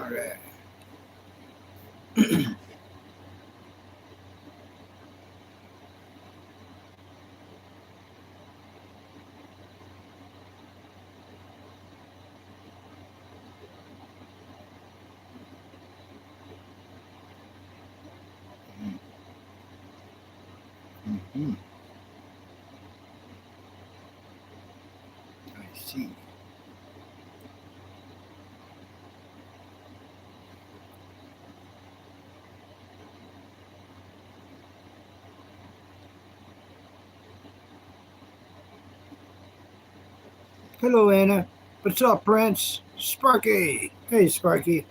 All right. Mm-hmm. I see. Hello, Anna. What's up, Prince? Sparky. Hey, Sparky.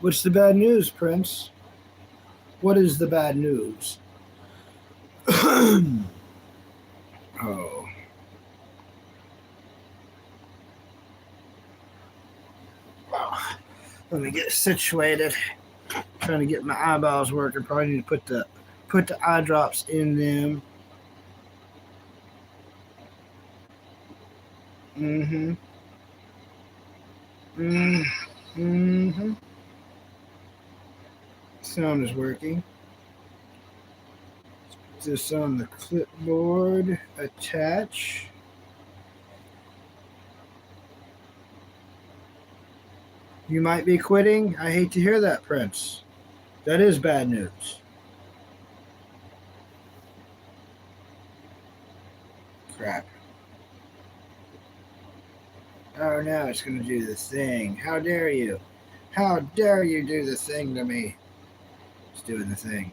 What's the bad news, Prince? What is the bad news? Oh. Well, let me get situated. Trying to get my eyeballs working. Probably need to put the eye drops in them. Mm-hmm. Mm-hmm. Sound is working. Put this on the clipboard. Attach. You might be quitting. I hate to hear that, Prince. That is bad news. Crap. Oh no, it's going to do the thing. How dare you? How dare you do the thing to me? It's doing the thing.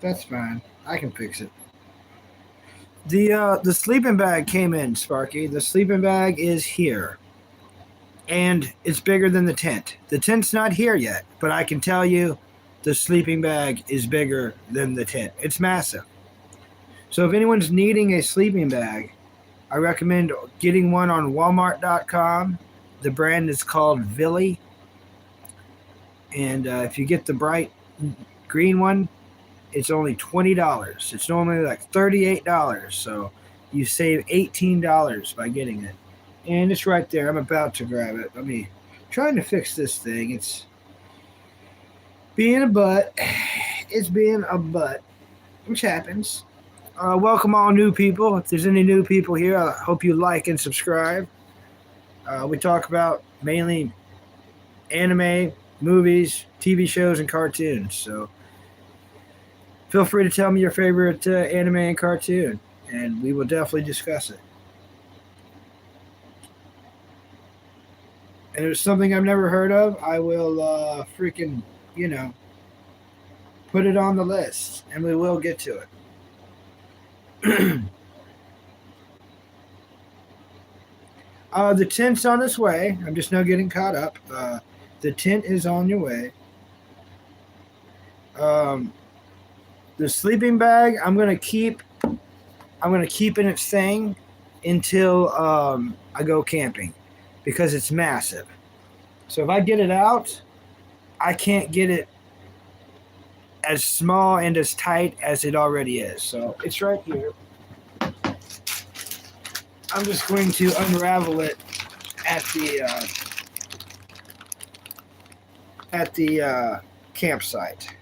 That's fine. I can fix it. The sleeping bag came in, Sparky. The sleeping bag is here. And it's bigger than the tent. The tent's not here yet, but I can tell you the sleeping bag is bigger than the tent. It's massive. So if anyone's needing a sleeping bag, I recommend getting one on Walmart.com. The brand is called Villy. And if you get the bright green one, it's only $20. It's normally like $38. So you save $18 by getting it. And it's right there. I'm about to grab it. Let me trying to fix this thing. It's being a butt. It's being a butt, which happens. Welcome all new people. If there's any new people here, I hope you like and subscribe. We talk about mainly anime, movies, TV shows, and cartoons. So feel free to tell me your favorite anime and cartoon, and we will definitely discuss it. And if it's something I've never heard of, I will freaking, put it on the list, and we will get to it. The tent's on its way. I'm just now getting caught up. The tent is on your way. The sleeping bag I'm gonna keep in its thing until I go camping because it's massive. So if I get it out, I can't get it as small and as tight as it already is. So it's right here. I'm just going to unravel it at the campsite.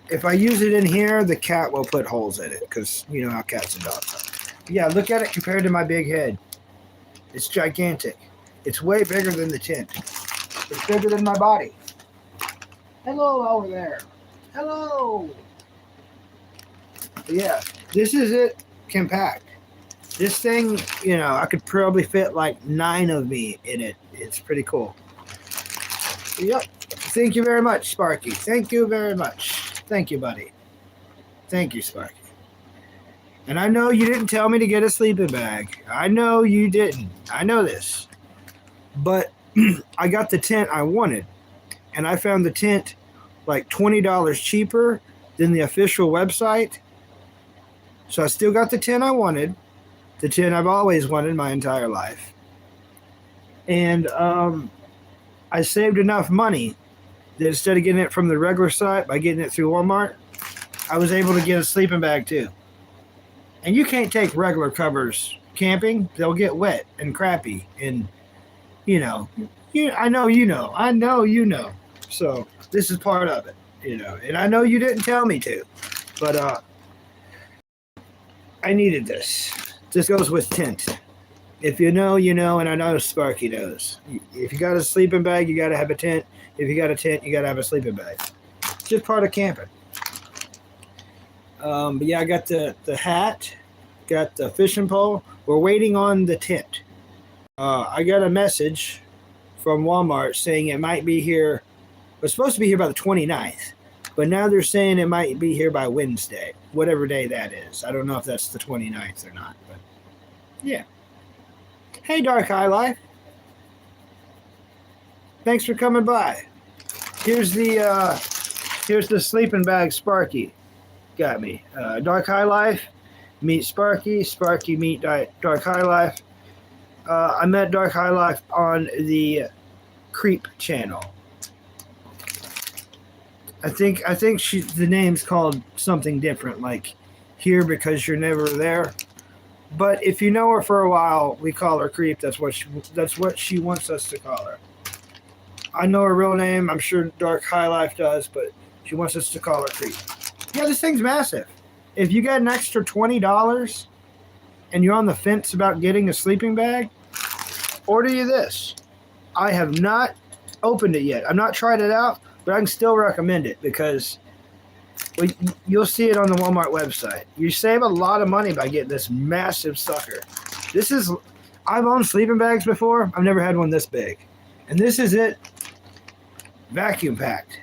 If I use it in here, the cat will put holes in it because you know how cats and dogs are. Yeah, look at it compared to my big head. It's gigantic. It's way bigger than the tent. It's bigger than my body. Hello over there. Hello. Yeah, this is it compact. This thing, I could probably fit like 9 of me in it. It's pretty cool. Yep. Thank you very much, Sparky. Thank you very much. Thank you, buddy. Thank you, Sparky. And I know you didn't tell me to get a sleeping bag. I know you didn't. I know this. But I got the tent I wanted. And I found the tent like $20 cheaper than the official website. So I still got the tent I wanted. The tent I've always wanted my entire life. And I saved enough money that instead of getting it from the regular site by getting it through Walmart, I was able to get a sleeping bag too. And you can't take regular covers camping, they'll get wet and crappy, and you know, I know you know, I know you know. So this is part of it, and I know you didn't tell me to, but I needed this. This goes with tent. If you know, you know, and I know Sparky knows. If you got a sleeping bag, you got to have a tent. If you got a tent, you got to have a sleeping bag. It's just part of camping. But yeah, I got the hat, got the fishing pole. We're waiting on the tent. I got a message from Walmart saying it might be here. It was supposed to be here by the 29th, but now they're saying it might be here by Wednesday, whatever day that is. I don't know if that's the 29th or not, but yeah. Hey, Dark High Life. Thanks for coming by. Here's the sleeping bag Sparky got me. Dark High Life meet Sparky. Sparky meet Dark High Life. I met Dark High Life on the Creep channel. I think the name's called something different, like Here Because You're Never There. But if you know her for a while, we call her Creep. That's what she wants us to call her. I know her real name. I'm sure Dark High Life does, but she wants us to call her Creep. Yeah, this thing's massive. If you got an extra $20 and you're on the fence about getting a sleeping bag, order you this. I have not opened it yet. I've not tried it out, but I can still recommend it because you'll see it on the Walmart website. You save a lot of money by getting this massive sucker. I've owned sleeping bags before. I've never had one this big. And this is it, vacuum packed.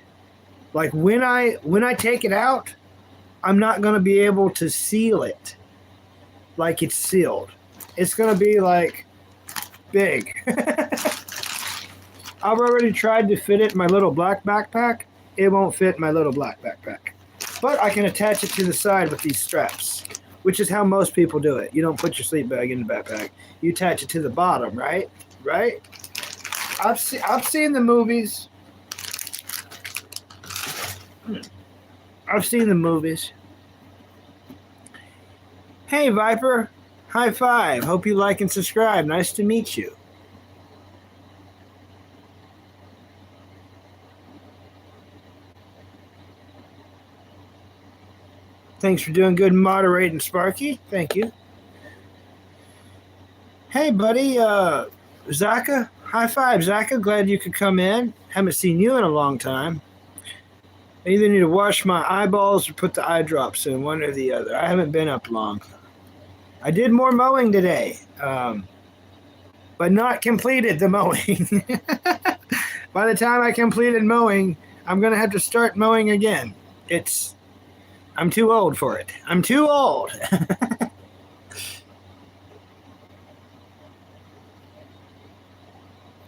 Like when I take it out, I'm not going to be able to seal it like it's sealed. It's going to be like big. I've already tried to fit it in my little black backpack. It won't fit in my little black backpack. But I can attach it to the side with these straps, which is how most people do it. You don't put your sleep bag in the backpack. You attach it to the bottom, right? Right? I've seen the movies. I've seen the movies. Hey, Viper. High five. Hope you like and subscribe. Nice to meet you. Thanks for doing good moderating, Sparky. Thank you. Hey, buddy. Zaka. High five, Zaka. Glad you could come in. Haven't seen you in a long time. I either need to wash my eyeballs or put the eye drops in, one or the other. I haven't been up long. I did more mowing today, but not completed the mowing. By the time I completed mowing, I'm going to have to start mowing again. I'm too old for it. I'm too old.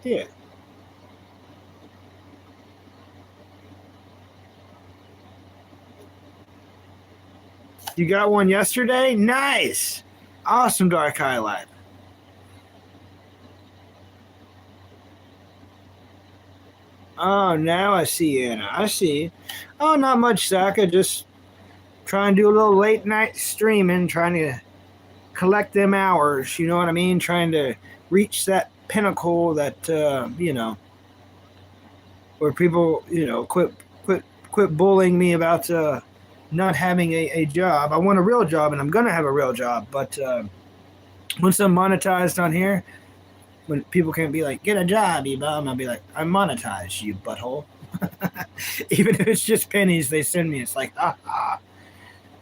Yeah. You got one yesterday? Nice. Awesome, Dark Highlight. Oh, now I see Anna. I see. Oh, not much, Saka. Just trying to do a little late night streaming, trying to collect them hours. You know what I mean? Trying to reach that pinnacle that where people quit bullying me about not having a job. I want a real job, and I'm gonna have a real job. But once I'm monetized on here, when people can't be like, "Get a job, you bum," I'll be like, "I'm monetized, you butthole." Even if it's just pennies they send me, it's like, ah,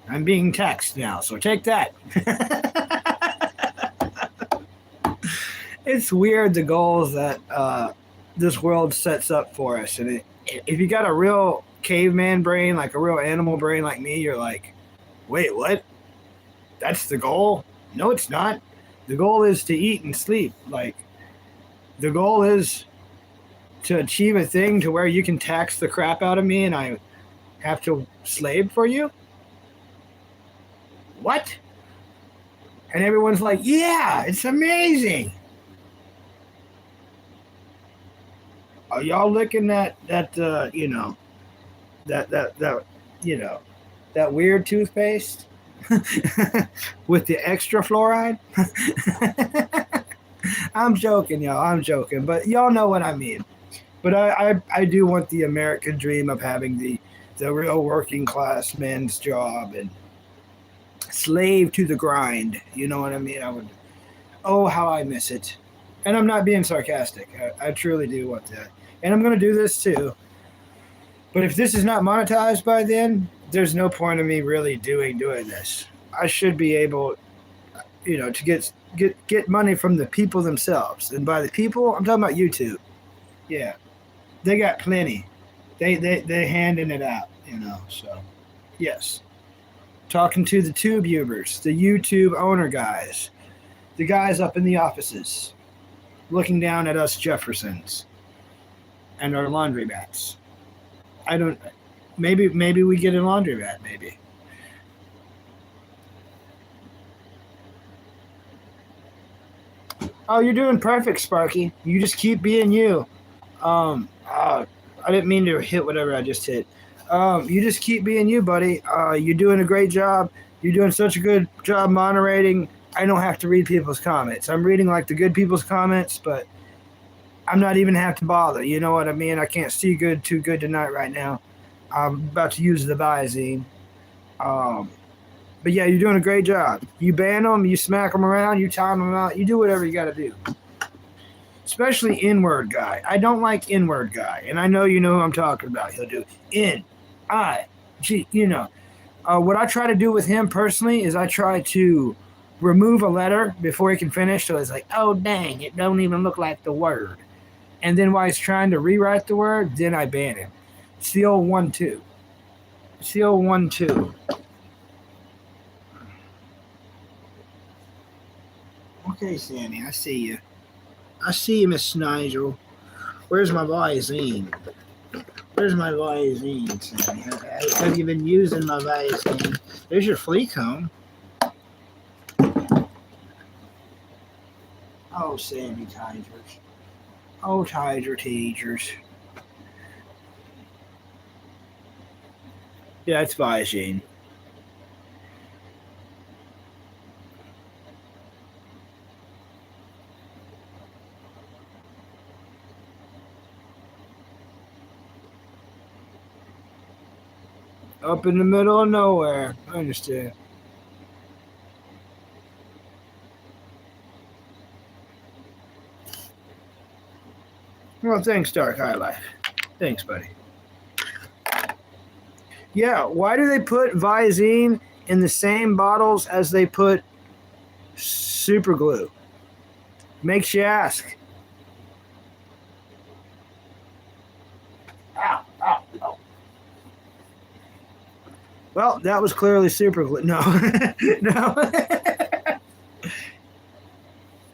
I'm being taxed now, so take that. It's weird, the goals that this world sets up for us. And if you got a real caveman brain, like a real animal brain like me, you're like, wait, what? That's the goal? No, it's not. The goal is to eat and sleep. Like, the goal is to achieve a thing to where you can tax the crap out of me and I have to slave for you? What? And everyone's like, yeah, it's amazing. Are y'all looking at that weird toothpaste? with the extra fluoride. I'm joking, y'all. I'm joking, but y'all know what I mean. But I do want the American dream of having the real working class man's job and slave to the grind. You know what I mean? I would. Oh, how I miss it. And I'm not being sarcastic. I truly do want that. And I'm going to do this too. But if this is not monetized by then, there's no point of me really doing this. I should be able, to get money from the people themselves. And by the people, I'm talking about YouTube. Yeah. They got plenty. They handing it out, So, yes. Talking to the tubers, the YouTube owner guys, the guys up in the offices, looking down at us Jeffersons and our laundromats. Maybe we get a laundromat, maybe. Oh, you're doing perfect, Sparky. You just keep being you. I didn't mean to hit whatever I just hit. You just keep being you, buddy. You're doing a great job. You're doing such a good job moderating. I don't have to read people's comments. I'm reading like the good people's comments, but I'm not even have to bother. You know what I mean? I can't see too good tonight right now. I'm about to use the Visine. But yeah, you're doing a great job. You ban them, you smack them around, you time them out, you do whatever you got to do. Especially N-word guy. I don't like N-word guy, and I know you know who I'm talking about. He'll do N-I-G. What I try to do with him personally is I try to remove a letter before he can finish, so it's like, oh dang, it don't even look like the word. And then while he's trying to rewrite the word, then I ban him. It's the old 1-2. It's the old 1-2. Okay, Sandy, I see you. I see you, Miss Nigel. Where's my Visine? Where's my Visine, Sandy? Have you been using my Visine? There's your flea comb. Oh, Sandy Tigers. Oh, Tiger Teachers. Yeah, it's Visine. Up in the middle of nowhere. I understand. Well, thanks, Dark High Life. Thanks, buddy. Yeah, why do they put Visine in the same bottles as they put super glue? Makes you ask. Ow, ow, ow. Well, that was clearly super glue. No. No.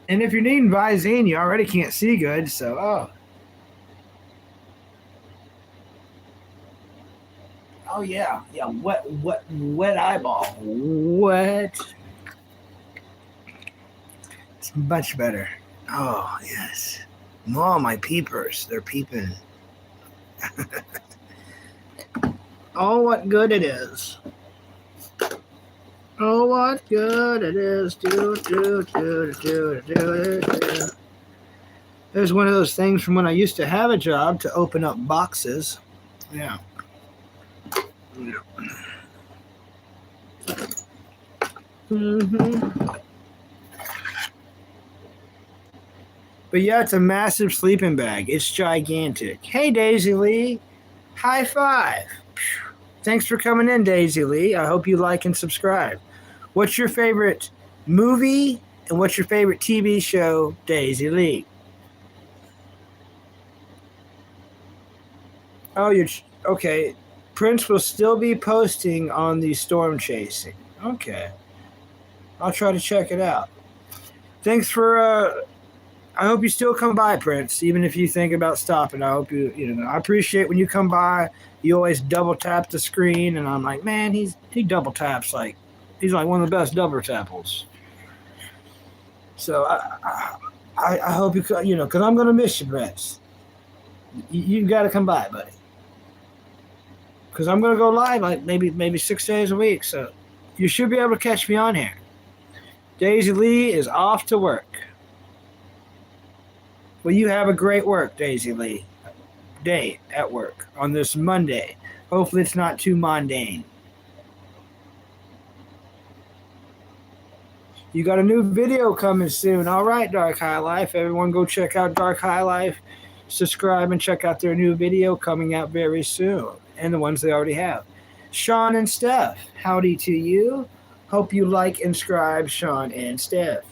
And if you're needing Visine, you already can't see good, so, Oh, yeah. Yeah, wet eyeball. Wet. It's much better. Oh, yes. Oh, my peepers. They're peeping. Oh, what good it is. Oh, what good it is. Do. There's one of those things from when I used to have a job to open up boxes. Yeah. But yeah, it's a massive sleeping bag. It's gigantic. Hey, Daisy Lee. High five. Thanks for coming in, Daisy Lee. I hope you like and subscribe. What's your favorite movie and what's your favorite TV show, Daisy Lee? Oh, you're okay. Prince will still be posting on the storm chasing. Okay. I'll try to check it out. Thanks for, I hope you still come by, Prince, even if you think about stopping. I hope I appreciate when you come by. You always double tap the screen, and I'm like, man, he double taps he's like one of the best double tappers. So I hope because I'm going to miss you, Prince. You got to come by, buddy. Because I'm going to go live like maybe 6 days a week. So, you should be able to catch me on here. Daisy Lee is off to work. Well, you have a great work, Daisy Lee. Day at work on this Monday. Hopefully it's not too mundane. You got a new video coming soon. All right, Dark High Life. Everyone go check out Dark High Life. Subscribe and check out their new video coming out very soon. And the ones they already have. Sean and Steph, howdy to you. Hope you like and subscribe, Sean and Steph.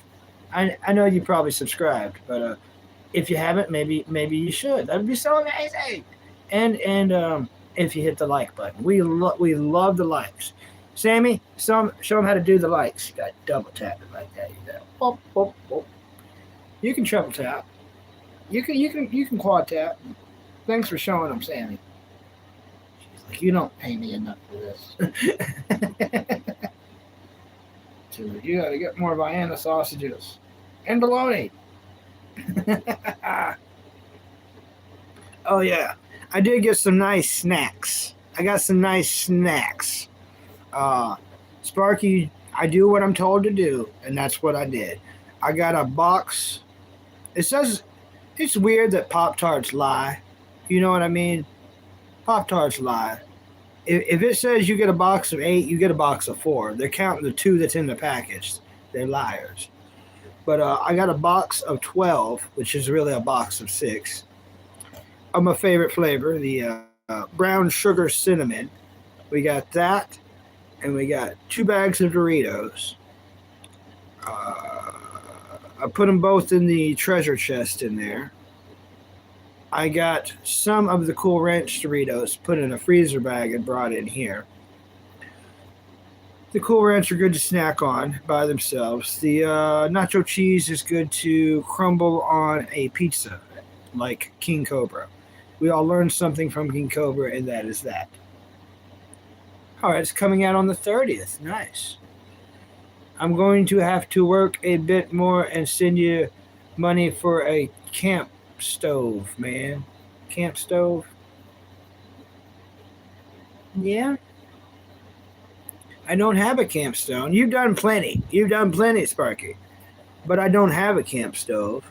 I know you probably subscribed, but if you haven't, maybe you should. That would be so amazing. And if you hit the like button, we love the likes. Sammy, show them how to do the likes. You got double tap it like that. You go, boop, boop, boop. You can triple tap. You can quad tap. Thanks for showing them, Sammy. She's like, you don't pay me enough for this. Dude, you got to get more Vienna sausages and bologna. Oh yeah, I did get some nice snacks. I got some nice snacks. Sparky, I do what I'm told to do, and that's what I did. I got a box. It says it's weird that Pop-Tarts lie. You know what I mean? Pop-Tarts lie. If it says you get a box of 8, you get a box of 4. They're counting the 2 that's in the package. They're liars. But I got a box of 12, which is really a box of 6. Of my favorite flavor, the brown sugar cinnamon. We got that, and we got 2 bags of Doritos. I put them both in the treasure chest in there. I got some of the Cool Ranch Doritos put in a freezer bag and brought in here. The Cool Ranch are good to snack on by themselves. The nacho cheese is good to crumble on a pizza, like King Cobra. We all learned something from King Cobra, and that is that. All right, it's coming out on the 30th. Nice. I'm going to have to work a bit more and send you money for a camp stove, man. Camp stove. Yeah. I don't have a camp stove. You've done plenty. You've done plenty, Sparky. But I don't have a camp stove.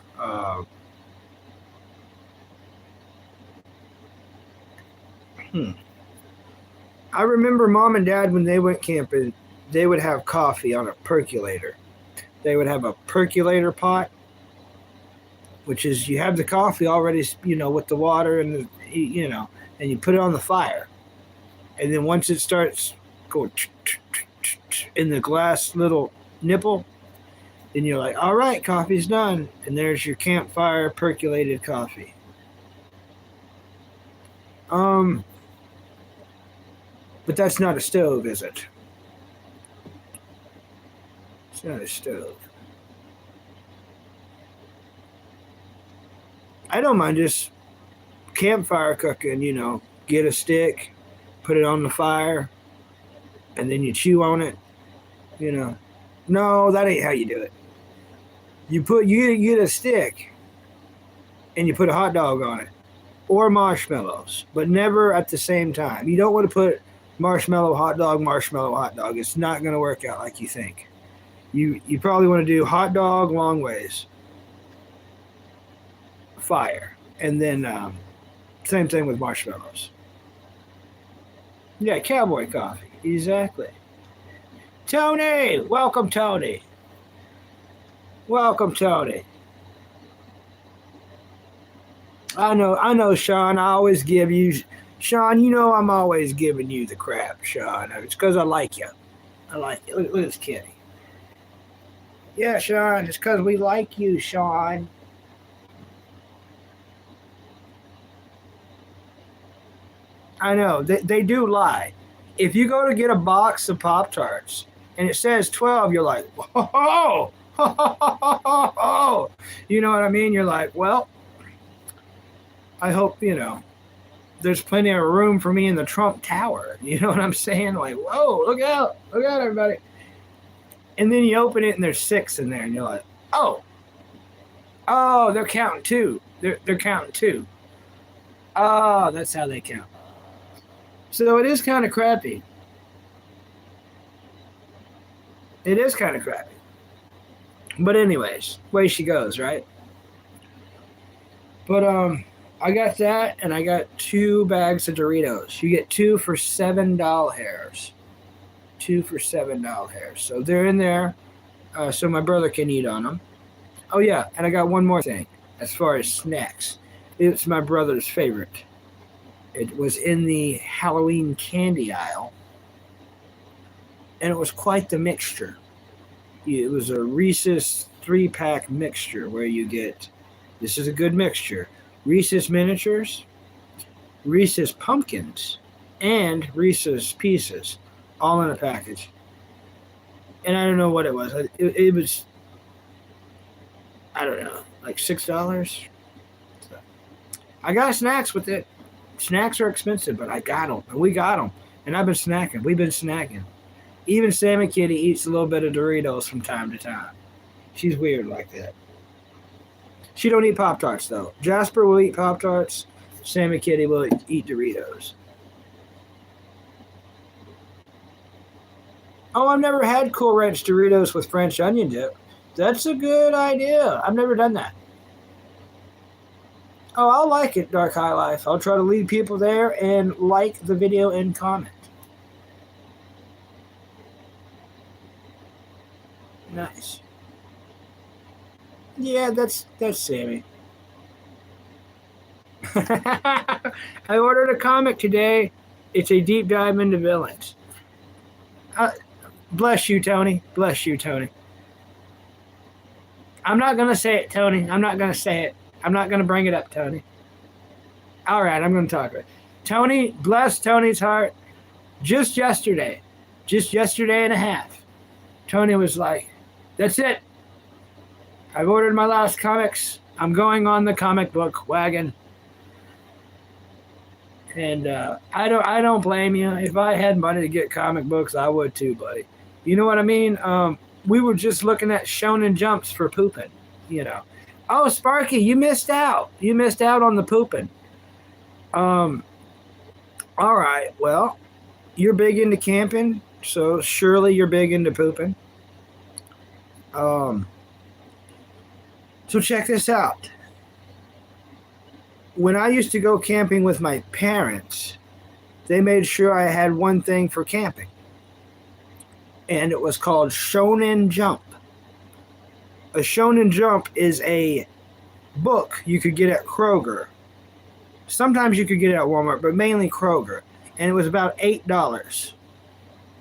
I remember Mom and Dad, when they went camping, they would have coffee on a percolator. They would have a percolator pot, which is you have the coffee already, with the water and and you put it on the fire. And then once it starts going in the glass little nipple, then you're like, all right, coffee's done. And there's your campfire percolated coffee. But that's not a stove, is it? It's not a stove. I don't mind just campfire cooking, get a stick, put it on the fire, and then you chew on it, No, that ain't how you do it. You get a stick, and you put a hot dog on it, or marshmallows, but never at the same time. You don't want to put marshmallow, hot dog. It's not going to work out like you think. You probably want to do hot dog long ways, fire, and then same thing with marshmallows. Yeah, cowboy coffee. Exactly. Tony! Welcome, Tony. Welcome, Tony. I know, Sean. I always give you... Sean, I'm always giving you the crap, Sean. It's because I like you. I like you. Look at this kitty. Yeah, Sean. It's because we like you, Sean. I know. They do lie. If you go to get a box of Pop-Tarts and it says 12, you're like, whoa, you know what I mean? You're like, well, I hope, there's plenty of room for me in the Trump Tower. You know what I'm saying? Like, whoa, look out, everybody. And then you open it and there's 6 in there and you're like, oh, they're counting 2. They're counting 2. Oh, that's how they count. So it is kind of crappy. It is kind of crappy. But anyways, way she goes, right? But I got that, and I got 2 bags of Doritos. You get 2 for $7. 2 for $7. So they're in there, so my brother can eat on them. Oh yeah, and I got one more thing as far as snacks. It's my brother's favorite. It was in the Halloween candy aisle, and it was quite the mixture. It was a Reese's 3-pack mixture where you get, this is a good mixture, Reese's miniatures, Reese's pumpkins, and Reese's pieces, all in a package. And I don't know what it was. It was, I don't know, like $6. So I got snacks with it. Snacks are expensive, but I got them. And we got them. And I've been snacking. We've been snacking. Even Sammy Kitty eats a little bit of Doritos from time to time. She's weird like that. She don't eat Pop-Tarts, though. Jasper will eat Pop-Tarts. Sammy Kitty will eat Doritos. Oh, I've never had Cool Ranch Doritos with French onion dip. That's a good idea. I've never done that. Oh, I'll like it, Dark High Life. I'll try to lead people there and like the video and comment. Nice. Yeah, that's Sammy. I ordered a comic today. It's a deep dive into villains. Bless you, Tony. Bless you, Tony. I'm not going to say it, Tony. I'm not going to say it. I'm not going to bring it up, Tony. All right, I'm going to talk about it. Tony, bless Tony's heart. Just yesterday and a half, Tony was like, that's it. I've ordered my last comics. I'm going on the comic book wagon. And I don't blame you. If I had money to get comic books, I would too, buddy. You know what I mean? We were just looking at Shonen Jumps for pooping, you know. Oh, Sparky, you missed out. You missed out on the pooping. All right, well, you're big into camping, so surely you're big into pooping. So check this out. When I used to go camping with my parents, they made sure I had one thing for camping. And it was called Shonen Jump. A Shonen Jump is a book you could get at Kroger. Sometimes you could get it at Walmart, but mainly Kroger. And it was about $8.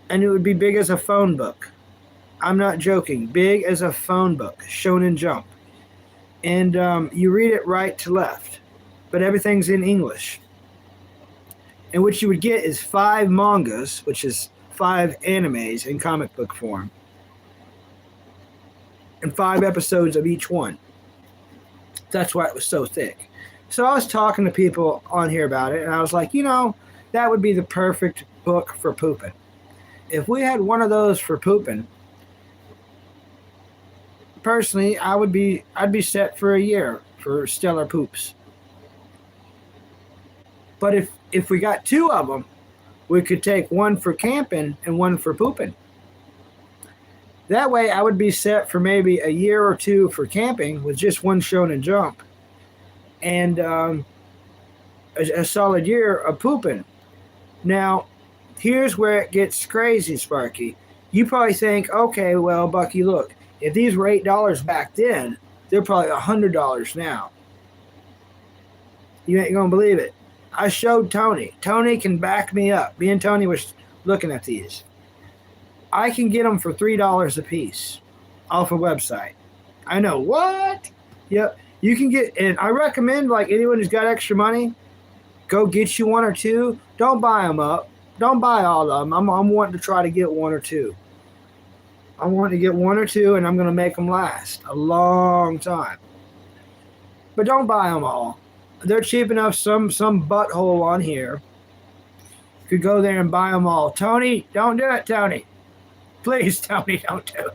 And it would be big as a phone book. I'm not joking. Big as a phone book. Shonen Jump. And you read it right to left. But everything's in English. And what you would get is 5 mangas, which is 5 animes in comic book form. And 5 episodes of each one. That's why it was so thick. So I was talking to people on here about it, and I was like, you know, that would be the perfect book for pooping. If we had one of those for pooping, personally, I'd be set for a year for stellar poops. But if we got 2 of them, we could take one for camping and one for pooping. That way, I would be set for maybe a year or 2 for camping with just one Shonen Jump. And a solid year of pooping. Now, here's where it gets crazy, Sparky. You probably think, okay, well, Bucky, look, if these were $8 back then, they're probably $100 now. You ain't going to believe it. I showed Tony. Tony can back me up. Me and Tony was looking at these. I can get them for $3 a piece off a website. I know. What? Yep. You can get, and I recommend, like, anyone who's got extra money, go get you 1 or 2. Don't buy them up. Don't buy all of them. I'm wanting to try to get 1 or 2. I want to get 1 or 2, and I'm going to make them last a long time. But don't buy them all. They're cheap enough. Some butthole on here could go there and buy them all. Tony, don't do it, Tony. Please, Tony, don't do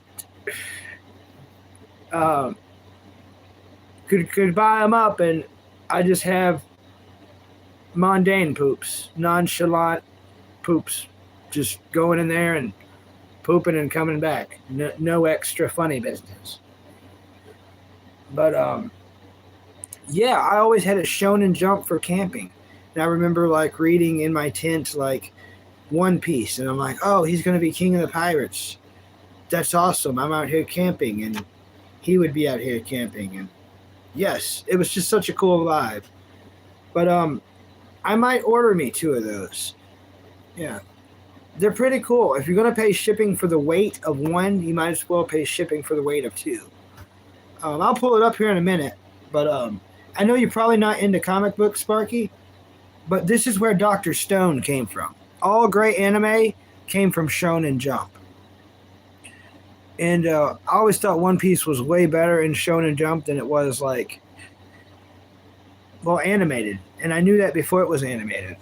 it. Could buy them up, and I just have mundane poops, nonchalant poops, just going in there and pooping and coming back. No extra funny business. But yeah, I always had a Shonen Jump for camping. And I remember like reading in my tent like One Piece, and I'm like, oh, he's going to be king of the pirates. That's awesome. I'm out here camping, and he would be out here camping, and yes, it was just such a cool vibe. But I might order me 2 of those. Yeah, they're pretty cool. If you're going to pay shipping for the weight of 1, you might as well pay shipping for the weight of 2. I'll pull it up here in a minute, but I know you're probably not into comic books, Sparky, but this is where Dr. Stone came from. All great anime came from Shonen Jump. And I always thought One Piece was way better in Shonen Jump than it was, like, well, animated. And I knew that before it was animated.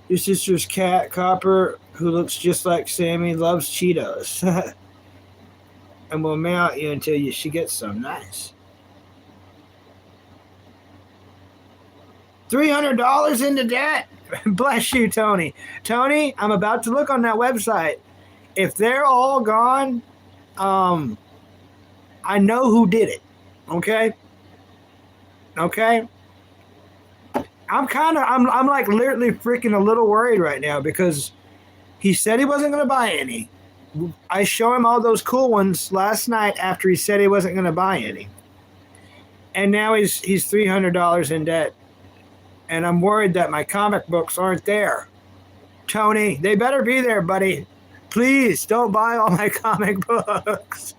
Your sister's cat, Copper, who looks just like Sammy, loves Cheetos. And will meow at you until she gets some. Nice. $300 into debt. Bless you, Tony. Tony, I'm about to look on that website. If they're all gone, I know who did it. Okay? Okay? I'm like literally freaking a little worried right now because he said he wasn't going to buy any. I showed him all those cool ones last night after he said he wasn't going to buy any. And now he's $300 in debt. And I'm worried that my comic books aren't there. Tony, they better be there, buddy. Please don't buy all my comic books.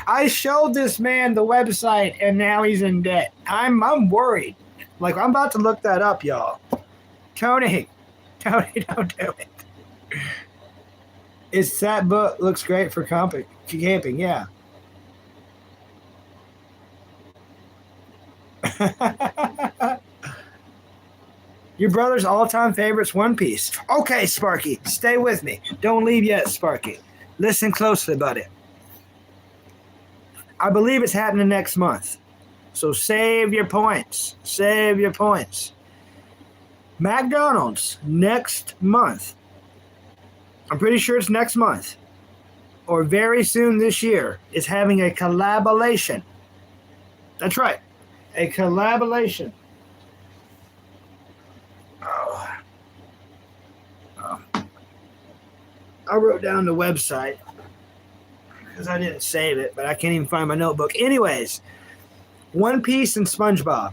I showed this man the website and now he's in debt. I'm worried. Like, I'm about to look that up, y'all. Tony, don't do it. That book looks great for camping, yeah. Your brother's all-time favorite's One Piece. Okay, Sparky, stay with me. Don't leave yet, Sparky. Listen closely, buddy. I believe it's happening next month. So save your points. Save your points. McDonald's next month. I'm pretty sure it's next month. Or very soon this year is having a collaboration. That's right. A collaboration. I wrote down the website because I didn't save it, but I can't even find my notebook. Anyways, One Piece and SpongeBob.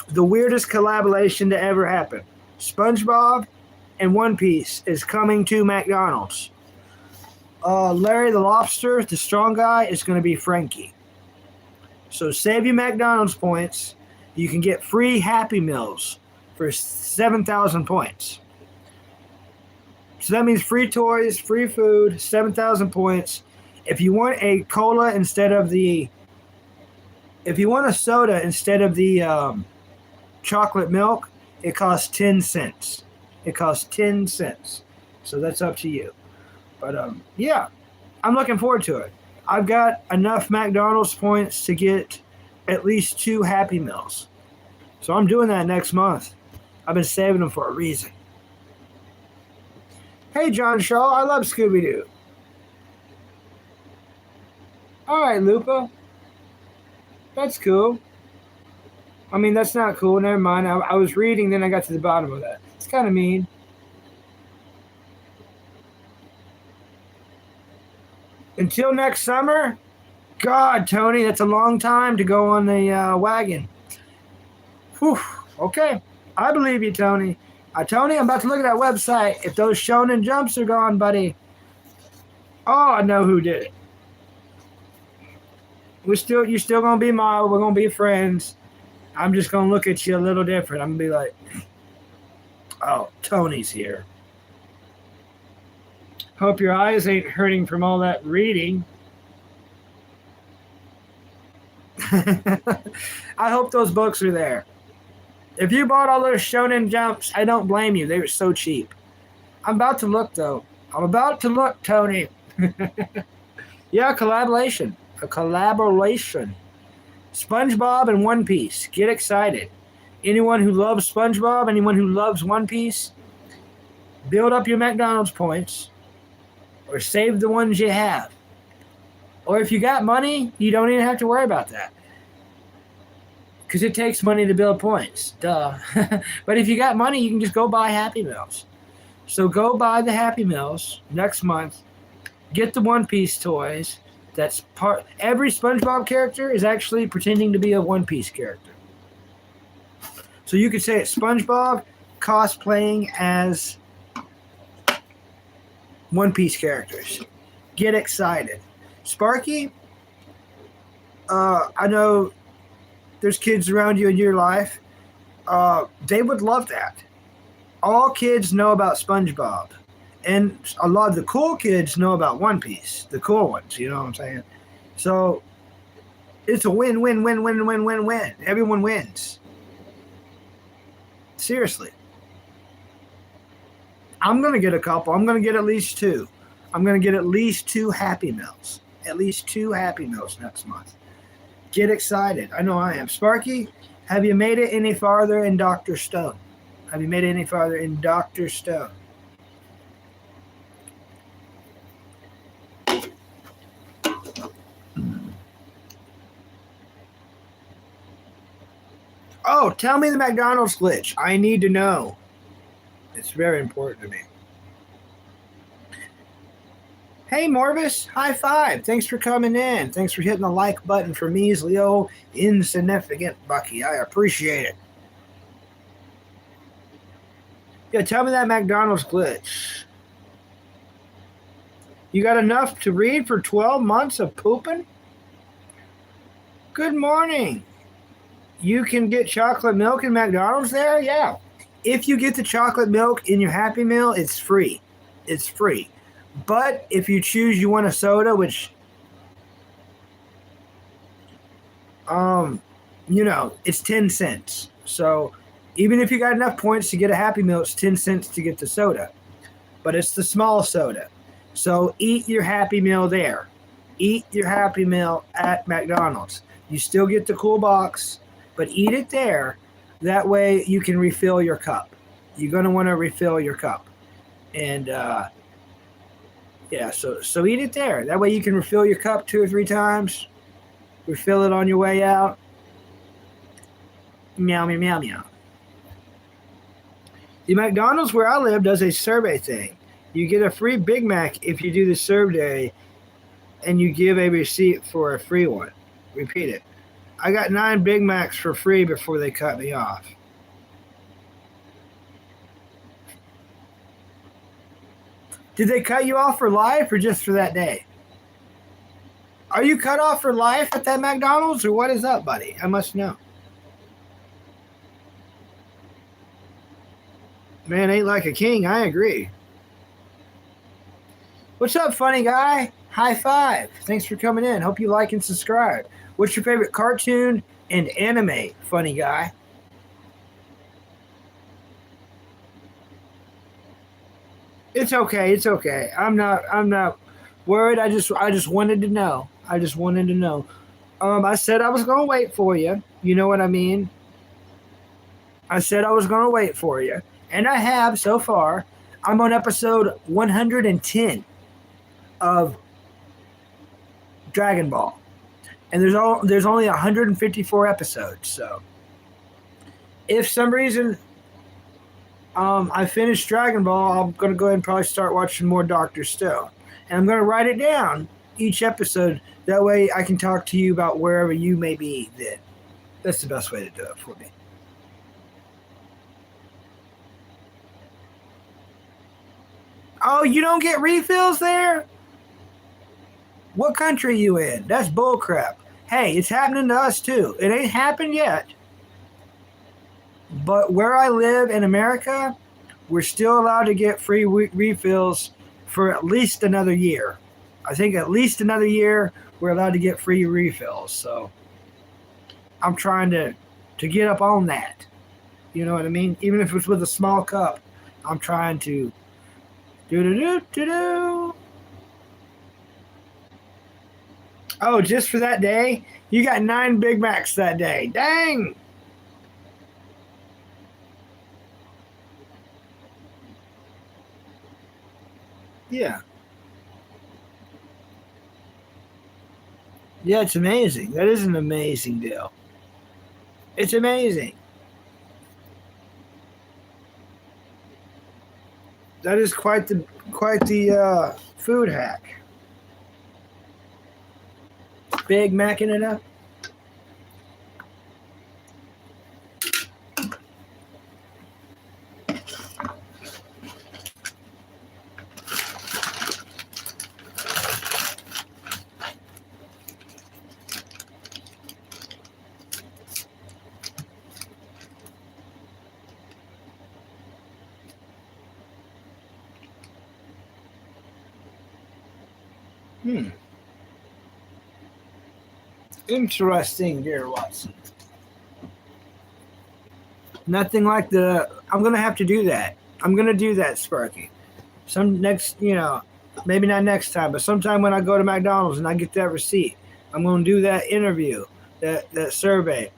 The weirdest collaboration to ever happen. SpongeBob and One Piece is coming to McDonald's. Larry the Lobster, the strong guy, is going to be Frankie. So save your McDonald's points. You can get free Happy Meals for 7,000 points. So that means free toys, free food, 7,000 points. If you want a cola if you want a soda instead of the chocolate milk, it costs 10 cents. It costs 10 cents. So that's up to you. But yeah, I'm looking forward to it. I've got enough McDonald's points to get at least 2 Happy Meals. So I'm doing that next month. I've been saving them for a reason. Hey, John Shaw, I love Scooby-Doo. All right, Lupa. That's cool. I mean, that's not cool. Never mind. I was reading, then I got to the bottom of that. It's kind of mean. Until next summer? God, Tony, that's a long time to go on the wagon. Whew. Okay. I believe you, Tony. Tony, I'm about to look at that website. If those Shonen Jumps are gone, buddy. Oh, I know who did it. You're still gonna be mine. We're gonna be friends. I'm just gonna look at you a little different. I'm gonna be like, oh, Tony's here. Hope your eyes ain't hurting from all that reading. I hope those books are there. If you bought all those Shonen Jumps, I don't blame you. They were so cheap. I'm about to look, though. I'm about to look, Tony. Yeah, collaboration. A collaboration. SpongeBob and One Piece. Get excited. Anyone who loves SpongeBob, anyone who loves One Piece, build up your McDonald's points, or save the ones you have. Or if you got money, you don't even have to worry about that. Because it takes money to build points. Duh. But if you got money, you can just go buy Happy Meals. So go buy the Happy Meals next month. Get the One Piece toys. That's part. Every SpongeBob character is actually pretending to be a One Piece character. So you could say it's SpongeBob cosplaying as One Piece characters. Get excited. Sparky, I know there's kids around you in your life. They would love that. All kids know about SpongeBob. And a lot of the cool kids know about One Piece. The cool ones, you know what I'm saying? So it's a win, win, win, win, win, win, win. Everyone wins. Seriously. I'm going to get a couple. I'm going to get at least 2. I'm going to get at least 2 Happy Meals. At least 2 Happy Meals next month. Get excited. I know I am. Sparky, have you made it any farther in Dr. Stone? Have you made it any farther in Dr. Stone? Oh, tell me the McDonald's glitch. I need to know. It's very important to me. Hey, Morbus, high five. Thanks for coming in. Thanks for hitting the like button for measly old insignificant Bucky. I appreciate it. Yeah, tell me that McDonald's glitch. You got enough to read for 12 months of pooping? Good morning. You can get chocolate milk in McDonald's there? Yeah. If you get the chocolate milk in your Happy Meal, it's free. It's free. But if you choose you want a soda, which, it's 10 cents. So even if you got enough points to get a Happy Meal, it's 10 cents to get the soda. But it's the small soda. So eat your Happy Meal there. Eat your Happy Meal at McDonald's. You still get the cool box, but eat it there. That way you can refill your cup. You're going to want to refill your cup. And, so eat it there. That way you can refill your cup 2 or 3 times. Refill it on your way out. Meow, meow, meow, meow. The McDonald's where I live does a survey thing. You get a free Big Mac if you do the survey, and you give a receipt for a free one. Repeat it. I got 9 Big Macs for free before they cut me off. Did they cut you off for life or just for that day? Are you cut off for life at that McDonald's, or what is up, buddy? I must know. Man, ain't like a king. I agree. What's up, funny guy? High five. Thanks for coming in. Hope you like and subscribe. What's your favorite cartoon and anime, funny guy? It's okay. It's okay. I'm not worried. I just wanted to know. I said I was gonna wait for you. You know what I mean? I said I was gonna wait for you, and I have so far. I'm on episode 110 of Dragon Ball, and there's only 154 episodes. So, if some reason I finished Dragon Ball, I'm gonna go ahead and probably start watching more Dr. Stone, and I'm gonna write it down each episode. That way, I can talk to you about wherever you may be. Then, that's the best way to do it for me. Oh, you don't get refills there? What country are you in? That's bullcrap. Hey, it's happening to us too. It ain't happened yet. But where I live in America, we're still allowed to get free refills for at least another year. I think at least another year we're allowed to get free refills. So I'm trying to get up on that. You know what I mean? Even if it's with a small cup, I'm trying to do. Oh, just for that day? You got 9 Big Macs that day. Dang! Yeah. Yeah, it's amazing. That is an amazing deal. It's amazing. That is quite the food hack. Big Macking it up. Hmm. Interesting, dear Watson. Nothing like the. I'm gonna have to do that. I'm gonna do that, Sparky. Some next, maybe not next time, but sometime when I go to McDonald's and I get that receipt, I'm gonna do that interview, that survey,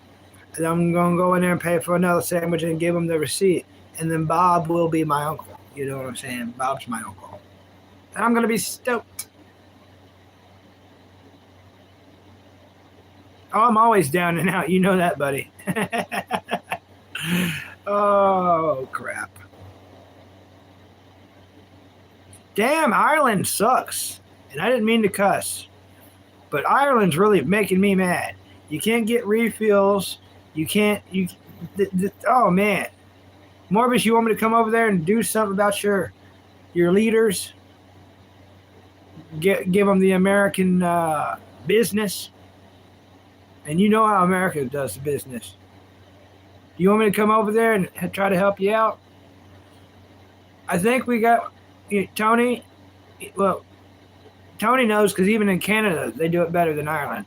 and I'm gonna go in there and pay for another sandwich and give them the receipt, and then Bob will be my uncle. You know what I'm saying? Bob's my uncle, and I'm gonna be stoked. Oh, I'm always down and out. You know that, buddy. Oh, crap. Damn, Ireland sucks. And I didn't mean to cuss. But Ireland's really making me mad. You can't get refills. You can't. Oh, man. Morbius, you want me to come over there and do something about your leaders? Give them the American business? And you know how America does the business. Do you want me to come over there and try to help you out? I think we got Tony. Well, Tony knows because even in Canada, they do it better than Ireland.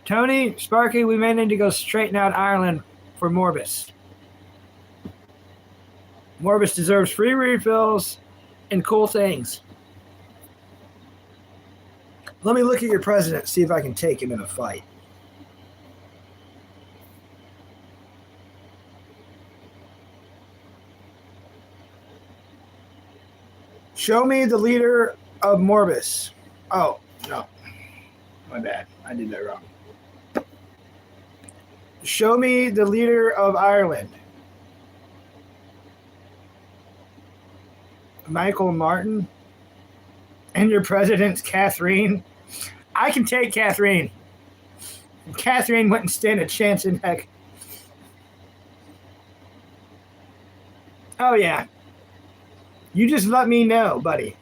Tony, Sparky, we may need to go straighten out Ireland for Morbus. Morbus deserves free refills and cool things. Let me look at your president, see if I can take him in a fight. Show me the leader of Morbus. Oh, no. My bad. I did that wrong. Show me the leader of Ireland. Michael Martin. And your president's Catherine. I can take Catherine. Catherine wouldn't stand a chance in heck. Oh, yeah. You just let me know, buddy.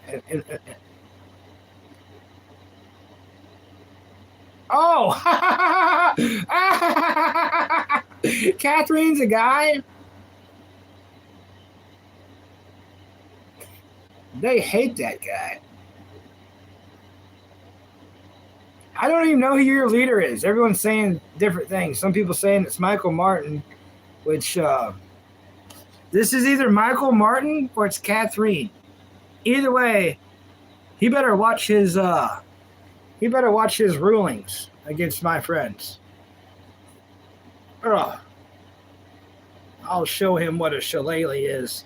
Oh! Catherine's a guy? They hate that guy. I don't even know who your leader is. Everyone's saying different things. Some people saying it's Michael Martin, which this is either Michael Martin or it's Catherine. Either way, he better watch his rulings against my friends. Ugh. I'll show him what a shillelagh is.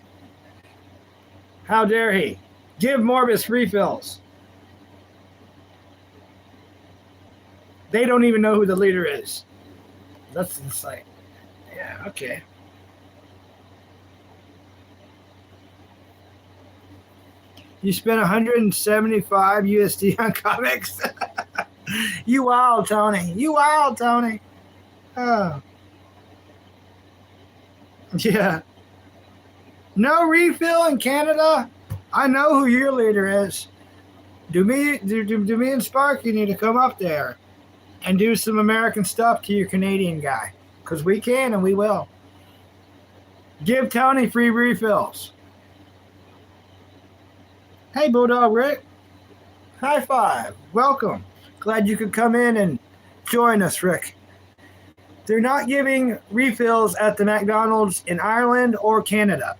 How dare he? Give Morbus refills. They don't even know who the leader is. That's insane. Yeah, okay. You spent 175 USD on comics? You wild, Tony. You wild, Tony. Oh. Yeah. No refill in Canada? I know who your leader is. Do me and Sparky need to come up there and do some American stuff to your Canadian guy. Because we can and we will. Give Tony free refills. Hey, Bulldog Rick. High five. Welcome. Glad you could come in and join us, Rick. They're not giving refills at the McDonald's in Ireland or Canada.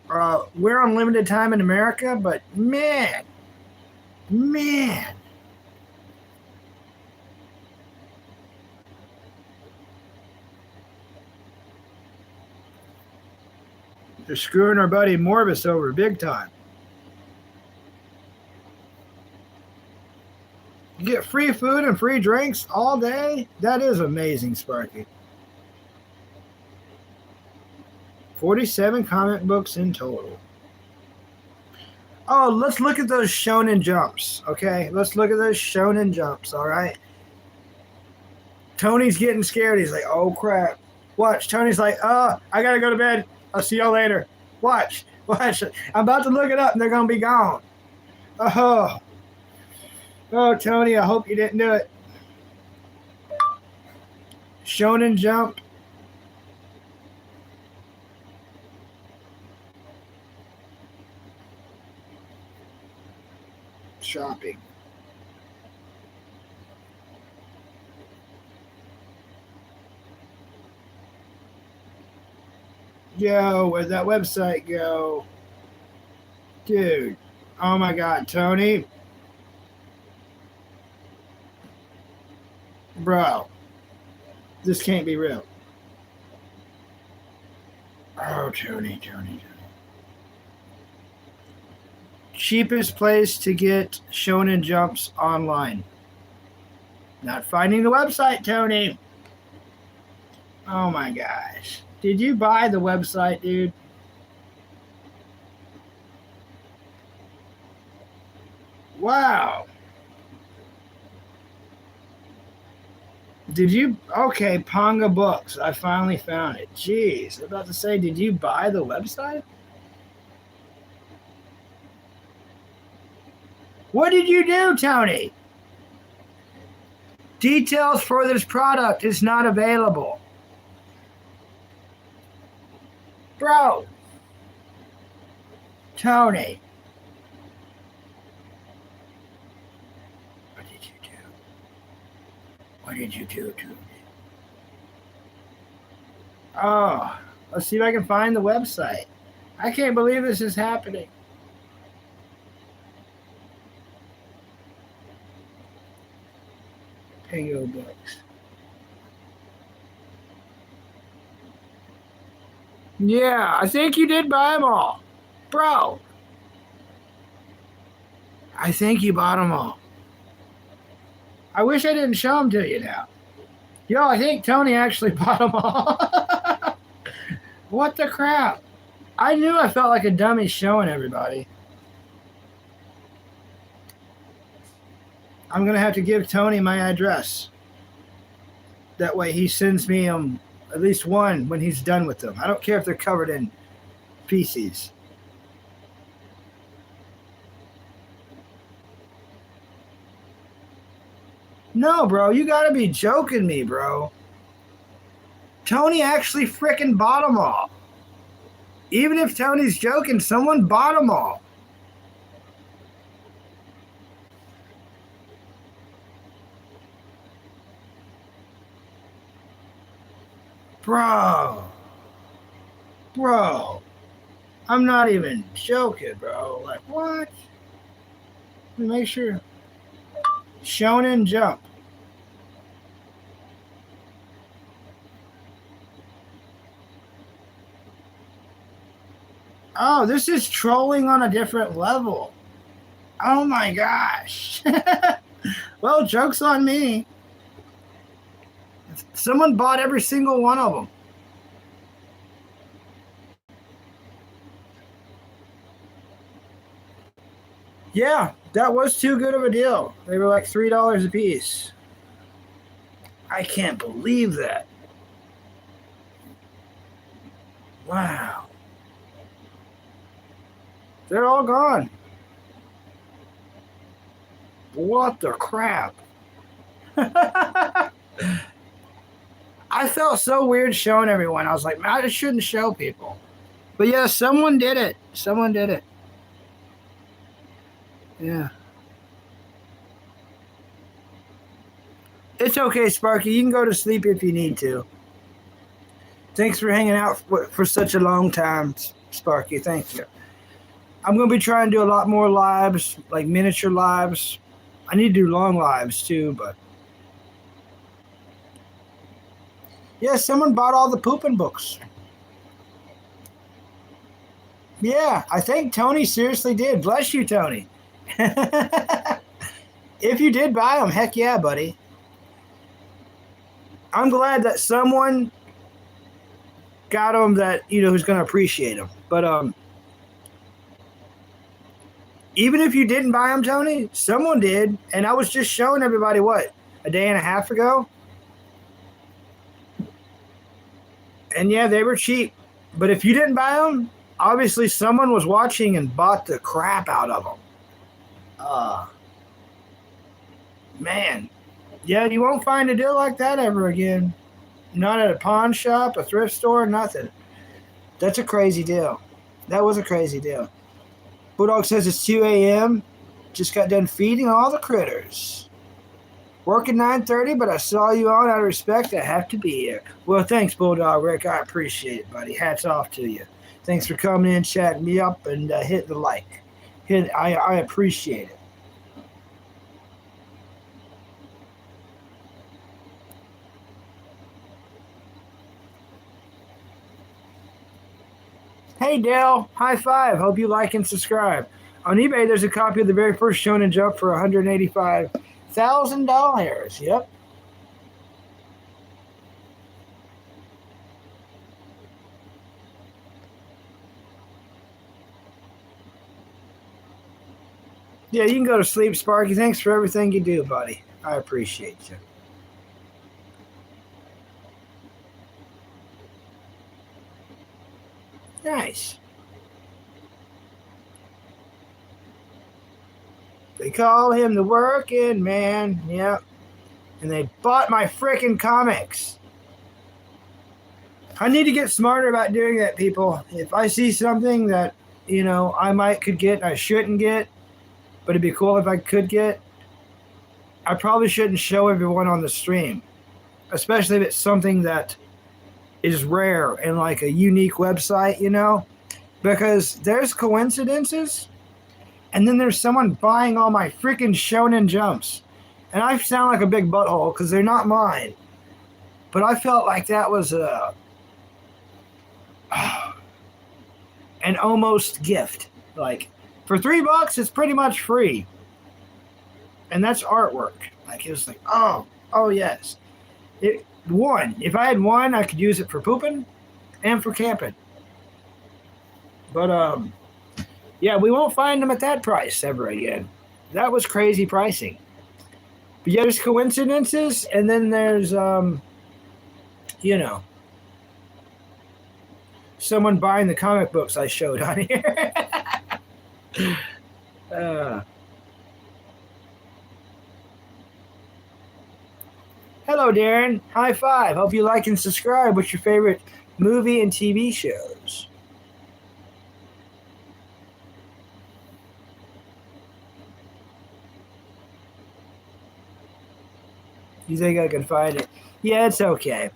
We're on limited time in America, but man. They're screwing our buddy Morbus over big time. You get free food and free drinks all day? That is amazing, Sparky. 47 comic books in total. Oh, let's look at those Shonen Jumps, okay? Let's look at those Shonen Jumps, all right? Tony's getting scared. He's like, oh, crap. Watch. Tony's like, oh, I got to go to bed. I'll see y'all later. Watch. I'm about to look it up, and they're going to be gone. Oh, Tony, I hope you didn't do it. Shonen Jump. Shopping. Yo, where'd that website go? Dude. Oh my God, Tony. Bro. This can't be real. Oh, Tony. Cheapest place to get Shonen Jumps online. Not finding the website, Tony. Oh my gosh. Did you buy the website, dude? Wow. Did you? Okay, Ponga Books. I finally found it. Jeez. I was about to say, did you buy the website? What did you do, Tony? Details for this product is not available. Bro. Tony. What did you do? What did you do, Tony? Oh, let's see if I can find the website. I can't believe this is happening. Pango Books. Yeah, I think you did buy them all. Bro. I think you bought them all. I wish I didn't show them to you now. Yo, I think Tony actually bought them all. What the crap? I knew I felt like a dummy showing everybody. I'm going to have to give Tony my address. That way he sends me at least one when he's done with them. I don't care if they're covered in feces. No, bro, you got to be joking me, bro. Tony actually frickin' bought them all. Even if Tony's joking, someone bought them all. Bro, I'm not even joking, bro. Like, what? Let me make sure. Shonen Jump. Oh, this is trolling on a different level. Oh my gosh. Well, joke's on me. Someone bought every single one of them. Yeah, that was too good of a deal. They were like $3 a piece. I can't believe that. Wow. They're all gone. What the crap? I felt so weird showing everyone. I was like, man, I just shouldn't show people. But yeah, someone did it. Someone did it. Yeah. It's okay, Sparky. You can go to sleep if you need to. Thanks for hanging out for such a long time, Sparky. Thank you. I'm going to be trying to do a lot more lives, like miniature lives. I need to do long lives too, but yeah, someone bought all the pooping books. Yeah, I think Tony seriously did. Bless you, Tony. if you did buy them, heck yeah, buddy. I'm glad that someone got them that, who's going to appreciate them. But even if you didn't buy them, Tony, someone did. And I was just showing everybody, a day and a half ago? And yeah, they were cheap. But if you didn't buy them, obviously someone was watching and bought the crap out of them. Man. Yeah, you won't find a deal like that ever again. Not at a pawn shop, a thrift store, nothing. That's a crazy deal. That was a crazy deal. Bulldog says it's 2 a.m. Just got done feeding all the critters. Working 9:30, but I saw you on. Out of respect, I have to be here. Well, thanks, Bulldog Rick. I appreciate it, buddy. Hats off to you. Thanks for coming in, chatting me up, and hitting the like. I appreciate it. Hey, Dale. High five. Hope you like and subscribe. On eBay, there's a copy of the very first Shonen Jump for $185,000. Yep. Yeah, you can go to sleep, Sparky. Thanks for everything you do, buddy. I appreciate you. Nice. They call him the working man. Yep. And they bought my frickin' comics. I need to get smarter about doing that, people. If I see something that, I could get, I shouldn't get, but it'd be cool if I could get, I probably shouldn't show everyone on the stream. Especially if it's something that is rare and like a unique website, because there's coincidences, and then there's someone buying all my freaking Shonen Jumps, and I sound like a big butthole because they're not mine, but I felt like that was an almost gift. Like, for $3, it's pretty much free, and that's artwork. Like, it was like, oh yes. If I had one, I could use it for pooping and for camping. But, yeah, we won't find them at that price ever again. That was crazy pricing. But yeah, there's coincidences, and then there's, someone buying the comic books I showed on here. Hello, Darren. High five. Hope you like and subscribe. What's your favorite movie and TV shows? You think I can find it? Yeah, it's okay.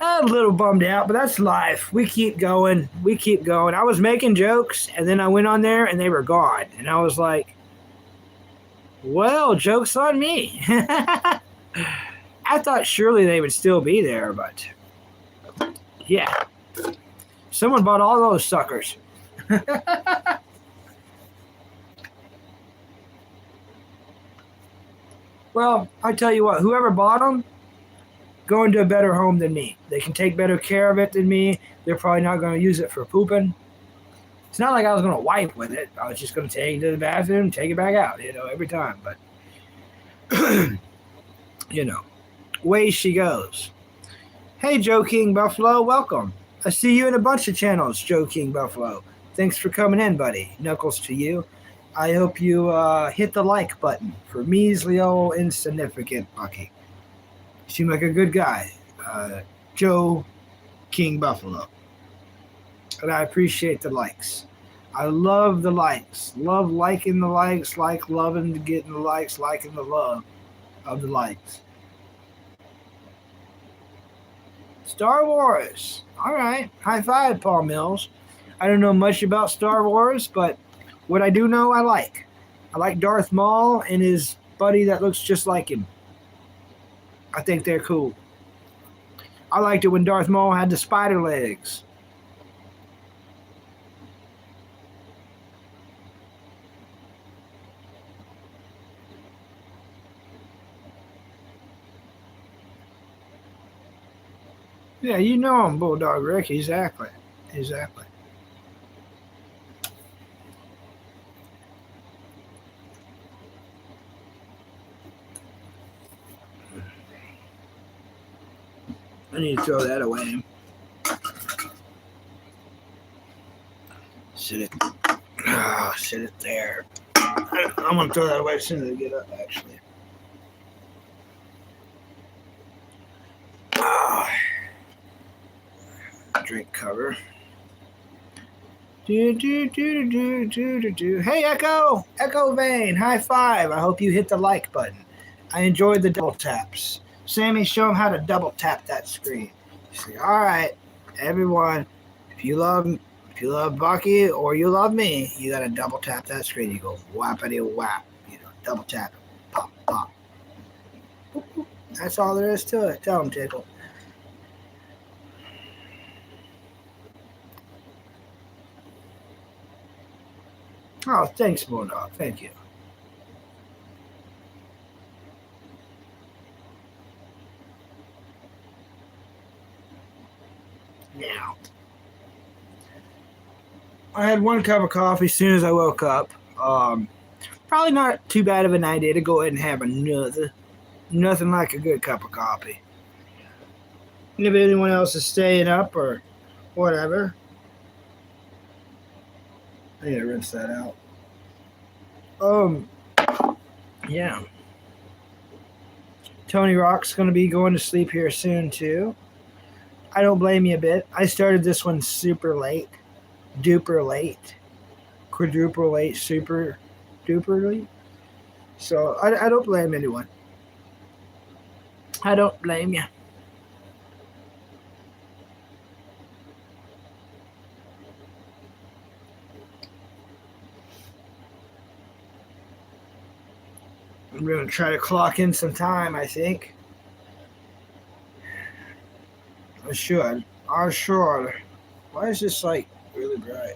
I'm a little bummed out, but that's life. We keep going. I was making jokes, and then I went on there, and they were gone. And I was like, well, joke's on me. I thought surely they would still be there, but yeah. Someone bought all those suckers. Well, I tell you what, whoever bought them, go into a better home than me. They can take better care of it than me. They're probably not going to use it for pooping. It's not like I was going to wipe with it. I was just going to take it to the bathroom, take it back out, every time. But, way she goes. Hey, Joe King Buffalo, welcome. I see you in a bunch of channels, Joe King Buffalo. Thanks for coming in, buddy. Knuckles to you. I hope you hit the like button for measly old insignificant Bucky. You seem like a good guy, Joe King Buffalo. And I appreciate the likes. I love the likes. Love liking the likes, like loving getting the likes, liking the love of the likes. Star Wars. All right. High five, Paul Mills. I don't know much about Star Wars, but what I do know, I like. I like Darth Maul and his buddy that looks just like him. I think they're cool. I liked it when Darth Maul had the spider legs. Yeah, you know him, Bulldog Rick. Exactly. Exactly. I need to throw that away. Sit it. Oh, sit it there. I'm gonna throw that away as soon as I get up. Actually. Oh, drink cover. Do, do, do, do, do, do, do. Hey, Echo! Echo Vane, high five. I hope you hit the like button. I enjoyed the double taps. Sammy, show him how to double tap that screen. Say, all right, everyone, if you love Bucky or you love me, you gotta double tap that screen. You go whappity whap. You know, double tap it. Pop, pop. That's all there is to it. Tell him, Tickle. Oh, thanks, Bulldog. Thank you. Now, I had one cup of coffee as soon as I woke up. Probably not too bad of an idea to go ahead and have another. Nothing like a good cup of coffee. If anyone else is staying up or whatever, I need to rinse that out. Um, yeah. Tony Rock's going to be going to sleep here soon, too. I don't blame you a bit. I started this one super late, duper late, quadruple late, super duper late. So I don't blame anyone. I don't blame you. I'm going to try to clock in some time, I think. I should. I should. Why is this light really bright?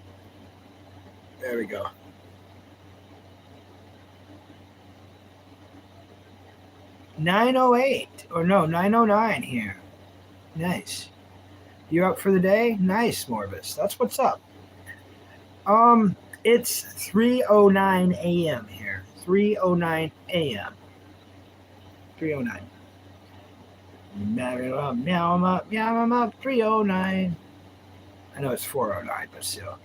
There we go. 9:08 or no 9:09 here. Nice. You're up for the day? Nice, Morbus. That's what's up. It's 3:09 a.m. here. 3:09 a.m. 3:09. Meow, I'm up, meow, I'm up. 3:09. I know it's 4:09, but still.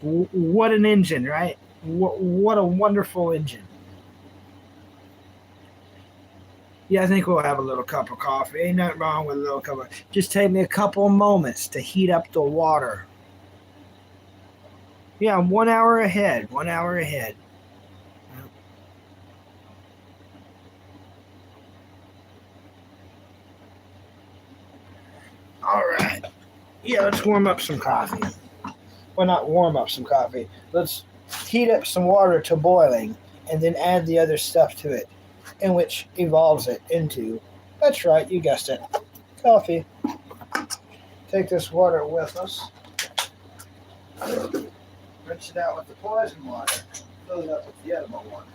What an engine, right? What a wonderful engine. Yeah, I think we'll have a little cup of coffee. Ain't nothing wrong with a little cup of. Just take me a couple of moments to heat up the water. Yeah, I'm 1 hour ahead. 1 hour ahead. All right. Yeah, let's warm up some coffee. Well, not warm up some coffee. Let's heat up some water to boiling and then add the other stuff to it, in which evolves it into. That's right, you guessed it. Coffee. Take this water with us. Rinse it out with the poison water. Fill it up with the edible water.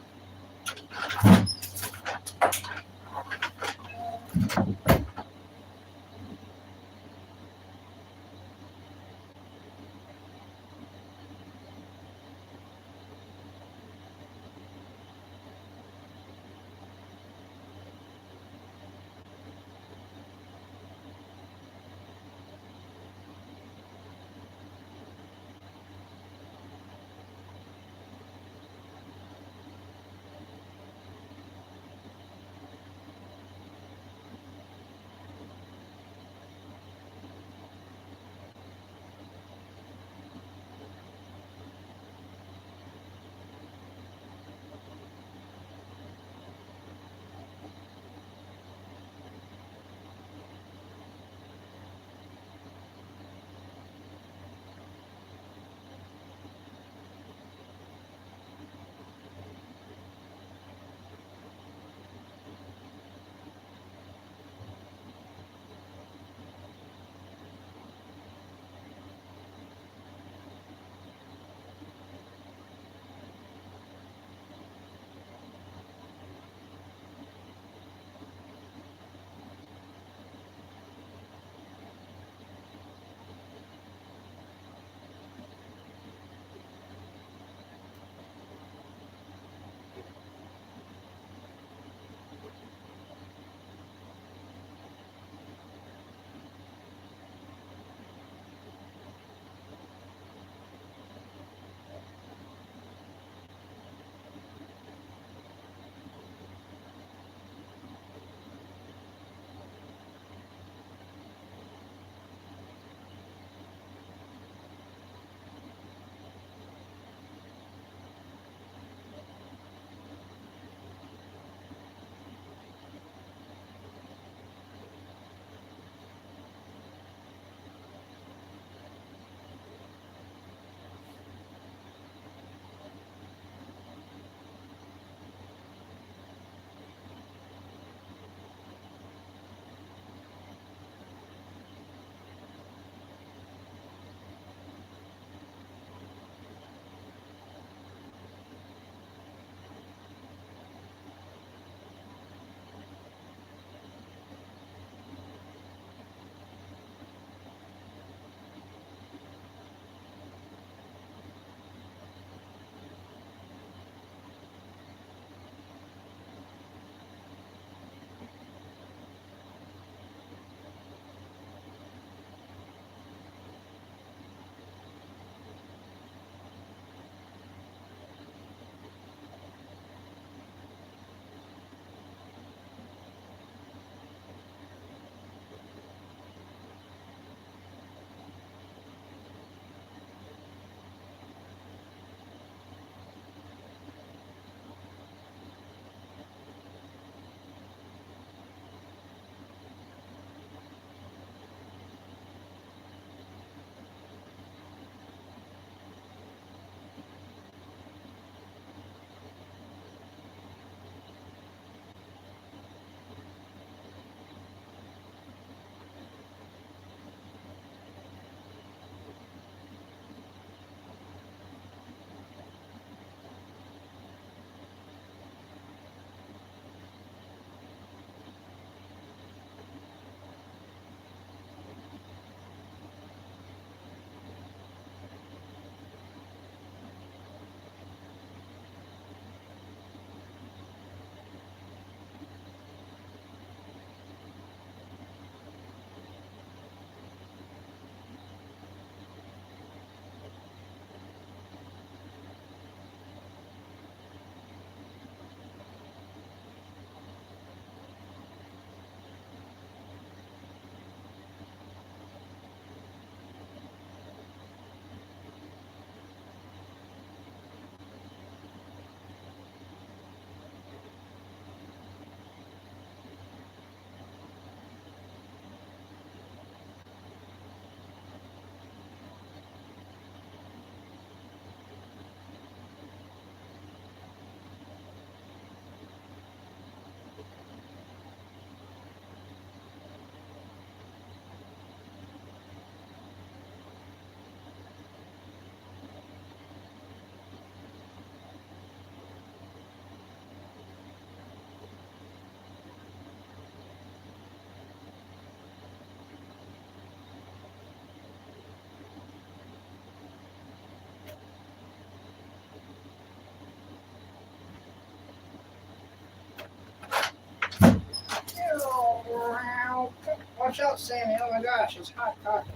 Watch out, Sammy. Oh my gosh, it's hot coffee.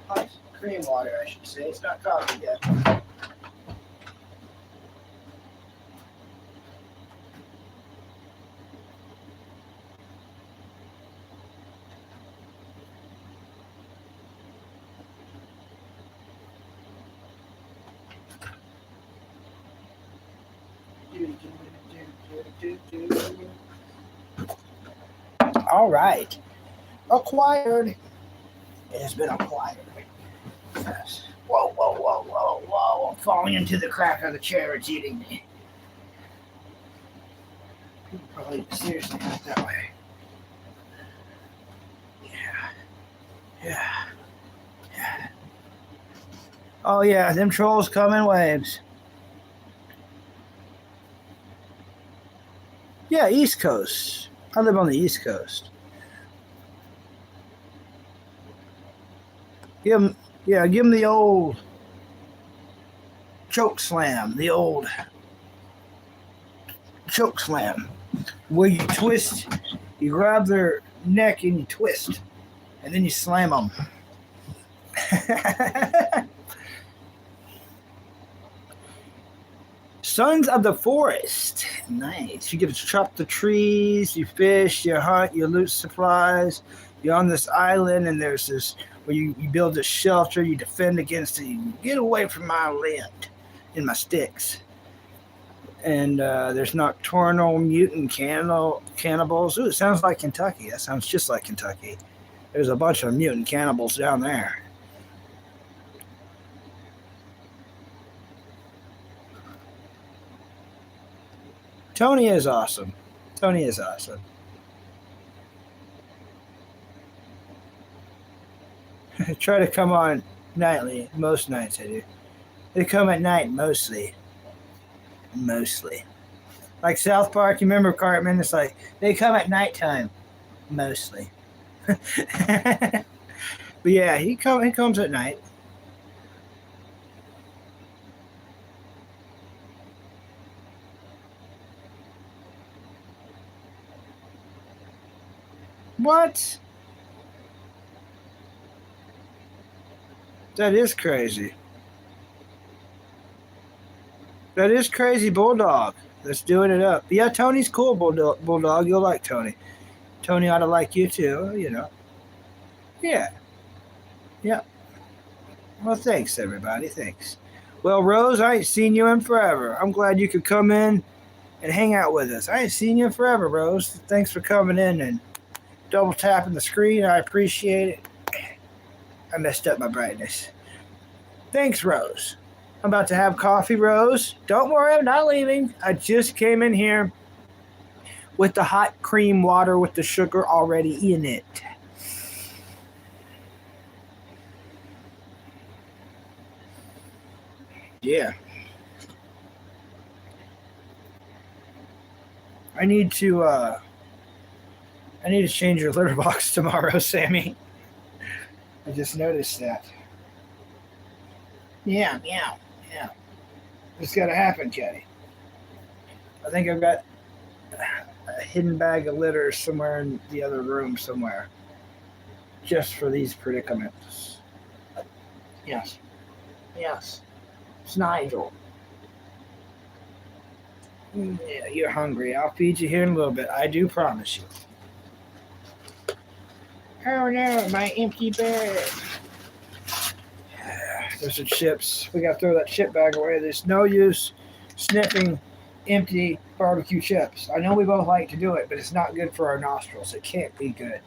Hot cream water, I should say. It's not coffee yet. All right. Acquired. It has been acquired. Yes. Whoa, whoa, whoa, whoa, whoa. I'm falling into the crack of the chair. It's eating me. Probably seriously not that way. Yeah. Oh yeah, them trolls come in waves. Yeah, East Coast. I live on the East Coast. Give him the old choke slam, where you twist, you grab their neck and you twist, and then you slam them. Sons of the Forest. Nice. You get to chop the trees, you fish, you hunt, you loot supplies. You're on this island, and there's this where you build a shelter, you defend against it. You get away from my land and my sticks. And there's nocturnal mutant cannibals. Ooh, it sounds like Kentucky. That sounds just like Kentucky. There's a bunch of mutant cannibals down there. Tony is awesome. Try to come on nightly. Most nights I do. They come at night mostly. Like South Park, you remember Cartman? It's like they come at nighttime mostly. But yeah, he comes at night. What? That is crazy. Bulldog. That's doing it up. Yeah, Tony's cool, Bulldog. You'll like Tony. Tony ought to like you too, you know. Yeah. Well, thanks, everybody. Thanks. Well, Rose, I ain't seen you in forever. I'm glad you could come in and hang out with us. I ain't seen you in forever, Rose. Thanks for coming in and double tapping the screen. I appreciate it. I messed up my brightness. Thanks, Rose. I'm about to have coffee, Rose. Don't worry, I'm not leaving. I just came in here with the hot cream water with the sugar already in it. Yeah. I need to change your litter box tomorrow, Sammy. I just noticed that. Yeah. It's got to happen, Caddy. I think I've got a hidden bag of litter somewhere in the other room somewhere. Just for these predicaments. Yes. It's Nigel. Yeah, you're hungry. I'll feed you here in a little bit. I do promise you. Oh no, my empty bag. There's some chips. We got to throw that chip bag away. There's no use sniffing empty barbecue chips. I know we both like to do it, but it's not good for our nostrils. It can't be good.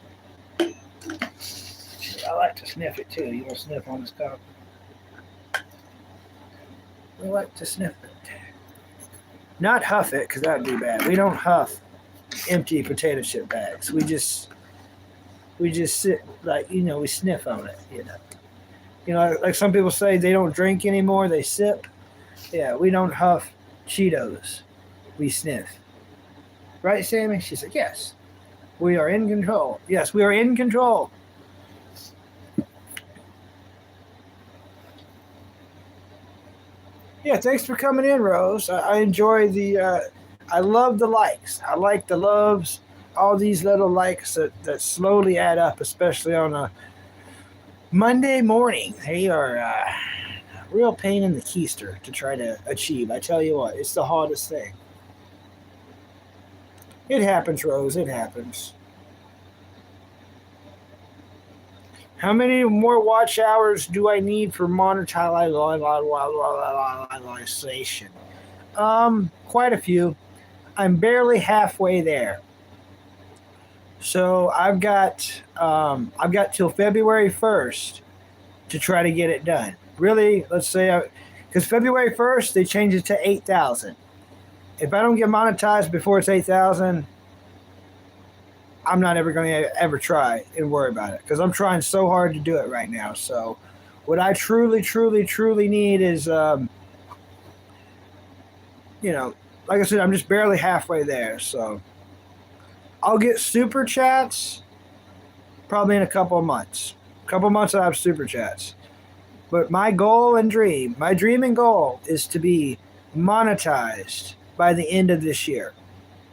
I like to sniff it too. You want to sniff on this cup? We like to sniff it. Not huff it, because that would be bad. We don't huff empty potato chip bags. We just sit, like, we sniff on it, like some people say they don't drink anymore, they sip. Yeah, we don't huff Cheetos. We sniff. Right, Sammy? She said, yes. We are in control. Yes, we are in control. Yeah, thanks for coming in, Rose. I enjoy I love the likes. I like the loves. all these little likes that slowly add up, especially on a Monday morning. They are a real pain in the keister to try to achieve. I tell you what, it's the hardest thing. It happens, Rose. It happens. How many more watch hours do I need for monetization? Quite a few. I'm barely halfway there. So I've got till February 1st to try to get it done. Really, let's say, because February 1st they changed it to 8,000. If I don't get monetized before it's 8,000, I'm not ever going to ever try and worry about it because I'm trying so hard to do it right now. So what I truly, truly, truly need is, like I said, I'm just barely halfway there. So I'll get super chats probably in a couple of months. A couple of months I'll have super chats. But my goal and dream, my dream and goal is to be monetized by the end of this year.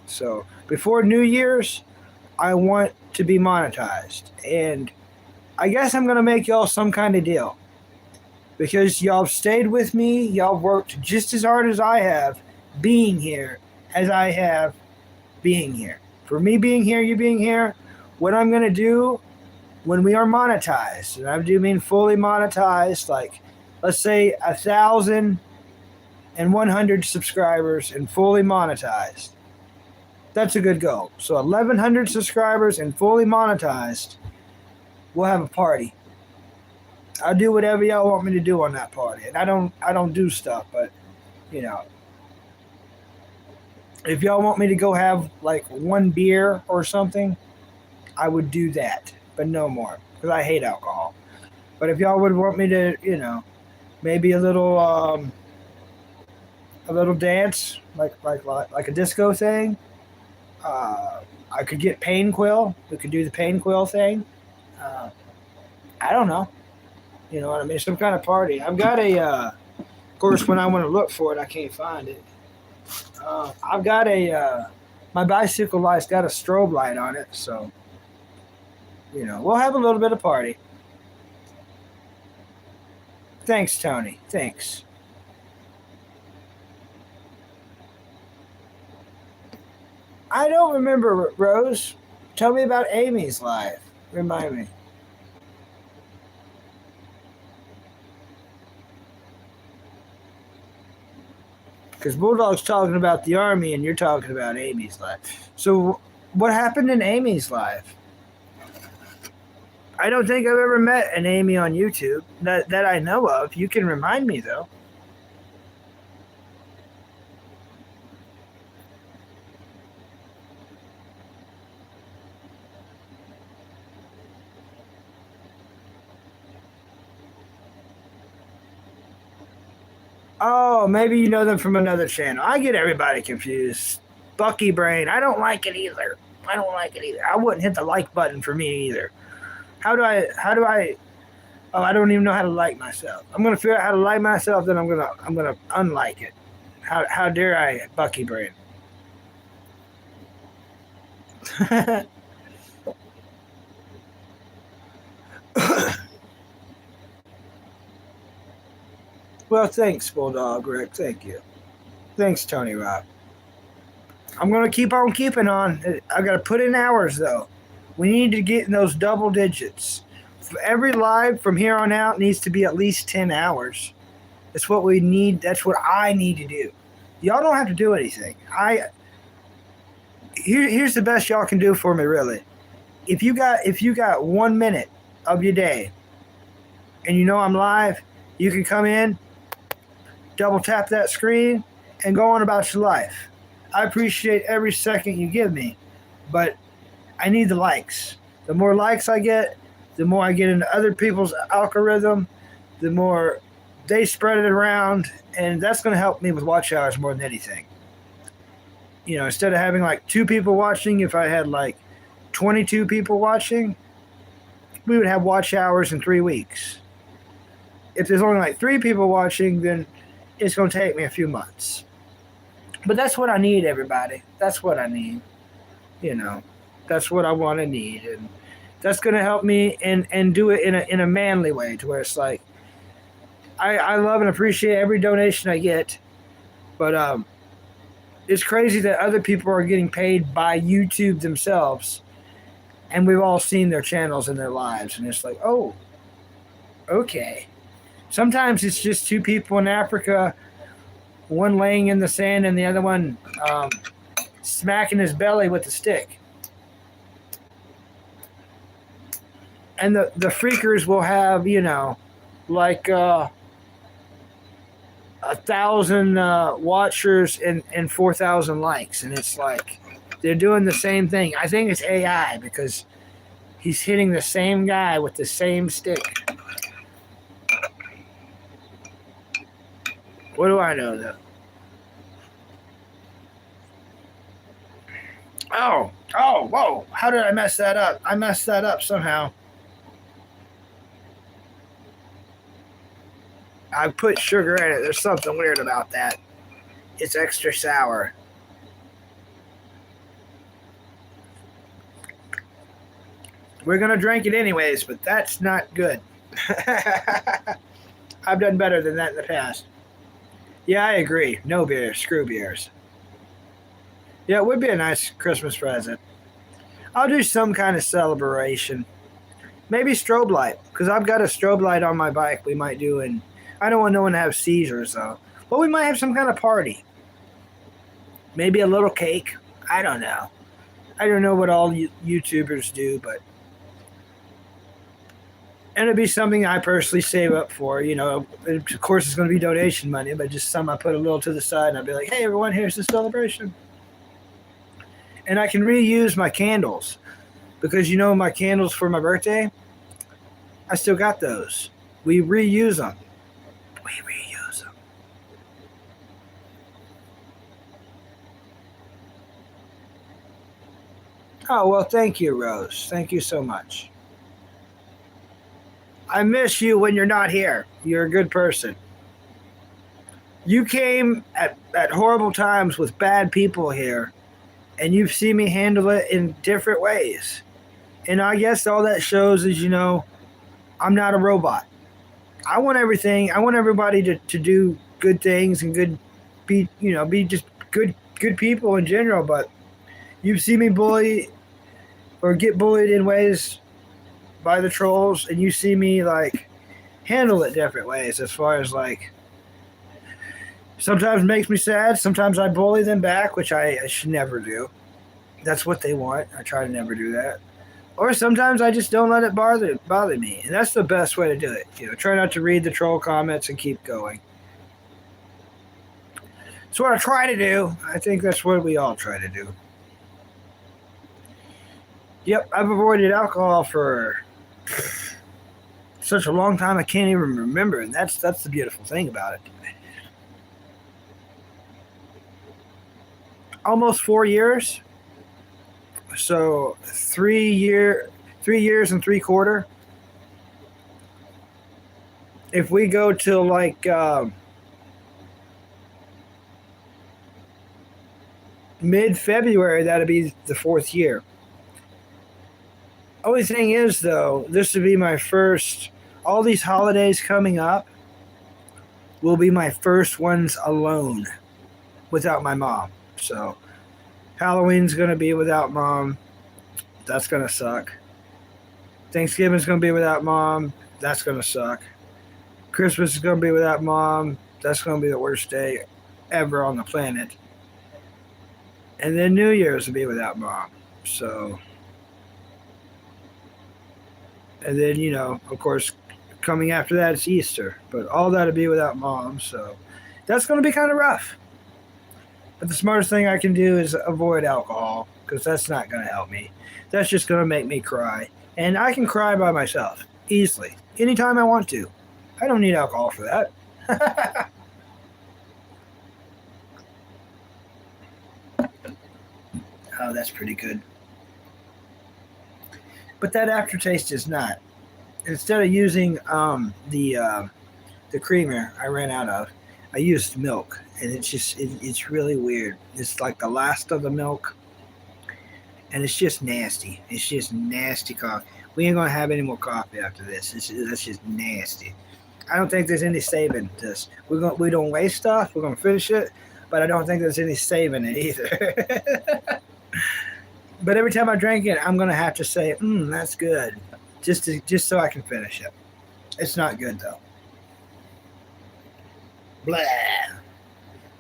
So before New Year's, I want to be monetized. And I guess I'm going to make y'all some kind of deal. Because y'all have stayed with me. Y'all have worked just as hard as I have being here as I have being here. For me being here, you being here, what I'm going to do when we are monetized, and I do mean fully monetized, like let's say 1,100 subscribers and fully monetized. That's a good goal. So 1,100 subscribers and fully monetized, we'll have a party. I'll do whatever y'all want me to do on that party. And I don't do stuff, but if y'all want me to go have like one beer or something, I would do that, but no more because I hate alcohol. But if y'all would want me to, maybe a little dance, like a disco thing. I could get Pain Quill. We could do the Pain Quill thing. I don't know. You know what I mean? Some kind of party. I've got of course, when I want to look for it, I can't find it. I've got my bicycle light's got a strobe light on it, so, we'll have a little bit of party. Thanks, Tony. Thanks. I don't remember, Rose. Tell me about Amy's life. Remind me. Because Bulldog's talking about the Army and you're talking about Amy's life. So what happened in Amy's life? I don't think I've ever met an Amy on YouTube that I know of. You can remind me, though. Oh, maybe you know them from another channel. I get everybody confused. Bucky Brain. I don't like it either. I wouldn't hit the like button for me either. How do I oh, I don't even know how to like myself. I'm gonna figure out how to like myself, then I'm gonna unlike it. How dare I, Bucky Brain? Well, thanks, Bulldog Rick. Thank you. Thanks, Tony Rock. I'm going to keep on keeping on. I got to put in hours, though. We need to get in those double digits. Every live from here on out needs to be at least 10 hours. That's what we need. That's what I need to do. Y'all don't have to do anything. Here's the best y'all can do for me, really. If you got 1 minute of your day and I'm live, you can come in, double tap that screen, and go on about your life. I appreciate every second you give me, but I need the likes. The more likes I get, the more I get into other people's algorithm, the more they spread it around, and that's going to help me with watch hours more than anything. Instead of having like 2 people watching, if I had like 22 people watching, we would have watch hours in 3 weeks. If there's only like 3 people watching, then it's going to take me a few months. But that's what I need, everybody. That's what I need. That's what I want to need, and that's going to help me and do it in a manly way, to where it's like I love and appreciate every donation I get, but it's crazy that other people are getting paid by YouTube themselves, and we've all seen their channels in their lives, and it's like, oh, okay. Sometimes it's just two people in Africa, one laying in the sand and the other one smacking his belly with a stick. And the freakers will have, like 1,000 watchers and 4,000 likes. And it's like they're doing the same thing. I think it's AI because he's hitting the same guy with the same stick. What do I know, though? Oh, whoa. How did I mess that up? I messed that up somehow. I put sugar in it. There's something weird about that. It's extra sour. We're going to drink it anyways, but that's not good. I've done better than that in the past. Yeah, I agree. No beer. Screw beers. Yeah, it would be a nice Christmas present. I'll do some kind of celebration. Maybe strobe light, because I've got a strobe light on my bike we might do, and I don't want no one to have seizures, though. But we might have some kind of party. Maybe a little cake. I don't know. I don't know what all YouTubers do, but... And it'd be something I personally save up for, Of course, it's going to be donation money, but just some I put a little to the side, and I'll be like, hey, everyone, here's the celebration. And I can reuse my candles, because, my candles for my birthday, I still got those. We reuse them. Oh, well, thank you, Rose. Thank you so much. I miss you when you're not here. You're a good person. You came at horrible times with bad people here, and you've seen me handle it in different ways. And I guess all that shows is, I'm not a robot. I want everybody to do good things and be just good people in general, but you've seen me bully or get bullied in ways by the trolls, and you see me like handle it different ways, as far as like sometimes it makes me sad, sometimes I bully them back, which I should never do. That's what they want. I try to never do that. Or sometimes I just don't let it bother me, and that's the best way to do it. Try not to read the troll comments and keep going. It's what I try to do. I think that's what we all try to do. Yep, I've avoided alcohol for such a long time I can't even remember, and that's the beautiful thing about it. Almost 4 years. So 3 years and 3/4. If we go till like mid-February, that'd be the 4th year. Only thing is, though, this would be my first. All these holidays coming up will be my first ones alone, without my mom. So Halloween's going to be without mom. That's going to suck. Thanksgiving's going to be without mom. That's going to suck. Christmas is going to be without mom. That's going to be the worst day ever on the planet. And then New Year's will be without mom. So, and then, of course, coming after that, it's Easter. But all that will be without mom. So that's going to be kind of rough. But the smartest thing I can do is avoid alcohol, because that's not going to help me. That's just going to make me cry. And I can cry by myself, easily, anytime I want to. I don't need alcohol for that. Oh, that's pretty good. But that aftertaste is not. Instead of using the creamer I ran out of, I used milk. And it's just, it's really weird. It's like the last of the milk. and it's just nasty. It's just nasty coffee. We ain't gonna have any more coffee after this. That's just nasty. I don't think there's any saving this. We don't waste stuff. We're gonna finish it, but I don't think there's any saving it either. But every time I drink it, I'm gonna have to say, that's good," just so I can finish it. It's not good though. Blah,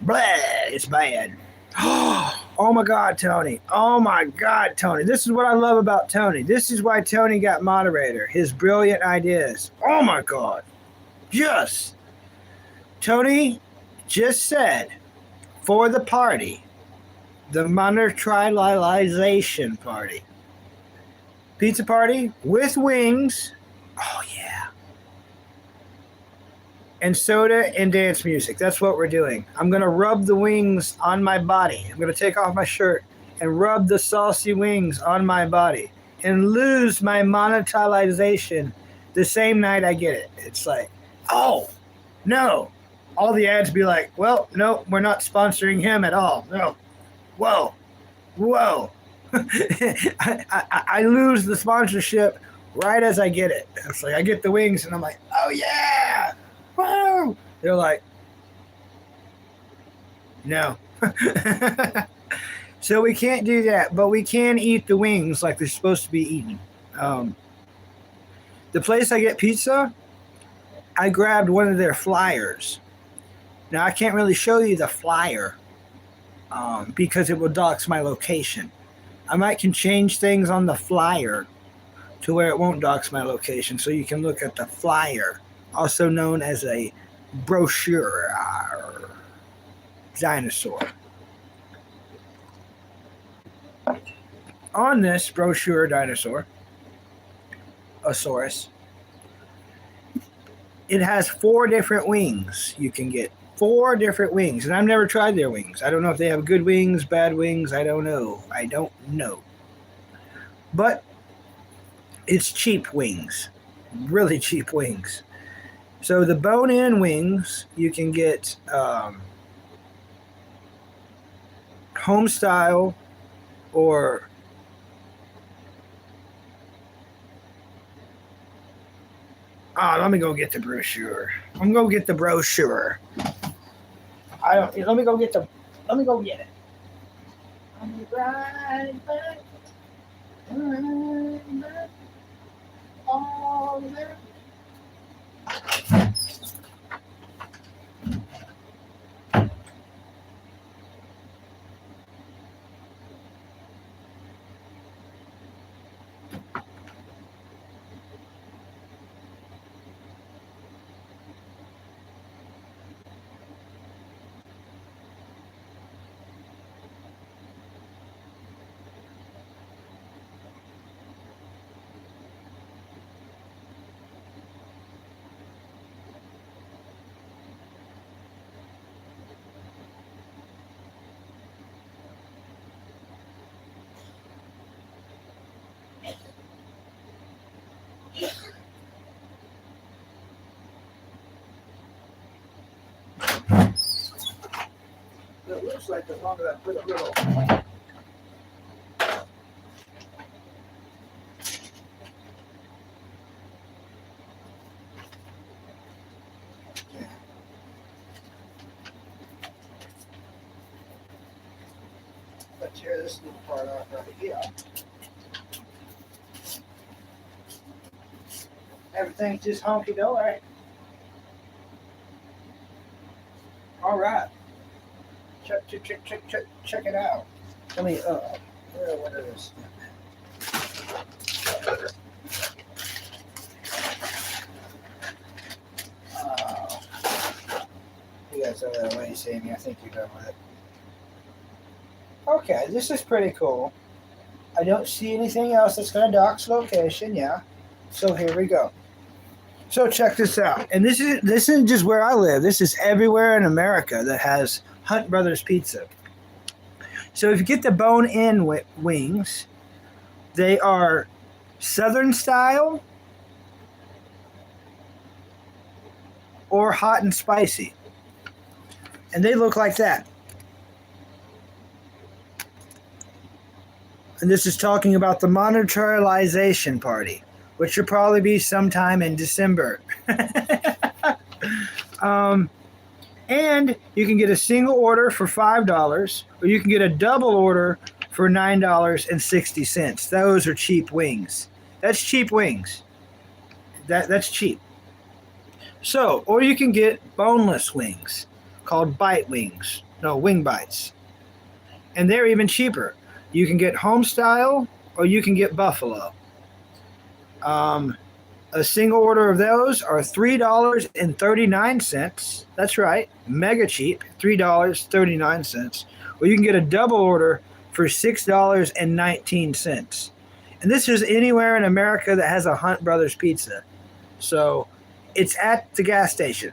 blah. It's bad. Oh my God, Tony. Oh my God, Tony. This is what I love about Tony. This is why Tony got moderator. His brilliant ideas. Oh my God. Yes. Tony just said for the party, the monotrialization party. Pizza party with wings. Oh yeah. And soda and dance music. That's what we're doing. I'm going to rub the wings on my body. I'm going to take off my shirt and rub the saucy wings on my body and lose my monetization the same night I get it. It's like, oh, no. All the ads be like, well, no, we're not sponsoring him at all. No. Whoa. I lose the sponsorship right as I get it. It's like I get the wings and I'm like, oh, yeah. Wow. They're like, no. So we can't do that, but we can eat the wings like they're supposed to be eaten. The place I get pizza, I grabbed one of their flyers. Now I can't really show you the flyer because it will dox my location. I might can change things on the flyer to where it won't dox my location, so you can look at the flyer, also known as a brochure dinosaur. On this brochure dinosaur, Asaurus, it has 4 different wings you can get. 4 different wings, and I've never tried their wings. I don't know if they have good wings, bad wings. I don't know. But it's cheap wings, really cheap wings. So the bone-in wings, you can get home style or let me go get the brochure. I'm going to get the brochure. Let me go get it. I'll be right back. All there. It looks like as long as I put a little. Let's tear this little part off right here. Everything's just honky dory. All right. Check it out. Let me, what is this? You guys over there, what are you seeing me? I think you're done with it. Okay, this is pretty cool. I don't see anything else that's going to dox location, yeah. So here we go. So check this out. And this isn't just where I live. This is everywhere in America that has Hunt Brothers Pizza. So if you get the bone-in wings, they are Southern style or hot and spicy. And they look like that. And this is talking about the monetization party, which will probably be sometime in December. And you can get a single order for $5, or you can get a double order for $9.60. Those are cheap wings. That's cheap wings. That's cheap. So, or you can get boneless wings called bite wings. No, wing bites. And they're even cheaper. You can get home style or you can get buffalo. A single order of those are $3.39. That's right, mega cheap, $3.39. Or you can get a double order for $6.19. And this is anywhere in America that has a Hunt Brothers Pizza. So it's at the gas station.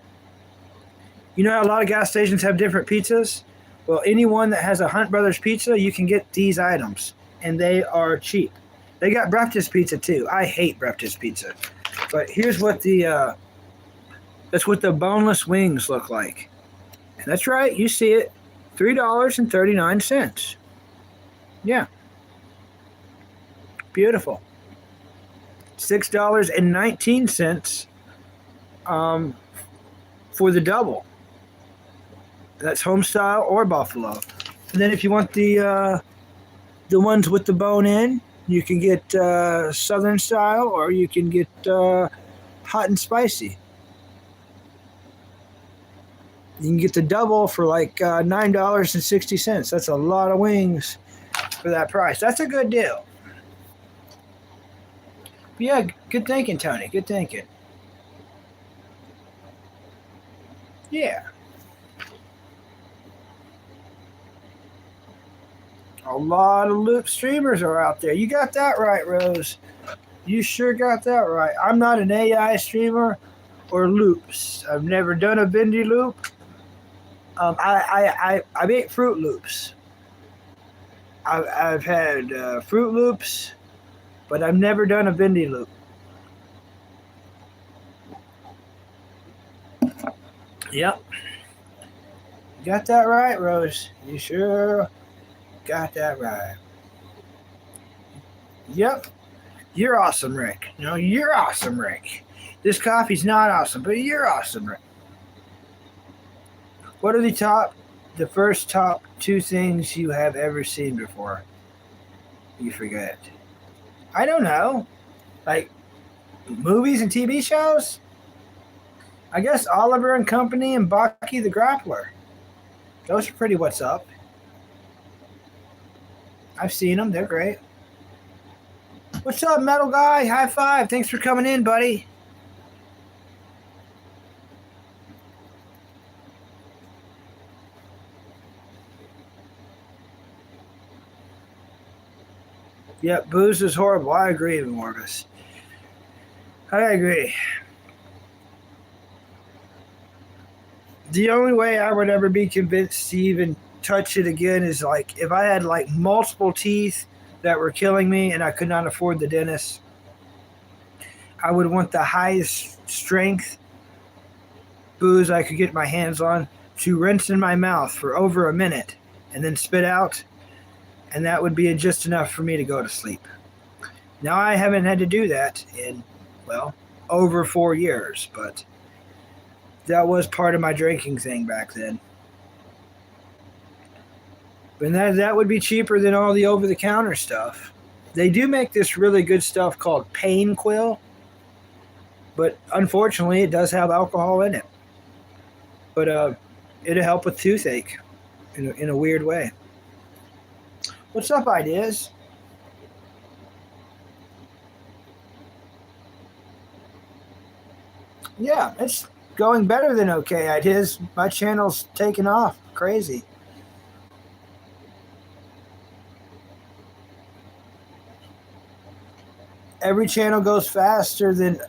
You know how a lot of gas stations have different pizzas? Well, anyone that has a Hunt Brothers Pizza, you can get these items, and they are cheap. They got breakfast pizza too. I hate breakfast pizza. But here's what that's what the boneless wings look like. And that's right, you see it, $3.39. Yeah. Beautiful. $6.19 for the double. That's home style or buffalo. And then if you want the ones with the bone in, you can get southern style or you can get hot and spicy. You can get the double for like $9.60. That's a lot of wings for that price. That's a good deal. But yeah, good thinking, Tony. Good thinking. Yeah. A lot of loop streamers are out there. You got that right, Rose. You sure got that right. I'm not an AI streamer or loops. I've never done a bendy loop. I make Fruit Loops. I've had Fruit Loops, but I've never done a bendy loop. Yep. You got that right, Rose. You sure got that right. Yep. You're awesome, Rick. No, you're awesome, Rick. This coffee's not awesome, but you're awesome, Rick. What are the first top two things you have ever seen before? You forget. I don't know. Like movies and TV shows? I guess Oliver and Company and Bucky the Grappler. Those are pretty what's up. I've seen them. They're great. What's up, Metal Guy? High five. Thanks for coming in, buddy. Yep, booze is horrible. I agree, Morgus. I agree. The only way I would ever be convinced to even touch it again is like if I had like multiple teeth that were killing me and I could not afford the dentist. I would want the highest strength booze I could get my hands on to rinse in my mouth for over a minute and then spit out. And that would be just enough for me to go to sleep. Now, I haven't had to do that in, well, over 4 years, but that was part of my drinking thing back then. But that would be cheaper than all the over-the-counter stuff. They do make this really good stuff called Pain Quill, but unfortunately, it does have alcohol in it. But it'll help with toothache in a weird way. What's up, Ideas? Yeah, it's going better than okay, Ideas. My channel's taking off. Crazy. Every channel goes faster than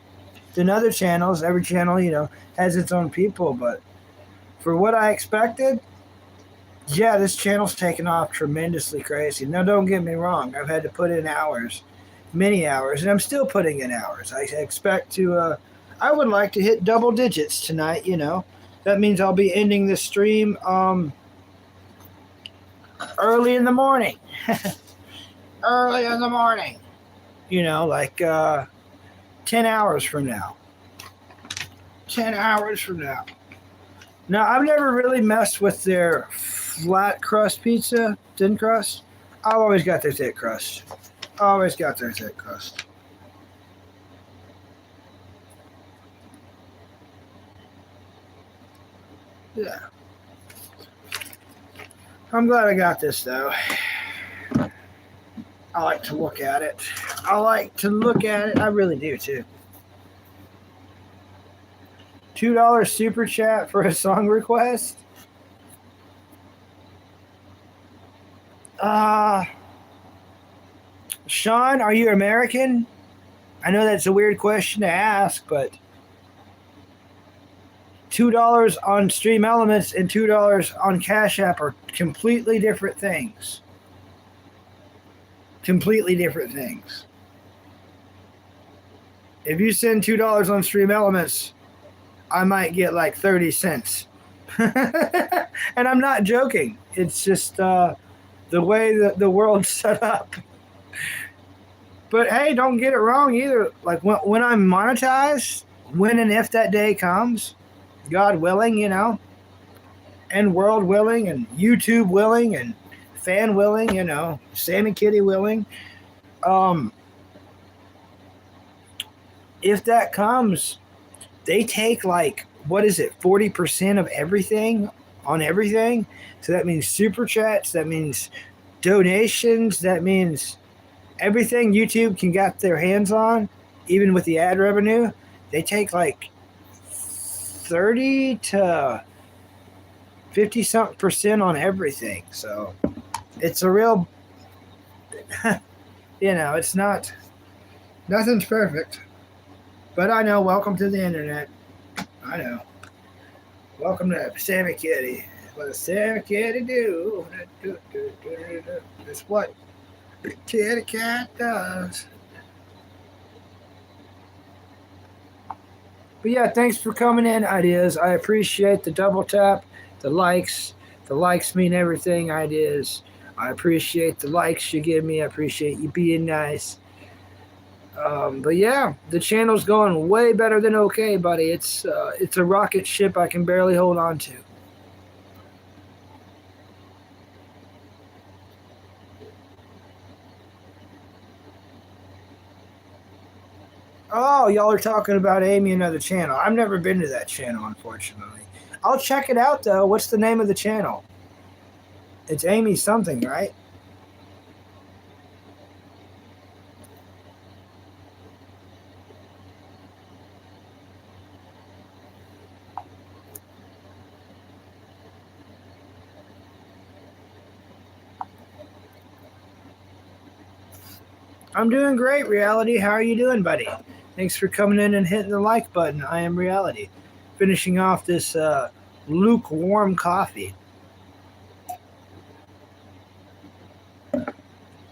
other channels. Every channel, has its own people. But for what I expected, yeah, this channel's taken off tremendously crazy. Now, don't get me wrong. I've had to put in hours, many hours, and I'm still putting in hours. I expect to, I would like to hit double digits tonight, That means I'll be ending the stream early in the morning. early in the morning. Like 10 hours from now. 10 hours from now. Now, I've never really messed with their flat crust pizza, thin crust. I've always got their thick crust. Always got their thick crust. Yeah. I'm glad I got this, though. I like to look at it. I really do, too. $2 super chat for a song request? Sean, are you American? I know that's a weird question to ask, but $2 on Stream Elements and $2 on Cash App are completely different things. Completely different things. If you send $2 on Stream Elements, I might get like 30 cents. And I'm not joking. It's just the way that the world's set up. But hey, don't get it wrong either. Like when I'm monetized, when and if that day comes, God willing, and world willing, and YouTube willing, and fan willing, Sammy Kitty willing. If that comes, they take like, what is it, 40% of everything on everything? So that means super chats, that means donations, that means everything YouTube can get their hands on, even with the ad revenue. They take like 30 to 50 something percent on everything. So it's a real, it's not, nothing's perfect. But I know, welcome to the internet. I know. Welcome to Sammy Kitty. What does Sammy Kitty do? That's what the kitty cat does. But yeah, thanks for coming in, Ideas. I appreciate the double tap, the likes. The likes mean everything, Ideas. I appreciate the likes you give me. I appreciate you being nice. But yeah, the channel's going way better than okay, buddy. It's a rocket ship I can barely hold on to. Oh, y'all are talking about Amy Another Channel. I've never been to that channel, unfortunately. I'll check it out, though. What's the name of the channel? It's Amy something, right? I'm doing great, Reality. How are you doing, buddy? Thanks for coming in and hitting the like button. I am Reality. Finishing off this lukewarm coffee.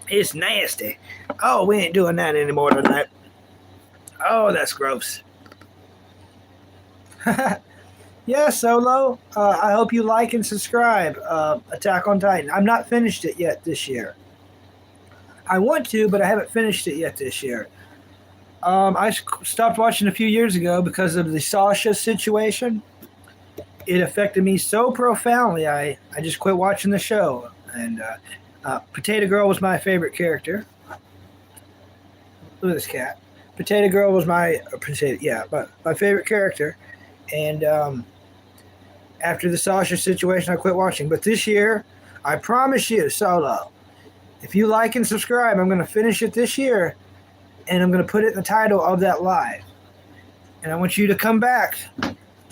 It's nasty. Oh, we ain't doing that anymore tonight. Oh, that's gross. Yeah, Solo. I hope you like and subscribe. Attack on Titan. I'm not finished it yet this year. I want to, but I haven't finished it yet this year. I stopped watching a few years ago because of the Sasha situation. It affected me so profoundly, I just quit watching the show. And Potato Girl was my favorite character. Look at this cat. Potato Girl was my favorite character. And after the Sasha situation, I quit watching. But this year, I promise you, Solo, if you like and subscribe, I'm going to finish it this year, and I'm going to put it in the title of that live. And I want you to come back.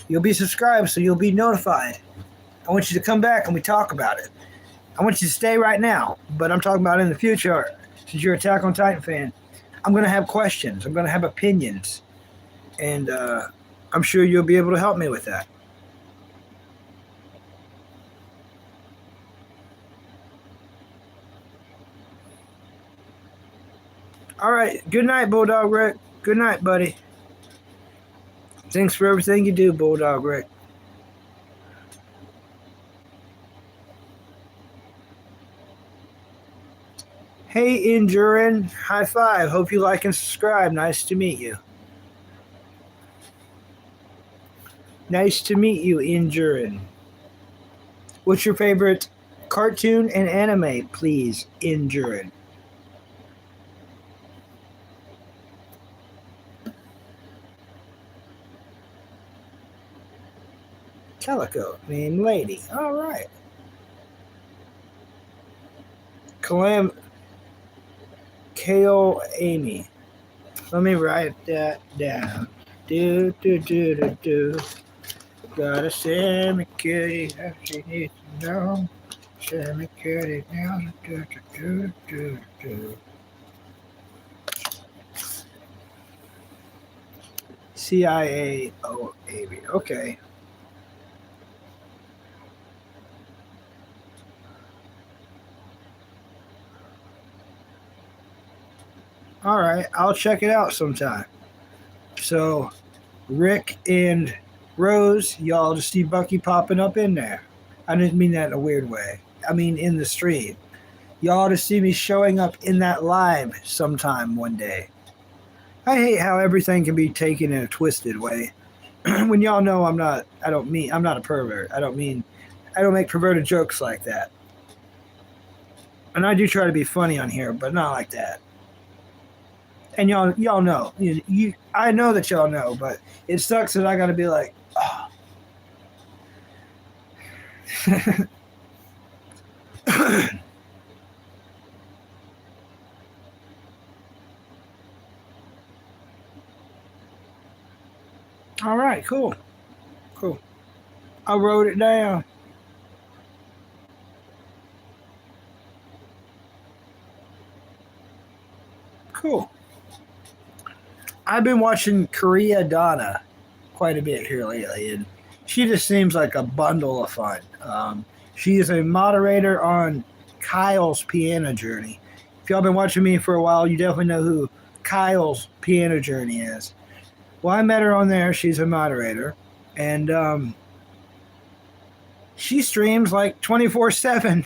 You'll be subscribed, so you'll be notified. I want you to come back and we talk about it. I want you to stay right now, but I'm talking about in the future. Since you're an Attack on Titan fan, I'm going to have questions. I'm going to have opinions. And I'm sure you'll be able to help me with that. All right. Good night, Bulldog Rick. Good night, buddy. Thanks for everything you do, Bulldog Rick. Hey, Endurin, high five. Hope you like and subscribe. Nice to meet you. Nice to meet you, Endurin. What's your favorite cartoon and anime, please, Endurin? Calico, named Lady. All right. Kale Amy. Let me write that down. Do do do do do. Gotta send me kitty if she needs to know. Send me kitty down. Do do do do do. CIA-O-A-B. Okay. All right, I'll check it out sometime. So, Rick and Rose, y'all just see Bucky popping up in there. I didn't mean that in a weird way. I mean in the stream. Y'all to see me showing up in that live sometime one day. I hate how everything can be taken in a twisted way. When y'all know I'm not a pervert. I don't make perverted jokes like that. And I do try to be funny on here, but not like that. And y'all know. I know that y'all know, but it sucks that I got to be like, oh. All right, cool. I wrote it down. Cool. I've been watching Korea Donna quite a bit here lately, and she just seems like a bundle of fun. She is a moderator on Kyle's Piano Journey. If y'all been watching me for a while, you definitely know who Kyle's Piano Journey is. Well, I met her on there. She's a moderator, and she streams like 24/7.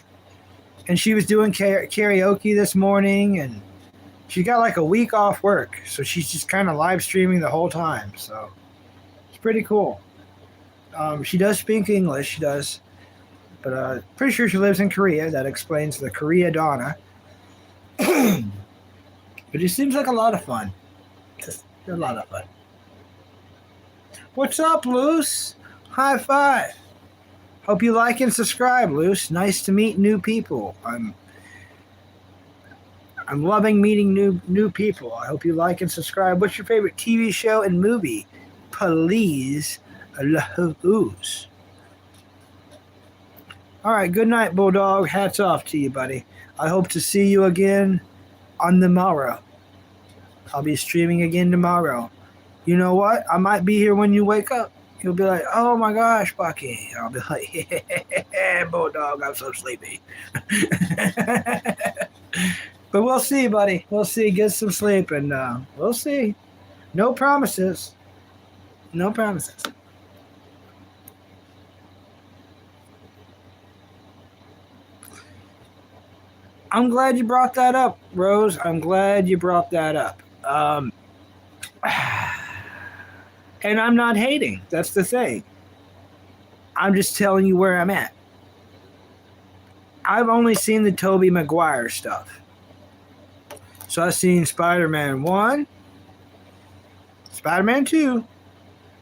And she was doing karaoke this morning, and she got like a week off work, so she's just kind of live streaming the whole time. So it's pretty cool. She does speak English, she does, but pretty sure she lives in Korea. That explains the Korea Donna. But it seems like a lot of fun. Just a lot of fun. What's up, Luce? High five. Hope you like and subscribe, Luce. Nice to meet new people. I'm loving meeting new people. I hope you like and subscribe. What's your favorite TV show and movie? Please, Luce. All right, good night, Bulldog. Hats off to you, buddy. I hope to see you again on the morrow. I'll be streaming again tomorrow. You know what? I might be here when you wake up. You'll be like, oh my gosh, Bucky. I'll be like, yeah, Bulldog, I'm so sleepy. But we'll see, buddy. We'll see. Get some sleep, and we'll see. No promises. No promises. I'm glad you brought that up, Rose. I'm glad you brought that up. And I'm not hating. That's the thing. I'm just telling you where I'm at. I've only seen the Tobey Maguire stuff. So I've seen Spider-Man 1, Spider-Man 2,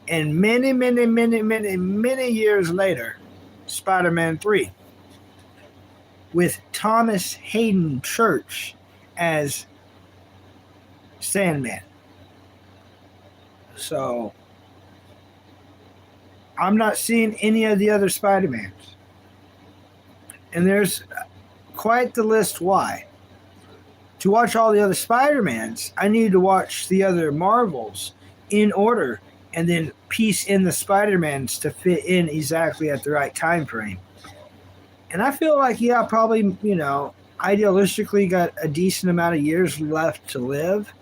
and many years later, Spider-Man 3. With Thomas Hayden Church as Sandman. So I'm not seeing any of the other Spider-Mans. And there's quite the list why. To watch all the other Spider-Mans, I need to watch the other Marvels in order and then piece in the Spider-Mans to fit in exactly at the right time frame. And I feel like, yeah, probably, idealistically got a decent amount of years left to live.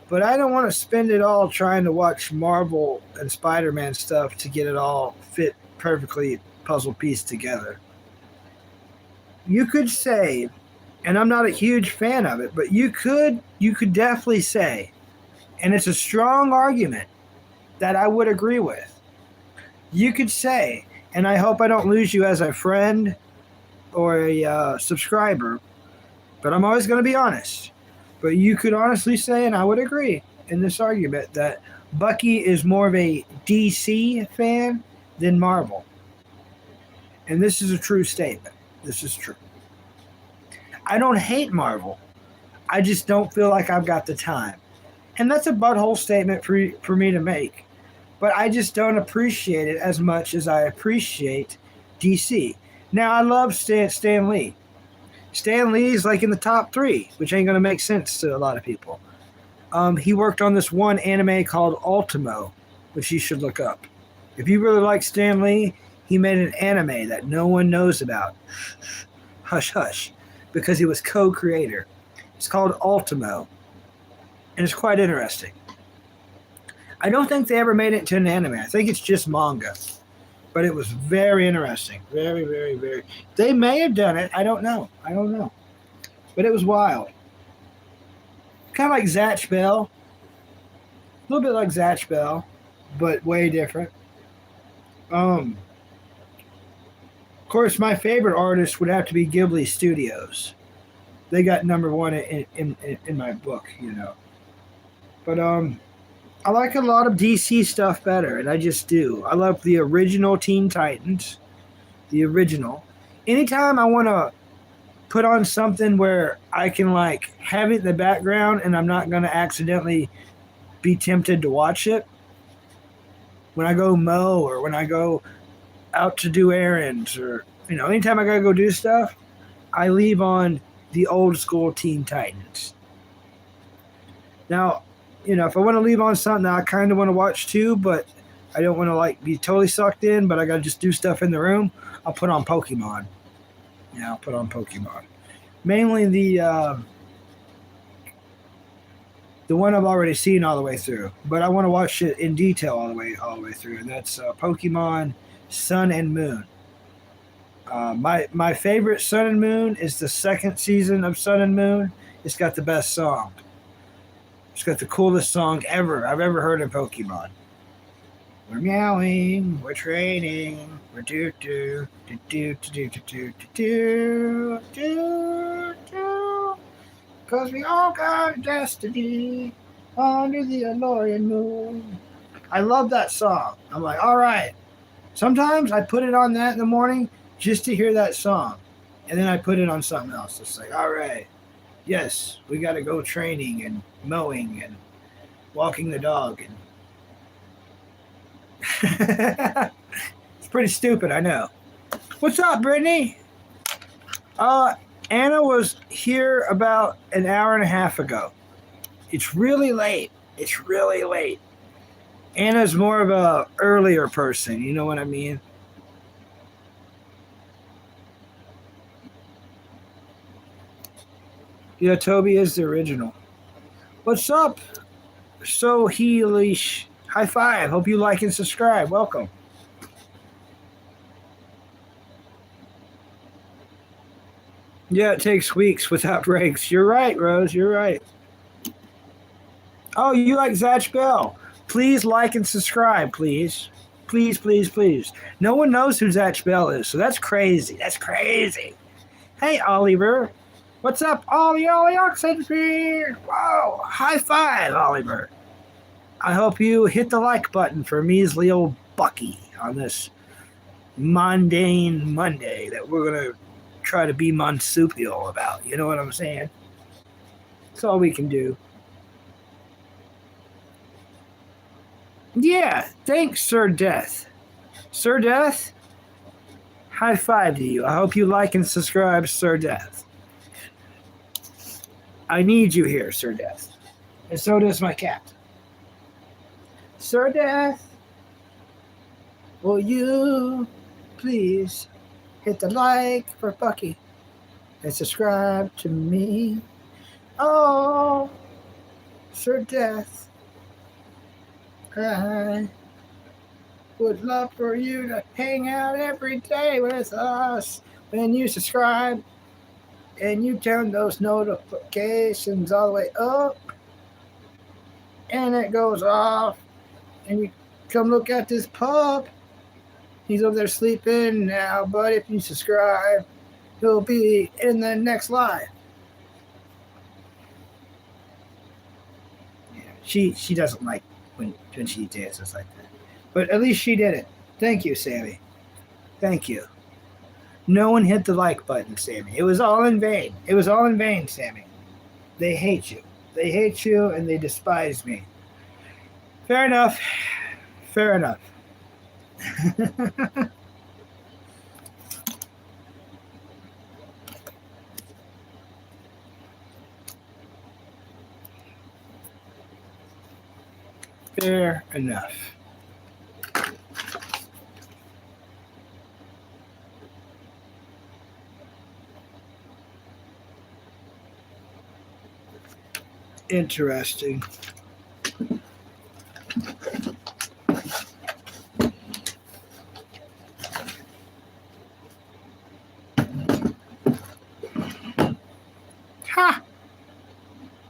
But I don't want to spend it all trying to watch Marvel and Spider-Man stuff to get it all fit perfectly puzzle piece together. You could say And I'm not a huge fan of it, but you could definitely say, and it's a strong argument that I would agree with. You could say, and I hope I don't lose you as a friend or a subscriber, but I'm always going to be honest. But you could honestly say, and I would agree in this argument, that Bucky is more of a DC fan than Marvel. And this is a true statement. This is true. I don't hate Marvel. I just don't feel like I've got the time. And that's a butthole statement for me to make. But I just don't appreciate it as much as I appreciate DC. Now, I love Stan Lee. Stan Lee's like in the top 3, which ain't going to make sense to a lot of people. He worked on this one anime called Ultimo, which you should look up. If you really like Stan Lee, he made an anime that no one knows about. Hush, hush. Because he was co-creator. It's called Ultimo. And it's quite interesting. I don't think they ever made it into an anime. I think it's just manga. But it was very interesting. Very, very, very. They may have done it. I don't know. But it was wild. Kind of like Zatch Bell. A little bit like Zatch Bell, but way different. Of course, my favorite artist would have to be Ghibli Studios. They got number 1 in my book, you know. But I like a lot of DC stuff better, and I just do. I love the original Teen Titans. The original. Anytime I want to put on something where I can like have it in the background and I'm not going to accidentally be tempted to watch it, when I go mow or when I go out to do errands, or anytime I gotta go do stuff, I leave on the old school Teen Titans. Now, if I want to leave on something that I kind of want to watch too, but I don't want to like be totally sucked in, but I gotta just do stuff in the room, I'll put on Pokemon. I'll put on Pokemon. Mainly the one I've already seen all the way through, but I want to watch it in detail all the way through, and that's Pokemon Sun and Moon. My favorite Sun and Moon is the second season of Sun and Moon. It's got the best song. It's got the coolest song I've ever heard in Pokemon. We're meowing, we're training, we're do do do do do do do do do do. 'Cause we all got a destiny under the Alolan moon. I love that song. I'm like, all right. Sometimes I put it on that in the morning just to hear that song. And then I put it on something else. It's like, all right, yes, we got to go training and mowing and walking the dog. And it's pretty stupid, I know. What's up, Brittany? Anna was here about an hour and a half ago. It's really late. Anna's more of a earlier person, you know what I mean? Yeah, Toby is the original. What's up? So Heelish. High five. Hope you like and subscribe. Welcome. Yeah, it takes weeks without breaks. You're right, Rose. You're right. Oh, you like Zatch Bell. Please like and subscribe, please. Please, please, please. No one knows who Zatch Bell is, so that's crazy. Hey, Oliver. What's up, Ollie Oxenfree? Whoa, high five, Oliver. I hope you hit the like button for measly old Bucky on this mundane Monday that we're going to try to be marsupial about. You know what I'm saying? That's all we can do. Yeah, thanks, Sir Death. Sir Death, high five to you. I hope you like and subscribe, Sir Death. I need you here, Sir Death. And so does my cat. Sir Death, will you please hit the like for Bucky and subscribe to me? Oh, Sir Death, I would love for you to hang out every day with us when you subscribe and you turn those notifications all the way up, and it goes off, and you come look at this pup. He's over there sleeping now, but if you subscribe, he'll be in the next live. Yeah, she doesn't like when she dances like that. But at least she did it. Thank you, Sammy. Thank you. No one hit the like button, Sammy. It was all in vain. It was all in vain, Sammy. They hate you. They hate you and they despise me. Fair enough. Fair enough. Fair enough. Interesting. Ha!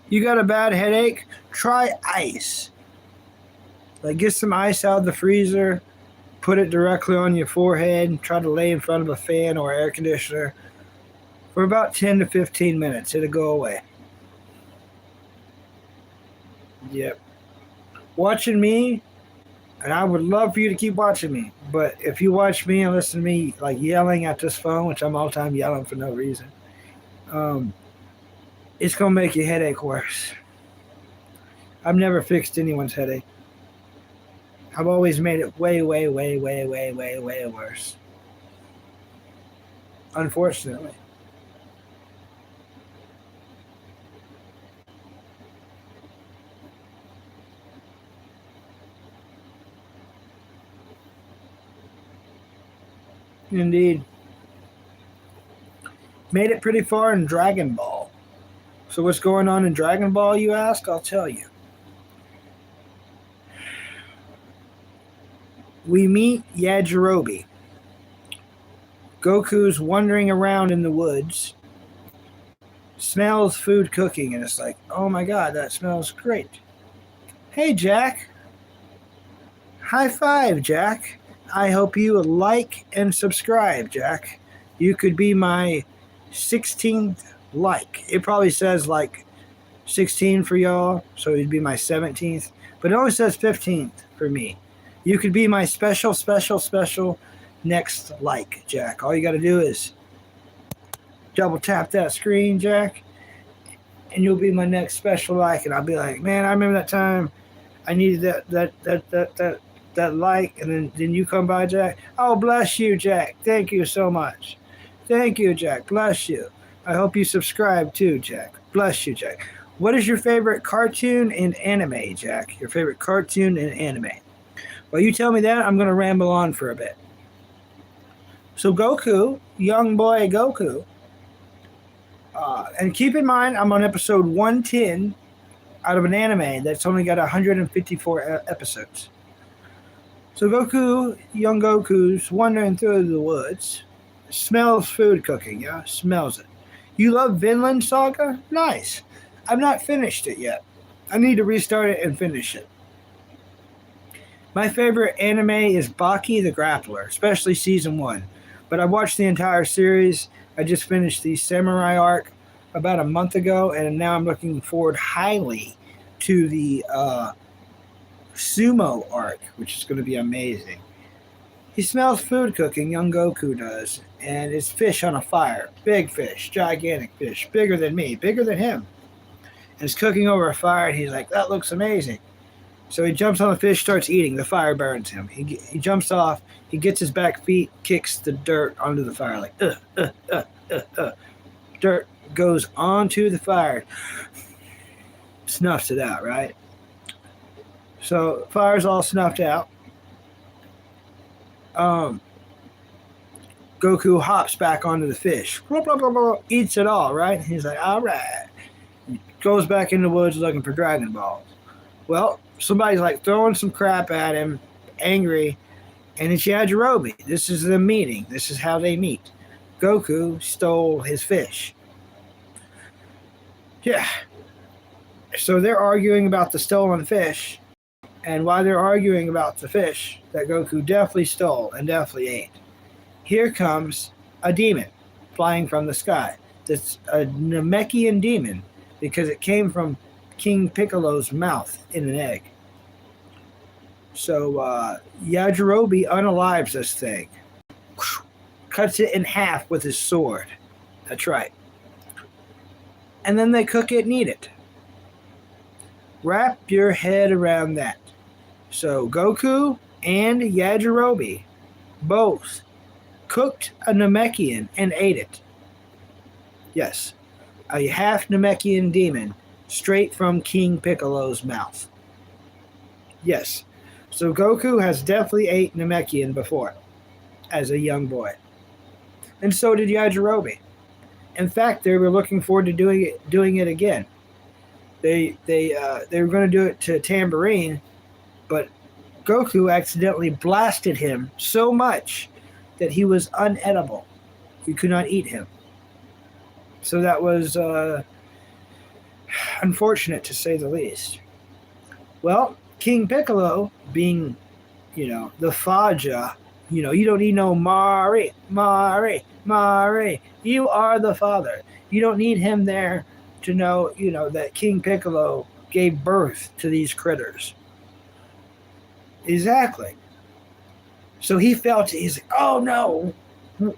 You got a bad headache? Try ice. Like, get some ice out of the freezer, put it directly on your forehead, and try to lay in front of a fan or air conditioner for about 10 to 15 minutes. It'll go away. Yep. Watching me, and I would love for you to keep watching me, but if you watch me and listen to me like yelling at this phone, which I'm all the time yelling for no reason, it's going to make your headache worse. I've never fixed anyone's headache. I've always made it way, way, way, way, way, way, way worse. Unfortunately. Indeed. Made it pretty far in Dragon Ball. So what's going on in Dragon Ball, you ask? I'll tell you. We meet Yajirobe. Goku's wandering around in the woods, smells food cooking, and it's like, oh my god, that smells great. Hey, Jack. High five, Jack. I hope you like and subscribe, Jack. You could be my 16th like. It probably says like 16 for y'all, so it'd be my 17th. But it only says 15th for me. You could be my special next like, Jack. All you got to do is double tap that screen, Jack, and you'll be my next special like. And I'll be like, man, I remember that time I needed that like, and then you come by, Jack. Oh, bless you, Jack. Thank you so much. Thank you, Jack. Bless you. I hope you subscribe too, Jack. Bless you, Jack. What is your favorite cartoon and anime, Jack? Your favorite cartoon and anime? Well, you tell me that, I'm going to ramble on for a bit. So Goku, young boy Goku, and keep in mind, I'm on episode 110 out of an anime that's only got 154 episodes. So Goku, young Goku's wandering through the woods, smells food cooking, yeah? Smells it. You love Vinland Saga? Nice. I've not finished it yet. I need to restart it and finish it. My favorite anime is Baki the Grappler, especially season 1. But I watched the entire series. I just finished the Samurai arc about a month ago, and now I'm looking forward highly to the Sumo arc, which is going to be amazing. He smells food cooking, young Goku does, and it's fish on a fire. Big fish, gigantic fish, bigger than me, bigger than him. And it's cooking over a fire, and he's like, that looks amazing. So he jumps on the fish, starts eating. The fire burns him. He jumps off. He gets his back feet, kicks the dirt onto the fire like, Dirt goes onto the fire. Snuffs it out, right? So fire's all snuffed out. Goku hops back onto the fish. Blah, blah, blah, blah, eats it all, right? He's like, all right. Goes back in the woods looking for Dragon Balls. Well, somebody's like throwing some crap at him, angry, and it's Yajirobe. This is the meeting. This is how they meet. Goku stole his fish. Yeah. So they're arguing about the stolen fish, and while they're arguing about the fish that Goku definitely stole and definitely ate, here comes a demon flying from the sky. That's a Namekian demon because it came from King Piccolo's mouth in an egg. So Yajirobe unalives this thing, cuts it in half with his sword. That's right. And then they cook it and eat it. Wrap your head around that. So Goku and Yajirobe both cooked a Namekian and ate it. Yes, a half Namekian demon straight from King Piccolo's mouth. Yes, so Goku has definitely ate Namekian before as a young boy. And so did Yajirobe. In fact, they were looking forward to doing it again. They were going to do it to Tambourine, but Goku accidentally blasted him so much that he was unedible. You could not eat him. So that was unfortunate to say the least. Well, King Piccolo, being, the Faja, you don't need no Mari. You are the father. You don't need him there to know, that King Piccolo gave birth to these critters. Exactly. So he felt, he's like, oh no,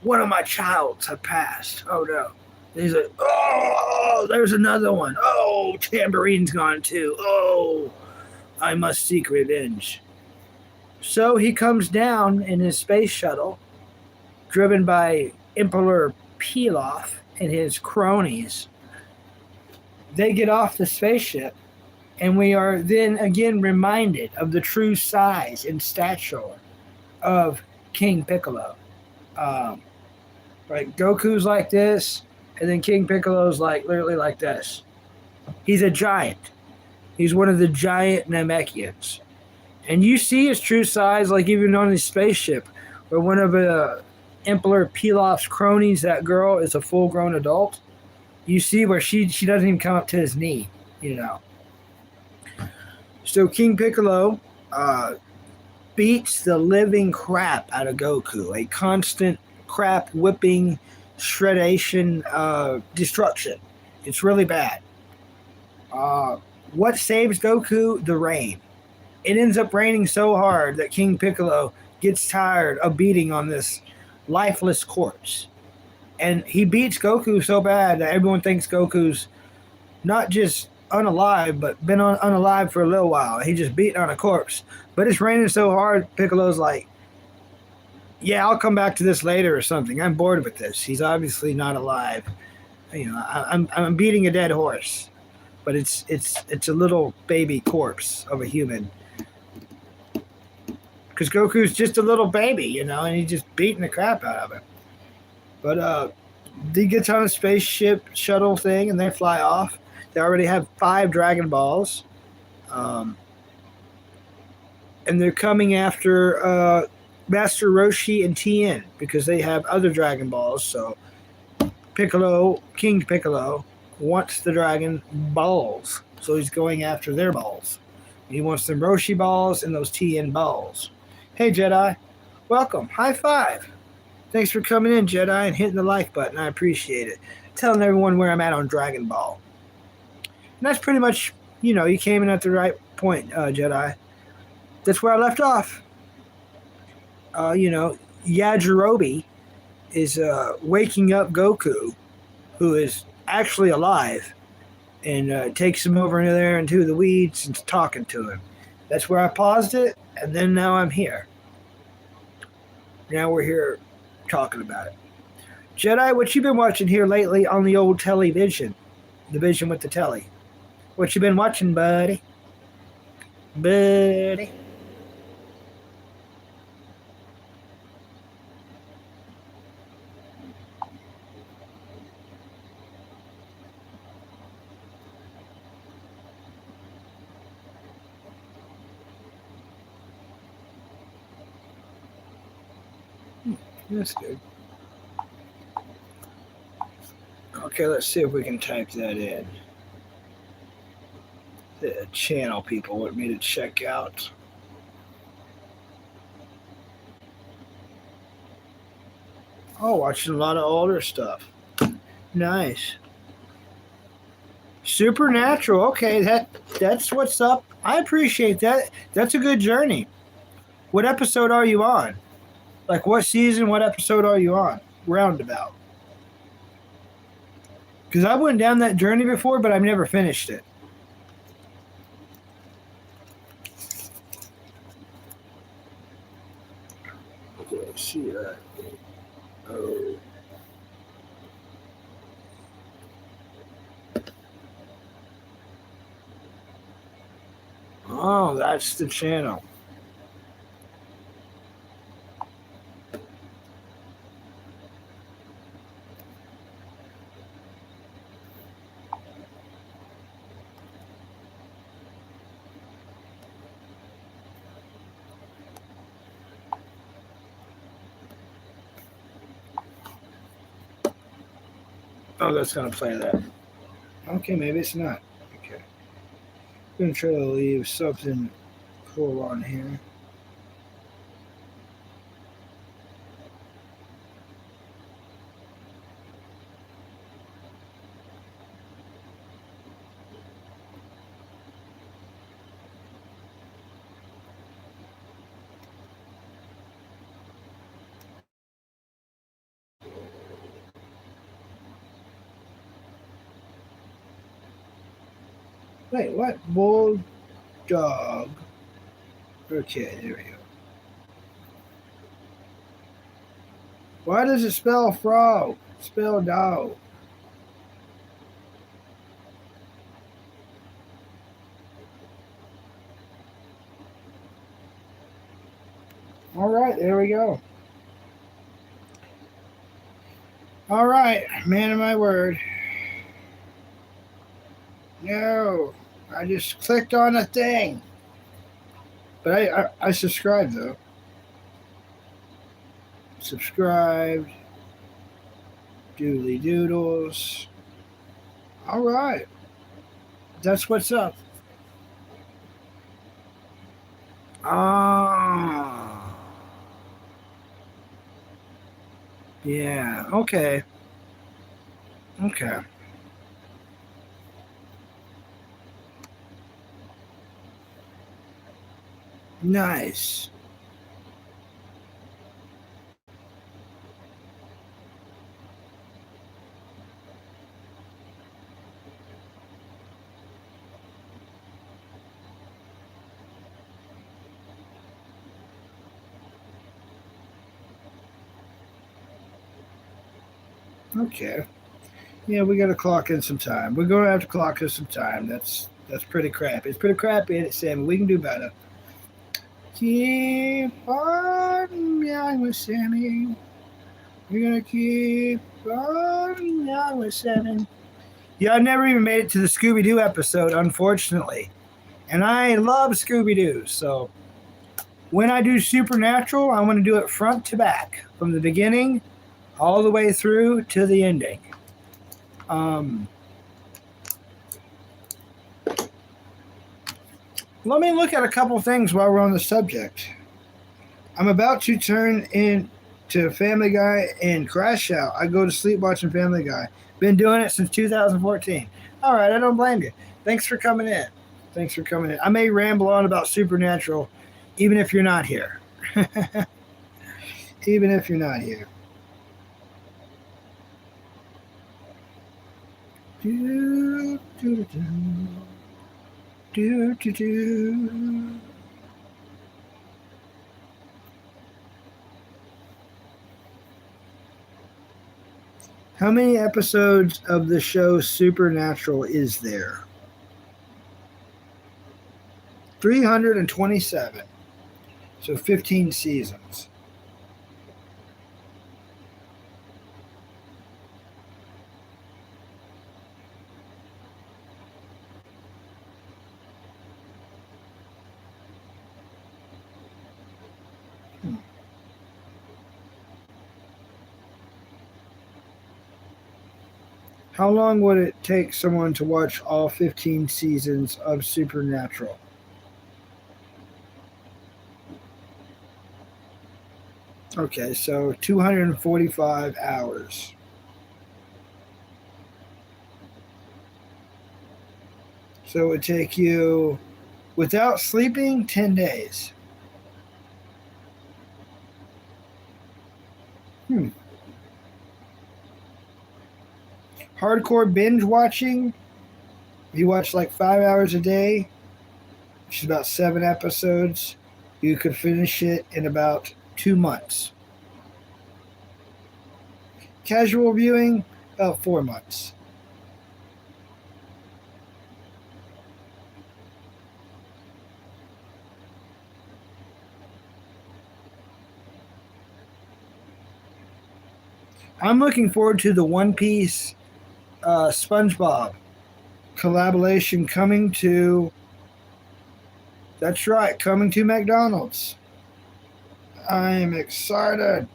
one of my childs have passed. Oh no. And he's like, oh, there's another one. Oh, Tambourine's gone too. Oh, I must seek revenge. So he comes down in his space shuttle, driven by Emperor Pilaf and his cronies. They get off the spaceship, and we are then again reminded of the true size and stature of King Piccolo. Right, Goku's like this, and then King Piccolo's like literally like this. He's a giant. He's one of the giant Namekians. And you see his true size, like even on his spaceship, where one of Emperor Pilaf's cronies, that girl, is a full-grown adult. You see where she doesn't even come up to his knee, So King Piccolo beats the living crap out of Goku. A constant crap whipping, shredation, destruction. It's really bad. What saves Goku? The rain. It ends up raining so hard that King Piccolo gets tired of beating on this lifeless corpse. And he beats Goku so bad that everyone thinks Goku's not just unalive, but been unalive for a little while. He just beat on a corpse. But it's raining so hard, Piccolo's like, yeah, I'll come back to this later or something. I'm bored with this. He's obviously not alive. I'm beating a dead horse. But it's a little baby corpse of a human. Because Goku's just a little baby, and he's just beating the crap out of him. But he gets on a spaceship shuttle thing, and they fly off. They already have 5 Dragon Balls. And they're coming after Master Roshi and Tien, because they have other Dragon Balls. So King Piccolo, wants the Dragon Balls. So he's going after their balls. He wants them Roshi balls and those Tien balls. Hey, Jedi. Welcome. High five. Thanks for coming in, Jedi, and hitting the like button. I appreciate it. Telling everyone where I'm at on Dragon Ball. And that's pretty much, you came in at the right point, Jedi. That's where I left off. Yajirobe is waking up Goku, who is actually alive, and takes him over there into the weeds and talking to him. That's where I paused it, and then now I'm here. Now we're here talking about it. Jedi, what you been watching here lately on the old television? The vision with the telly. What you been watching, buddy? Buddy. That's good. Okay, let's see if we can type that in. the channel people want me to check out. Oh, watching a lot of older stuff. Nice. Supernatural. Okay, that's what's up. I appreciate that. That's a good journey. What episode are you on? Like what season? What episode are you on? Roundabout. Because I went down that journey before, but I've never finished it. Okay, see that. Oh. Oh, that's the channel. Oh, that's gonna play that. Okay, maybe it's not. Okay. I'm gonna try to leave something cool on here. Wait, what? Bulldog. Okay, there we go. Why does it spell frog? Spell dog. All right, there we go. All right, man of my word. No, I just clicked on a thing. But I subscribed though. Subscribed. Doodly doodles. All right. That's what's up. Ah. Yeah. Okay. Okay. Nice. Okay. Yeah, we got to clock in some time. We're going to have to clock in some time. That's pretty crappy. It's pretty crappy, ain't it, Sammy? We can do better. Keep on meowing with Sammy. We're gonna keep on meowing with Sammy. Yeah, I never even made it to the Scooby Doo episode, unfortunately. And I love Scooby Doo, so when I do Supernatural, I want to do it front to back, from the beginning all the way through to the ending. Let me look at a couple things while we're on the subject. I'm about to turn into Family Guy and crash out. I go to sleep watching Family Guy. Been doing it since 2014. All right, I don't blame you. Thanks for coming in. Thanks for coming in. I may ramble on about Supernatural, even if you're not here. Even if you're not here. Do, do, do, do, do, do. How many episodes of the show Supernatural is there? 327. So 15 seasons. How long would it take someone to watch all 15 seasons of Supernatural? Okay, so 245 hours. So it would take you, without sleeping, 10 days. Hmm. Hardcore binge watching, you watch like 5 hours a day, which is about 7 episodes. You could finish it in about 2 months. Casual viewing, about 4 months. I'm looking forward to the One Piece SpongeBob collaboration coming to. That's right, coming to McDonald's. I am excited.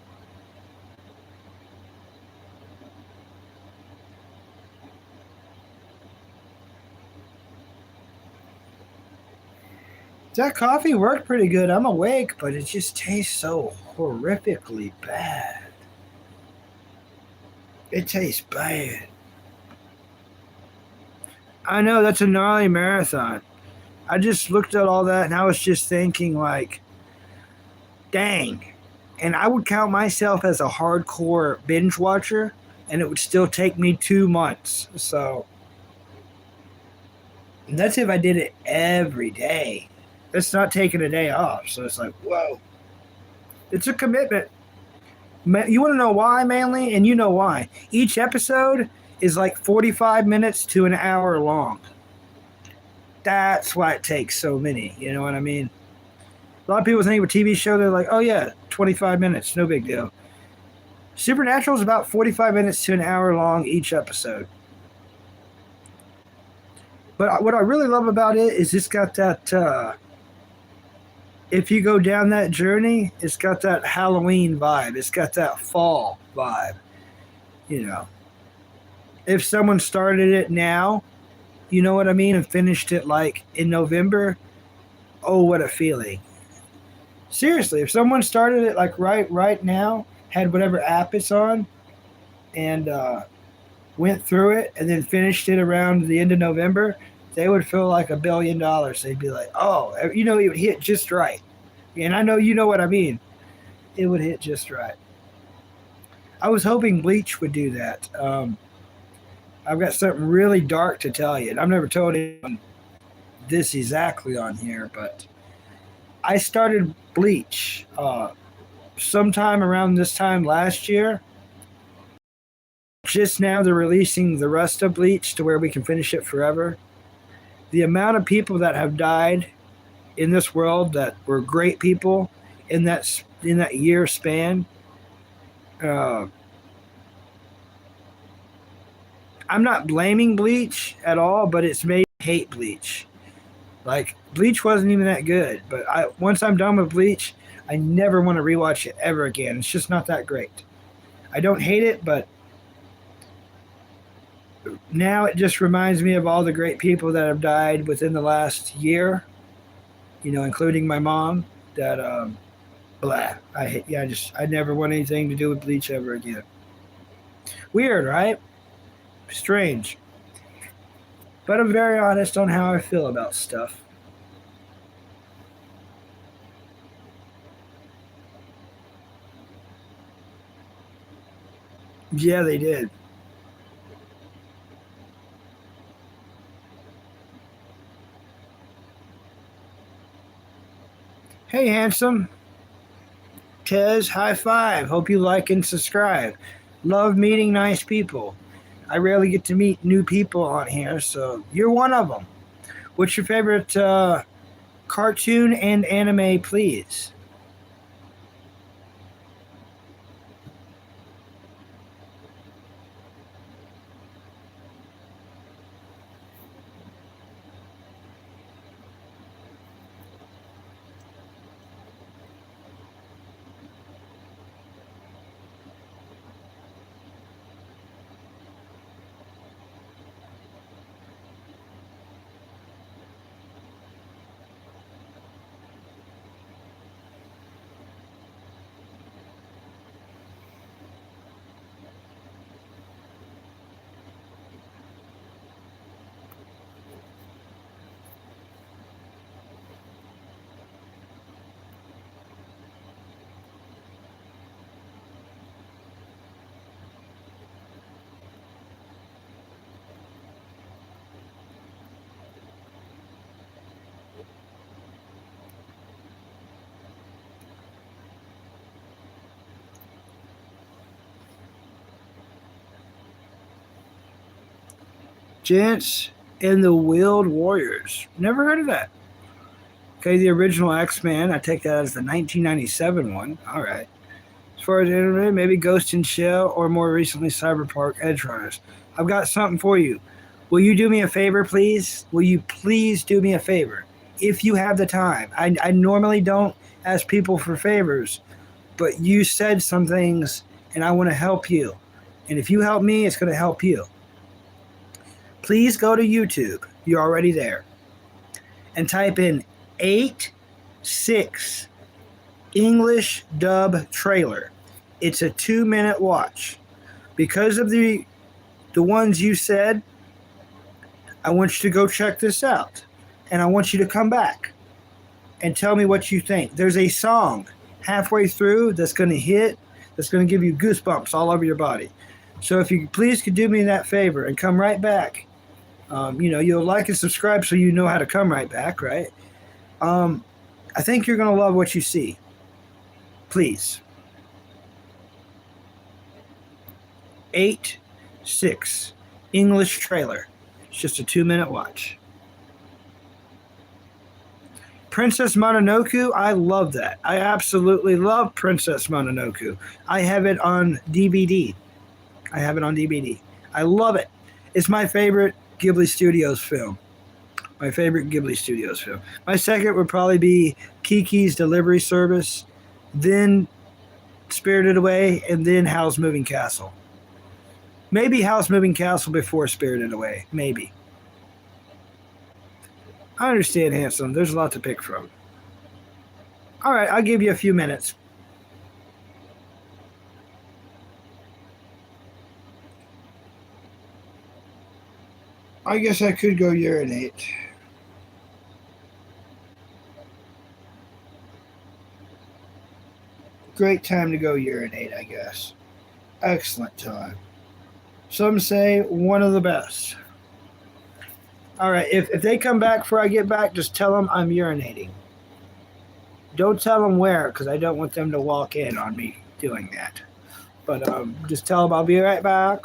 That coffee worked pretty good. I'm awake, but it just tastes so horrifically bad. It tastes bad. I know that's a gnarly marathon. I just looked at all that and I was just thinking, like, dang. And I would count myself as a hardcore binge watcher, and it would still take me 2 months. So that's if I did it every day. It's not taking a day off. So it's like, whoa. It's a commitment. You want to know why, Manly? And you know why. Each episode is like 45 minutes to an hour long. That's why it takes so many. You know what I mean? A lot of people think of a TV show, they're like, oh yeah, 25 minutes, no big deal. Supernatural is about 45 minutes to an hour long each episode. But what I really love about it is it's got that, if you go down that journey, it's got that Halloween vibe. It's got that fall vibe. You know, if someone started it now, you know what I mean, and finished it like in November, oh, what a feeling. Seriously, if someone started it like right now, had whatever app it's on, and went through it and then finished it around the end of November, they would feel like $1 billion. They'd be like, oh, you know, it would hit just right. And I know you know what I mean. It would hit just right. I was hoping Bleach would do that. I've got something really dark to tell you. And I've never told anyone this exactly on here, but I started Bleach sometime around this time last year. Just now they're releasing the rest of Bleach to where we can finish it forever. The amount of people that have died in this world that were great people in that year span. Uh, I'm not blaming Bleach at all, but it's made me hate Bleach. Like Bleach wasn't even that good, but once I'm done with Bleach, I never want to rewatch it ever again. It's just not that great. I don't hate it, but now it just reminds me of all the great people that have died within the last year. You know, including my mom. That blah. I never want anything to do with Bleach ever again. Weird, right? Strange. But I'm very honest on how I feel about stuff. Yeah, they did. Hey, handsome. Tez, high five. Hope you like and subscribe. Love meeting nice people. I rarely get to meet new people on here, so you're one of them. What's your favorite cartoon and anime, please? Gents and the Wheeled Warriors. Never heard of that. Okay, the original X-Men. I take that as the 1997 one. All right. As far as anime, maybe Ghost in Shell or more recently Cyberpunk Edge Runners. I've got something for you. Will you do me a favor, please? Will you please do me a favor? If you have the time. I normally don't ask people for favors, but you said some things and I want to help you. And if you help me, it's going to help you. Please go to YouTube. You're already there. And type in 8-6 English dub trailer. It's a 2-minute watch. Because of the ones you said, I want you to go check this out. And I want you to come back and tell me what you think. There's a song halfway through that's going to hit, that's going to give you goosebumps all over your body. So if you please could do me that favor and come right back. You'll like and subscribe so you know how to come right back, right? I think you're going to love what you see. Please. 8-6 English trailer. It's just a 2-minute watch. Princess Mononoke, I love that. I absolutely love Princess Mononoke. I have it on DVD. I love it. It's my favorite Ghibli Studios film. My second would probably be Kiki's Delivery Service, then Spirited Away, and then Howl's Moving Castle. Maybe Howl's Moving Castle before Spirited Away. Maybe. I understand, handsome. There's a lot to pick from. All right, I'll give you a few minutes. I guess I could go urinate. Great time to go urinate, I guess. Excellent time. Some say one of the best. All right, if they come back before I get back, just tell them I'm urinating. Don't tell them where, because I don't want them to walk in on me doing that. But just tell them I'll be right back.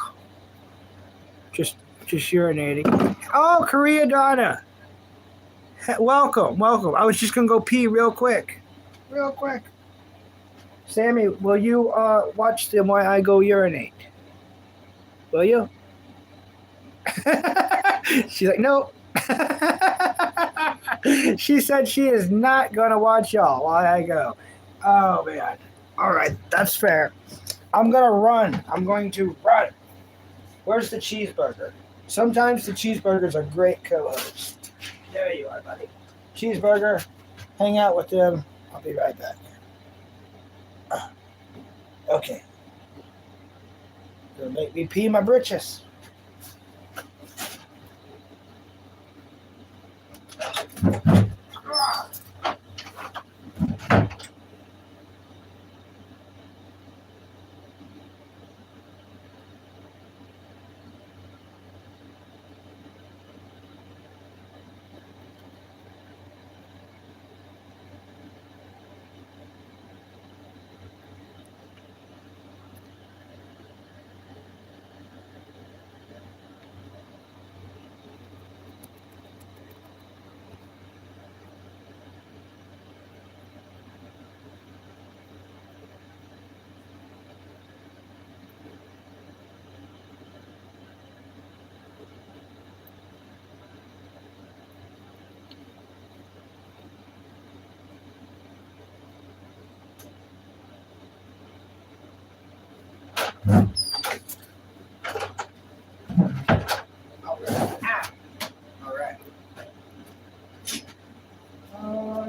Just urinating. Oh, Korea Donna. Welcome. I was just going to go pee real quick. Sammy, will you watch them while I go urinate? Will you? She's like, nope. She said she is not going to watch y'all while I go. Oh, man. All right, that's fair. I'm going to run. Where's the cheeseburger? Sometimes the cheeseburgers are great co-hosts. There you are, buddy. Cheeseburger. Hang out with them. I'll be right back. Okay. Gonna make me pee my britches.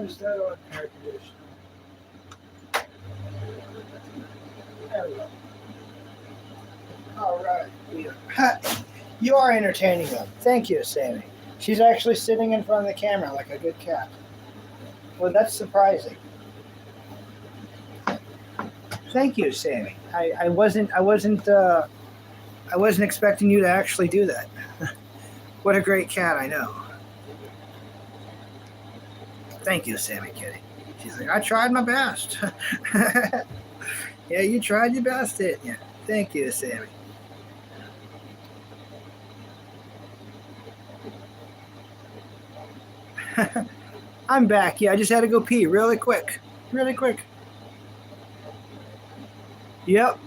Is that on air conditioning? There we go. All right. You are entertaining them. Thank you, Sammy. She's actually sitting in front of the camera like a good cat. Well, that's surprising. Thank you, Sammy. I wasn't expecting you to actually do that. What a great cat, I know. Thank you, Sammy Kitty. She's like, I tried my best. Yeah, you tried your best, didn't you? Thank you, Sammy. I'm back. Yeah, I just had to go pee really quick. Really quick. Yep.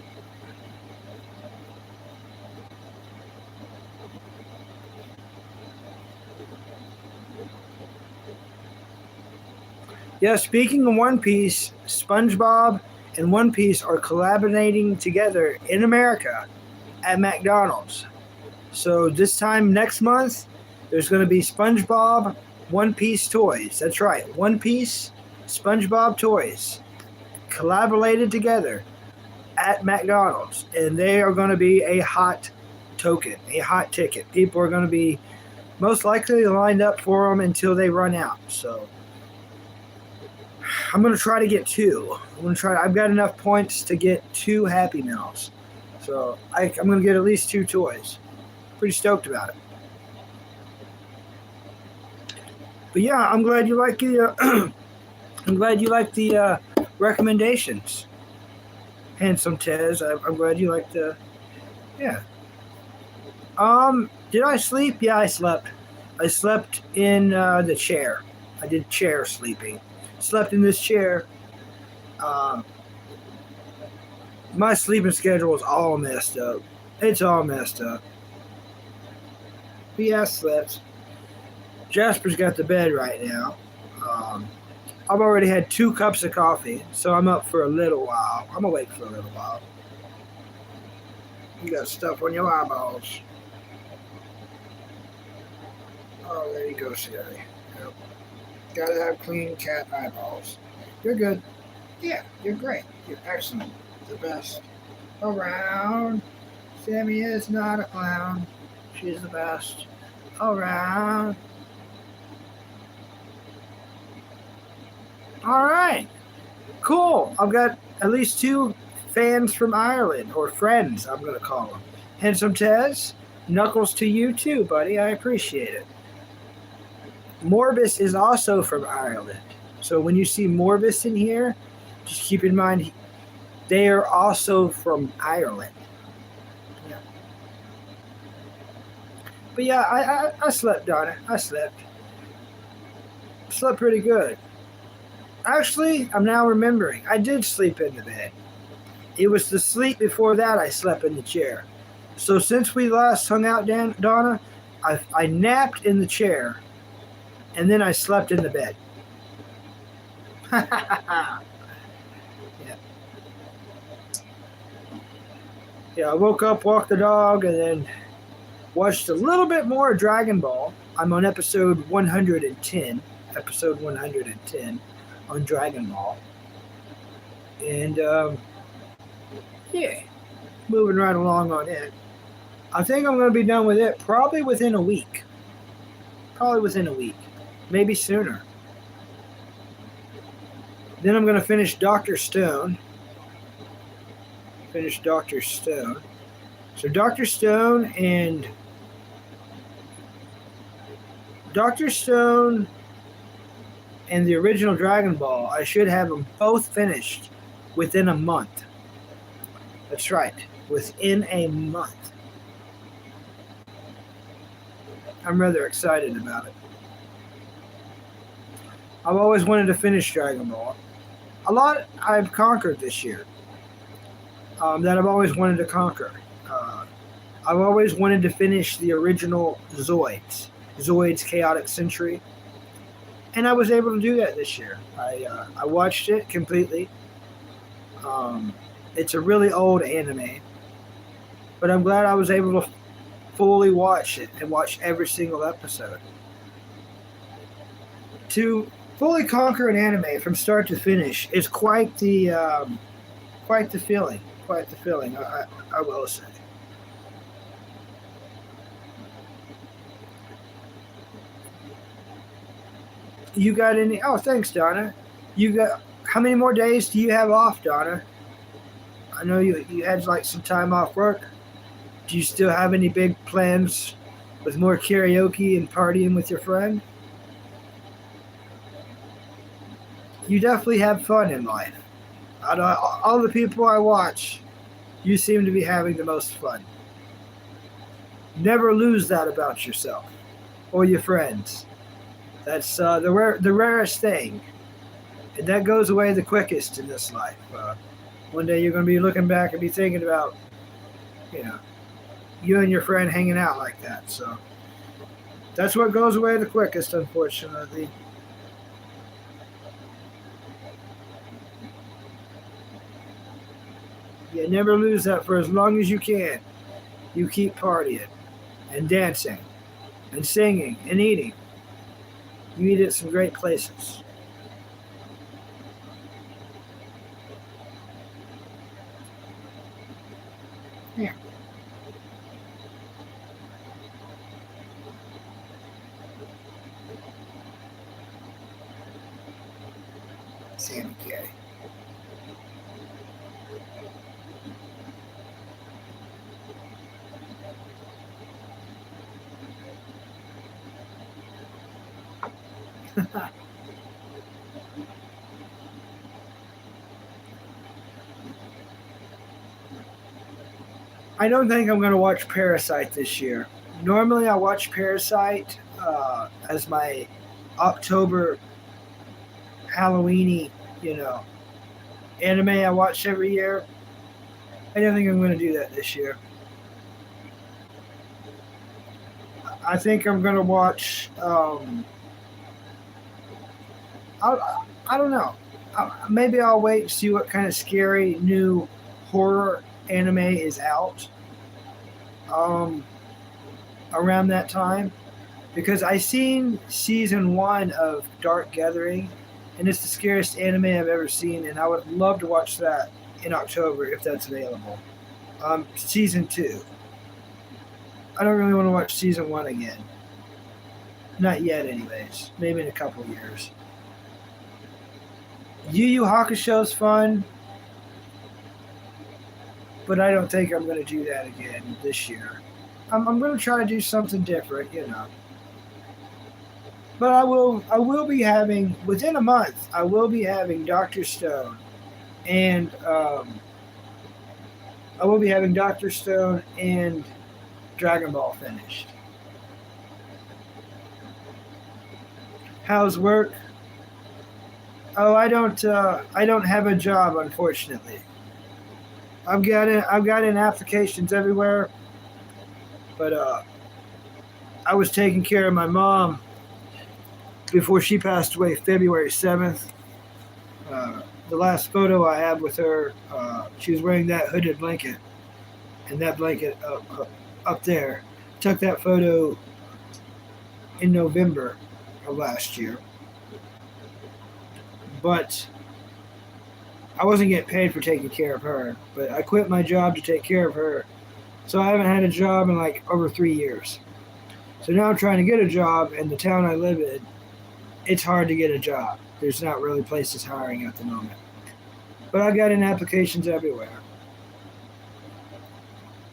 Yeah, speaking of One Piece, SpongeBob and One Piece are collaborating together in America at McDonald's. So this time next month, there's going to be SpongeBob One Piece toys. That's right, One Piece SpongeBob toys collaborated together at McDonald's, and they are going to be a hot token, a hot ticket. People are going to be most likely lined up for them until they run out. So I'm going to try to get two. I've got enough points to get two Happy Meals. So I'm going to get at least two toys. Pretty stoked about it. But yeah, I'm glad you like the recommendations. Handsome Tez, I'm glad you like the. Yeah. Did I sleep? Yeah, I slept. I slept in the chair. I did chair sleeping. Slept in this chair. My sleeping schedule is all messed up. It's all messed up. But yeah, I slept. Jasper's got the bed right now. I've already had 2 cups of coffee, so I'm up for a little while. I'm awake for a little while. You got stuff on your eyeballs. Oh, there you go, Sherry. Yep. Gotta have clean cat eyeballs. You're good. Yeah, you're great. You're excellent. The best. Around. Sammy is not a clown. She's the best. Around. All right. Cool. I've got at least 2 fans from Ireland, or friends, I'm going to call them. Handsome Tez, knuckles to you too, buddy. I appreciate it. Morbus is also from Ireland. So when you see Morbus in here, just keep in mind they are also from Ireland. Yeah. But yeah, I slept, Donna. I slept. Slept pretty good. Actually, I'm now remembering. I did sleep in the bed. It was the sleep before that I slept in the chair. So since we last hung out, Donna, I napped in the chair, and then I slept in the bed. Yeah. Yeah, I woke up, walked the dog, and then watched a little bit more of Dragon Ball. I'm on episode 110. Episode 110. On Dragon Ball. And, yeah, moving right along on it. I think I'm going to be done with it probably within a week. Maybe sooner. Then I'm going to finish Dr. Stone. So Dr. Stone and the original Dragon Ball, I should have them both finished within a month. That's right, within a month. I'm rather excited about it. I've always wanted to finish Dragon Ball. A lot I've conquered this year that I've always wanted to conquer. I've always wanted to finish the original Zoids Chaotic Century. And I was able to do that this year. I watched it completely. It's a really old anime. But I'm glad I was able to fully watch it and watch every single episode. To fully conquer an anime from start to finish is quite the feeling. I will say. You got any? Oh, thanks, Donna. You got how many more days do you have off, Donna? I know you had like some time off work. Do you still have any big plans with more karaoke and partying with your friend? You definitely have fun in life. Out of all the people I watch, you seem to be having the most fun. Never lose that about yourself or your friends. That's the rarest thing, and that goes away the quickest in this life. One day you're going to be looking back and be thinking about, you know, you and your friend hanging out like that. So that's what goes away the quickest, unfortunately. You never lose that for as long as you can. You keep partying and dancing and singing and eating. You eat at some great places. Yeah. Sammy K. I don't think I'm going to watch Parasite this year. Normally, I watch Parasite as my October Halloweeny, you know, anime I watch every year. I don't think I'm going to do that this year. I think I'm going to watch. I don't know. Maybe I'll wait and see what kind of scary new horror anime is out um, around that time, because I seen season 1 of Dark Gathering, and it's the scariest anime I've ever seen, and I would love to watch that in October if that's available. Season 2. I don't really want to watch season 1 again. Not yet, anyways. Maybe in a couple of years. Yu Yu Hakusho's fun, but I don't think I'm going to do that again this year. I'm going to try to do something different, you know. But I will be having, within a month, I will be having Doctor Stone, and I will be having Doctor Stone and Dragon Ball finished. How's work? Oh, I don't have a job, unfortunately. I've got in applications everywhere, but I was taking care of my mom before she passed away February 7th. The last photo I have with her, she was wearing that hooded blanket, and that blanket up there. Took that photo in November of last year, but I wasn't getting paid for taking care of her. But I quit my job to take care of her, so I haven't had a job in like over 3 years. So now I'm trying to get a job in the town I live in. It's hard to get a job. There's not really places hiring at the moment. But I got in applications everywhere.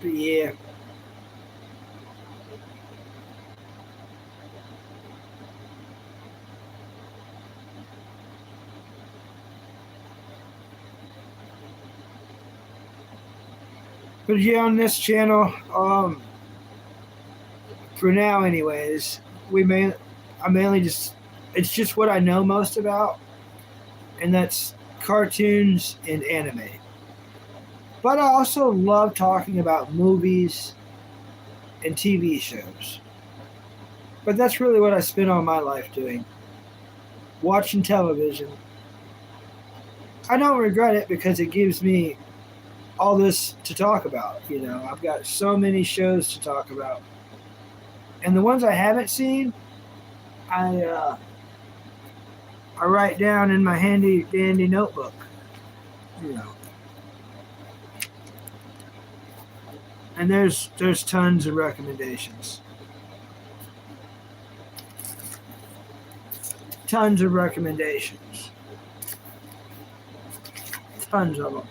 But yeah. But yeah, on this channel, for now anyways, I mainly just, it's just what I know most about, and that's cartoons and anime. But I also love talking about movies and TV shows. But that's really what I spend all my life doing. Watching television. I don't regret it because it gives me all this to talk about. You know, I've got so many shows to talk about. And the ones I haven't seen, I write down in my handy dandy notebook. You know. And there's tons of recommendations. Tons of recommendations. Tons of them.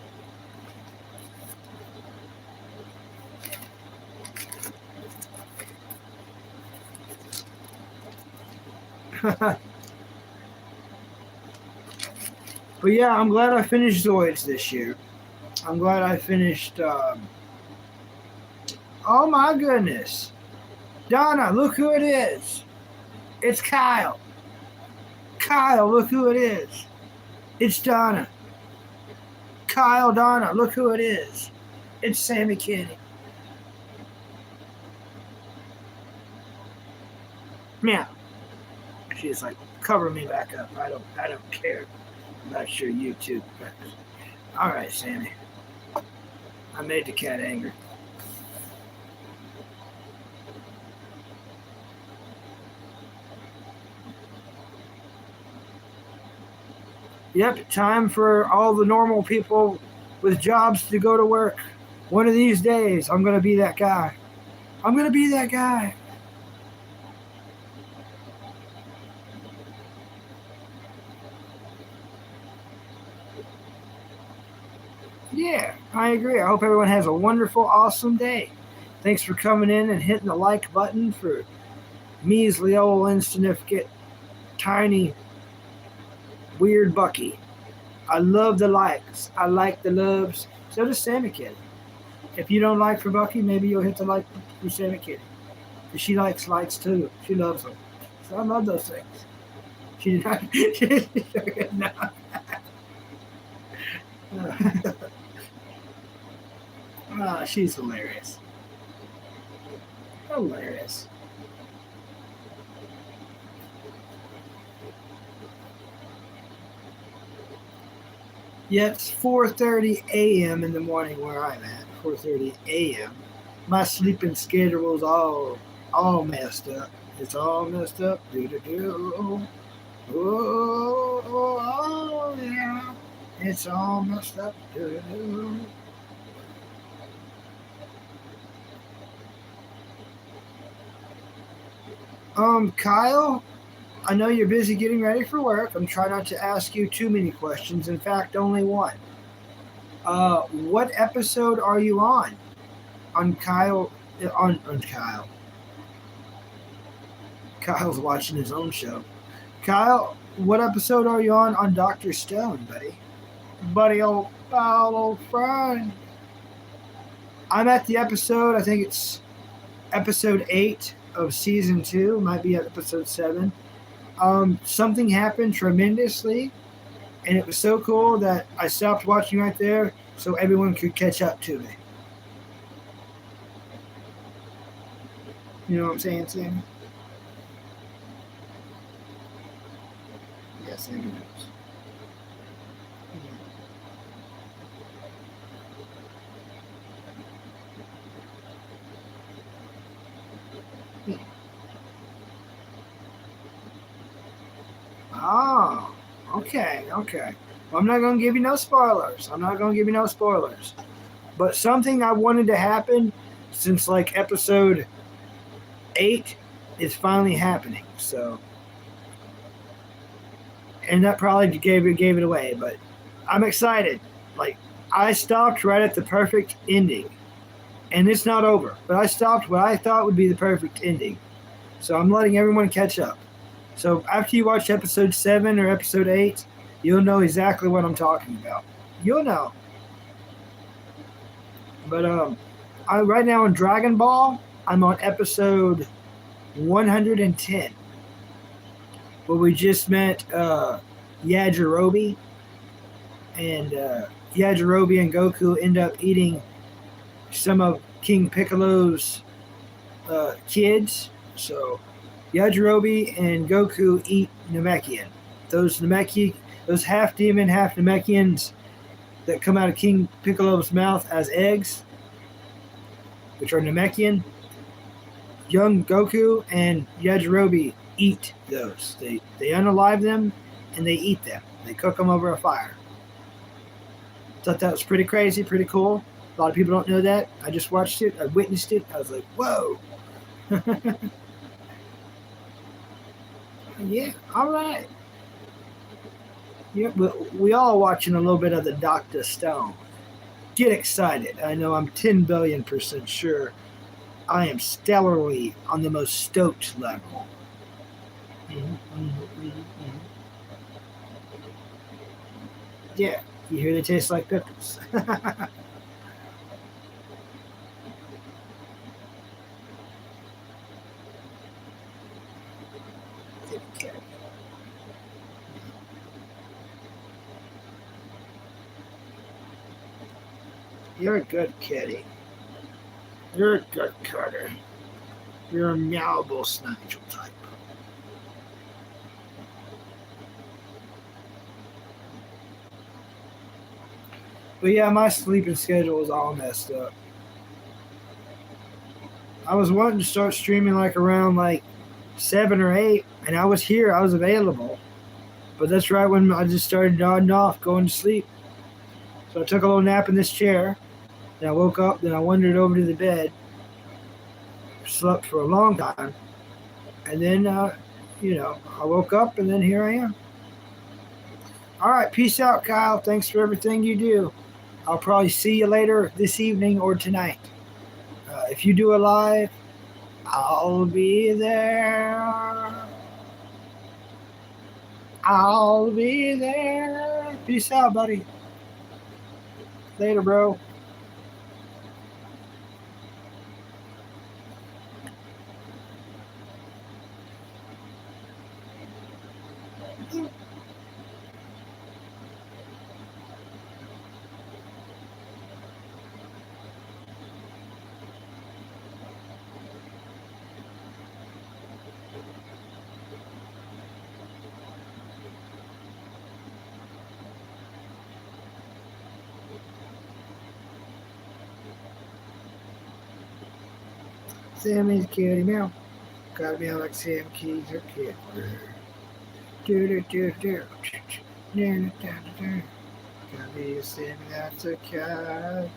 But yeah, I'm glad I finished Zoids this year. I'm glad I finished. Oh my goodness. Donna, look who it is. It's Kyle. Kyle, look who it is. It's Donna. Kyle, Donna, look who it is. It's Sammy Kitty. Meow. She's like, cover me back up. I don't care about your YouTube. All right, Sammy. I made the cat angry. Yep, time for all the normal people with jobs to go to work. One of these days, I'm going to be that guy. I'm going to be that guy. Yeah, I agree. I hope everyone has a wonderful, awesome day. Thanks for coming in and hitting the like button for measly old insignificant, tiny, weird Bucky. I love the likes. I like the loves. So does Sammy Kitty. If you don't like for Bucky, maybe you'll hit the like for Sammy Kitty. Because she likes likes too. She loves them. So I love those things. She did not. No. She's hilarious. Hilarious. Yeah, it's 4:30 a.m. in the morning where I'm at. 4:30 a.m. My sleeping schedule's all messed up. It's all messed up. Do do do. Oh yeah. It's all messed up. Do do do. Kyle, I know you're busy getting ready for work. I'm trying not to ask you too many questions. In fact, only one. What episode are you on? On Kyle? On Kyle. Kyle's watching his own show. Kyle, what episode are you on Dr. Stone, buddy? Buddy, old friend. I'm at the episode, I think it's episode 8 of season 2. Might be at episode 7. Something happened tremendously, and it was so cool that I stopped watching right there so everyone could catch up to me. You know what I'm saying, Sam? Yes, Sam knows. Oh, okay. Well, I'm not going to give you no spoilers. But something I wanted to happen since like episode 8 is finally happening. So, and that probably gave it away. But I'm excited. Like I stopped right at the perfect ending, and it's not over. But I stopped what I thought would be the perfect ending. So I'm letting everyone catch up. So after you watch episode 7 or episode 8, you'll know exactly what I'm talking about. You'll know. But right now in Dragon Ball, I'm on episode 110, where we just met Yajirobe, and Yajirobe and Goku end up eating some of King Piccolo's kids. So Yajirobe and Goku eat Namekian. Those half demon, half Namekians that come out of King Piccolo's mouth as eggs, which are Namekian. Young Goku and Yajirobe eat those. They unalive them and they eat them. They cook them over a fire. Thought that was pretty crazy, pretty cool. A lot of people don't know that. I just watched it. I witnessed it. I was like, whoa. Yeah, all right. Yeah, we all watching a little bit of the Dr. Stone. Get excited. I know I'm 10 billion% sure I am stellarly on the most stoked level. Yeah, you hear they taste like pickles. You're a good kitty. You're a good cutter. You're a meowable Snigel type. But yeah, my sleeping schedule was all messed up. I was wanting to start streaming like around like 7 or 8, and I was here, I was available. But that's right when I just started nodding off, going to sleep. So I took a little nap in this chair. Then I woke up. Then I wandered over to the bed. Slept for a long time, and then I woke up, and then here I am. All right, peace out, Kyle. Thanks for everything you do. I'll probably see you later this evening or tonight. If you do a live, I'll be there. I'll be there. Peace out, buddy. Later, bro. Sammy's kitty meow. Got meow like Sam Keys or kid. Do do do do. Got me a Sammy that's a cat.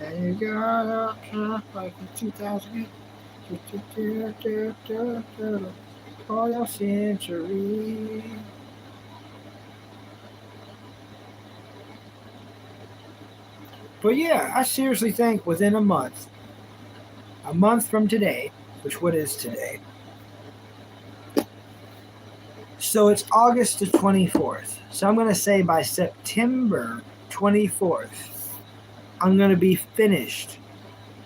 And you got a like in 2008. For your century. But yeah, I seriously think within a month from today, which what is today? So it's August the 24th. So I'm going to say by September 24th, I'm going to be finished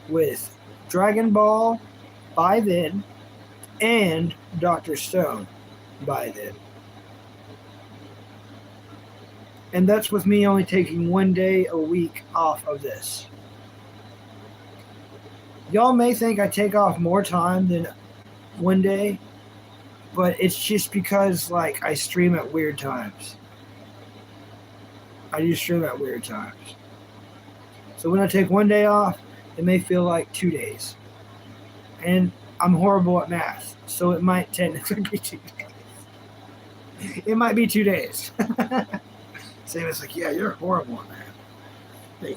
with Dragon Ball by then and Dr. Stone by then. And that's with me only taking 1 day a week off of this. Y'all may think I take off more time than 1 day, but it's just because like I stream at weird times. I do stream at weird times. So when I take 1 day off, it may feel like 2 days. And I'm horrible at math, so it might technically be 2 days. It might be 2 days. Sam is like, yeah, you're horrible at math. Thank you.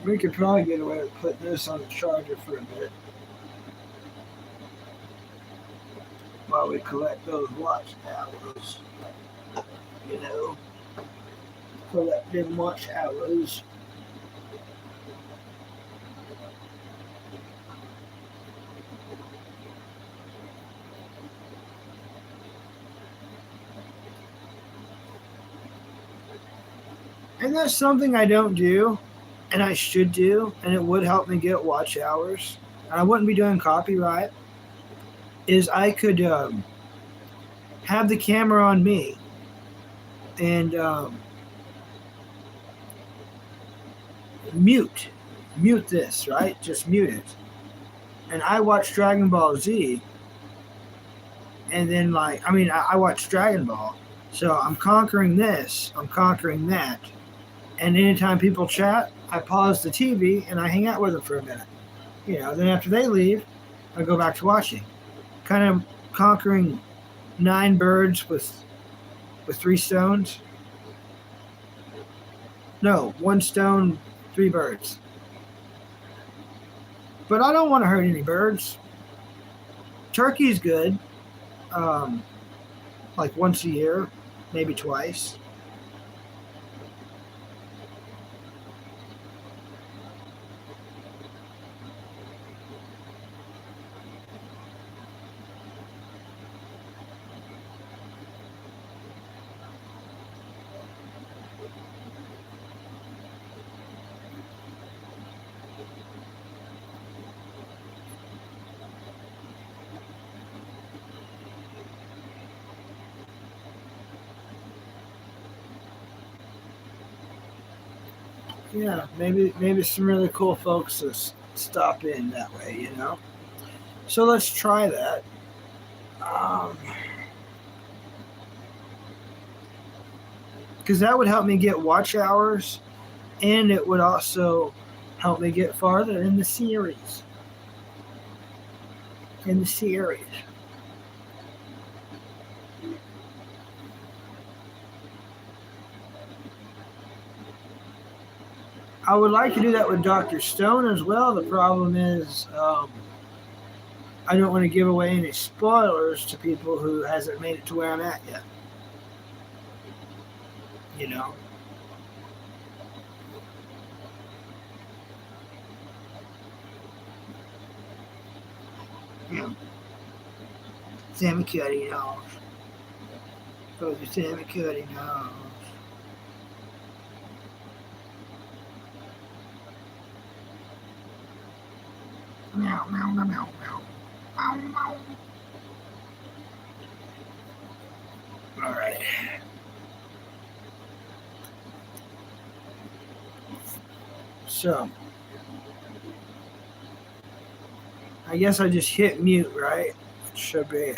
We could probably get away with putting this on the charger for a bit while we collect those watch hours. You know, collect them watch hours. And that's something I don't do, and I should do, and it would help me get watch hours. And I wouldn't be doing copyright. Is I could have the camera on me and mute this, right? Just mute it. And I watch Dragon Ball Z, and then I watch Dragon Ball. So I'm conquering this, I'm conquering that. And anytime people chat, I pause the TV and I hang out with them for a minute. Then after they leave, I go back to watching. Kind of conquering 9 birds with 3 stones. No, 1 stone, 3 birds. But I don't want to hurt any birds. Turkey's good. Like once a year, maybe twice. Yeah, maybe some really cool folks to stop in that way, you know. So let's try that. Because that would help me get watch hours, and it would also help me get farther in the series. In the series. I would like to do that with Dr. Stone as well. The problem is, I don't want to give away any spoilers to people who hasn't made it to where I'm at yet. You know. Yeah. Sammy Cuddy knows. Goes to Sammy Cuddy knows. Meow, meow, meow, meow, meow. Meow, meow. All right. So, I guess I just hit mute, right? It should be.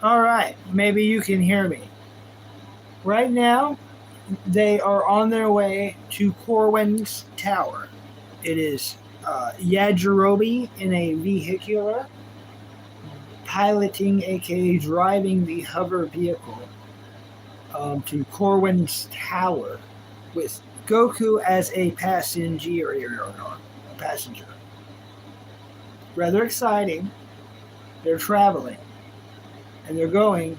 All right. Maybe you can hear me. Right now, they are on their way to Corwin's Tower. It is Yajirobe in a vehicular, piloting, aka driving the hover vehicle to Corwin's Tower with Goku as a passenger. Passenger. Rather exciting. They're traveling, and they're going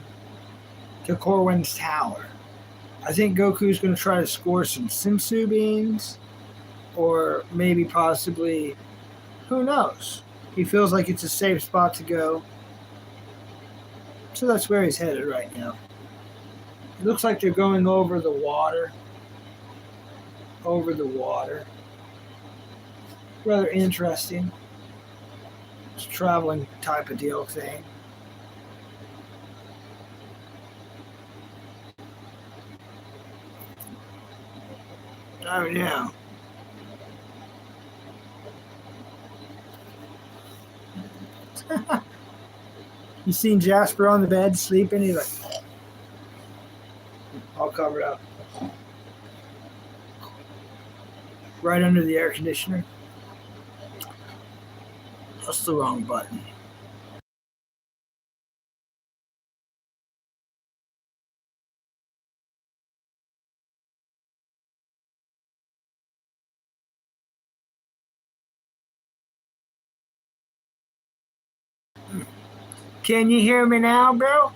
to Corwin's Tower. I think Goku's going to try to score some Simsu beans, or maybe possibly, who knows? He feels like it's a safe spot to go. So that's where he's headed right now. It looks like they're going over the water. Over the water. Rather interesting. It's a traveling type of deal thing. Oh, yeah. You seen Jasper on the bed sleeping? He's like, all covered up. Right under the air conditioner. That's the wrong button. Can you hear me now, bro?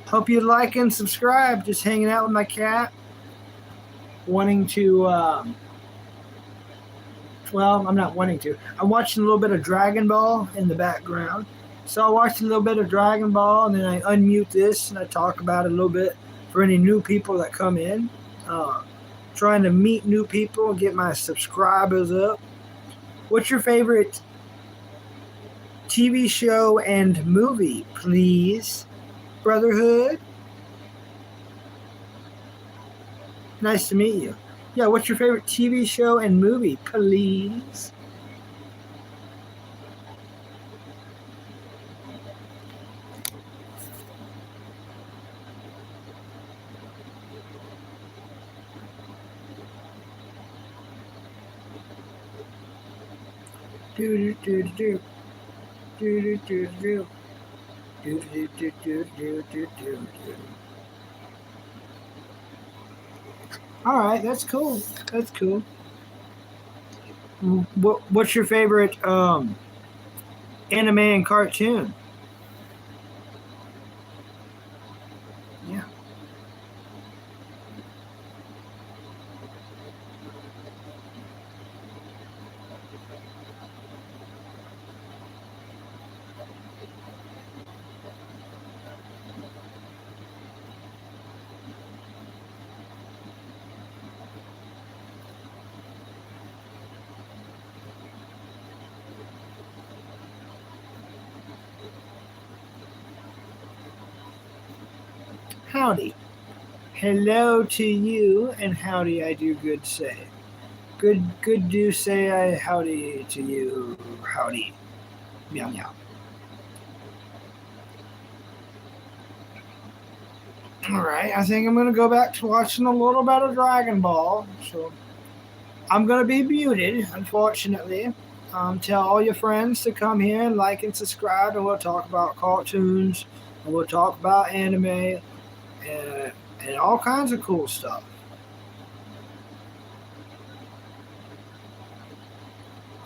Hope you like and subscribe. Just hanging out with my cat. Wanting to, well, I'm not wanting to. I'm watching a little bit of Dragon Ball in the background. So I watched a little bit of Dragon Ball, and then I unmute this and I talk about it a little bit for any new people that come in. Trying to meet new people and get my subscribers up. What's your favorite TV show and movie, please? Brotherhood? Nice to meet you. Yeah, what's your favorite TV show and movie, please? Do do do do do do do do do do do do do do do. All right, that's cool. That's cool. What's your favorite anime and cartoon? Yeah. Howdy. Hello to you, and howdy I do good say. Good do say I howdy to you. Howdy. Meow meow. All right, I think I'm gonna go back to watching a little bit of Dragon Ball. So I'm gonna be muted, unfortunately. Tell all your friends to come here and like and subscribe, and we'll talk about cartoons, and we'll talk about anime, and all kinds of cool stuff.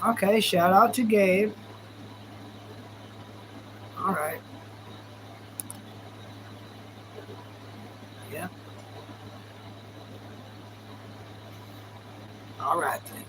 Okay, shout out to Gabe. All right, yeah, all right then.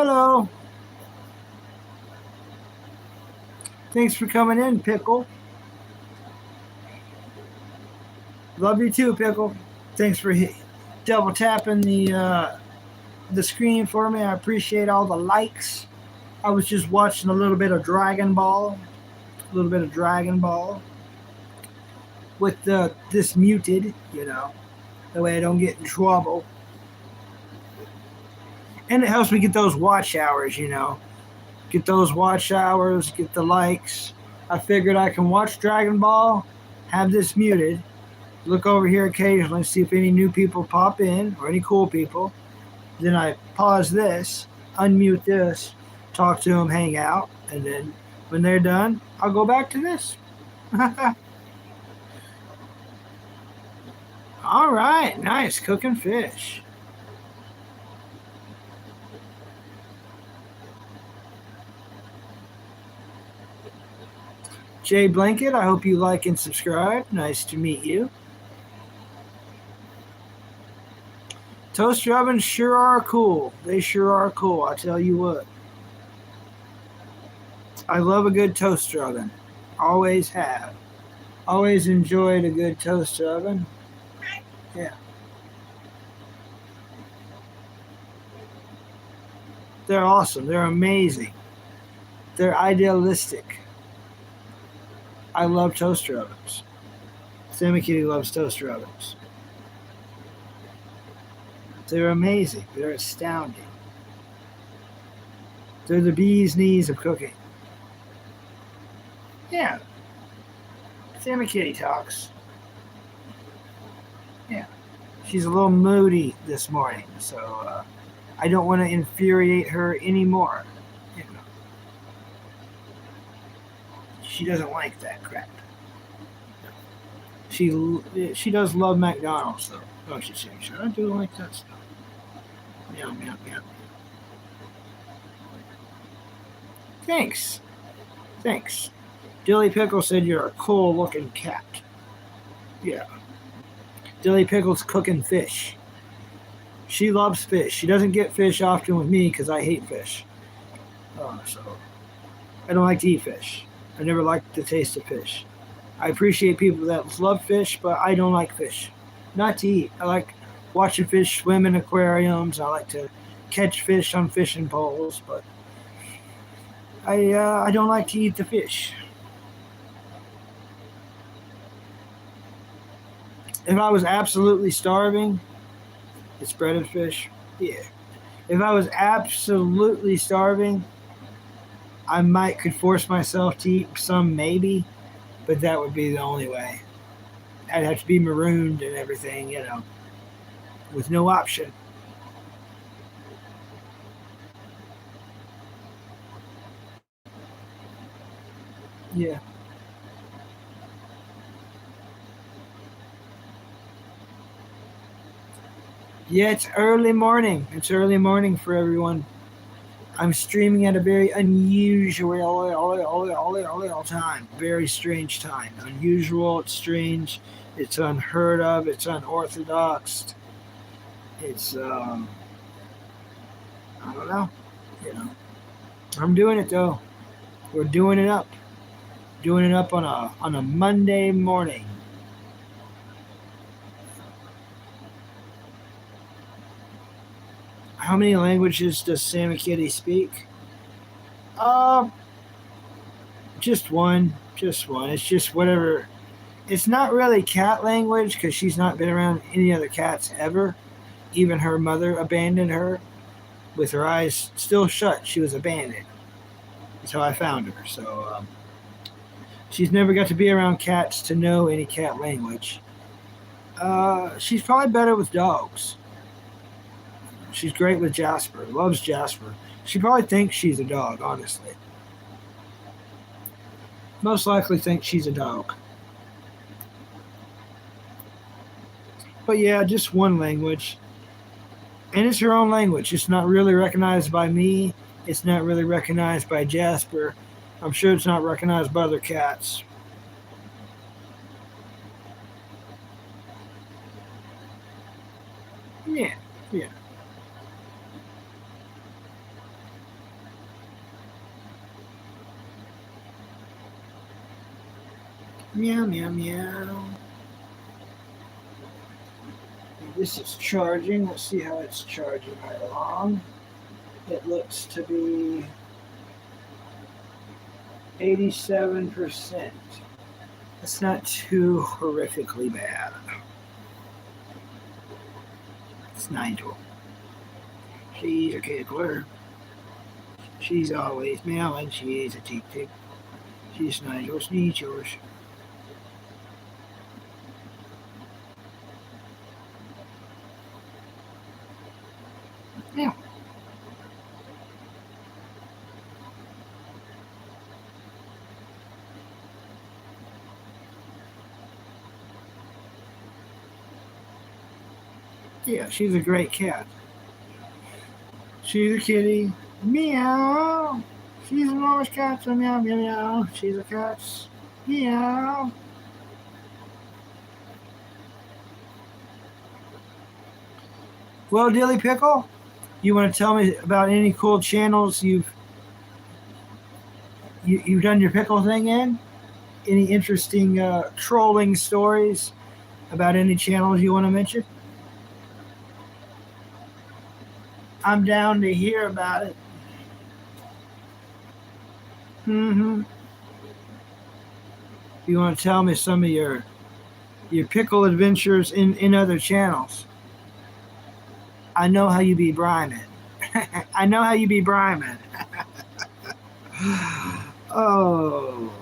Hello. Thanks for coming in, Pickle. Love you too, Pickle. Thanks for double tapping the screen for me. I appreciate all the likes. I was just watching a little bit of Dragon Ball. A little bit of Dragon Ball. With this muted, that way I don't get in trouble. And it helps me get those watch hours, Get those watch hours, get the likes. I figured I can watch Dragon Ball, have this muted, look over here occasionally, see if any new people pop in or any cool people. Then I pause this, unmute this, talk to them, hang out, and then when they're done, I'll go back to this. All right, nice cooking fish. Jay Blanket, I hope you like and subscribe. Nice to meet you. Toaster ovens sure are cool. They sure are cool, I tell you what. I love a good toaster oven. Always have. Always enjoyed a good toaster oven. Yeah. They're awesome. They're amazing. They're idealistic. I love toaster ovens. Sammy Kitty loves toaster ovens. They're amazing. They're astounding. They're the bee's knees of cooking. Yeah. Sammy Kitty talks. Yeah. She's a little moody this morning, so I don't want to infuriate her anymore. She doesn't like that crap. She does love McDonald's, though. Don't you, Sammy? I do like that stuff. Meow, meow, meow. Thanks. Dilly Pickle said you're a cool looking cat. Yeah. Dilly Pickle's cooking fish. She loves fish. She doesn't get fish often with me because I hate fish. So I don't like to eat fish. I never liked the taste of fish. I appreciate people that love fish, but I don't like fish. Not to eat. I like watching fish swim in aquariums. I like to catch fish on fishing poles, but I don't like to eat the fish. If I was absolutely starving, it's breaded fish. Yeah. If I was absolutely starving, I could force myself to eat some, maybe, but that would be the only way. I'd have to be marooned and everything, with no option. Yeah. Yeah, it's early morning. It's early morning for everyone. I'm streaming at a very unusual time. Very strange time. Unusual, it's strange, it's unheard of, it's unorthodox. It's I don't know. I'm doing it though. We're doing it up. Doing it up on a Monday morning. How many languages does Sammy Kitty speak? Just one. Just one. It's just whatever. It's not really cat language because she's not been around any other cats ever. Even her mother abandoned her with her eyes still shut. She was abandoned. That's how I found her. So she's never got to be around cats to know any cat language. She's probably better with dogs. She's great with Jasper. Loves Jasper. She probably thinks she's a dog, honestly. Most likely thinks she's a dog. But yeah, just one language. And it's her own language. It's not really recognized by me. It's not really recognized by Jasper. I'm sure it's not recognized by other cats. Yeah. Meow, meow, meow. This is charging. Let's see how it's charging right along. It looks to be 87%. That's not too horrifically bad. It's Nigel. She's a giggler. She's always meowing. She's a tick tick. She's Nigel's yours. Yeah. Yeah, she's a great cat. She's a kitty. Meow. She's an orange cat, so meow, meow, meow. She's a cat. Meow. Well, Dilly Pickle, you want to tell me about any cool channels you've done your pickle thing in? Any interesting trolling stories about any channels you want to mention? I'm down to hear about it. Mm-hmm. You want to tell me some of your pickle adventures in other channels? I know how you be briming. I know how you be briming. Oh.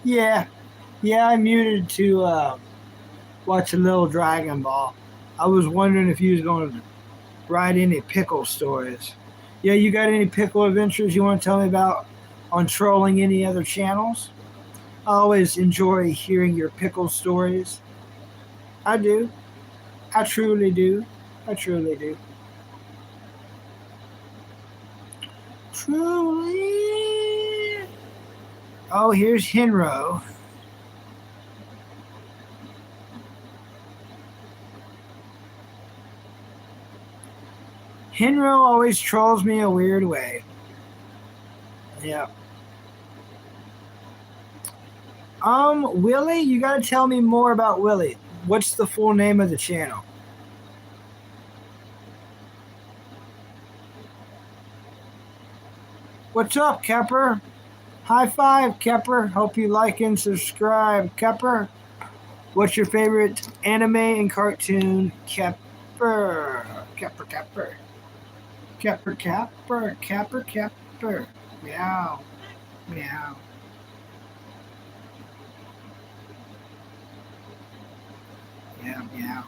Yeah. Yeah, I muted to watch a little Dragon Ball. I was wondering if you was going to write any pickle stories. Yeah, you got any pickle adventures you want to tell me about on trolling any other channels? I always enjoy hearing your pickle stories. I do. I truly do. I truly do. Truly. Oh, here's Henro. Henro always trolls me a weird way. Yeah. Willie, you gotta tell me more about Willie. What's the full name of the channel? What's up, Kepper? High five, Kepper. Hope you like and subscribe, Kepper. What's your favorite anime and cartoon, Kepper? Kepper, Kepper. Kepper, Kepper, Kepper, Kepper. Meow, meow. Yeah, meow.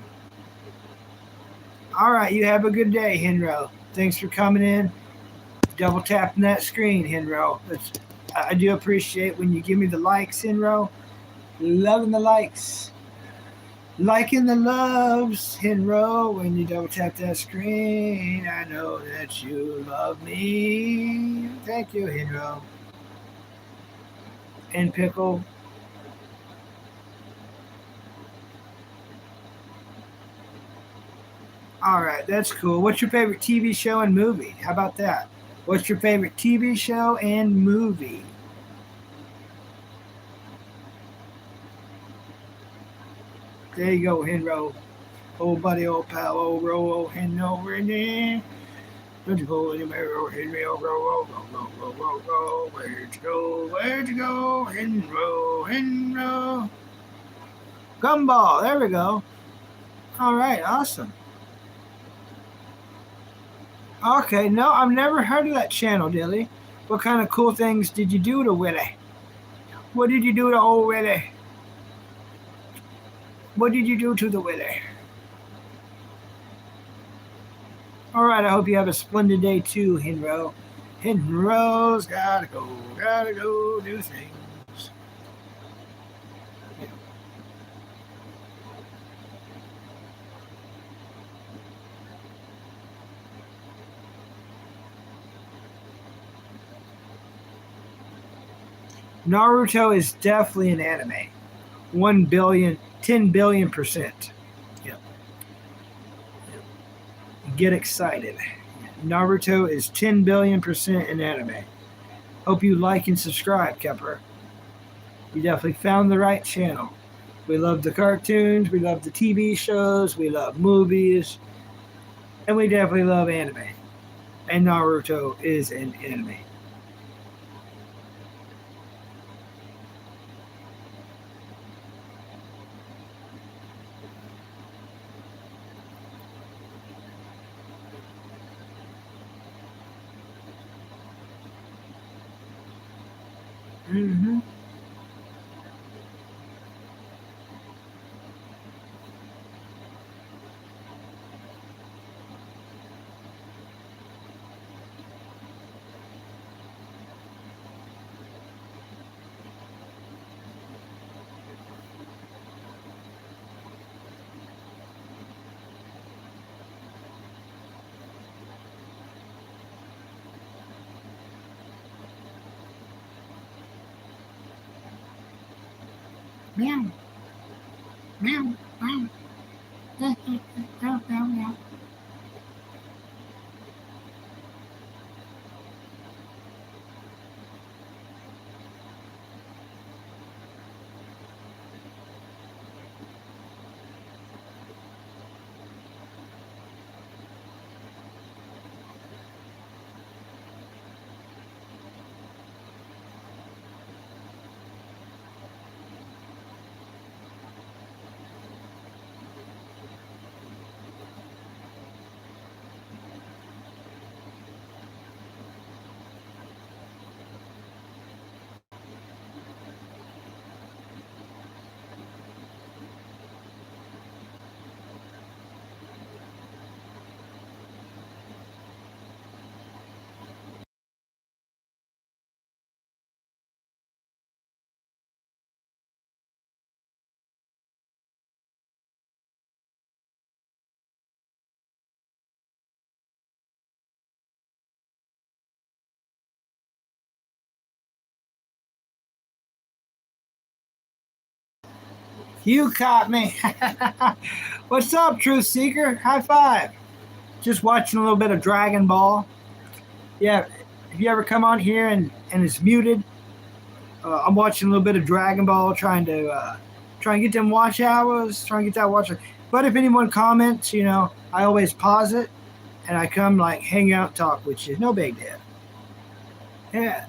All right, you have a good day, Henro. Thanks for coming in. Double tapping that screen, Henro. I do appreciate when you give me the likes, Henro. Loving the likes. Liking the loves, Henro. When you double tap that screen, I know that you love me. Thank you, Henro. And Pickle. All right, that's cool. What's your favorite TV show and movie? How about that? What's your favorite TV show and movie? There you go, Henro. Old buddy, old pal, old roll, old hen over in there. Don't you go anywhere, old Henry, old roll, roll, roll, roll, roll, roll. Where'd you go? Where'd you go? Henro, Henro. Gumball, there we go. All right, awesome. Okay, no, I've never heard of that channel, Dilly. What kind of cool things did you do to Willie? What did you do to old Willie? What did you do to the Willie? All right, I hope you have a splendid day too, Henro. Henro's gotta go do things. Yeah. Naruto is definitely an anime. 1 billion, 10 billion%. Yep. Get excited. Naruto is 10 billion% an anime. Hope you like and subscribe, Kepper. You definitely found the right channel. We love the cartoons, we love the TV shows, we love movies, and we definitely love anime. And Naruto is an anime. Mm-hmm. Meow, meow, meow, meow, meow, meow, meow. You caught me. What's up, Truth Seeker? High five. Just watching a little bit of Dragon Ball. Yeah, if you ever come on here and it's muted, I'm watching a little bit of Dragon Ball, trying to get them watch hours, trying to get that watch. But if anyone comments, I always pause it and I come like hang out, talk with you. No big deal. Yeah.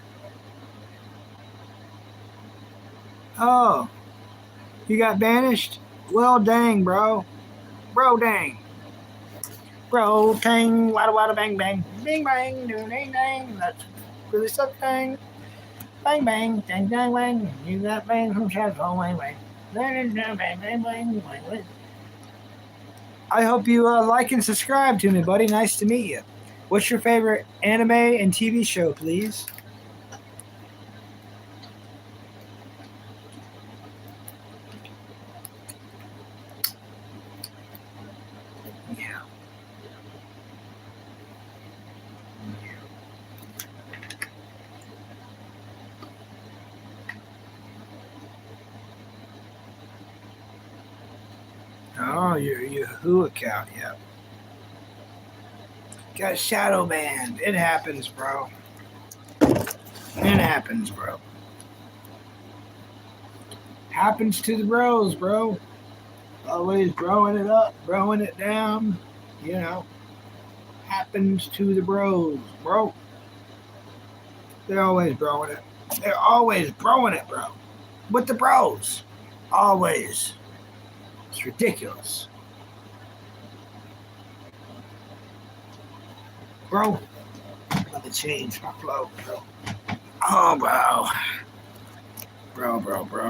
Oh, you got banished? Well, dang, bro. Bro, dang. Bro, tang, wada wada bang bang. Bing bang, ding ding dang. That's really something. Bang bang, dang dang bang. You got bang from Shadow Wang Wang. Bang bang bang bang bang bang. I hope you like and subscribe to me, buddy. Nice to meet you. What's your favorite anime and TV show, please? Yeah. Oh, your Who account, yeah. Got shadow banned. It happens, bro. It happens, bro. Happens to the bros, bro. Always growing it up, growing it down. You know, happens to the bros, bro. They're always growing it. They're always growing it, bro. With the bros. Always. It's ridiculous. Bro, let me change my flow, bro. Oh, bro.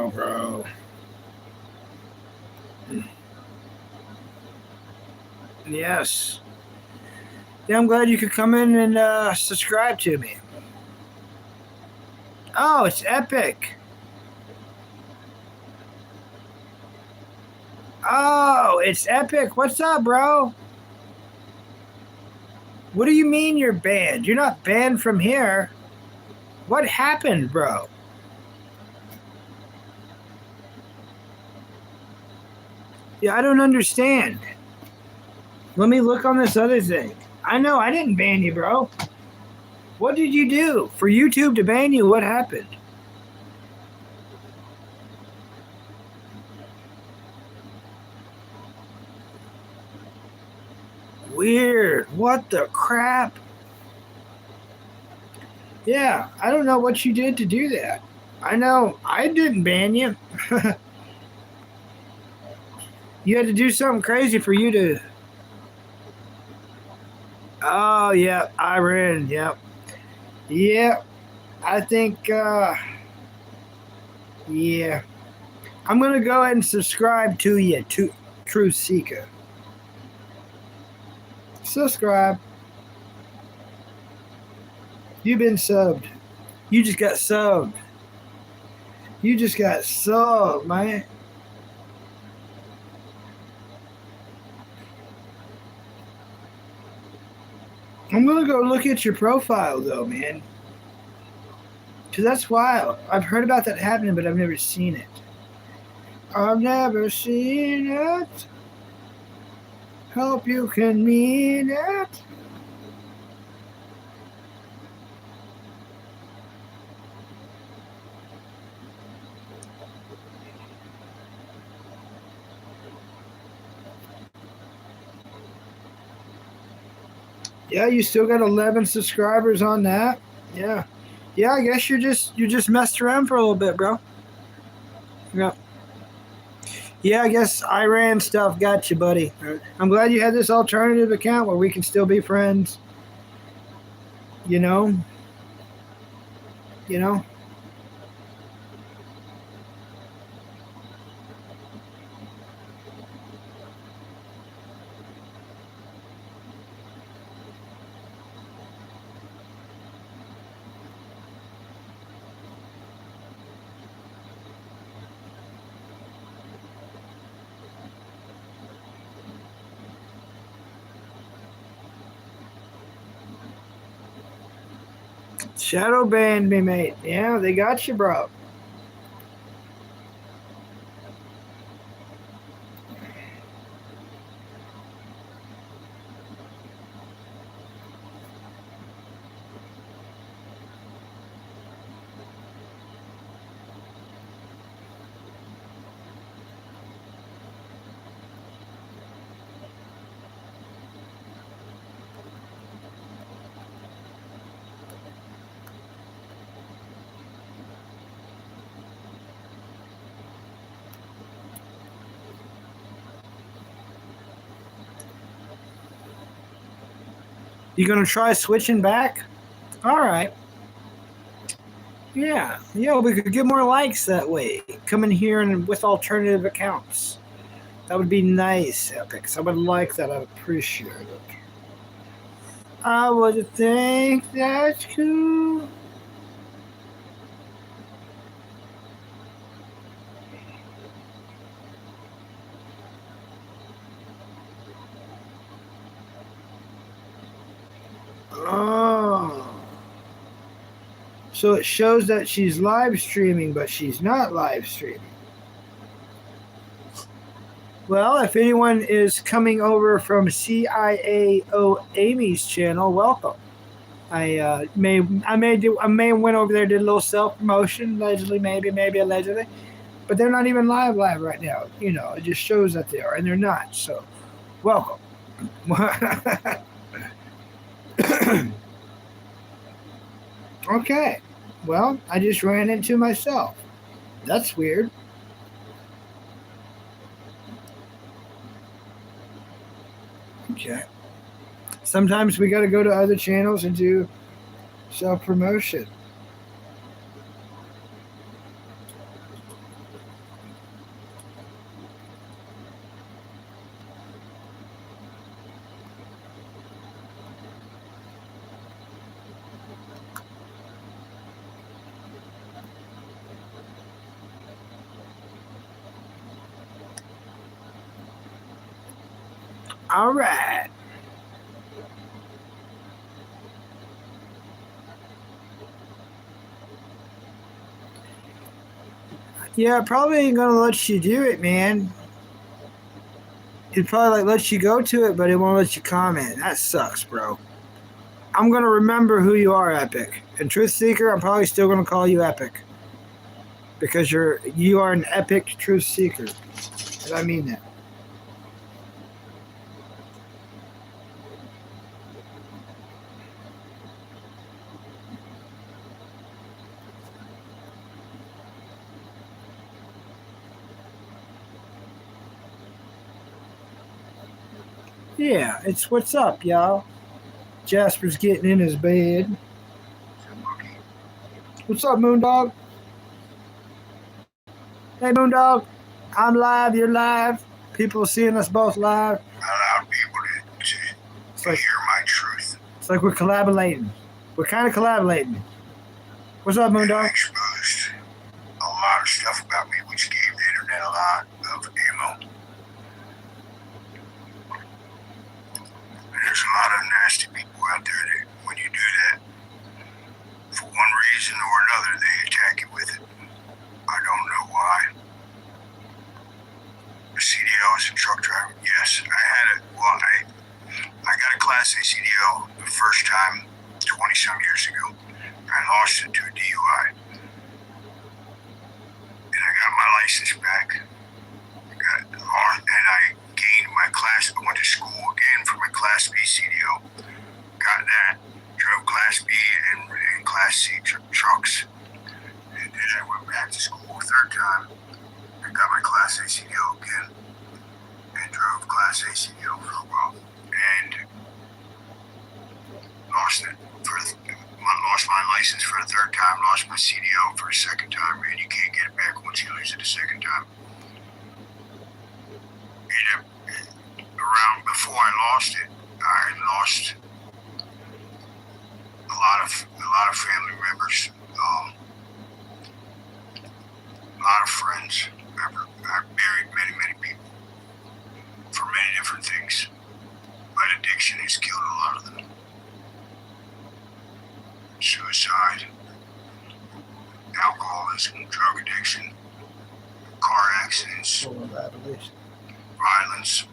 Bro. Yes. Yeah, I'm glad you could come in and subscribe to me. Oh, it's epic. Oh, it's epic. What's up, bro? What do you mean you're banned? You're not banned from here. What happened, bro? Yeah, I don't understand. Let me look on this other thing. I know I didn't ban you, bro. What did you do? For YouTube to ban you, what happened? Weird. What the crap? Yeah, I don't know what you did to do that. I know I didn't ban you. You had to do something crazy for you to. Oh, yeah, Iran. Yep. Yep. I think, yeah. I'm going to go ahead and subscribe to you, to True Seeker. Subscribe. You've been subbed. You just got subbed. You just got subbed, man. I'm going to go look at your profile, though, man. Because that's wild. I've heard about that happening, but I've never seen it. I've never seen it. Hope you can mean it. Yeah, you still got 11 subscribers on that. Yeah. Yeah, I guess you just messed around for a little bit, bro. Yeah. Yeah, I guess Iran stuff got you, buddy. I'm glad you had this alternative account where we can still be friends. You know? You know? Shadow banned me, mate. Yeah, they got you, bro. You gonna try switching back? All right. Yeah, yeah, we could get more likes that way. Come in here and with alternative accounts. That would be nice, Epic. I would like that. I'd appreciate it. I would think that's cool. Oh. So it shows that she's live streaming, but she's not live streaming. Well, if anyone is coming over from CIAO Amy's channel, welcome. I may went over there, did a little self promotion, allegedly, maybe allegedly, but they're not even live right now. You know, it just shows that they are, and they're not. So, welcome. Okay. Well, I just ran into myself. That's weird. Okay. Sometimes we got to go to other channels and do self promotion. All right. Yeah, probably ain't gonna let you do it, man. It probably like lets you go to it, but it won't let you comment. That sucks, bro. I'm gonna remember who you are, Epic. And Truth Seeker, I'm probably still gonna call you Epic because you are an epic truth seeker, and I mean that. Yeah, it's what's up, y'all. Jasper's getting in his bed. What's up, Moondog? Hey, Moondog. I'm live. You're live. People seeing us both live. Allow people to like, hear my truth. It's like we're collaborating. We're kind of collaborating. What's up, Moondog? I exposed a lot of stuff about me, which gave the internet a lot of ammo. There's a lot of nasty people out there that, when you do that, for one reason or another, they attack you with it. I don't know why. A CDL as a truck driver, yes. I got a Class A CDL the first time 20-some years ago. I lost it to a DUI. And I got my license back. And I gained my class. I went to school again for my Class B CDL. Got that. Drove Class B and Class C trucks. And then I went back to school a third time. I got my Class A CDL again. And drove Class A CDL for a while. And lost it. Lost my license for the third time. Lost my CDL for a second time. And you can't get it back once you lose it a second time. Around before I lost it, I lost a lot of family members, a lot of friends. I've buried many people for many different things, but addiction has killed a lot of them. Suicide, alcoholism, drug addiction, car accidents, violence,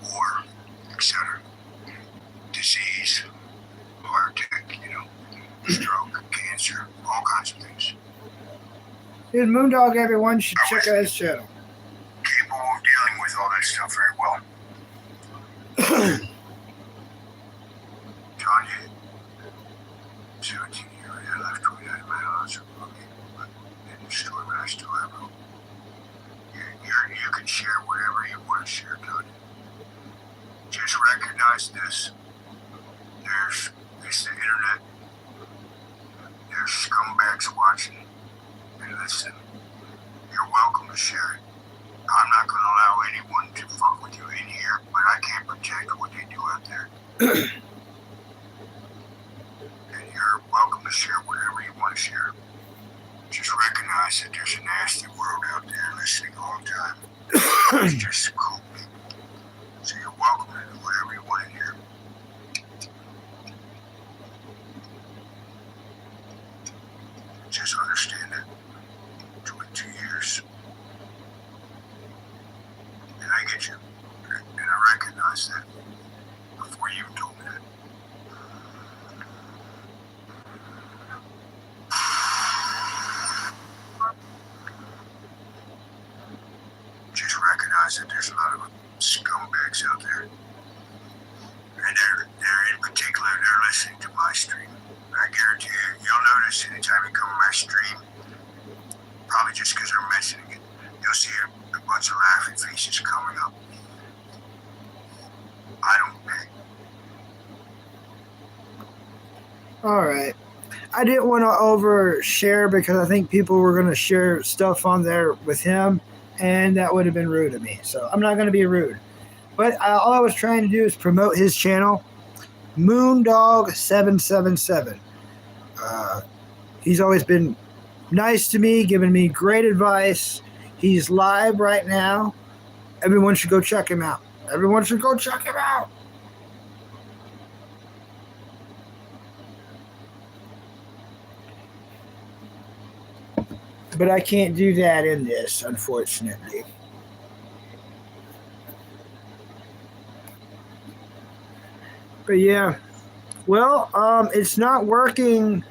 war, etc. Disease, heart attack, stroke, cancer, all kinds of things. Dude, Moondog, everyone should check out his channel. Capable of dealing with all that stuff very well. Tanya, 17 years, I left 29 in my house, and destroy what I still have. You can share whatever you want to share, Tony. Just recognize this. It's the internet. There's scumbags watching and listening. You're welcome to share it. I'm not going to allow anyone to fuck with you in here, but I can't protect what they do out there. And you're welcome to share whatever you want to share. Just recognize that there's a nasty world out there listening all the time. It's just cool people. So you're welcome to do whatever you want to hear. Just understand that. 22 years. And I get you. And I recognize that before you even told me that. Just recognize that there's a lot of scumbags out there. And they're in particular, they're listening to my stream. I guarantee you'll notice anytime you come to my stream, probably just because I'm mentioning it, you'll see a bunch of laughing faces coming up. I don't pay. All right. I didn't want to overshare because I think people were going to share stuff on there with him, and that would have been rude of me. So I'm not going to be rude. But all I was trying to do is promote his channel, Moondog777. He's always been nice to me, giving me great advice. He's live right now. Everyone should go check him out. Everyone should go check him out. But I can't do that in this, unfortunately. But yeah, well, it's not working.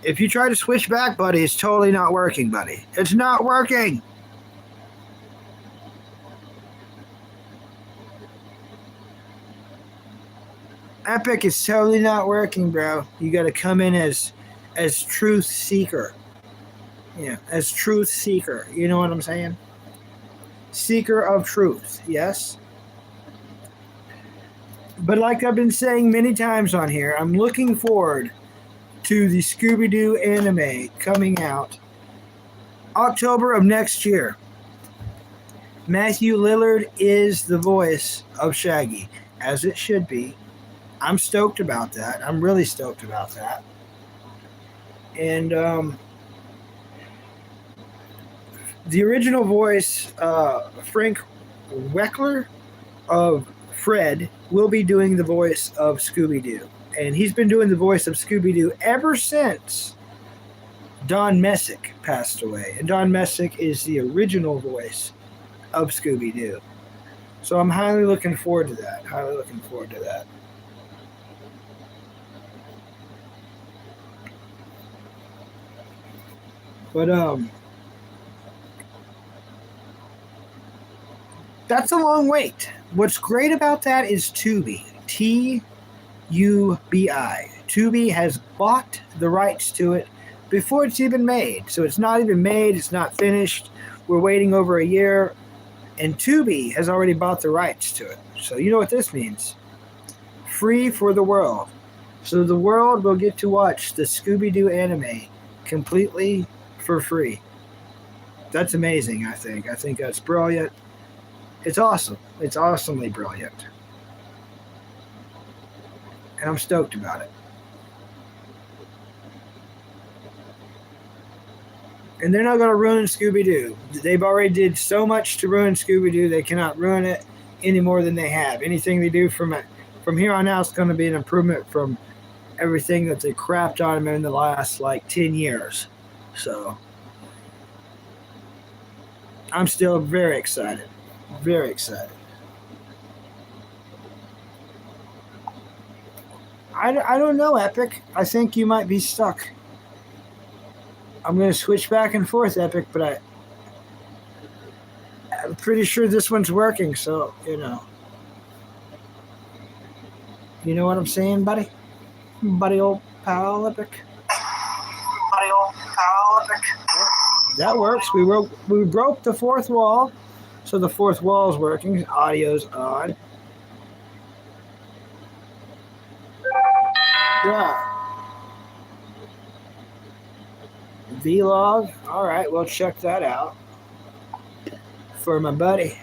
If you try to switch back, buddy, it's totally not working, buddy. It's not working. Epic is totally not working, bro. You got to come in as truth seeker. Yeah, as truth seeker. You know what I'm saying? Seeker of truth. Yes. But like I've been saying many times on here, I'm looking forward to the Scooby-Doo anime coming out October of next year. Matthew Lillard is the voice of Shaggy, as it should be. I'm stoked about that. I'm really stoked about that. And the original voice, Frank Weckler of Fred, will be doing the voice of Scooby-Doo. And he's been doing the voice of Scooby-Doo ever since Don Messick passed away. And Don Messick is the original voice of Scooby-Doo. So I'm highly looking forward to that. Highly looking forward to that. But that's a long wait. What's great about that is Tubi. Tubi. Tubi has bought the rights to it before it's even made. So it's not even made. It's not finished. We're waiting over a year. And Tubi has already bought the rights to it. So you know what this means. Free for the world. So the world will get to watch the Scooby-Doo anime completely for free. That's amazing, I think. I think that's brilliant. It's awesome. It's awesomely brilliant. And I'm stoked about it. And they're not going to ruin Scooby-Doo. They've already did so much to ruin Scooby-Doo, they cannot ruin it any more than they have. Anything they do from here on out is going to be an improvement from everything that they crapped on them in the last, 10 years. So, I'm still very excited. Very excited. I don't know, Epic. I think you might be stuck. I'm going to switch back and forth, Epic, but I'm pretty sure this one's working, so, you know. You know what I'm saying, buddy? Buddy old pal, Epic? Buddy old pal, Epic? Yeah, that works. We broke the fourth wall, so the fourth wall is working. Audio's on. Yeah. Vlog. All right, we'll check that out for my buddy.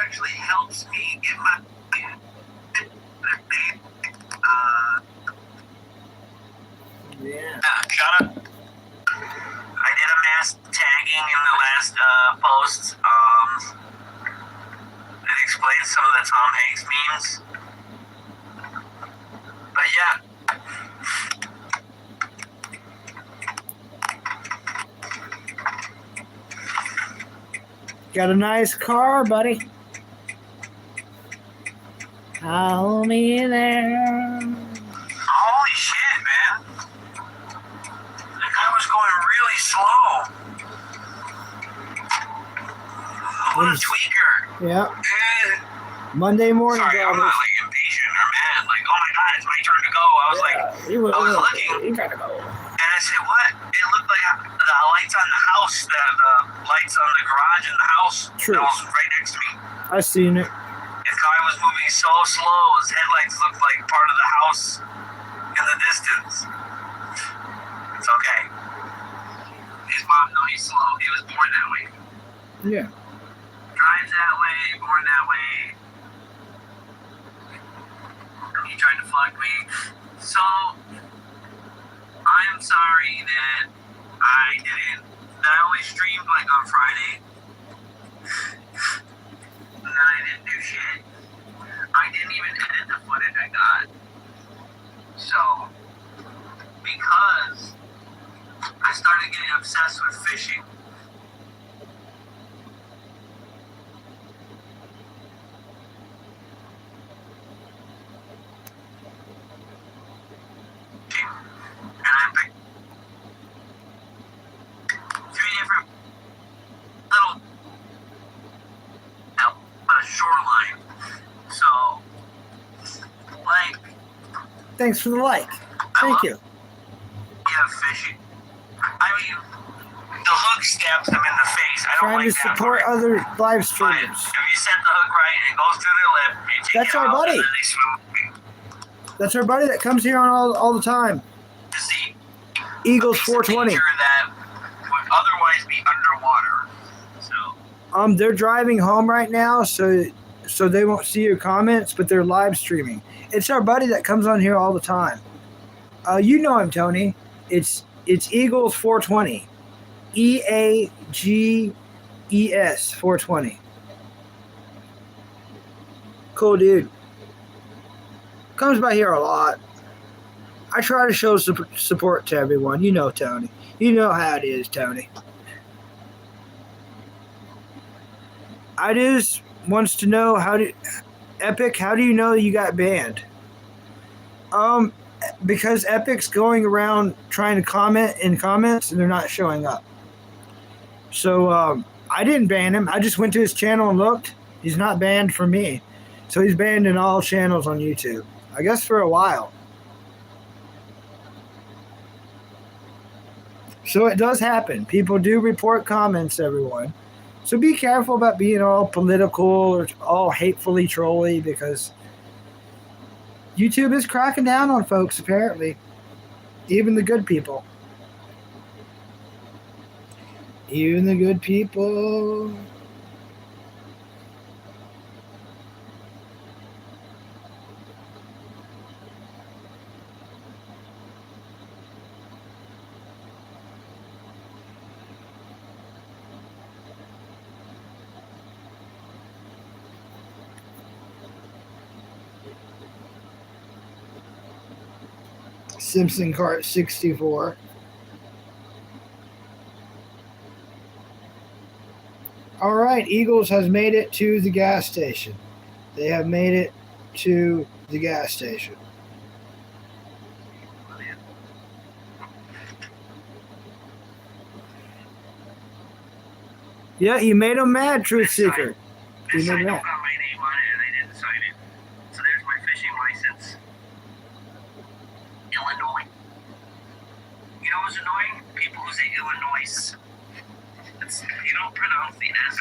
Actually helps me get my shut up. I did a mass tagging in the last post that explains some of the Tom Hanks memes. But yeah. Got a nice car, buddy. I'll be there. Holy shit, man. The guy was going really slow. What a tweaker. Yeah. Monday morning, sorry, I'm not impatient or mad. Oh my god, it's my turn to go. I was looking. You gotta go. And I said, what? It looked like the lights on the house, the lights on the garage in the house. True. That was right next to me. I seen it. His car was moving so slow. His headlights looked like part of the house in the distance. It's okay. His mom, no, he's slow. He was born that way. Yeah. Drives that way, born that way. He tried to fuck me. So, I'm sorry that I only streamed like on Friday. And then I didn't do shit. I didn't even edit the footage I got. So, because I started getting obsessed with fishing. And I picked 3 different little a shoreline. So, like, Thanks for the like. Thank you. yeah, fishing. I mean, the hook stabs them in the face. I don't Trying like to that support part. other live But streamers. if you set the hook right, it goes through their lip. You take That's it our out, buddy. and then they swim. That's our buddy that comes here on all the time. To see Eagles a piece of 420. nature that would otherwise be underwater. So, They're driving home right now, so they won't see your comments, but they're live streaming. It's our buddy that comes on here all the time. You know him, Tony. It's Eagles 420. EAGES 420. Cool dude. Comes by here a lot. I try to show support to everyone. You know, Tony. You know how it is, Tony. I just wants to know Epic, how do you know you got banned? Because Epic's going around trying to comment in comments and they're not showing up. So I didn't ban him. I just went to his channel and looked. He's not banned for me. So he's banned in all channels on YouTube. I guess for a while. So it does happen. People do report comments, everyone. So be careful about being all political or all hatefully trolly, because YouTube is cracking down on folks, apparently. Even the good people. Even the good people. Simpson Cart 64. All right, Eagles has made it to the gas station. They have made it to the gas station. Yeah, you made them mad, Truth Seeker. You this made sign them don't mad. got my name on it, and I didn't sign it. So there's my fishing license. Illinois. You know what's annoying? People who say Illinois. You don't pronounce the S.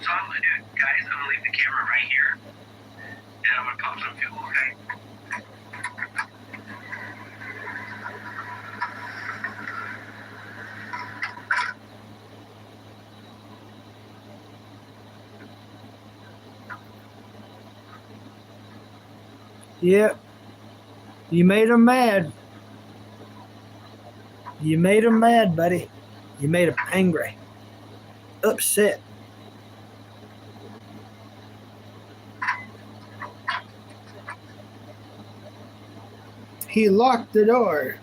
So I'm gonna do, guys, I'm gonna leave the camera right here, and I'm gonna pop some fuel, okay? Yep. You made them mad. You made them mad, buddy. You made them angry. Upset. He locked the door.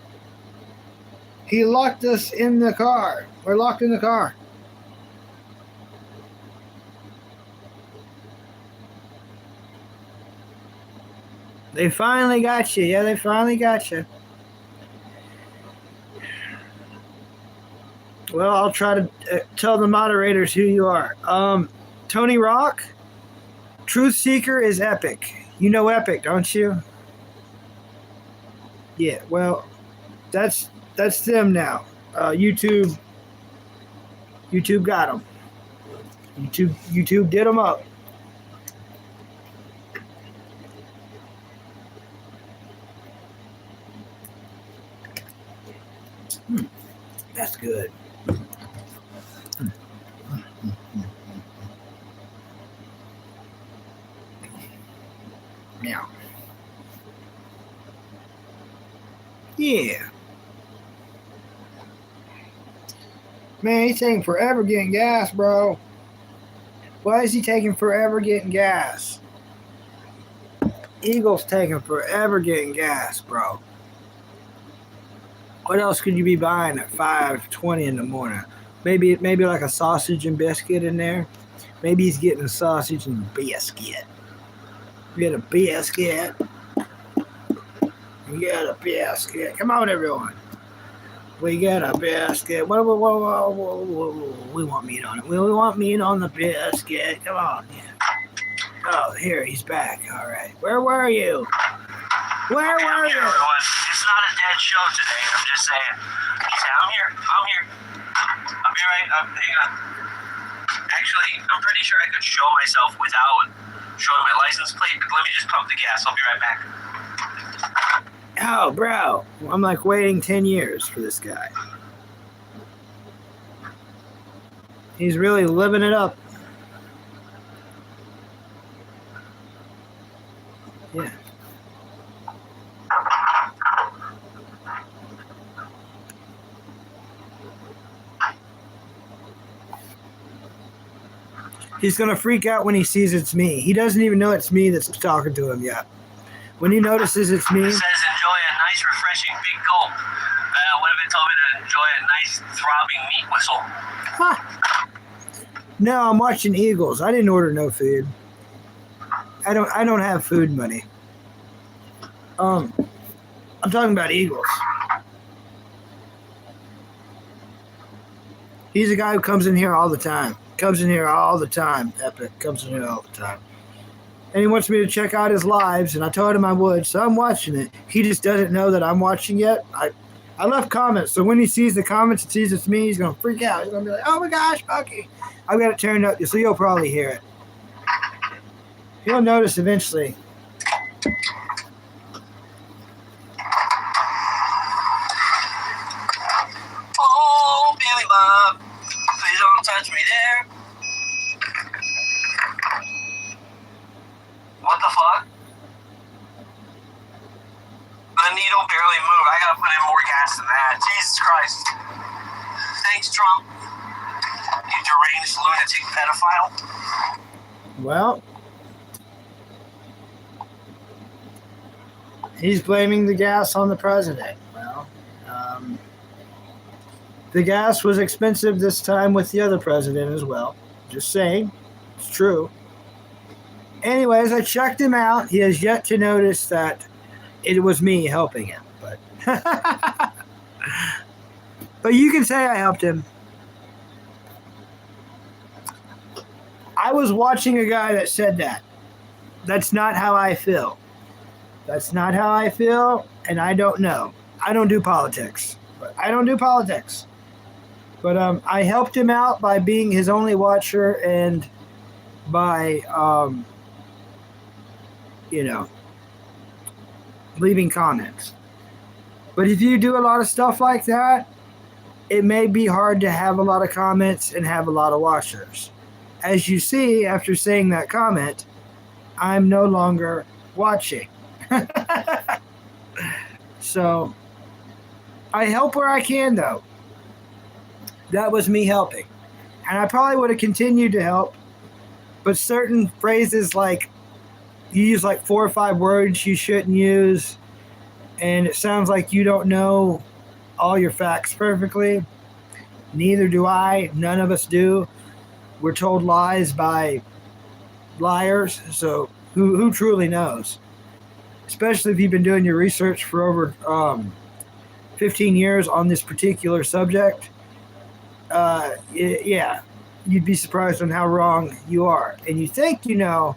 He locked us in the car. We're locked in the car. They finally got you. Yeah, they finally got you. Well, I'll try to tell the moderators who you are. Tony Rock, Truth Seeker is Epic. You know Epic, don't you? Yeah, well, that's them now. YouTube got them. YouTube did them up. That's good. Now, yeah, man, he's taking forever getting gas, bro. Why is he taking forever getting gas? Eagle's taking forever getting gas, bro. What else could you be buying at 5:20 in the morning? Maybe like a sausage and biscuit in there. Maybe he's getting a sausage and biscuit. Get a biscuit. Get a biscuit. Come on, everyone. We get a biscuit. Whoa. We want meat on it. We want meat on the biscuit. Come on. Yeah. Oh, here, he's back. All right. Where were you? Where were you? Everyone. It's not a dead show today. I'm just saying. I'm here. I'll be right up. Hang on. Actually, I'm pretty sure I could show myself without showing my license plate. But let me just pump the gas. I'll be right back. Oh, bro. I'm like waiting 10 years for this guy. He's really living it up. Yeah. He's going to freak out when he sees it's me. He doesn't even know it's me that's talking to him yet. When he notices it's me... It says enjoy a nice, refreshing big gulp. What if it told me to enjoy a nice, throbbing meat whistle? Huh. No, I'm watching Eagles. I didn't order no food. I don't have food money. I'm talking about Eagles. He's a guy who comes in here all the time. Epic comes in here all the time. And he wants me to check out his lives, and I told him I would, so I'm watching it. He just doesn't know that I'm watching yet. I left comments, so when he sees the comments and sees it's me, he's going to freak out. He's going to be like, oh my gosh, Bucky. I've got it turned up, so you'll probably hear it. He'll notice eventually. Oh, Billy Bob, please don't touch me there. What the fuck? The needle barely moved. I gotta put in more gas than that. Jesus Christ. Thanks, Trump. You deranged lunatic pedophile. Well, he's blaming the gas on the president. Well, the gas was expensive this time with the other president as well. Just saying. It's true. Anyways, I checked him out. He has yet to notice that it was me helping him. But but you can say I helped him. I was watching a guy that said that. That's not how I feel. That's not how I feel, and I don't know. I don't do politics. But I helped him out by being his only watcher and by, leaving comments. But if you do a lot of stuff like that, it may be hard to have a lot of comments and have a lot of watchers. As you see, after saying that comment, I'm no longer watching. So, I help where I can, though. That was me helping. And I probably would have continued to help, but certain phrases like, you use like 4 or 5 words you shouldn't use, and it sounds like you don't know all your facts perfectly. Neither do I. None of us do. We're told lies by liars, so who truly knows? Especially if you've been doing your research for over 15 years on this particular subject. Yeah, you'd be surprised on how wrong you are. And you think you know,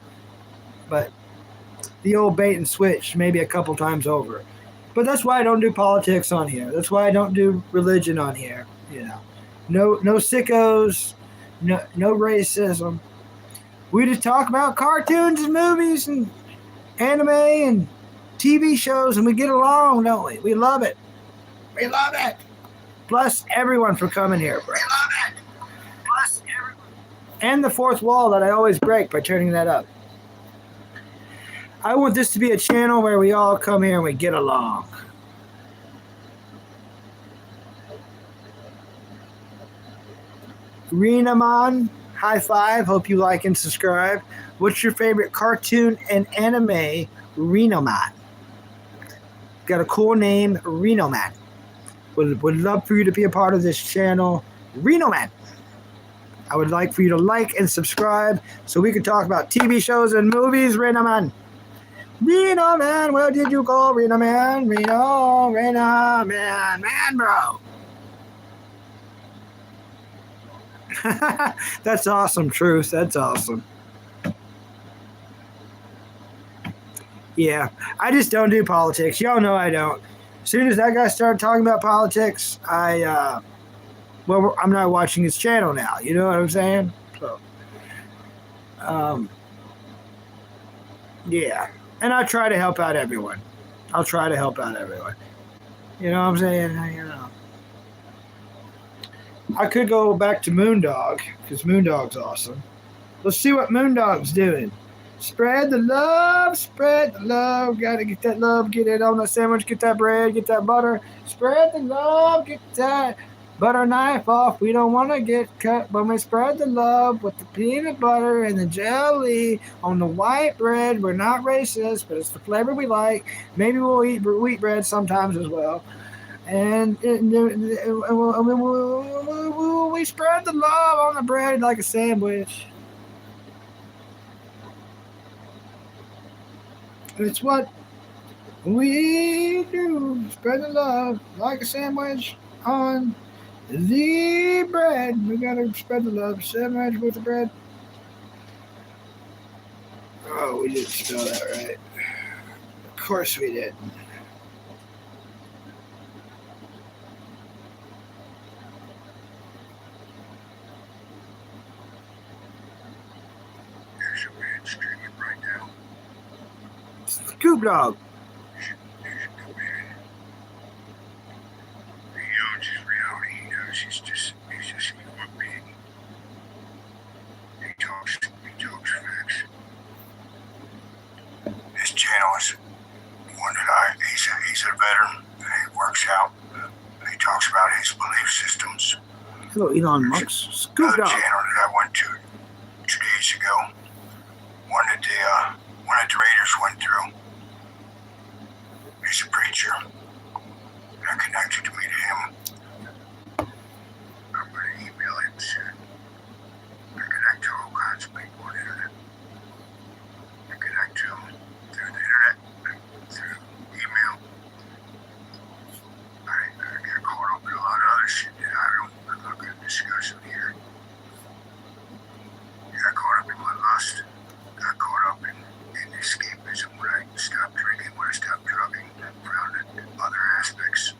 but the old bait and switch maybe a couple times over. But that's why I don't do politics on here. That's why I don't do religion on here. You know, no sickos, no racism. We just talk about cartoons and movies and anime and TV shows, and we get along, don't we? We love it. We love it. Bless everyone for coming here, bro. We love it. Bless everyone. And the fourth wall that I always break by turning that up. I want this to be a channel where we all come here and we get along. Renaman, high five. Hope you like and subscribe. What's your favorite cartoon and anime? Renaman. Got a cool name, Renaman. Would love for you to be a part of this channel, Renaman. I would like for you to like and subscribe so we can talk about TV shows and movies, Renaman. Reno man, where did you go, Reno man? Reno man, bro. That's awesome, Truth. That's awesome. Yeah, I just don't do politics. Y'all know I don't. As soon as that guy started talking about politics, I'm not watching his channel now. You know what I'm saying? So, yeah. And I try to help out everyone. I'll try to help out everyone. You know what I'm saying? You know. I could go back to Moondog, because Moondog's awesome. Let's see what Moondog's doing. Spread the love, spread the love. Gotta get that love, get it on that sandwich, get that bread, get that butter. Spread the love, get that butter knife off. We don't want to get cut, but we spread the love with the peanut butter and the jelly on the white bread. We're not racist, but it's the flavor we like. Maybe we'll eat wheat bread sometimes as well. And we spread the love on the bread like a sandwich. It's what we do. Spread the love like a sandwich on the bread. We gotta spread the love. Sandwich with the bread. Oh, we didn't spell that right. Of course we did. There's a man streaming right now. Scoop Dog. There's a new man. He owns his reality. He knows he's just a human being. He talks facts. His channel is one that he's a veteran. He works out. He talks about his belief systems. Hello, Elon Musk. Scoop Another Dog. channel that I went to 2 days ago. One that the Raiders went through. He's a preacher. That connected me to him. I'm going to email him soon. I connect to all kinds of people on the internet. I connect to them through the internet, through email. I got caught up in a lot of other shit that I'm not going to discuss it here. Got caught up in my lust. Got caught up in escapism when I stopped drinking, when I stopped drugging, and found it other aspects.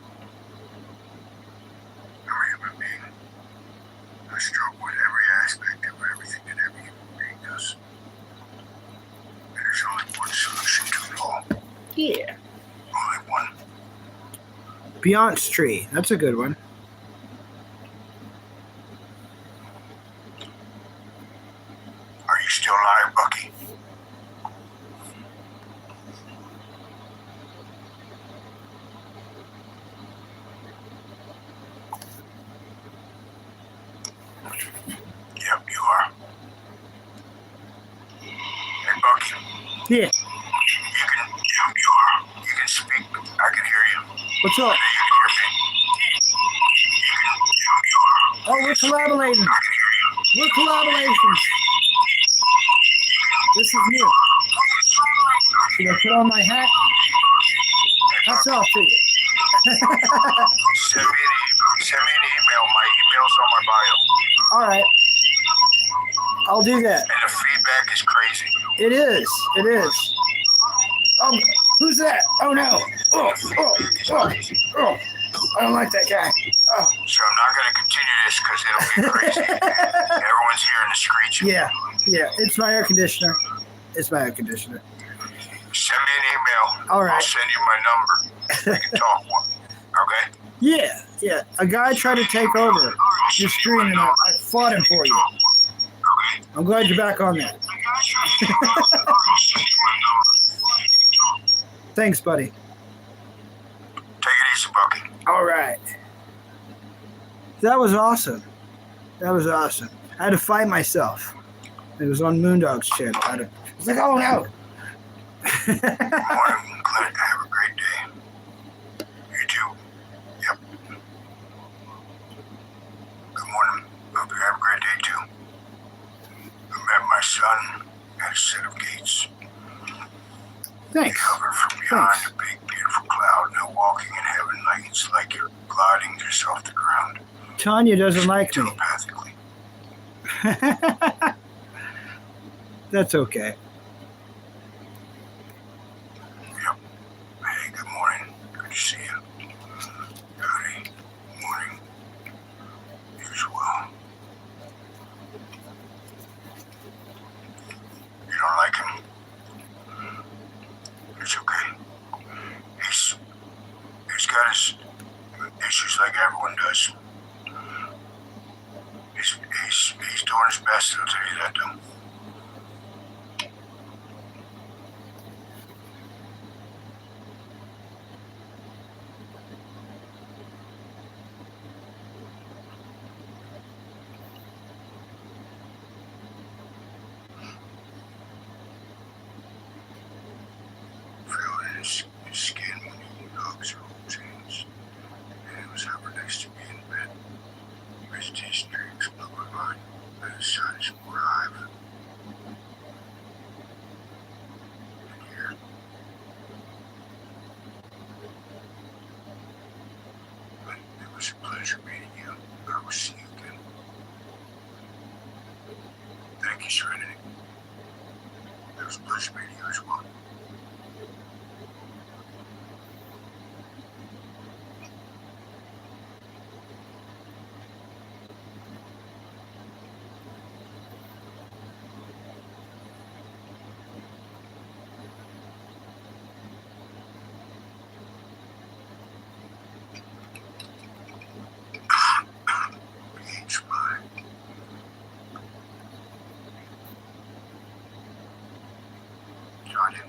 I'm a human being. I struggle with every aspect of everything that every human being does. And there's only one solution to it all. Yeah. Only one. Beyonce Tree. That's a good one. Are you still alive, Bucky? Yep, you are. Hey, Bucky. Yeah. You can speak. I can hear you. What's up? You can hear me. You are. Oh, we're collaborating. I can hear you. We're collaborations. This is new. Should I put on my hat? Hats off to you. Send me an email. My email's on my bio. All right. I'll do that. And the feedback is crazy. It is. It is. Oh, who's that? Oh, no. Oh. oh. I don't like that guy. Oh. So I'm not going to continue this because it'll get crazy. Everyone's hearing the screeching. Yeah. It's my air conditioner. Send me an email. All right. I'll send you my number. We can talk. Okay? Yeah. A guy tried to take over your screen, and I fought him for you. Okay. I'm glad you're back on that. Thanks, buddy. Take it easy, Bucky. All right. That was awesome. I had to fight myself. It was on Moondog's channel. I was like, oh no. Good morning, Clint. Have a great day. You too. Yep. Good morning. Hope you have a great day too. I met my son at a set of gates. Thanks. He hovered from behind a big, beautiful cloud, now walking in heaven like it's like you're gliding just off the ground. Tanya doesn't like me. Telepathically. That's okay. Yep. Hey, good morning. Good to see you. Howdy. Morning. You as well. You don't like him? It's okay. He's got his issues like everyone does. He's doing his best, I'll tell you that, though. Feeling his skin when he hugs or holds hands. And it was ever nice to be in bed. His T-strings blew my mind. And his side is more alive. And here. But it was a pleasure meeting you. I will see you again. Thank you, Serenity. It was a pleasure meeting you as well. PH mine. Johnny,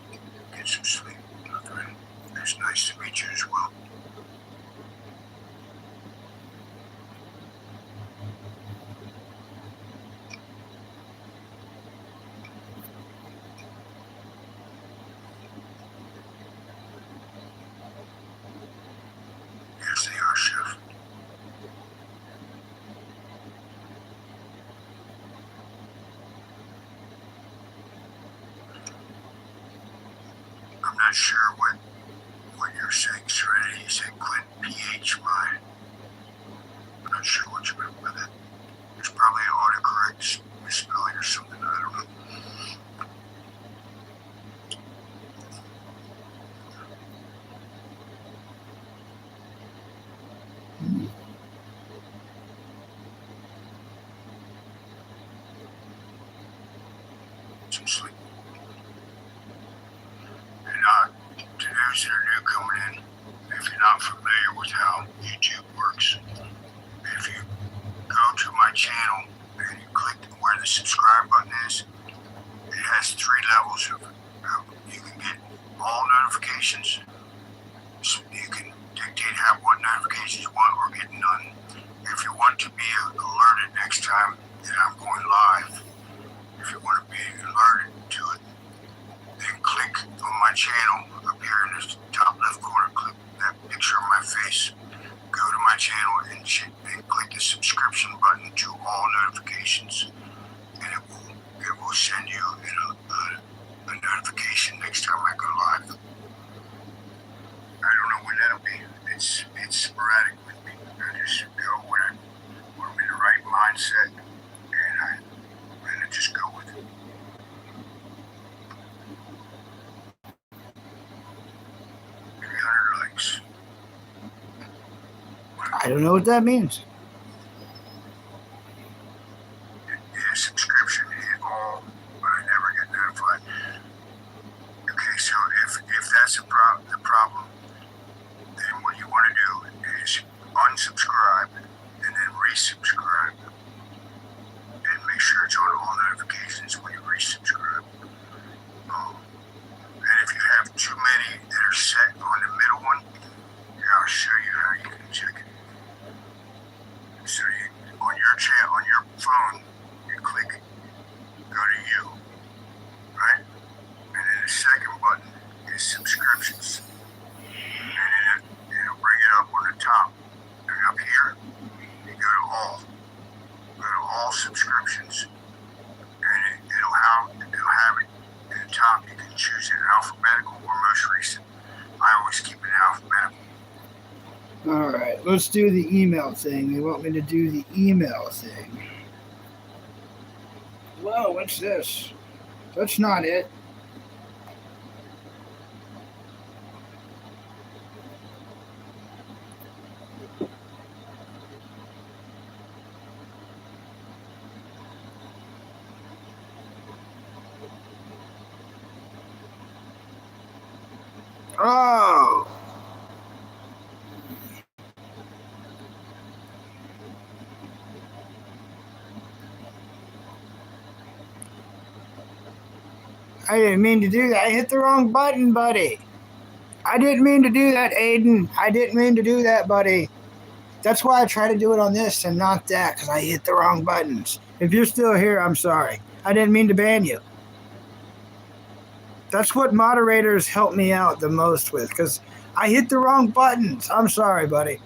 get some sleep, my friend. It's nice to meet you as well. Yes, they are, Chef. I'm not sure what you're saying, Serenity. You said Clint PH mine. I'm not sure what you meant by that. There's probably an autocorrect misspelling or something. I don't know. Some sleep. And to those that are new coming in, if you're not familiar with how YouTube works, if you go to my channel and you click where the subscribe button is, it has 3 levels of you can get all notifications. So you can dictate what notifications you want or get none. If you want to be alerted next time that I'm going live, if you want to be alerted to it, then click on my channel up here in the top left corner, click that picture of my face, go to my channel and click the subscription button to all notifications, and it will send you a notification next time I go live. I don't know when that'll be. It's sporadic with me. I just go when I'm in the right mindset, and I just go with it. 300 likes. I don't know what that means. Yeah, subscription hit all, but I never get notified. Okay, so if that's the problem, then what you want to do is unsubscribe and then resubscribe, and make sure it's on all notifications when you resubscribe. And if you have too many that are set on the middle one, here I'll show you how you can check it. So you on your chat on your phone, you click go to you, right? And then the second button is subscriptions. And then it'll bring it up on the top. And up here, you go to all. Go to all subscriptions. And it'll have it at the top. You can choose it alphabetical or most recent. I always keep it alphabetical. All right, let's do the email thing. They want me to do the email thing. Whoa, what's this? That's not it. Oh. I didn't mean to do that. I hit the wrong button, buddy. I didn't mean to do that, Aiden. I didn't mean to do that, buddy. That's why I try to do it on this and not that, because I hit the wrong buttons. If you're still here, I'm sorry. I didn't mean to ban you. That's what moderators help me out the most with, because I hit the wrong buttons. I'm sorry, buddy.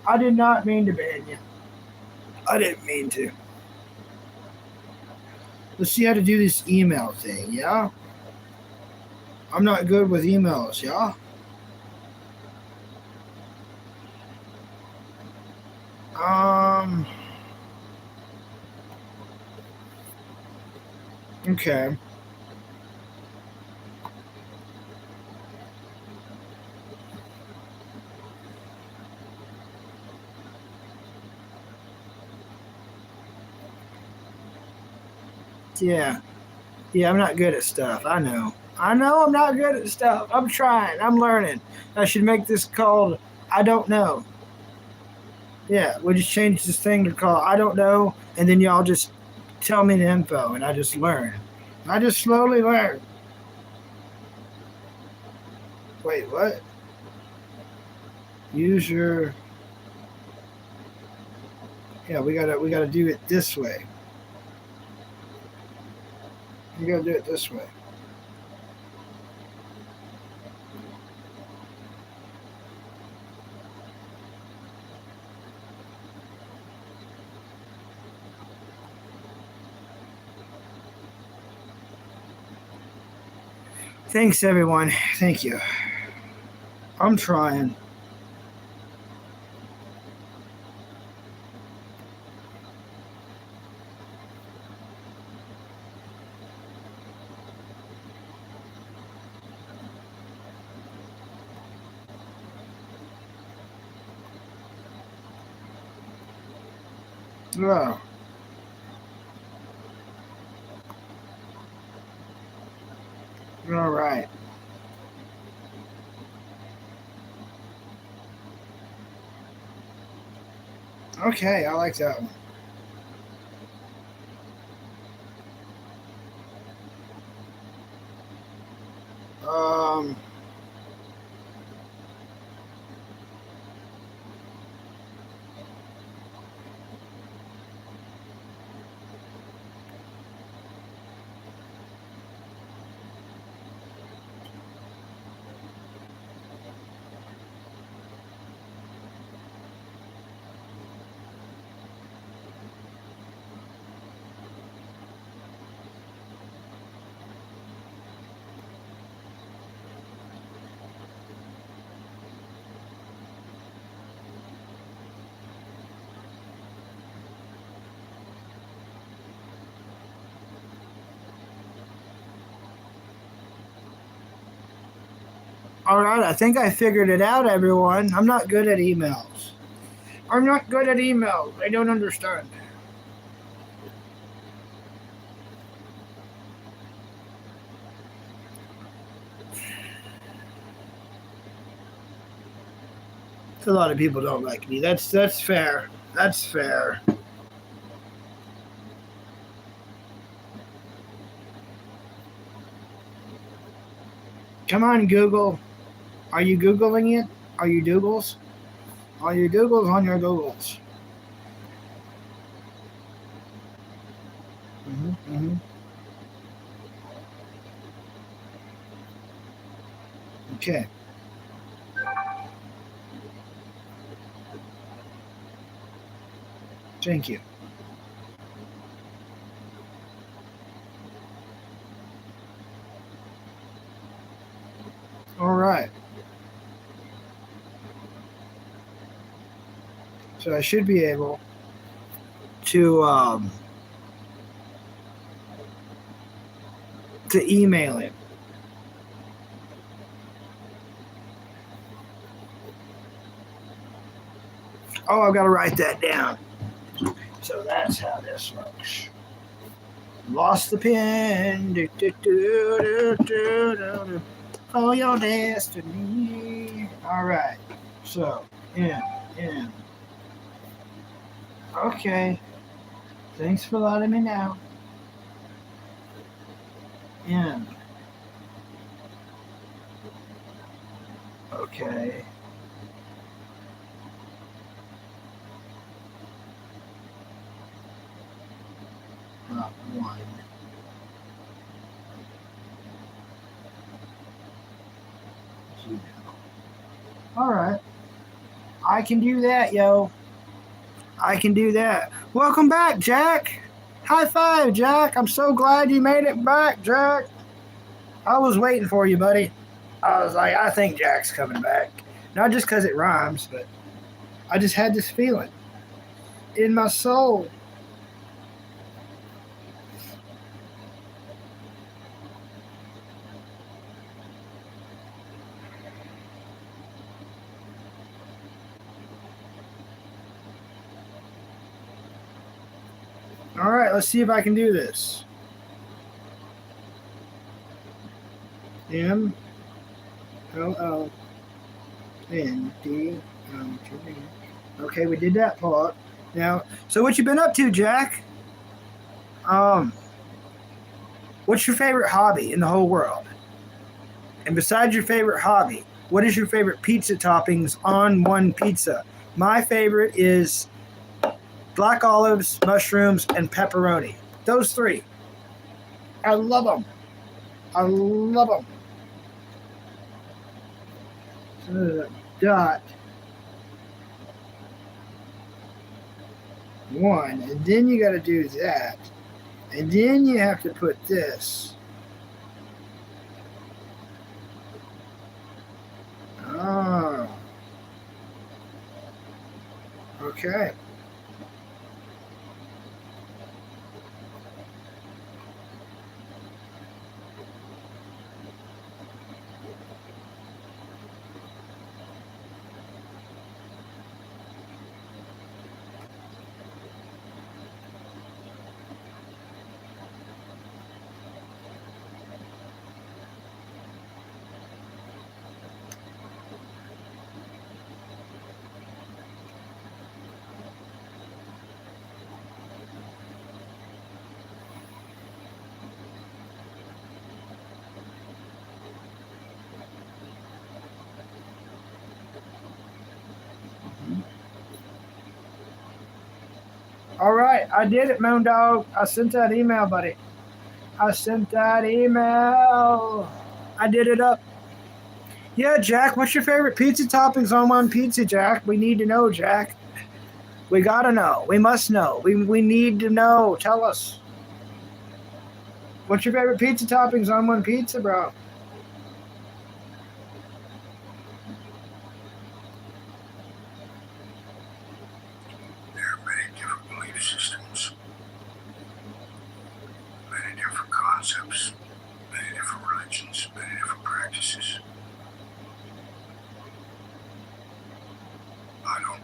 I did not mean to ban you. I didn't mean to. Let's see how to do this email thing, yeah? I'm not good with emails, yeah? Okay. Yeah. Yeah, I'm not good at stuff. I know. I'm not good at stuff. I'm trying. I'm learning. I should make this called I don't know. Yeah, we just change this thing to call I don't know, and then y'all just tell me the info, and I just learn. I just slowly learn. Wait, what? User. Yeah, we gotta do it this way. We gotta do it this way. Thanks, everyone. Thank you. I'm trying. Oh. All right. Okay, I like that one. Um. All right, I think I figured it out, everyone. I'm not good at emails. I'm not good at email. I don't understand. A lot of people don't like me. That's fair. That's fair. Come on, Google. Are you Googling it? Are you Doogles? Are you Doogles on your Googles? Mm-hmm. Okay. Thank you. All right. So I should be able to email him. Oh, I've got to write that down. So that's how this looks. Lost the pen. Oh, your destiny. All right. So, in. Okay. Thanks for letting me know. In. Okay. Not one. Gmail. All right. I can do that, yo. I can do that. Welcome back, Jack. High five, Jack. I'm so glad you made it back, Jack. I was waiting for you, buddy. I was like, I think Jack's coming back. Not just because it rhymes, but I just had this feeling in my soul. All right, let's see if I can do this. M L L N D L T. Okay, we did that part. Now, so what you been up to, Jack? What's your favorite hobby in the whole world? And besides your favorite hobby, what is your favorite pizza toppings on one pizza? My favorite is black olives, mushrooms, and pepperoni. Those three. I love them. I love them. Dot. One. And then you got to do that. And then you have to put this. Oh. Okay. All right, I did it, Moondog. I sent that email, buddy. I sent that email. I did it up. Yeah, Jack, what's your favorite pizza toppings on one pizza, Jack? We need to know, Jack. We gotta know. We must know. We need to know. Tell us. What's your favorite pizza toppings on one pizza, bro? There are many different belief systems, many different concepts, many different religions, many different practices. I don't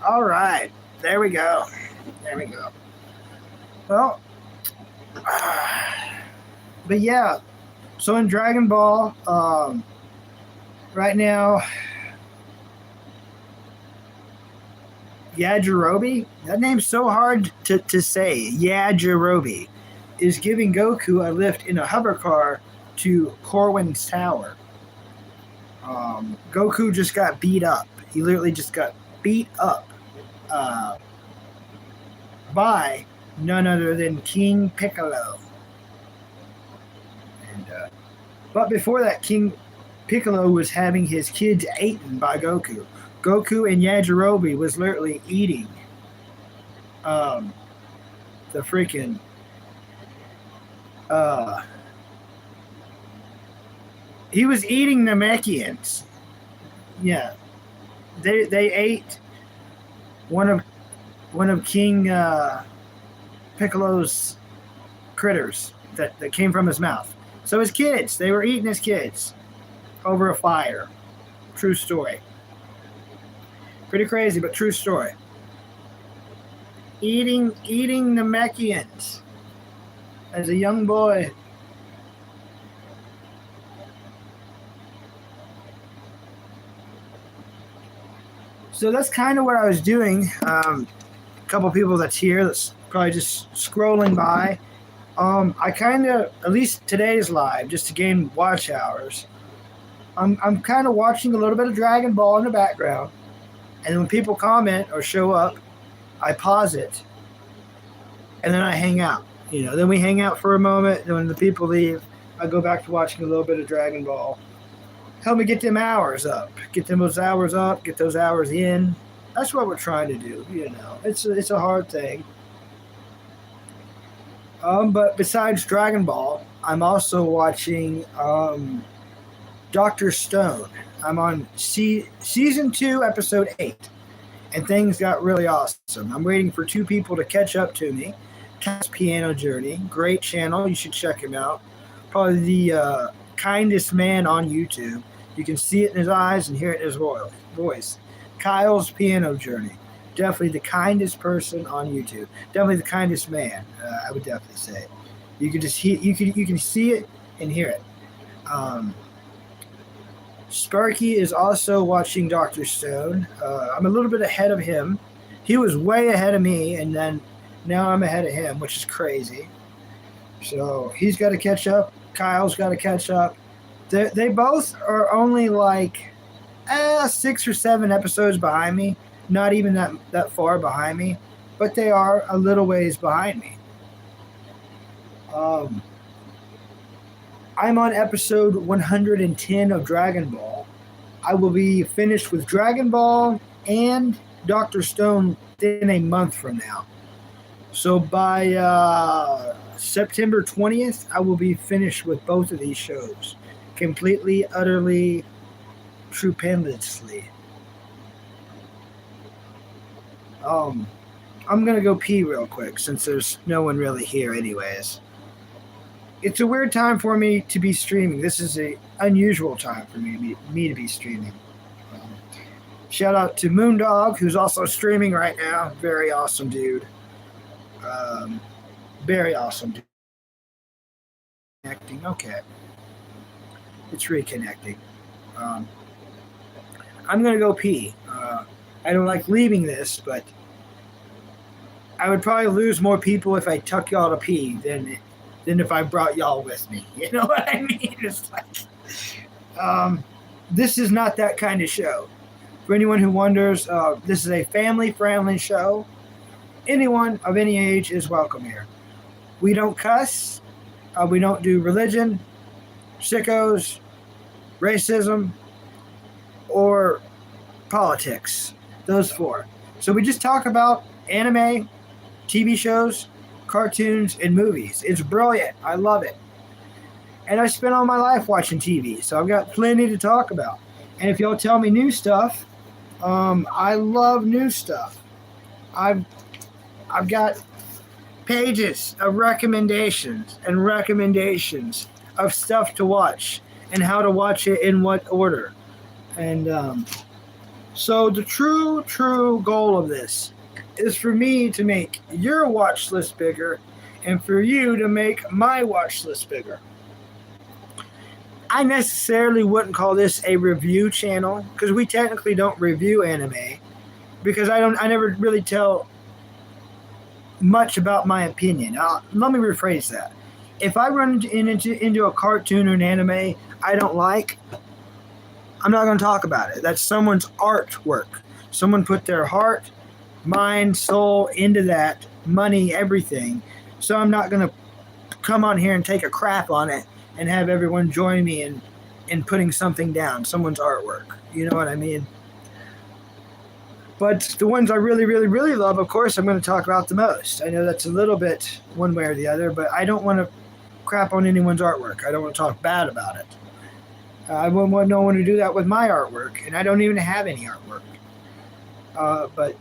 All right. There we go. Well, but yeah. So in Dragon Ball, right now, Yajirobe, that name's so hard to say. Yajirobe is giving Goku a lift in a hover car to Corwin's Tower. Goku just got beat up. He literally just got beat up by none other than King Piccolo. And but before that, King Piccolo was having his kids eaten by Goku. Goku and Yajirobe was literally eating the freaking he was eating Namekians. Yeah. They ate one of King Piccolo's critters that came from his mouth. So his kids, they were eating his kids over a fire. True story. Pretty crazy, but true story. Eating Namekians as a young boy. So that's kind of what I was doing. A couple people that's here that's probably just scrolling by. I kind of, at least today's live, just to gain watch hours, I'm kind of watching a little bit of Dragon Ball in the background. And when people comment or show up, I pause it. And then I hang out. Then we hang out for a moment. And when the people leave, I go back to watching a little bit of Dragon Ball. Help me get them hours up. Get those hours up. Get those hours in. That's what we're trying to do. It's a hard thing. But besides Dragon Ball, I'm also watching Dr. Stone. I'm on season 2, episode 8, and things got really awesome. I'm waiting for 2 people to catch up to me. Cat's Piano Journey, great channel. You should check him out. Probably the kindest man on YouTube. You can see it in his eyes and hear it in his voice. Kyle's Piano Journey. Definitely the kindest person on YouTube. Definitely the kindest man. I would definitely say. You can just you can see it and hear it. Sparky is also watching Dr. Stone. I'm a little bit ahead of him. He was way ahead of me, and then now I'm ahead of him, which is crazy. So he's got to catch up. Kyle's got to catch up. They both are only like 6 or 7 episodes behind me. Not even that far behind me, but they are a little ways behind me. I'm on episode 110 of Dragon Ball. I will be finished with Dragon Ball and Dr. Stone in a month from now. So by September 20th, I will be finished with both of these shows. Completely, utterly, stupendously. I'm going to go pee real quick since there's no one really here anyways. It's a weird time for me to be streaming. This is an unusual time for me to be streaming. Shout out to Moondog, who's also streaming right now. Very awesome dude. Very awesome dude. Connecting. Okay. It's reconnecting. I'm going to go pee. I don't like leaving this, but I would probably lose more people if I took y'all to pee than if I brought y'all with me. You know what I mean? It's like, this is not that kind of show. For anyone who wonders, this is a family-friendly show. Anyone of any age is welcome here. We don't cuss. We don't do religion, sickos, racism, or politics. Those 4. So we just talk about anime, TV shows, cartoons, and movies. It's brilliant. I love it. And I spent all my life watching TV, so I've got plenty to talk about. And if y'all tell me new stuff, I love new stuff. I've got pages of recommendations of stuff to watch and how to watch it in what order. And So the true goal of this is for me to make your watch list bigger and for you to make my watch list bigger. I necessarily wouldn't call this a review channel because we technically don't review anime because I never really tell much about my opinion. Let me rephrase that. If I run into a cartoon or an anime I don't like, I'm not going to talk about it. That's someone's artwork. Someone put their heart, mind, soul into that, money, everything. So I'm not going to come on here and take a crap on it and have everyone join me in putting something down, someone's artwork. You know what I mean? But the ones I really, really, really love, of course, I'm going to talk about the most. I know that's a little bit one way or the other, but I don't want to crap on anyone's artwork. I don't want to talk bad about it. I wouldn't want no one to do that with my artwork, and I don't even have any artwork. But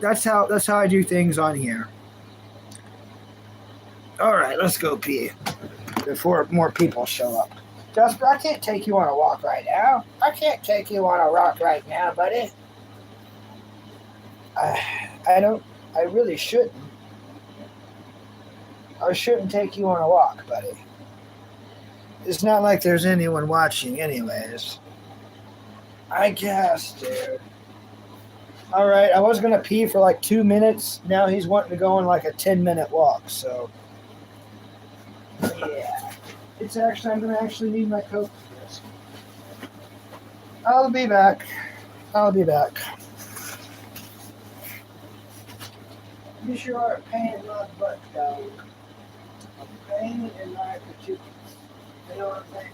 that's how I do things on here. All right, let's go pee before more people show up. Jasper, I can't take you on a walk right now. I can't take you on a walk right now, buddy. I really shouldn't. I shouldn't take you on a walk, buddy. It's not like there's anyone watching anyways. I guess, dude. Alright, I was going to pee for like 2 minutes. Now he's wanting to go on like a 10-minute walk, so. Yeah. I'm going to actually need my coat for this. I'll be back. You sure are a pain in my butt, dog. A pain in my patooties. You know what I'm saying?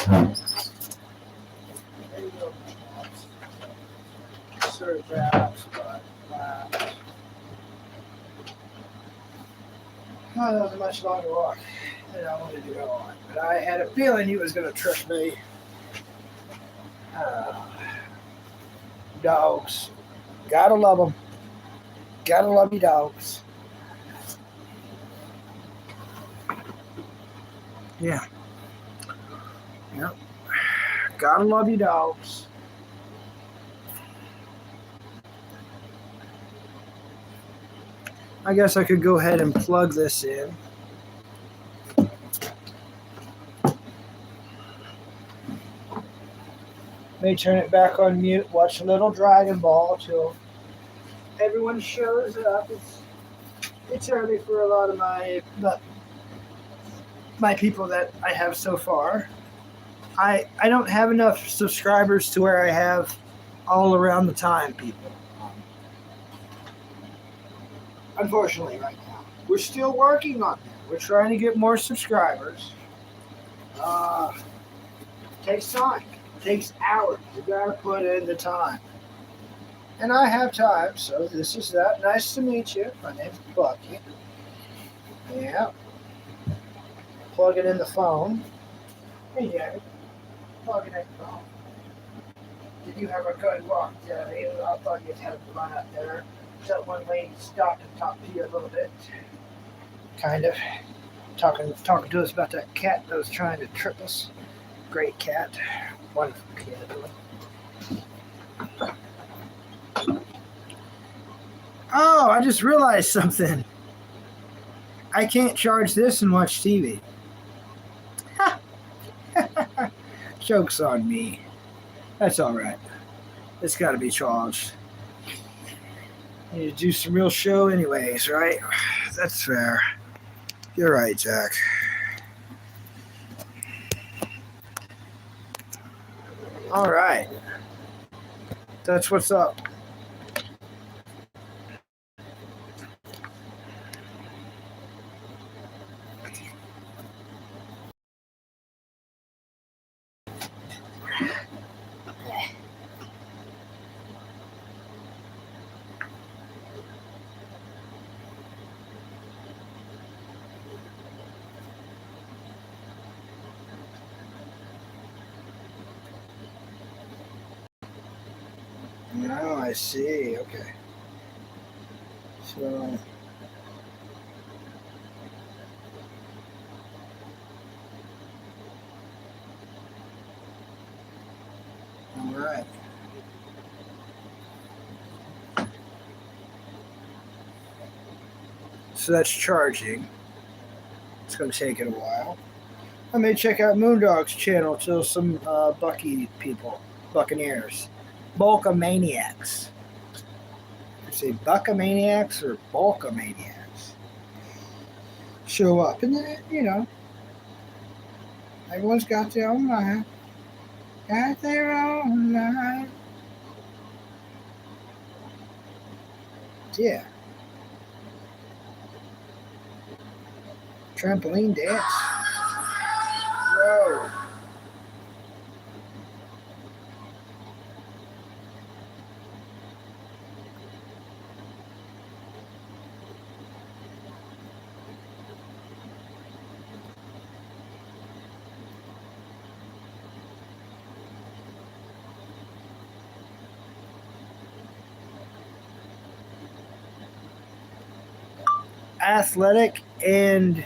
There you go. Serve that. Oh, that was a much longer walk than I wanted to go on. But I had a feeling he was going to trick me. Dogs. Gotta love them. Gotta love you, dogs. Yeah. Yep. Gotta love you, dogs. I guess I could go ahead and plug this in. May turn it back on mute. Watch a little Dragon Ball till everyone shows up. It's early for a lot of my people that I have so far. I don't have enough subscribers to where I have all around the time people. Unfortunately, right now. We're still working on that. We're trying to get more subscribers. Takes time. Takes hours. You gotta put in the time. And I have time, so this is that. Nice to meet you. My name's Bucky. Yeah. Plug it in the phone. Hey, Daddy. Plug it in the phone. Did you have a good walk, Daddy? I thought you'd have to run up there. So one lady stopped and talked to you a little bit. Kind of. Talking to us about that cat that was trying to trip us. Great cat. Wonderful cat. Oh, I just realized something. I can't charge this and watch TV. Joke's on me. That's alright. It's gotta be charged. Need to do some real show anyways, right? That's fair. You're right, Jack. Alright. That's what's up. Oh, I see. Okay. So. All right. So that's charging. It's going to take it a while. I may check out Moondog's channel till some Bucky people, Buccaneers, Bulkamaniacs. I say Buckamaniacs or Bulkamaniacs show up, and then everyone's got their own life. Got their own life. Yeah. Trampoline dance. Whoa. Athletic and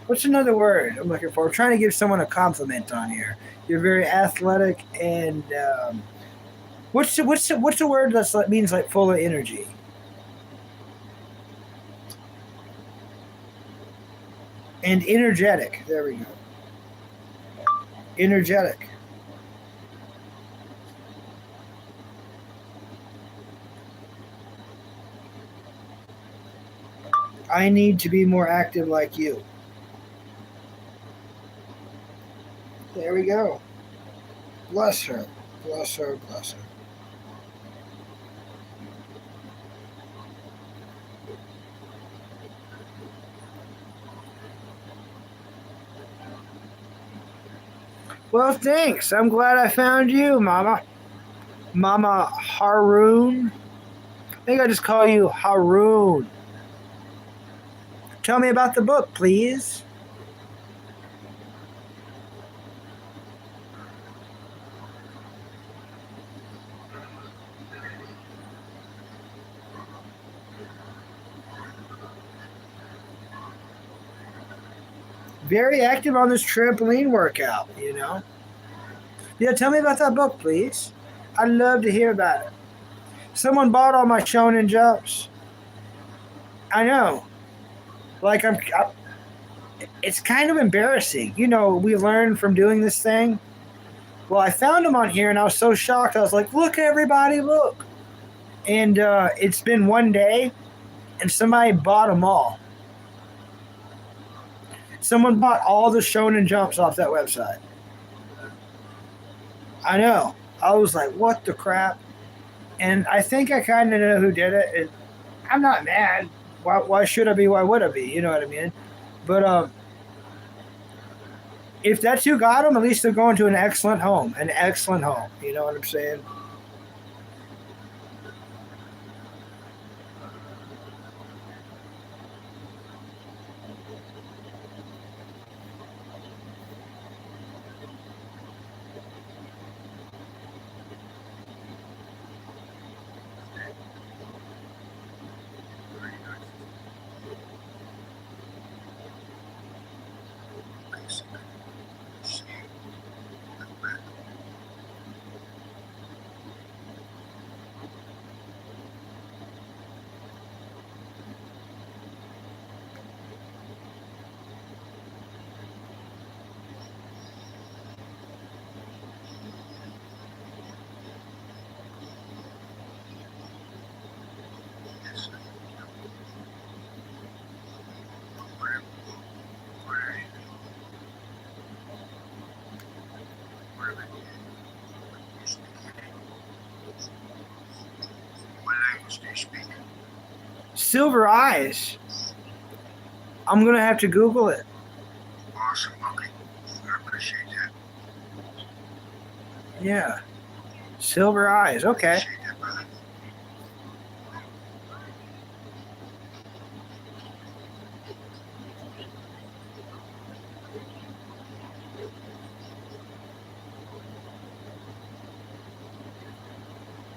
what's another word I'm looking for? I'm trying to give someone a compliment on here. You're very athletic and what's the word that means like full of energy? And energetic. There we go. Energetic. I need to be more active like you. There we go. Bless her. Bless her. Bless her. Well, thanks. I'm glad I found you, Mama. Mama Haroon. I think I just call you Haroon. Tell me about the book, please. Very active on this trampoline workout, you know. Yeah, tell me about that book, please. I'd love to hear about it. Someone bought all my Shonen Jumps. I know. Like it's kind of embarrassing. You know, we learned from doing this thing. Well, I found them on here, and I was so shocked. I was like, "Look, everybody, look!" And it's been one day, and somebody bought them all. Someone bought all the Shonen Jumps off that website. I know. I was like, "What the crap?" And I think I kind of know who did it. And I'm not mad. Why should I be? Why would I be? You know what I mean? But if that's who got them, at least they're going to an excellent home. An excellent home. You know what I'm saying? Silver Eyes. I'm going to have to Google it. Awesome, okay. I appreciate that. Yeah. Silver Eyes. Okay. Appreciate that, brother.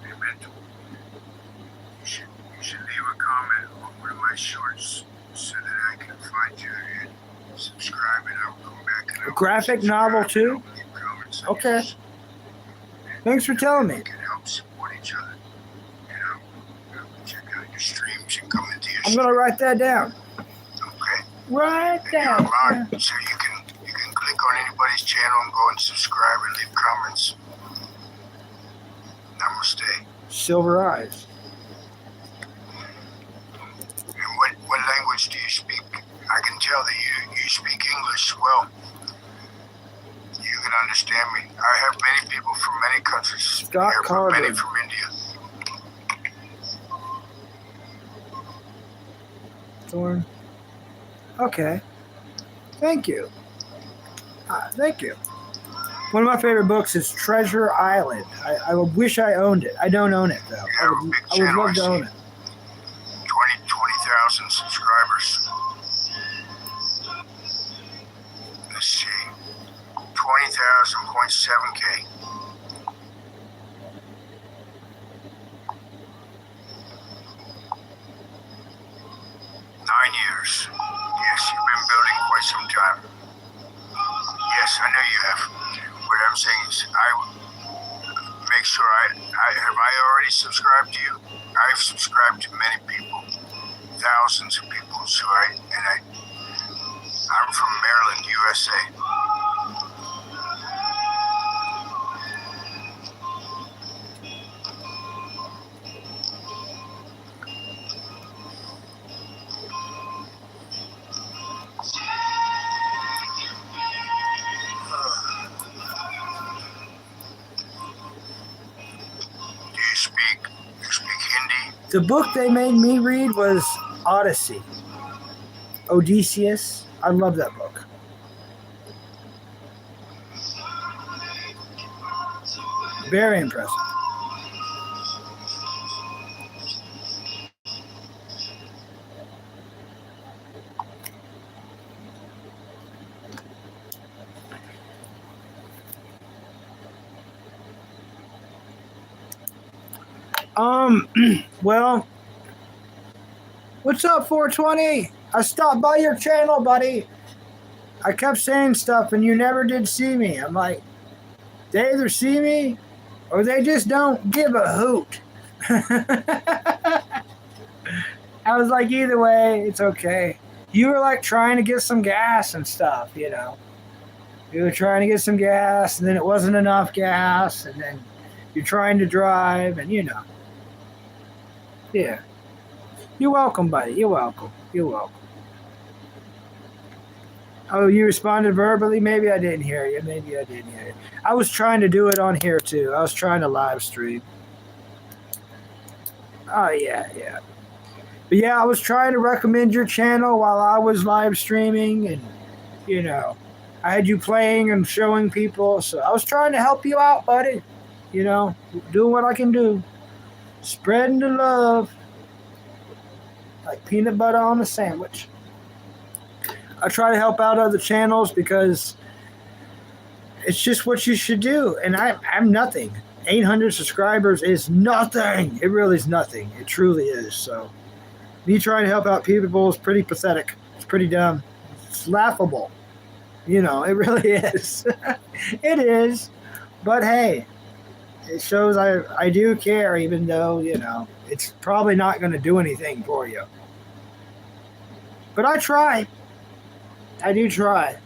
Hey, mental. You should leave a comment on one of my shorts so that I can find you and subscribe, and I'll come back and A graphic novel, too? Leave comments. Okay. Thanks for telling me. We can help support each other. You know, check out your streams and come into your I'm going to write that down. okay? Write And you're that allowed, down. so you can click on anybody's channel and go and subscribe and leave comments. Namaste. Silver Eyes. And what language do you speak? I can tell that you speak English well. You can understand me. I have many people from many countries Scott here, but many Carter. from India. Thorn. Okay. Thank you. Thank you. One of my favorite books is Treasure Island. I wish I owned it. I don't own it, though. You have a big I would channel, love to I own see. it. 20,000 subscribers. Let's see. 20,000.7K. Years. Yes, you've been building quite some time. Yes, I know you have. What I'm saying is, I make sure I already subscribed to you. I've subscribed to many people, thousands of people. So I'm from Maryland, USA. You speak Hindi? The book they made me read was Odyssey. Odysseus. I love that book. Very impressive. Well, what's up, 420? I stopped by your channel, buddy. I kept saying stuff and you never did see me. I'm like, they either see me or they just don't give a hoot. I was like, either way, it's okay. You were like trying to get some gas and stuff, you know. You were trying to get some gas and then it wasn't enough gas and then you're trying to drive and you know. Yeah. You're welcome, buddy. You're welcome. You're welcome. Oh, you responded verbally? Maybe I didn't hear you. Maybe I didn't hear you. I was trying to do it on here too. I was trying to live stream. Oh, yeah. But yeah, I was trying to recommend your channel while I was live streaming and, you know, I had you playing and showing people. So I was trying to help you out, buddy. You know, doing what I can do. Spreading the love. Like peanut butter on a sandwich. I try to help out other channels because it's just what you should do. And I'm nothing. 800 subscribers is nothing. It really is nothing. It truly is. So me trying to help out people is pretty pathetic. It's pretty dumb. It's laughable. You know, it really is. It is. But hey, it shows I do care, even though, you know, it's probably not going to do anything for you. But I try. I do try.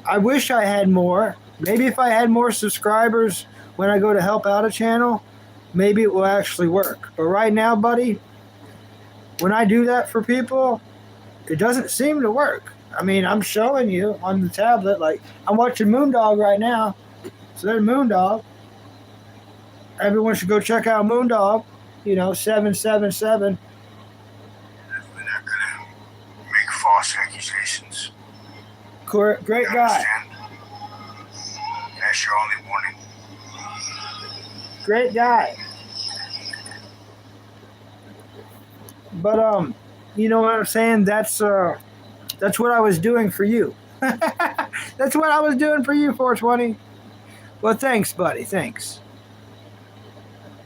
I wish I had more. Maybe if I had more subscribers when I go to help out a channel, maybe it will actually work. But right now, buddy, when I do that for people, it doesn't seem to work. I mean, I'm showing you on the tablet, like, I'm watching Moondog right now. So there's Moondog. Everyone should go check out Moondog, you know, 777. We're not gonna make false accusations. Great guy. That's your only warning. Great guy. But you know what I'm saying? That's what I was doing for you. That's what I was doing for you, 420. Well, thanks, buddy. Thanks.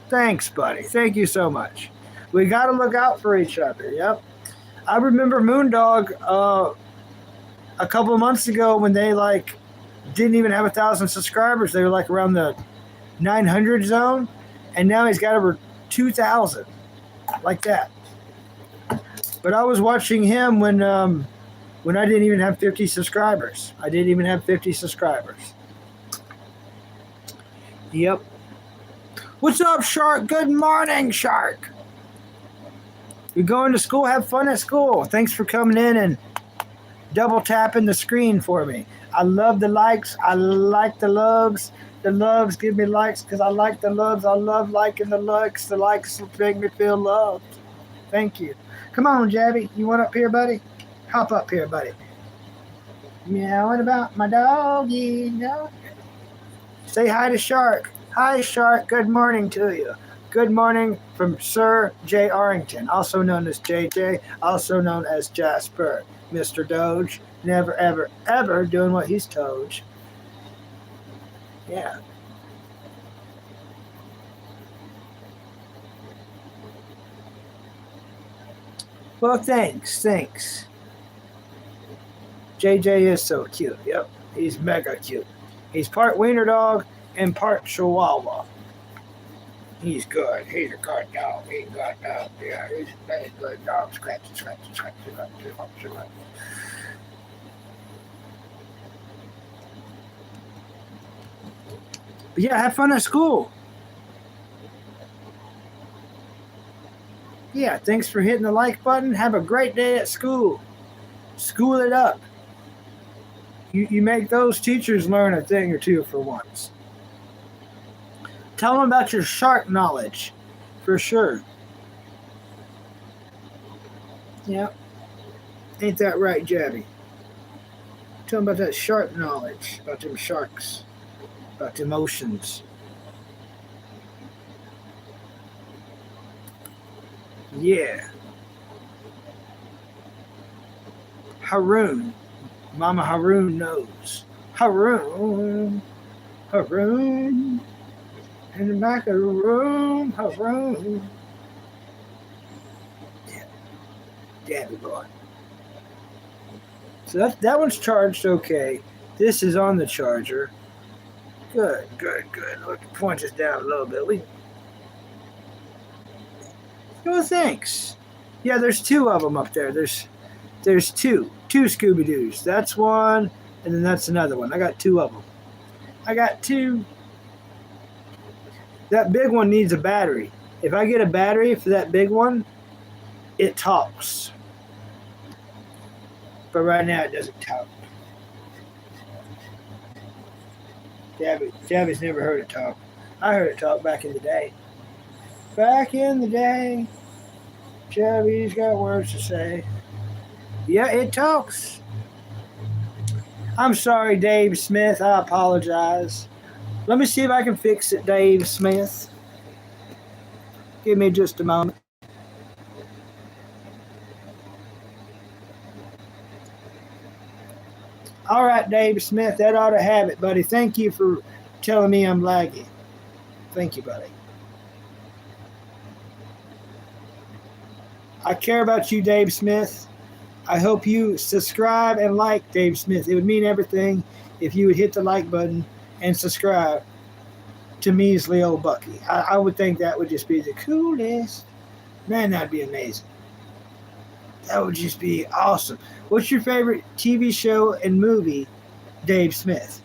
Thanks, buddy. Thank you so much. We got to look out for each other. Yep. I remember Moondog a couple of months ago when they like didn't even have 1,000 subscribers. They were like around the 900 zone, and now he's got over 2,000, like that. But I was watching him when I didn't even have 50 subscribers. I didn't even have 50 subscribers. Yep. What's up, Shark? Good morning, Shark. You're going to school? Have fun at school. Thanks for coming in and double tapping the screen for me. I love the likes. I like the loves. The loves give me likes because I like the loves. I love liking the likes. The likes make me feel loved. Thank you. Come on, Jabby. You want up here, buddy? Hop up here, buddy. Meowing about my doggy. No. Say hi to Shark. Hi, Shark. Good morning to you. Good morning from Sir J. Arrington, also known as JJ, also known as Jasper. Mr. Doge, never, ever, ever doing what he's told. Yeah. Well, thanks. JJ is so cute. Yep, he's mega cute. He's part wiener dog and part chihuahua. He's good. He's a good dog. He's a good dog. Yeah, he's a very good dog. Scratch. But yeah, have fun at school. Yeah, thanks for hitting the like button. Have a great day at school. School it up. You make those teachers learn a thing or two for once. Tell them about your shark knowledge, for sure. Yep. Ain't that right, Jabby? Tell them about that shark knowledge, about them sharks, about them oceans. Yeah. Haroon. Mama Haroon knows. Haroon. Haroon. In the back of the room. Haroon. Yeah. Daddy boy. So that one's charged okay. This is on the charger. Good. Look, point this down a little bit. Oh, thanks. Yeah, there's two of them up there. There's two Scooby Doos. That's one, and then that's another one. I got two of them. I got two. That big one needs a battery. If I get a battery for that big one, it talks. But right now it doesn't talk. Gabby's never heard it talk. I heard it talk back in the day. Back in the day, Gabby's got words to say. Yeah, it talks. I'm sorry, Dave Smith. I apologize. Let me see if I can fix it, Dave Smith. Give me just a moment. All right, Dave Smith, that ought to have it, buddy. Thank you for telling me I'm laggy. Thank you, buddy. I care about you, Dave Smith. I hope you subscribe and like Dave Smith. It would mean everything if you would hit the like button and subscribe to measly old Bucky. I would think that would just be the coolest. Man, that'd be amazing. That would just be awesome. What's your favorite TV show and movie, Dave Smith?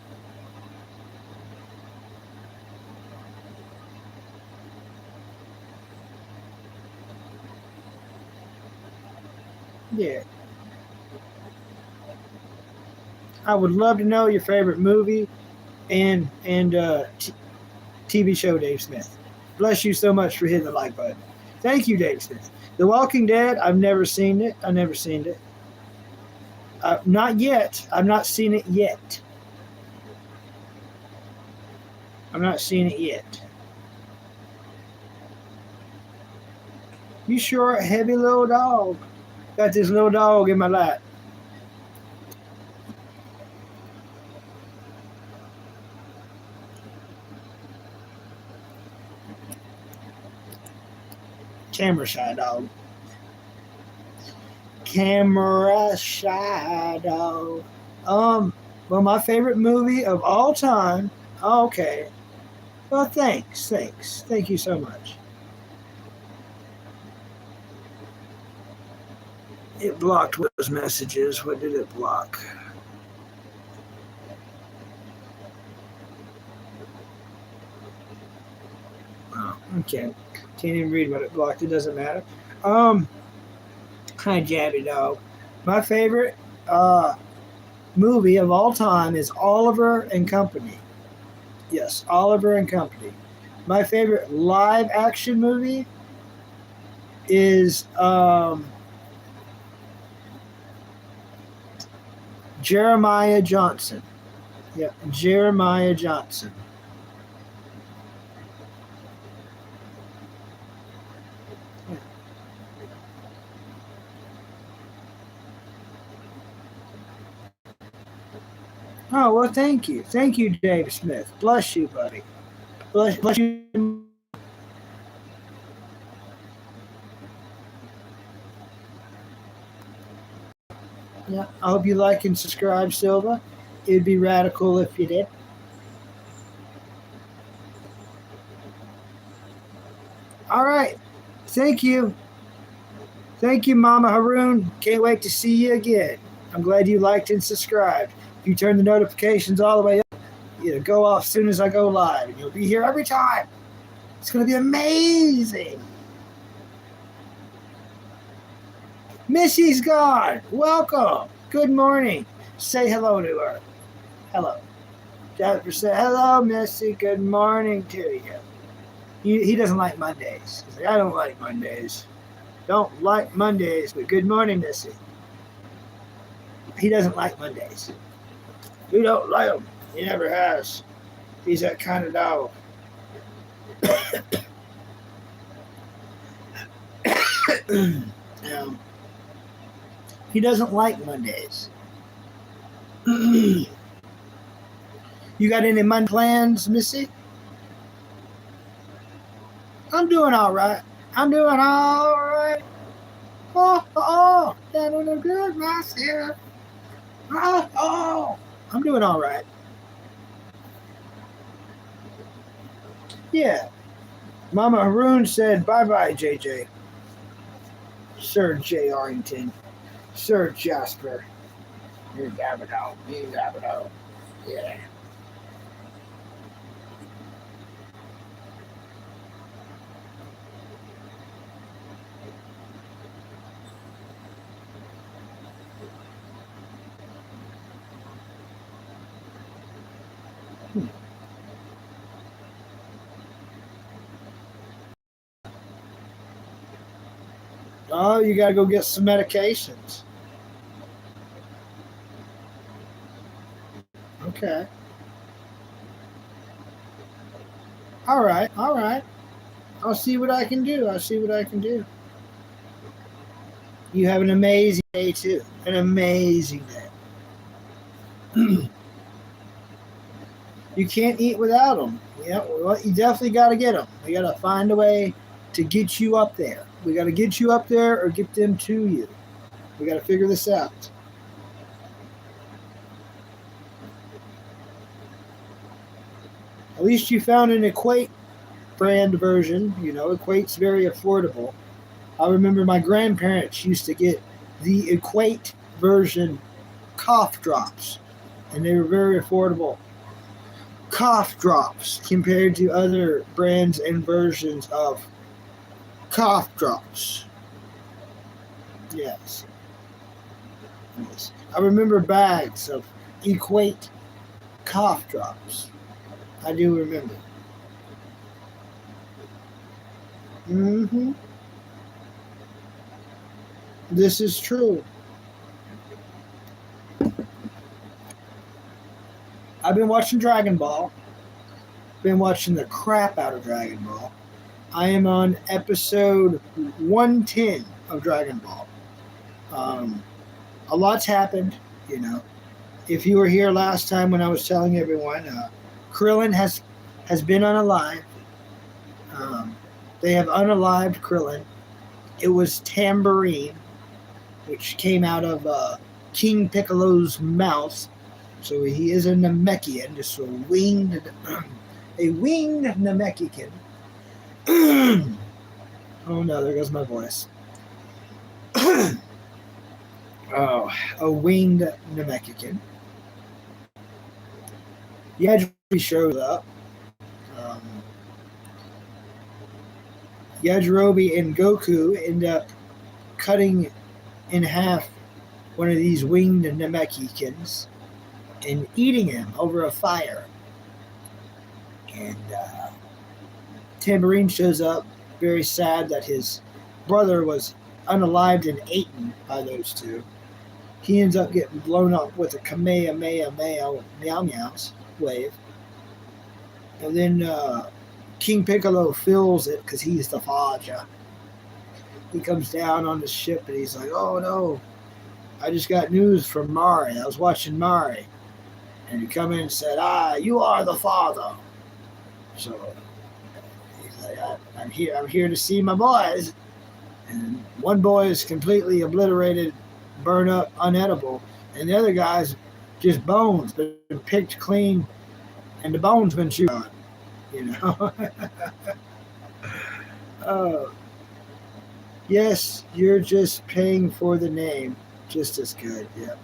Yeah. I would love to know your favorite movie and TV show, Dave Smith. Bless you so much for hitting the like button. Thank you, Dave Smith. The Walking Dead, I've never seen it. Not yet. I've not seen it yet. You sure a heavy little dog. Got this little dog in my lap. Camera shy dog. Camera shy dog. Well, my favorite movie of all time. Okay. Well, thanks. Thank you so much. It blocked those messages. What did it block? Oh, okay. Can't even read what it blocked. It doesn't matter. Hi, Jabby Dog. My favorite movie of all time is Oliver and Company. Yes, Oliver and Company. My favorite live action movie is Jeremiah Johnson. Yeah, Jeremiah Johnson. Oh, well, thank you. Thank you, Dave Smith. Bless you, buddy. Bless you. Yeah, I hope you like and subscribe, Silva. It'd be radical if you did. All right. Thank you. Thank you, Mama Haroon. Can't wait to see you again. I'm glad you liked and subscribed. If you turn the notifications all the way up, it'll go off as soon as I go live, and you'll be here every time. It's going to be amazing. Missy's gone. Welcome. Good morning. Say hello to her. Hello. Jasper said, hello, Missy. Good morning to you. He doesn't like Mondays. He's like, I don't like Mondays. Don't like Mondays, but good morning, Missy. He doesn't like Mondays. We don't like him. He never has. He's that kind of dog. He doesn't like Mondays. You got any Monday plans, Missy? I'm doing all right. I'm doing all right. Doing good myself. I'm doing all right. Yeah. Mama Haroon said bye-bye, JJ. Sir J. Arrington. Sir Jasper. You never know. You never know. Yeah. Oh, you gotta go get some medications. Okay. All right. All right. I'll see what I can do. I'll see what I can do. You have an amazing day too. An amazing day. You can't eat without them. Yeah, well, you definitely got to get them. We got to find a way to get you up there. We got to get you up there or get them to you. We got to figure this out. At least you found an Equate brand version. You know, Equate's very affordable. I remember my grandparents used to get the Equate version cough drops, and they were very affordable. Cough drops compared to other brands and versions of cough drops. Yes. Yes. I remember bags of Equate cough drops. I do remember. Mm-hmm. This is true. I've been watching Dragon Ball. Been watching the crap out of Dragon Ball. I am on episode 110 of Dragon Ball. A lot's happened, you know. If you were here last time when I was telling everyone, Krillin has been unalived. They have unalived Krillin. It was Tambourine, which came out of King Piccolo's mouth. So he is a Namekian, just a winged Namekian. Oh no, there goes my voice. Oh, a winged Namekian. Yajirobe shows up. Yajirobe and Goku end up cutting in half one of these winged Namekikans and eating him over a fire. And Tambourine shows up, very sad that his brother was unalived and eaten by those two. He ends up getting blown up with a Kamehameha Meow Meows wave. And then King Piccolo feels it because he's the father. He comes down on the ship and he's like, oh no, I just got news from Mari. I was watching Mari. And he come in and said, you are the father. So he's like, I'm here to see my boys. And one boy is completely obliterated, burned up, unedible. And the other guy's just bones, been picked clean, and the bones been chewed on. You know? Yes, you're just paying for the name. Just as good, yeah.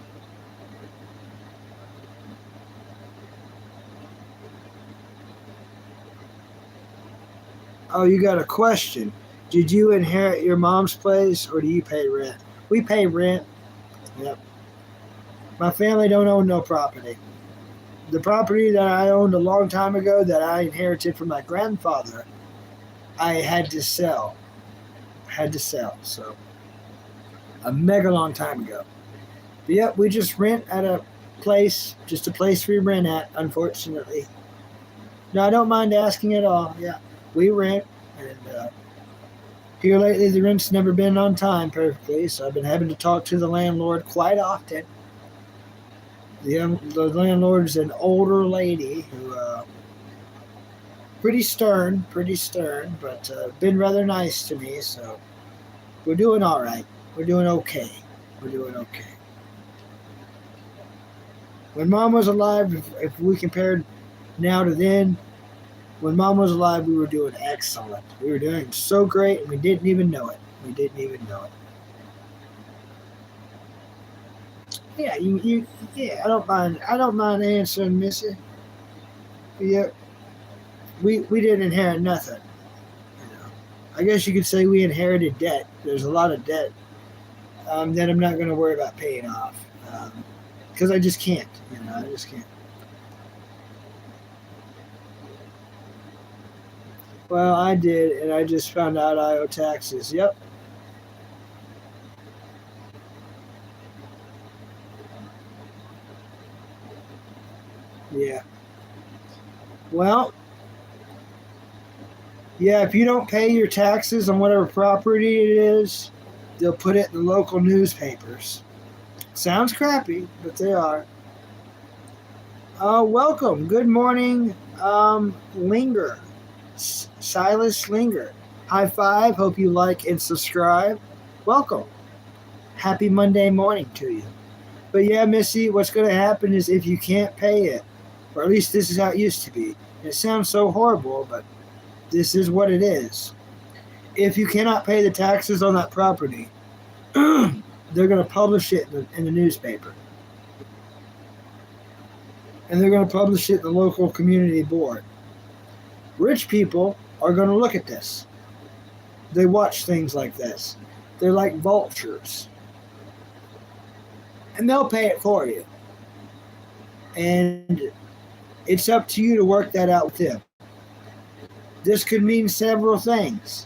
Oh, you got a question. Did you inherit your mom's place or do you pay rent? We pay rent. Yep. My family don't own no property. The property that I owned a long time ago that I inherited from my grandfather, I had to sell. So a mega long time ago. But yep, we just rent at a place, just a place we rent at, unfortunately. No, I don't mind asking at all. Yeah, we rent, and Here lately, the rent's never been on time perfectly, so I've been having to talk to the landlord quite often. The landlord's an older lady who, pretty stern, but been rather nice to me, so we're doing all right. We're doing okay. We're doing okay. When Mom was alive, if we compared now to then, when Mom was alive, we were doing excellent. We were doing so great, and we didn't even know it. We didn't even know it. Yeah, yeah. I don't mind. I don't mind answering, Missy. Yeah, we didn't inherit nothing. You know, I guess you could say we inherited debt. There's a lot of debt that I'm not going to worry about paying off because I just can't. You know, I just can't. Well, I did, and I just found out I owe taxes. Yep. Yeah. Well, yeah, if you don't pay your taxes on whatever property it is, they'll put it in the local newspapers. Sounds crappy, but they are. Welcome. Good morning, Linger. Silas Linger. High five. Hope you like and subscribe. Welcome. Happy Monday morning to you. But yeah, Missy, what's going to happen is if you can't pay it, or at least this is how it used to be. It sounds so horrible, but this is what it is. If you cannot pay the taxes on that property, they're going to publish it in the newspaper. And they're going to publish it in the local community board. Rich people are going to look at this. They watch things like this. They're like vultures. And they'll pay it for you. And it's up to you to work that out with them. This could mean several things.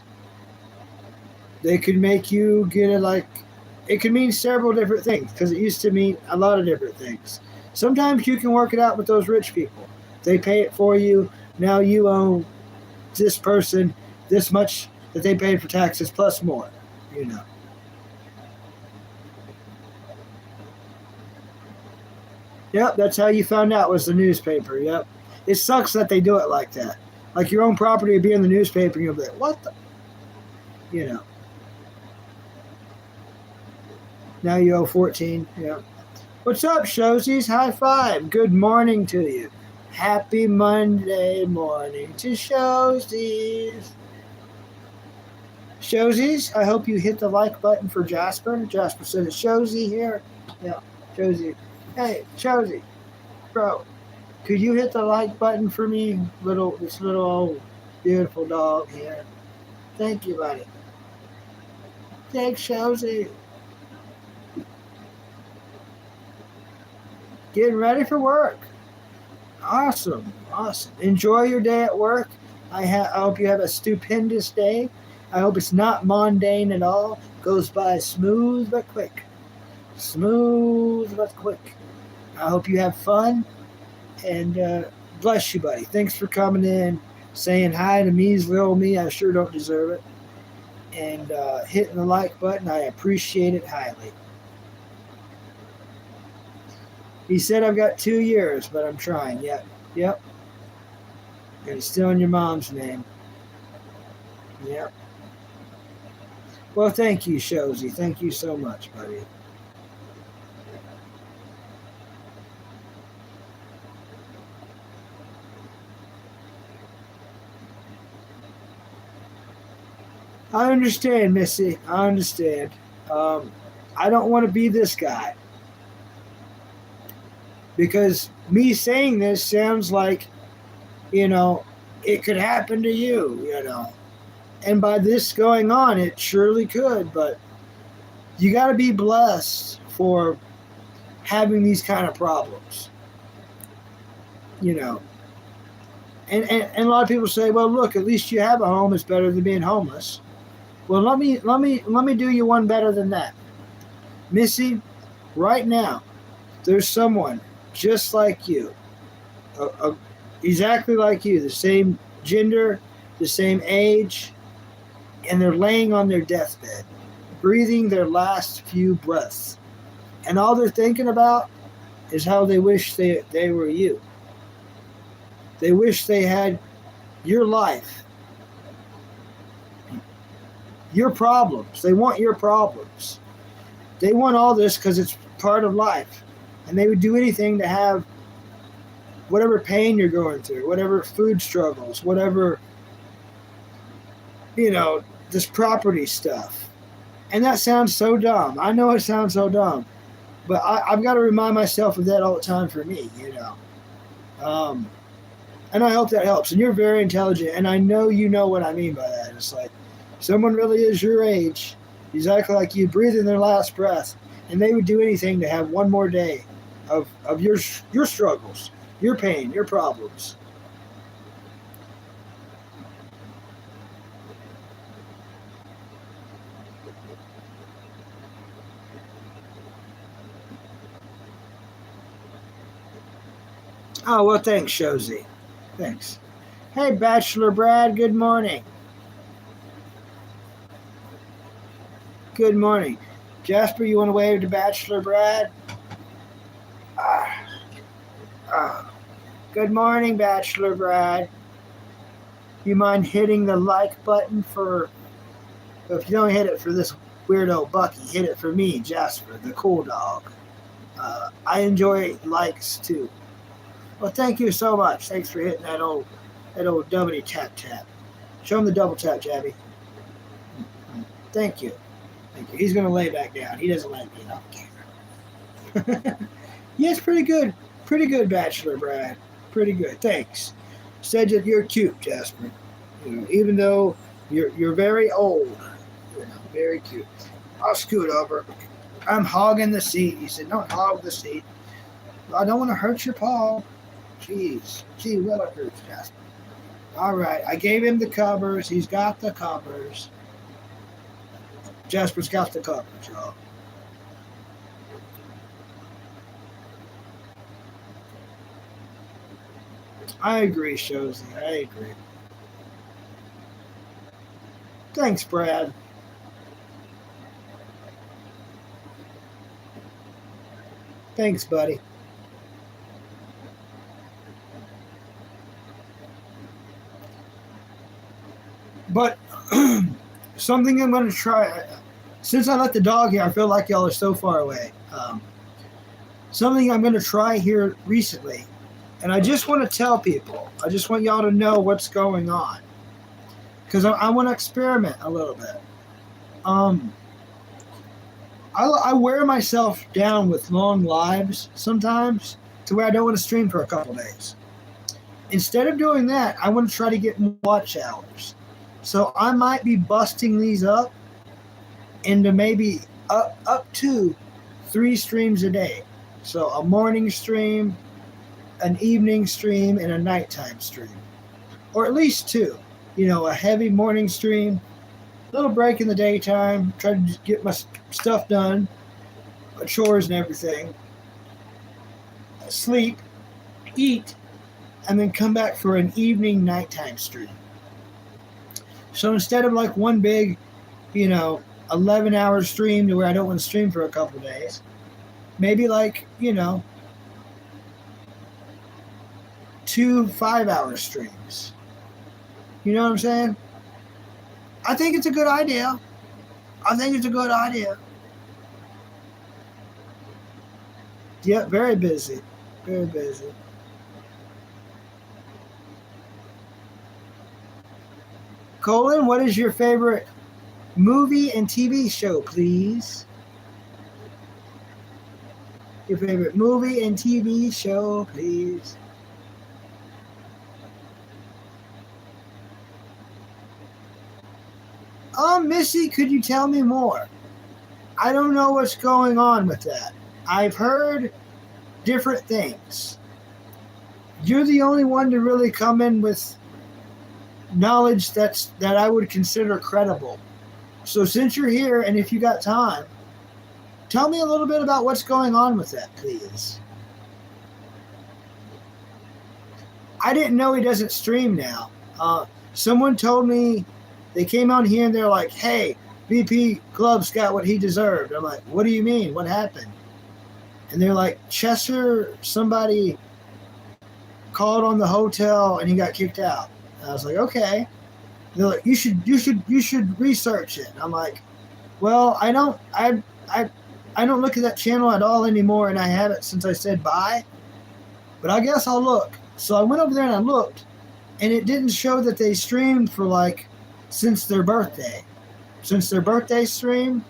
They could make you get it could mean several different things because it used to mean a lot of different things. Sometimes you can work it out with those rich people. They pay it for you. Now you owe this person this much that they paid for taxes plus more, you know. Yep, that's how you found out was the newspaper. Yep. It sucks that they do it like that. Like your own property would be in the newspaper and you'll be like, what the? You know. Now you owe 14. Yeah. What's up, Shosies? High five. Good morning to you. Happy Monday morning to Shosies. Shosies, I hope you hit the like button for Jasper. Jasper said it's Shosie here. Yeah, Shosie. Hey, Shosie. Bro, could you hit the like button for me? This little old beautiful dog here. Thank you, buddy. Thanks, Shosie. Getting ready for work. Awesome. Enjoy your day at work. I hope you have a stupendous day. I hope it's not mundane at all. Goes by smooth but quick. Smooth but quick. I hope you have fun. And bless you, buddy. Thanks for coming in, saying hi to me's little me. I sure don't deserve it. And hitting the like button. I appreciate it highly. He said I've got 2 years, but I'm trying. Yep. And it's still in your mom's name. Yep. Well, thank you, Shosie. Thank you so much, buddy. I understand, Missy. I understand. I don't want to be this guy. Because me saying this sounds like, it could happen to you, And by this going on, it surely could. But you got to be blessed for having these kind of problems. And a lot of people say, well, look, at least you have a home. It's better than being homeless. Well, let me do you one better than that. Missy, right now, there's someone just like you, exactly like you, the same gender, the same age, and they're laying on their deathbed, breathing their last few breaths. And all they're thinking about is how they wish they were you. They wish they had your life, your problems. They want your problems. They want all this because it's part of life. And they would do anything to have whatever pain you're going through, whatever food struggles, whatever, this property stuff. And that sounds so dumb. I know it sounds so dumb. But I've got to remind myself of that all the time for me, And I hope that helps. And you're very intelligent, and I know you know what I mean by that. It's like someone really is your age, exactly like you, breathing their last breath, and they would do anything to have one more day of your struggles, your pain, your problems. Oh, well, thanks, Shozy. Thanks. Hey, Bachelor Brad, good morning. Good morning. Jasper, you want to wave to Bachelor Brad? Good morning, Bachelor Brad. You mind hitting the like button if you don't hit it for this weirdo Bucky, hit it for me, Jasper, the cool dog. I enjoy likes too. Well, thank you so much. Thanks for hitting that old W tap. Show him the double tap, Jabby. Thank you. He's going to lay back down. He doesn't like being on camera. Yes, pretty good. Pretty good, Bachelor Brad. Pretty good. Thanks. Said that you're cute, Jasper. Even though you're very old. Very cute. I'll scoot over. I'm hogging the seat. He said, don't hog the seat. I don't want to hurt your paw. Jeez. Gee, will it hurt, Jasper? All right. I gave him the covers. He's got the covers. Jasper's got the covers, y'all. I agree, Shozy. I agree. Thanks, Brad. Thanks, buddy. But something I'm going to try, since I let the dog here, I feel like y'all are so far away. Something I'm going to try here recently, and I just want to tell people, I just want y'all to know what's going on, because I want to experiment a little bit. I wear myself down with long lives sometimes to where I don't want to stream for a couple days. Instead of doing that, I want to try to get more watch hours. So I might be busting these up into maybe up to 3 streams a day. So a morning stream, an evening stream, and a nighttime stream. Or at least 2. A heavy morning stream, a little break in the daytime, try to get my stuff done, chores and everything, sleep, eat, and then come back for an evening nighttime stream. So instead of like one big, 11-hour stream to where I don't want to stream for a couple of days, maybe like, 2 5-hour streams. You know what I'm saying? I think it's a good idea. Yep, very busy. Very busy. Colin, what is your favorite movie and TV show, please? Your favorite movie and TV show, please. Missy, could you tell me more? I don't know what's going on with that. I've heard different things. You're the only one to really come in with knowledge that I would consider credible. So since you're here, and if you got time, tell me a little bit about what's going on with that, please. I didn't know he doesn't stream now. Someone told me They came on here and they're like, hey, VP Club's got what he deserved. I'm like, what do you mean? What happened? And they're like, Chester, somebody called on the hotel and he got kicked out. And I was like, okay. And they're like, you should research it. And I'm like, well, I don't look at that channel at all anymore, and I haven't since I said bye. But I guess I'll look. So I went over there and I looked, and it didn't show that they streamed for like since their birthday. Since their birthday stream,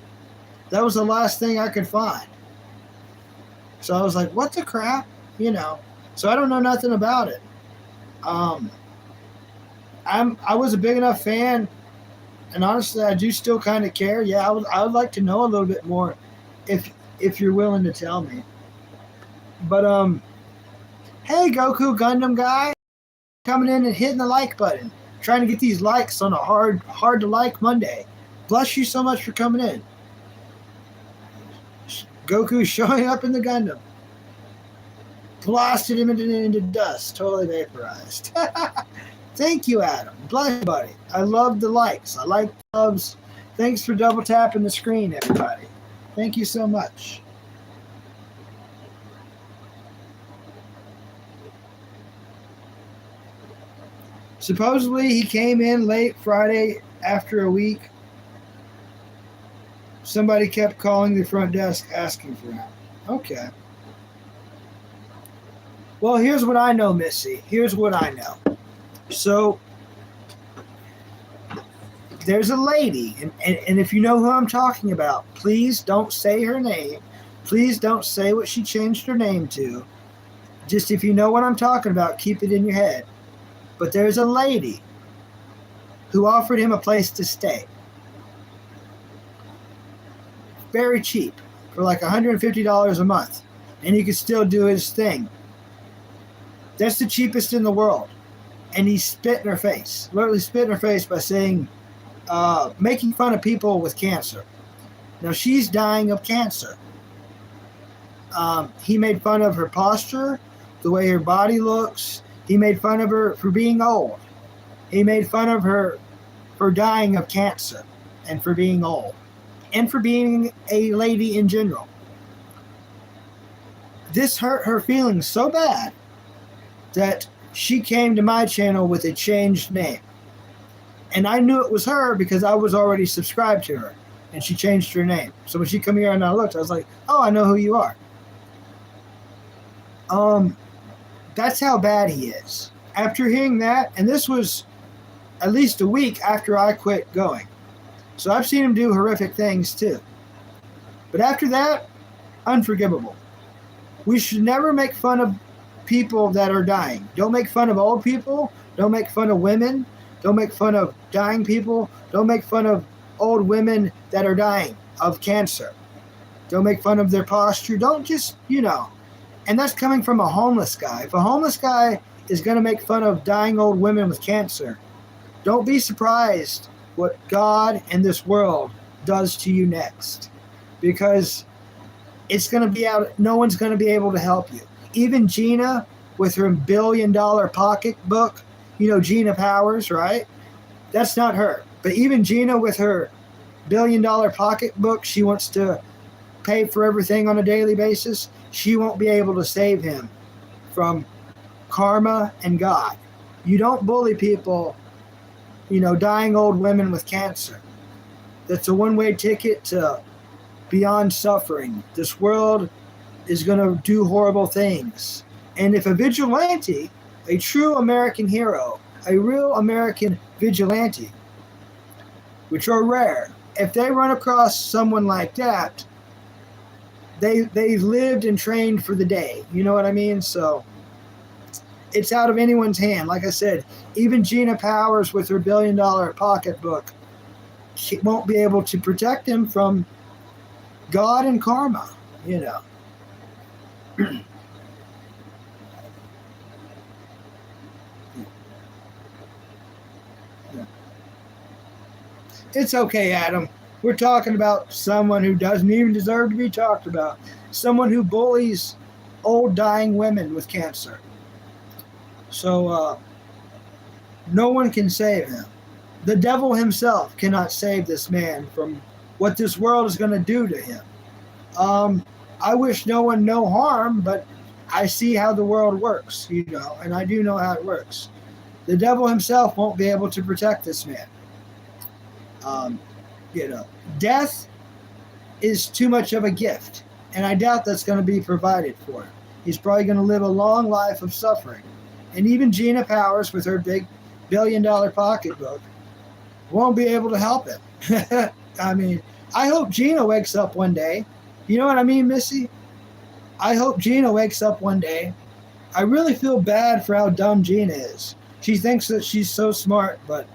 that was the last thing I could find. So I was like, what the crap? You know. So I don't know nothing about it. I was a big enough fan, and honestly, I do still kind of care. Yeah, I would like to know a little bit more, if you're willing to tell me. But hey, Goku Gundam guy, coming in and hitting the like button, trying to get these likes on a hard to like Monday. Bless you so much for coming in. Goku showing up in the Gundam. Blasted him into dust. Totally vaporized. Thank you, Adam. Bless you, buddy. I love the likes. I like the loves. Thanks for double tapping the screen, everybody. Thank you so much. Supposedly, he came in late Friday after a week. Somebody kept calling the front desk asking for him. Okay. Well, here's what I know, Missy. Here's what I know. So, there's a lady, and if you know who I'm talking about, please don't say her name. Please don't say what she changed her name to. Just if you know what I'm talking about, keep it in your head. But there's a lady who offered him a place to stay. Very cheap, for like $150 a month. And he could still do his thing. That's the cheapest in the world. And he spit in her face. Literally spit in her face by saying, making fun of people with cancer. Now she's dying of cancer. He made fun of her posture, the way her body looks. He made fun of her for being old. He made fun of her for dying of cancer and for being old and for being a lady in general. This hurt her feelings so bad that she came to my channel with a changed name. And I knew it was her because I was already subscribed to her. And she changed her name. So when she came here and I looked, I was like, oh, I know who you are. That's how bad he is. After hearing that, and this was at least a week after I quit going. So I've seen him do horrific things too. But after that, unforgivable. We should never make fun of people that are dying. Don't make fun of old people. Don't make fun of women. Don't make fun of dying people. Don't make fun of old women that are dying of cancer. Don't make fun of their posture. Don't just, and that's coming from a homeless guy. If a homeless guy is going to make fun of dying old women with cancer, don't be surprised what God and this world does to you next. Because it's going to be out, no one's going to be able to help you. Even Gina with her $1 billion pocketbook, Gina Powers, right? That's not her. But even Gina with her $1 billion pocketbook, she wants to pay for everything on a daily basis. She won't be able to save him from karma and God. You don't bully people, dying old women with cancer. That's a one-way ticket to beyond suffering. This world is going to do horrible things. And if a vigilante, a true American hero, a real American vigilante, which are rare, if they run across someone like that, they lived and trained for the day. You know what I mean? So it's out of anyone's hand. Like I said, even Gina Powers with her $1 billion pocketbook, she won't be able to protect him from God and karma, It's okay, Adam. We're talking about someone who doesn't even deserve to be talked about. Someone who bullies old dying women with cancer. So no one can save him. The devil himself cannot save this man from what this world is going to do to him. I wish no one no harm, but I see how the world works, and I do know how it works. The devil himself won't be able to protect this man. Death is too much of a gift, and I doubt that's going to be provided for him. He's probably going to live a long life of suffering. And even Gina Powers, with her big billion-dollar pocketbook, won't be able to help him. I mean, I hope Gina wakes up one day. You know what I mean, Missy? I hope Gina wakes up one day. I really feel bad for how dumb Gina is. She thinks that she's so smart, but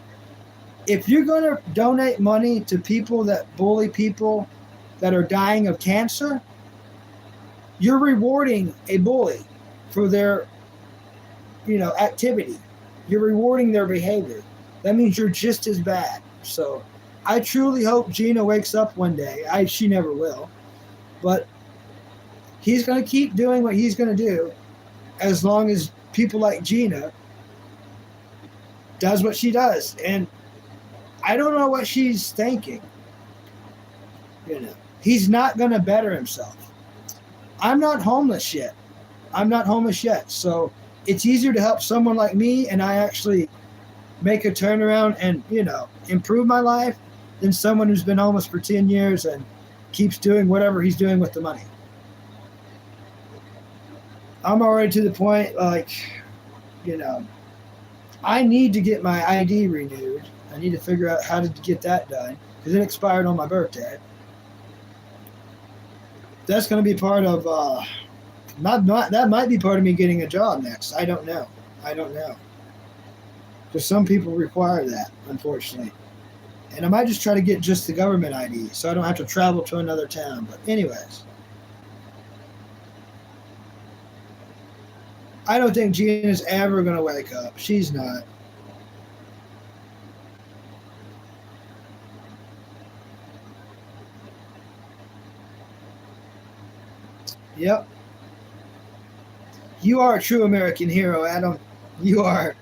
if you're going to donate money to people that bully people that are dying of cancer, you're rewarding a bully for their, activity. You're rewarding their behavior. That means you're just as bad. So I truly hope Gina wakes up one day. She never will. But he's going to keep doing what he's going to do as long as people like Gina does what she does. And I don't know what she's thinking. He's not going to better himself. I'm not homeless yet. So it's easier to help someone like me, and I actually make a turnaround and, improve my life than someone who's been homeless for 10 years and keeps doing whatever he's doing with the money. I'm already to the point, I need to get my ID renewed. I need to figure out how to get that done because it expired on my birthday. That's going to be part of, that might be part of me getting a job next. I don't know. Because some people require that, unfortunately. And I might just try to get just the government ID so I don't have to travel to another town. But anyways. I don't think Gina's ever going to wake up. She's not. Yep. You are a true American hero, Adam. You are.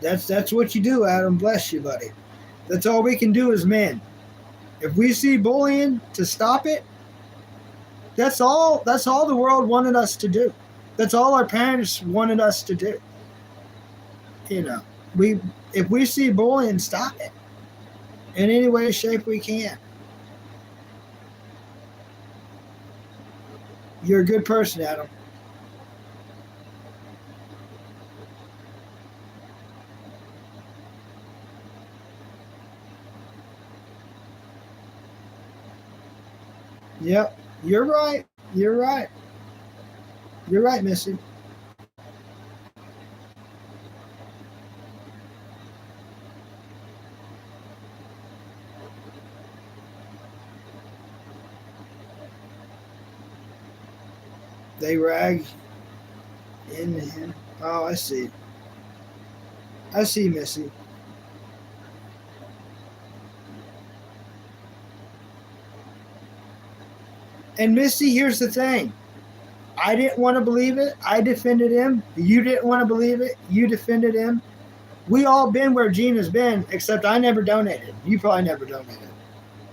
That's what you do, Adam. Bless you, buddy. That's all we can do as men. If we see bullying, to stop it, that's all the world wanted us to do. That's all our parents wanted us to do. If we see bullying, stop it. In any way, shape we can. You're a good person, Adam. Yep, you're right. You're right, Missy. They rag in him. Oh, I see. Missy. And Missy, here's the thing. I didn't want to believe it. I defended him. You didn't want to believe it. You defended him. We all been where Gina's been, except I never donated. You probably never donated.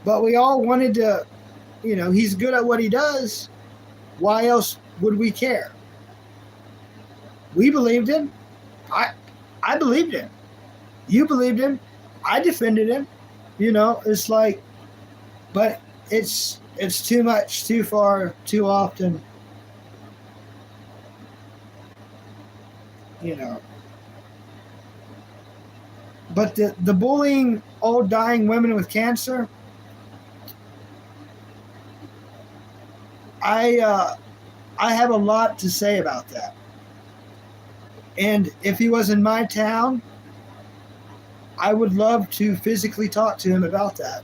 But we all wanted to, he's good at what he does. Why else would we care? We believed him. I believed him. You believed him. I defended him. It's like, but it's too much, too far, too often. But the bullying old dying women with cancer, I have a lot to say about that. And if he was in my town, I would love to physically talk to him about that.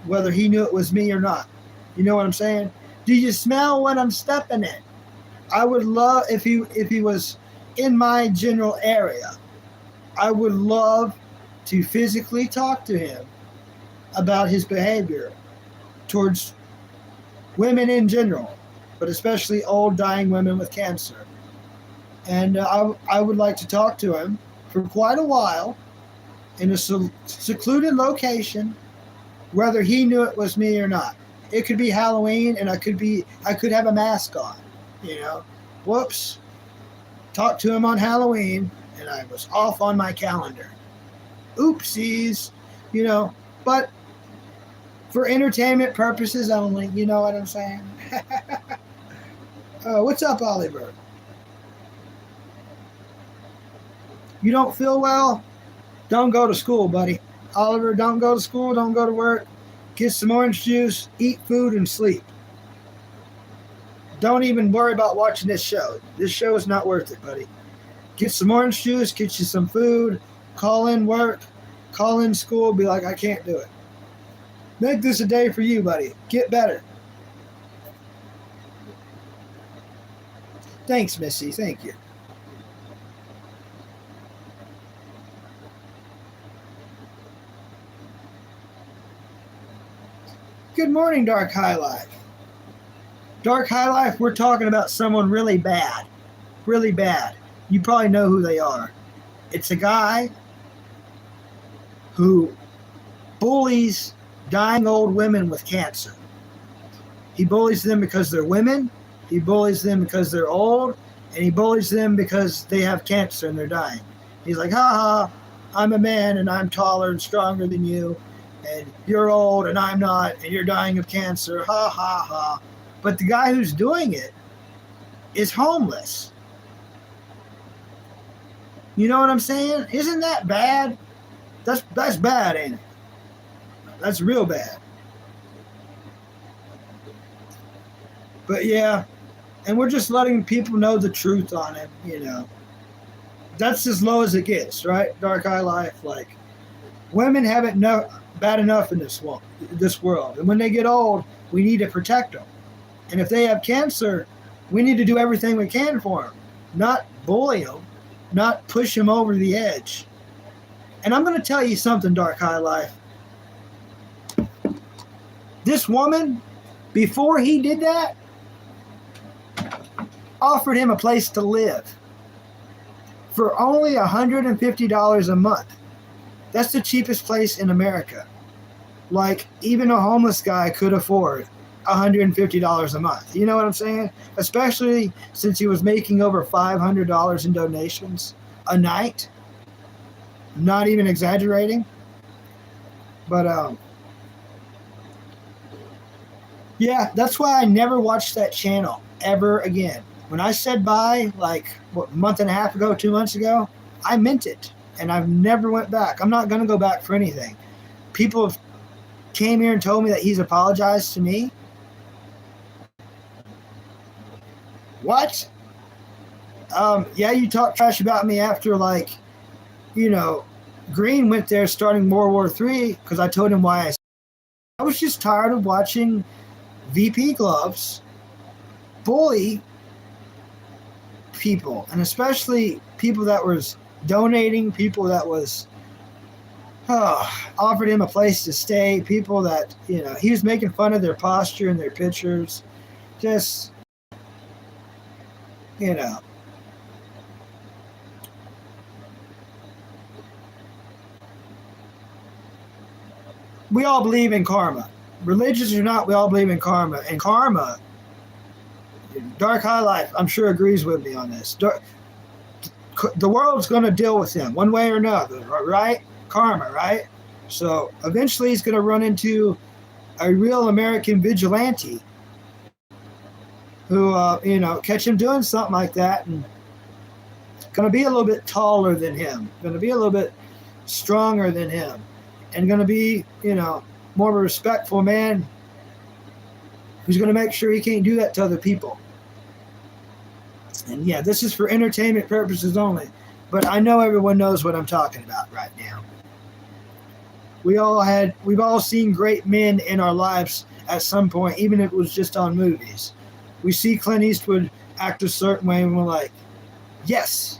Whether he knew it was me or not. You know what I'm saying? Do you smell what I'm stepping in? I would love, if he was in my general area, I would love to physically talk to him about his behavior towards women in general, but especially old dying women with cancer. And I would like to talk to him for quite a while in a secluded location, whether he knew it was me or not. It could be Halloween, and I could have a mask on, you know. Whoops. Talked to him on Halloween, and I was off on my calendar. Oopsies, you know. But for entertainment purposes only, you know what I'm saying? What's up, Oliver? You don't feel well? Don't go to school, buddy. Oliver, don't go to school, don't go to work. Get some orange juice, eat food, and sleep. Don't even worry about watching this show. This show is not worth it, buddy. Get some orange juice, get you some food, call in work, call in school, be like, I can't do it. Make this a day for you, buddy. Get better. Thanks, Missy. Thank you. Good morning, Dark High Life. Dark High Life, we're talking about someone really bad. Really bad. You probably know who they are. It's a guy who bullies dying old women with cancer. He bullies them because they're women, he bullies them because they're old, and he bullies them because they have cancer and they're dying. He's like, ha ha, I'm a man and I'm taller and stronger than you, and you're old and I'm not, and you're dying of cancer, ha ha ha. But the guy who's doing it is homeless. You know what I'm saying? Isn't that bad? That's bad, ain't it? That's real bad. But yeah, and we're just letting people know the truth on it, you know. That's as low as it gets, right? Dark Eye Life. Like, women have it bad enough in this world. And when they get old, we need to protect them. And if they have cancer, we need to do everything we can for them. Not bully them, not push them over the edge. And I'm going to tell you something, Dark High Life. This woman, before he did that, offered him a place to live for only $150 a month. That's the cheapest place in America. Like, even a homeless guy could afford $150 a month. You know what I'm saying? Especially since he was making over $500 in donations a night. Not even exaggerating. But, yeah, that's why I never watched that channel ever again. When I said bye, like, a month and a half ago, 2 months ago, I meant it. And I've never went back. I'm not going to go back for anything. People came here and told me that he's apologized to me. What? Yeah, you talk trash about me after, like, you know, Green went there starting World War III because I told him why I was just tired of watching VP Gloves bully people, and especially people that was donating, people that was offered him a place to stay, people that, you know, he was making fun of their posture and their pictures. Just, you know. We all believe in karma. Religious or not, we all believe in karma. And karma, Dark High Life, I'm sure agrees with me on this. The world's going to deal with him one way or another, right? Karma, right? So eventually he's going to run into a real American vigilante who, you know, catch him doing something like that, and going to be a little bit taller than him, going to be a little bit stronger than him, and going to be, you know, more of a respectful man who's going to make sure he can't do that to other people. And yeah, this is for entertainment purposes only, but I know everyone knows what I'm talking about right now. We've all seen great men in our lives at some point, even if it was just on movies. We see Clint Eastwood act a certain way and we're like, yes,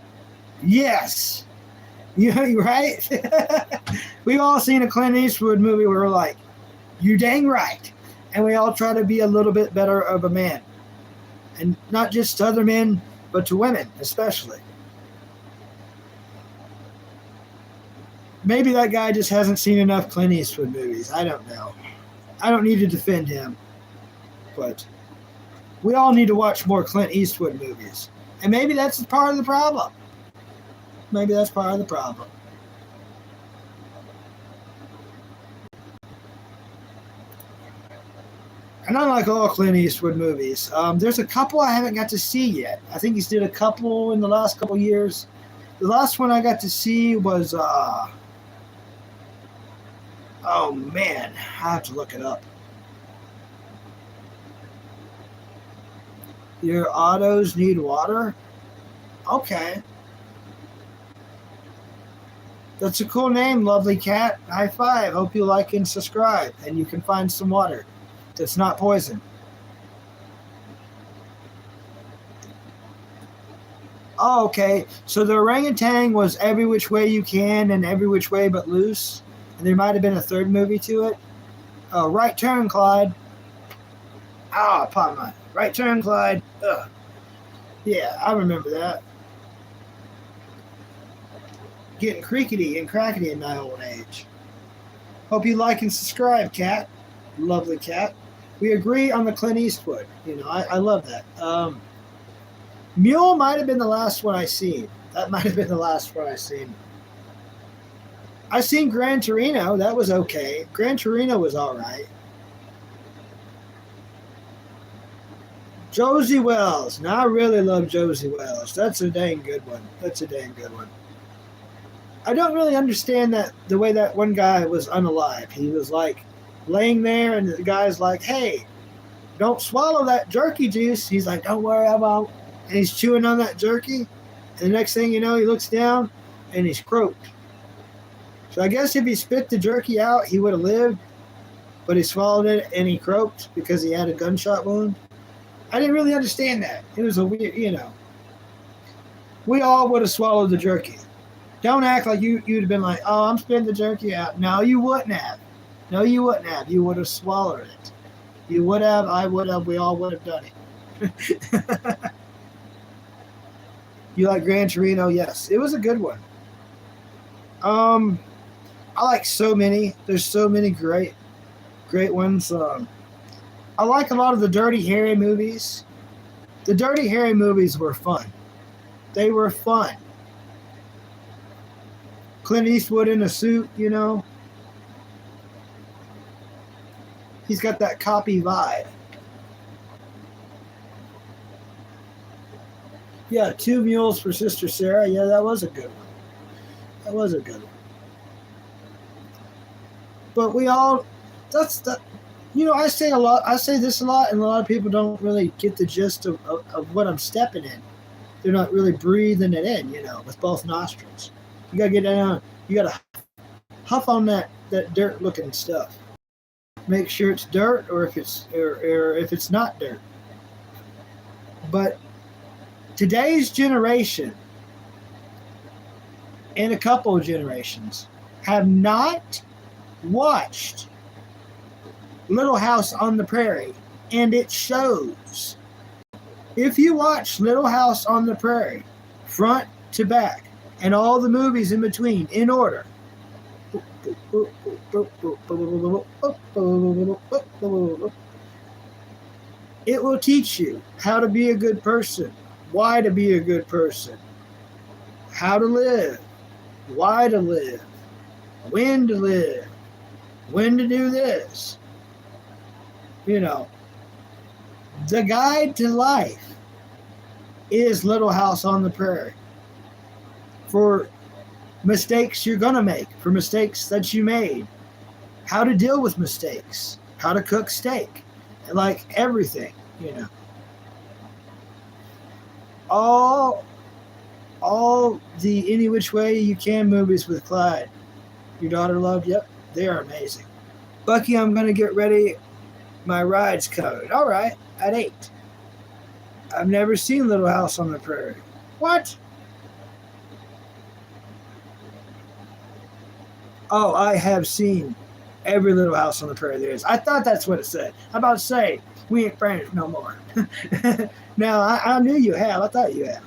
yes. You know, right? We've all seen a Clint Eastwood movie where we're like, you dang right. And we all try to be a little bit better of a man. And not just to other men, but to women especially. Maybe that guy just hasn't seen enough Clint Eastwood movies. I don't know. I don't need to defend him, but we all need to watch more Clint Eastwood movies. And maybe that's part of the problem. Maybe that's part of the problem. And I like all Clint Eastwood movies. There's a couple I haven't got to see yet. I think he's did a couple in the last couple years. The last one I got to see was, oh man, I have to look it up. Your autos need water? Okay. That's a cool name, lovely cat. High five. Hope you like and subscribe, and you can find some water that's not poison. Oh, okay. So the orangutan was Every Which Way You Can and Every Which Way But Loose. And there might have been a third movie to it. Right Turn, Clyde. Pardon me. Right Turn, Clyde. Ugh. Yeah, I remember that. Getting creakety and crackety in my old age. Hope you like and subscribe, cat. Lovely cat. We agree on the Clint Eastwood. You know, I love that. Mule might have been the last one I seen. That might have been the last one I seen. I seen Gran Torino. That was okay. Gran Torino was all right. Josie Wells. Now I really love Josie Wells. That's a dang good one. That's a dang good one. I don't really understand that the way that one guy was unalive. He was like laying there, and the guy's like, "Hey, don't swallow that jerky juice." He's like, "Don't worry, I won't." And he's chewing on that jerky. And the next thing you know, he looks down, and he's croaked. So I guess if he spit the jerky out, he would have lived. But he swallowed it, and he croaked because he had a gunshot wound. I didn't really understand that. It was a weird, you know. We all would have swallowed the jerky. Don't act like you'd have been like, "Oh, I'm spitting the jerky out." No, you wouldn't have. No, you wouldn't have. You would have swallowed it. You would have. I would have. We all would have done it. You like Gran Torino? Yes. It was a good one. I like so many. There's so many great ones. I like a lot of the Dirty Harry movies. The Dirty Harry movies were fun. They were fun. Clint Eastwood in a suit, you know. He's got that copy vibe. Yeah, 2 mules for Sister Sarah. Yeah, that was a good one. That was a good one. But we all, that's the, you know, I say this a lot, and a lot of people don't really get the gist of what I'm stepping in. They're not really breathing it in, you know, with both nostrils. You gotta get down, you gotta huff on that dirt looking stuff. Make sure it's dirt, or if it's not dirt. But today's generation, and a couple of generations, have not watched Little House on the Prairie, and it shows. If you watch Little House on the Prairie front to back and all the movies in between in order, it will teach you how to be a good person, why to be a good person, how to live, why to live, when to live, when to do this. You know, the guide to life is Little House on the Prairie. For mistakes you're going to make, for mistakes that you made, how to deal with mistakes, how to cook steak, like everything, you know. All the Any Which Way You Can movies with Clyde. Your daughter loved, yep, they are amazing. Bucky, I'm going to get ready. My ride's covered. All right, at 8. I've never seen Little House on the Prairie. What? Oh, I have seen Every little house on the prairie there is. I thought that's what it said. I'm about to say, we ain't friends no more. Now, I knew you have. I thought you have.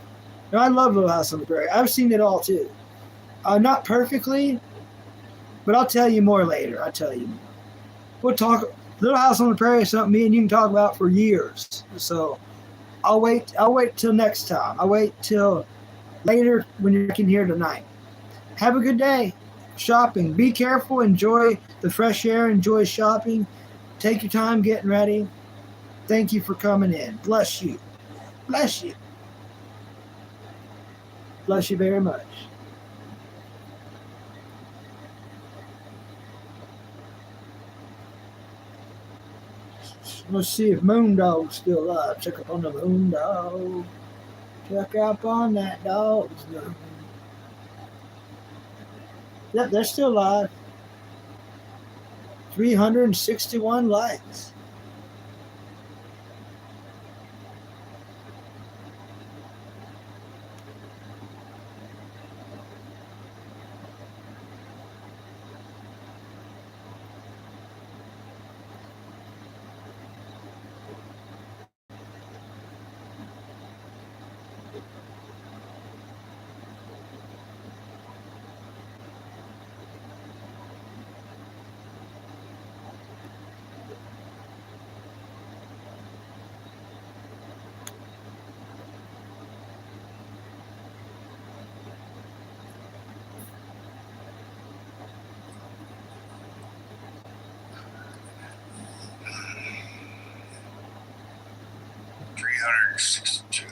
No, I love Little House on the Prairie. I've seen it all, too. Not perfectly, but I'll tell you more later. I'll tell you more. We'll talk. Little House on the Prairie is something me and you can talk about for years. So I'll wait till next time. I'll wait till later when you're in here tonight. Have a good day shopping. Be careful. Enjoy the fresh air. Enjoy shopping. Take your time getting ready. Thank you for coming in. Bless you. Bless you. Bless you very much. Let's see if Moondog's still alive. Check up on the Moondog. Check up on that dog's nose. Yep, they're still alive. 361 likes.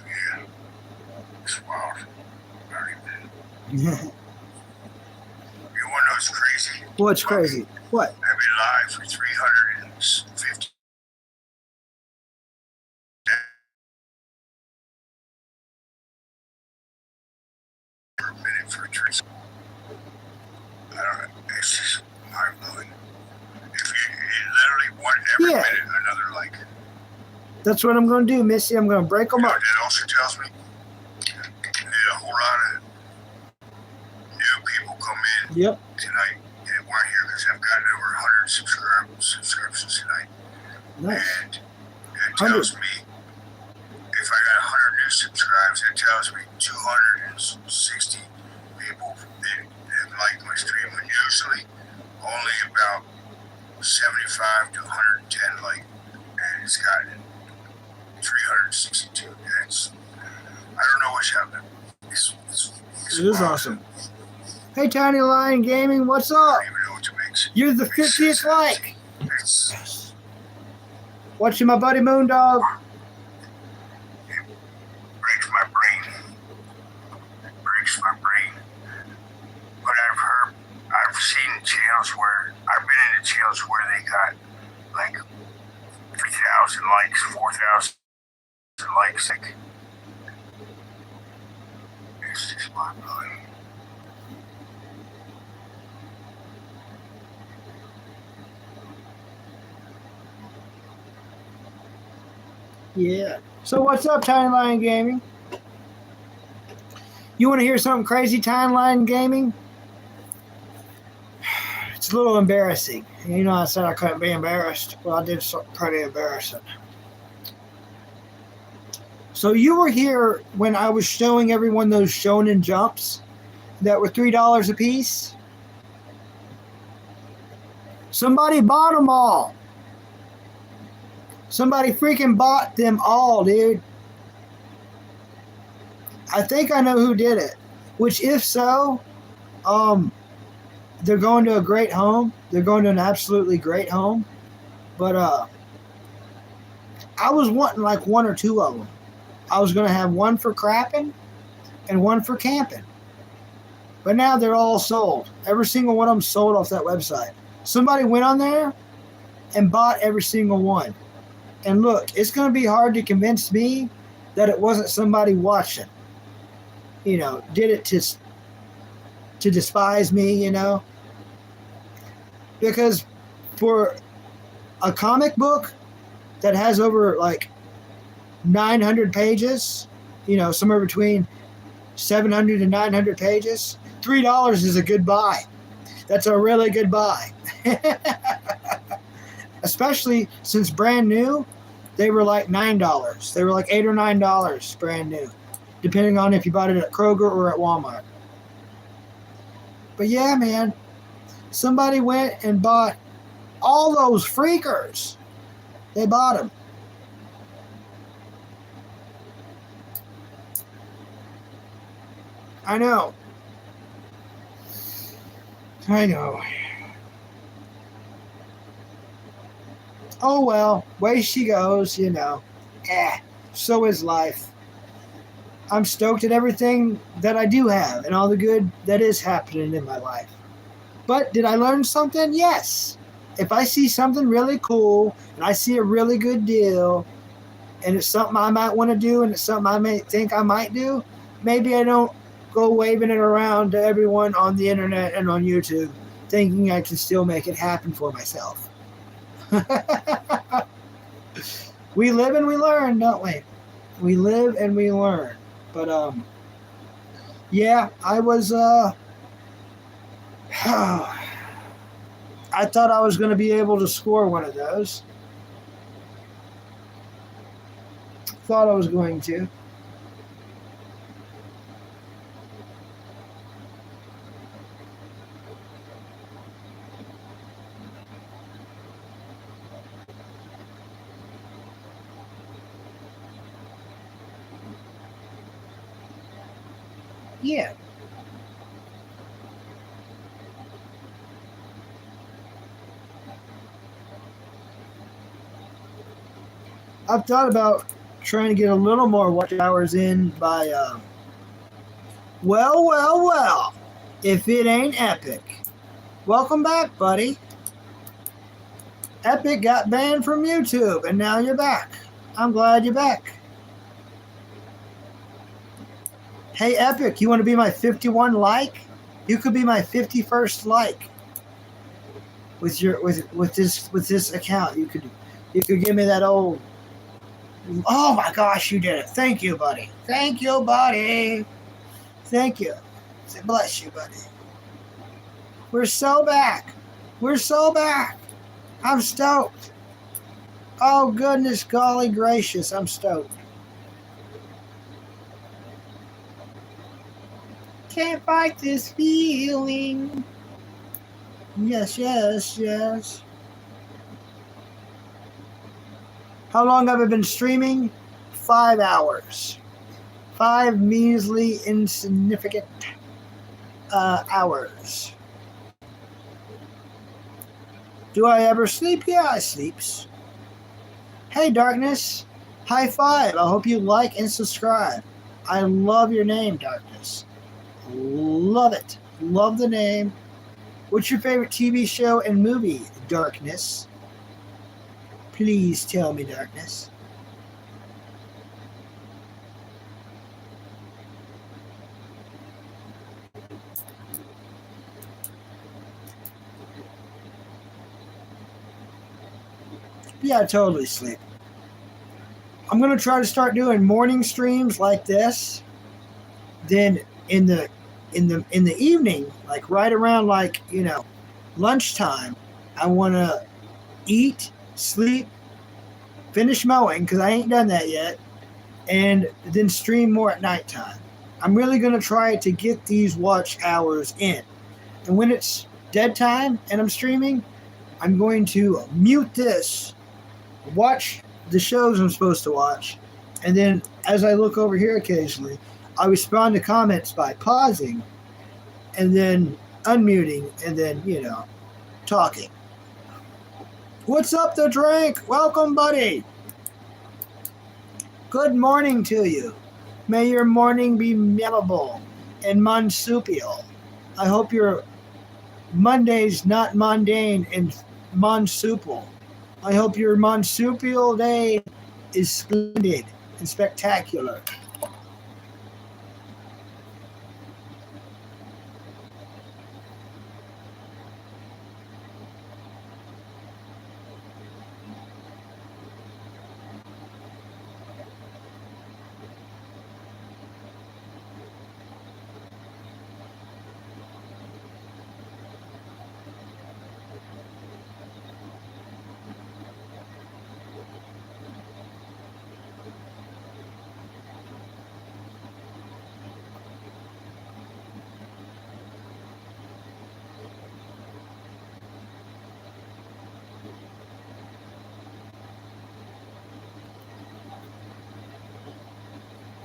Yeah. It's wild. Yeah. You want to know what's crazy? What's crazy? What? I've been live for 350 per minute for a trace. I don't know. It's just mind blowing. If you literally want every minute another like. That's what I'm going to do, Missy. I'm going to break them You know up. what that also tells me? That a whole lot of new people come in tonight that weren't here because I've gotten over 100 subscriptions tonight. Nice. And it tells me if I got 100 new subscribers, it tells me 260 people that have liked my stream. When usually only about 75 to 110 like, and it's gotten 362. That's, I don't know what's happening. It is awesome. Hey, Tiny Lion Gaming, what's up? I don't even know what to make. You're the 50th like. Watching my buddy Moondog. It breaks my brain. It breaks my brain. But I've seen channels where, I've been in the channels where they got like 3,000 likes, 4,000 likes. Like, it's just mind blowing. Yeah. So what's up, Tiny Lion Gaming? You want to hear something crazy, Tiny Lion Gaming? It's a little embarrassing. You know, I said I couldn't be embarrassed. Well, I did something pretty embarrassing. So you were here when I was showing everyone those shonen jumps that were $3 a piece? Somebody bought them all. Somebody freaking bought them all, dude. I think I know who did it. Which, if so, they're going to a great home. They're going to an absolutely great home. But I was wanting like one or two of them. I was going to have one for crapping and one for camping. But now they're all sold. Every single one of them sold off that website. Somebody went on there and bought every single one. And look, it's going to be hard to convince me that it wasn't somebody watching. You know, did it to despise me, you know? Because for a comic book that has over like 900 pages, you know, somewhere between 700 and 900 pages, $3 is a good buy. That's a really good buy. Especially since brand new, they were like $9. They were like $8 or $9 brand new, depending on if you bought it at Kroger or at Walmart. But yeah, man, somebody went and bought all those freakers. They bought them. I know. I know. Oh well, way she goes, you know. So is life. I'm stoked at everything that I do have and all the good that is happening in my life. But did I learn something? Yes. If I see something really cool and I see a really good deal and it's something I might want to do and it's something I may think I might do, maybe I don't go waving it around to everyone on the internet and on YouTube thinking I can still make it happen for myself. We live and we learn, don't we? We live and we learn. But yeah, I was I thought I was going to be able to score one of those. Thought I was going to. Yeah. I've thought about trying to get a little more watch hours in by, well, if it ain't Epic. Welcome back, buddy. Epic got banned from YouTube, and now you're back. I'm glad you're back. Hey, Epic, you want to be my 51 like? You could be my 51st like with your with this account. You could give me that old. Oh my gosh, you did it! Thank you, buddy. Thank you, buddy. Thank you. Bless you, buddy. We're so back. We're so back. I'm stoked. Oh goodness, golly gracious, I'm stoked. Can't fight this feeling. Yes, yes, yes. How long have I been streaming? 5 hours. 5 measly, insignificant hours. Do I ever sleep? Yeah, I sleeps. Hey, Darkness. High five. I hope you like and subscribe. I love your name, Darkness. Love it. Love the name. What's your favorite TV show and movie, Darkness? Please tell me, Darkness. Yeah, I totally sleep. I'm gonna try to start doing morning streams like this. Then in the evening, like right around lunchtime, I wanna eat, sleep, finish mowing because I ain't done that yet, and then stream more at nighttime. I'm really gonna try to get these watch hours in, and when it's dead time and I'm streaming, I'm going to mute this, watch the shows I'm supposed to watch, and then as I look over here occasionally, I respond to comments by pausing and then unmuting and then, talking. What's up, the drink? Welcome, buddy. Good morning to you. May your morning be memorable and marsupial. I hope your Monday's not mundane and marsupial. I hope your marsupial day is splendid and spectacular.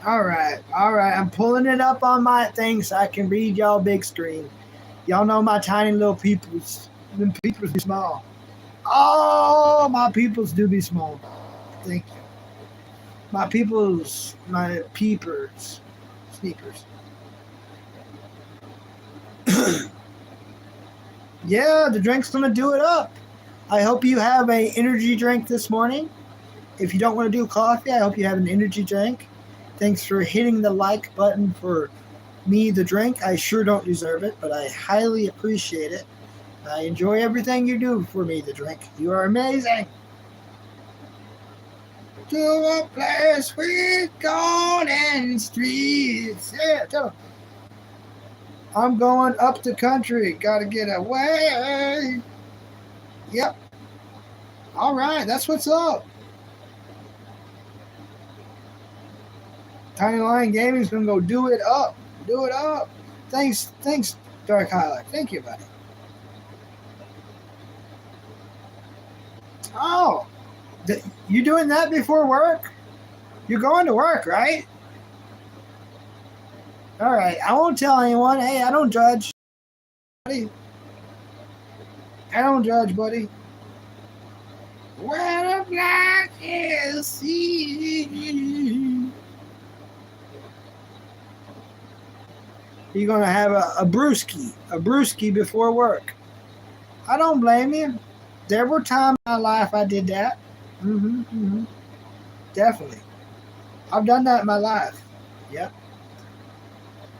All right. I'm pulling it up on my thing so I can read y'all big screen. Y'all know my tiny little peoples. Them peoples be small. Oh, my peoples do be small. Thank you. My peoples, my peepers, sneakers. Yeah, the drink's gonna do it up. I hope you have a energy drink this morning. If you don't want to do coffee, I hope you have an energy drink. Thanks for hitting the like button for me, the drink. I sure don't deserve it, but I highly appreciate it. I enjoy everything you do for me, the drink. You are amazing. To a place with golden streets. Yeah, tell 'em. I'm going up the country. Gotta get away. Yep. All right, that's what's up. Tiny Lion Gaming's gonna go do it up. Do it up. Thanks, Dark Highlight. Thank you, buddy. Oh, you doing that before work? You're going to work, right? All right. I won't tell anyone. Hey, I don't judge, buddy. I don't judge, buddy. Where the black is seen. You're gonna have a brewski before work. I don't blame you. There were times in my life I did that. Definitely. I've done that in my life. Yep.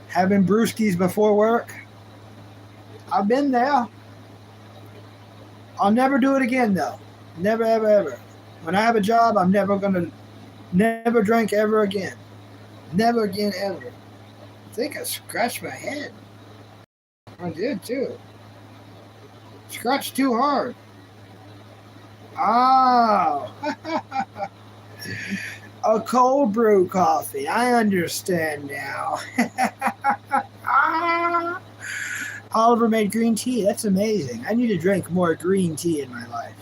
Having brewskis before work. I've been there. I'll never do it again, though. Never, ever, ever. When I have a job, I'm never drink ever again. Never again, ever. I think I scratched my head. I did, too. Scratched too hard. Oh. A cold brew coffee. I understand now. Oliver made green tea. That's amazing. I need to drink more green tea in my life.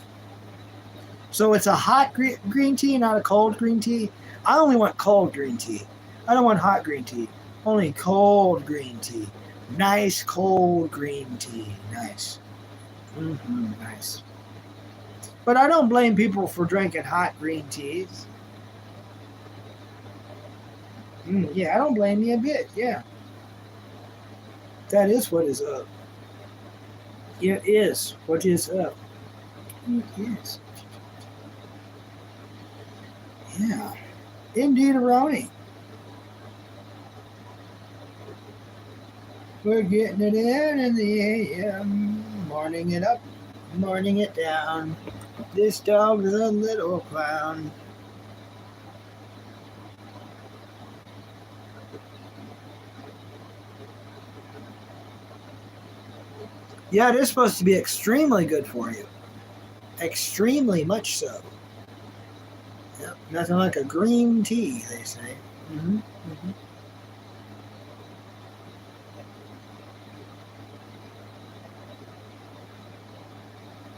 So it's a hot green tea, not a cold green tea? I only want cold green tea. I don't want hot green tea. Only cold green tea. Nice cold green tea. Nice. Nice. But I don't blame people for drinking hot green teas. Yeah, I don't blame you a bit. Yeah. That is what is up. It is what is up. It is. Yeah. Indeed, Aroni. We're getting it in the AM. Morning it up, morning it down. This dog's a little clown. Yeah, it is supposed to be extremely good for you. Extremely much so. Yep, nothing like a green tea, they say.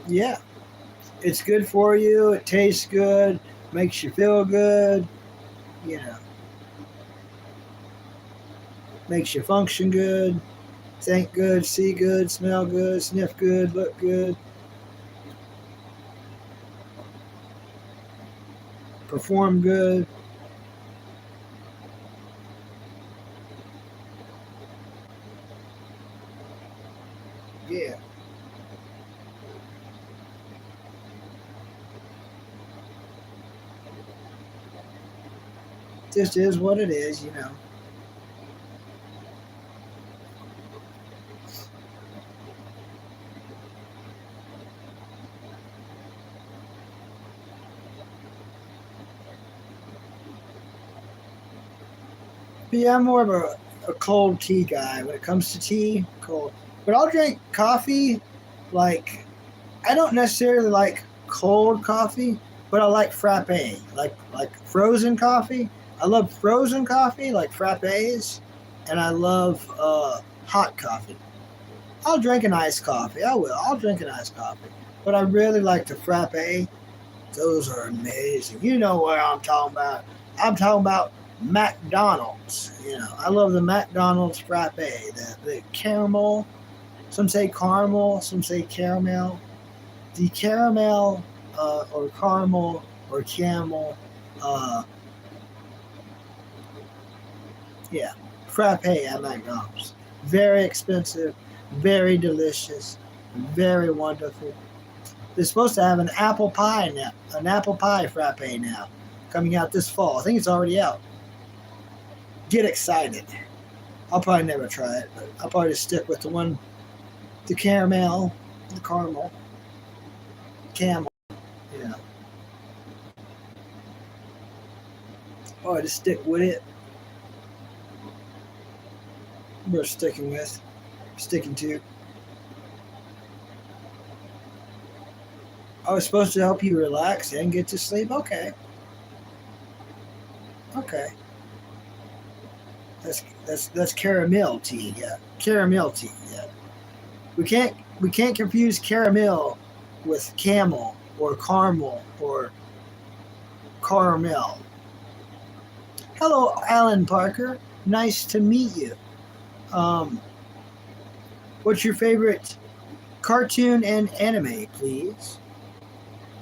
Yeah, it's good for you. It tastes good. Makes you feel good. You know, makes you function good. Think good, see good, smell good, sniff good, look good. Perform good. Yeah. Just is what it is, you know. Yeah, I'm more of a cold tea guy. When it comes to tea, cold. But I'll drink coffee. Like, I don't necessarily like cold coffee, but I like frappe, like frozen coffee. I love frozen coffee, like frappes, and I love hot coffee. I'll drink an iced coffee. I will. I'll drink an iced coffee. But I really like the frappe. Those are amazing. You know what I'm talking about. I'm talking about McDonald's. You know, I love the McDonald's frappe. The caramel. Some say caramel. Some say caramel. The caramel or caramel or camel. Uh, yeah, frappe at McDonald's. Very expensive. Very delicious. Very wonderful. They're supposed to have an apple pie now, an apple pie frappe now, coming out this fall. I think it's already out. Get excited. I'll probably never try it, but I'll probably just stick with the caramel, camel, you know. Or just stick with it. We're sticking to. I was supposed to help you relax and get to sleep. Okay. That's caramel tea. Yeah, caramel tea. Yeah. We can't confuse caramel with camel or caramel or caramel. Hello, Alan Parker. Nice to meet you. What's your favorite cartoon and anime, please?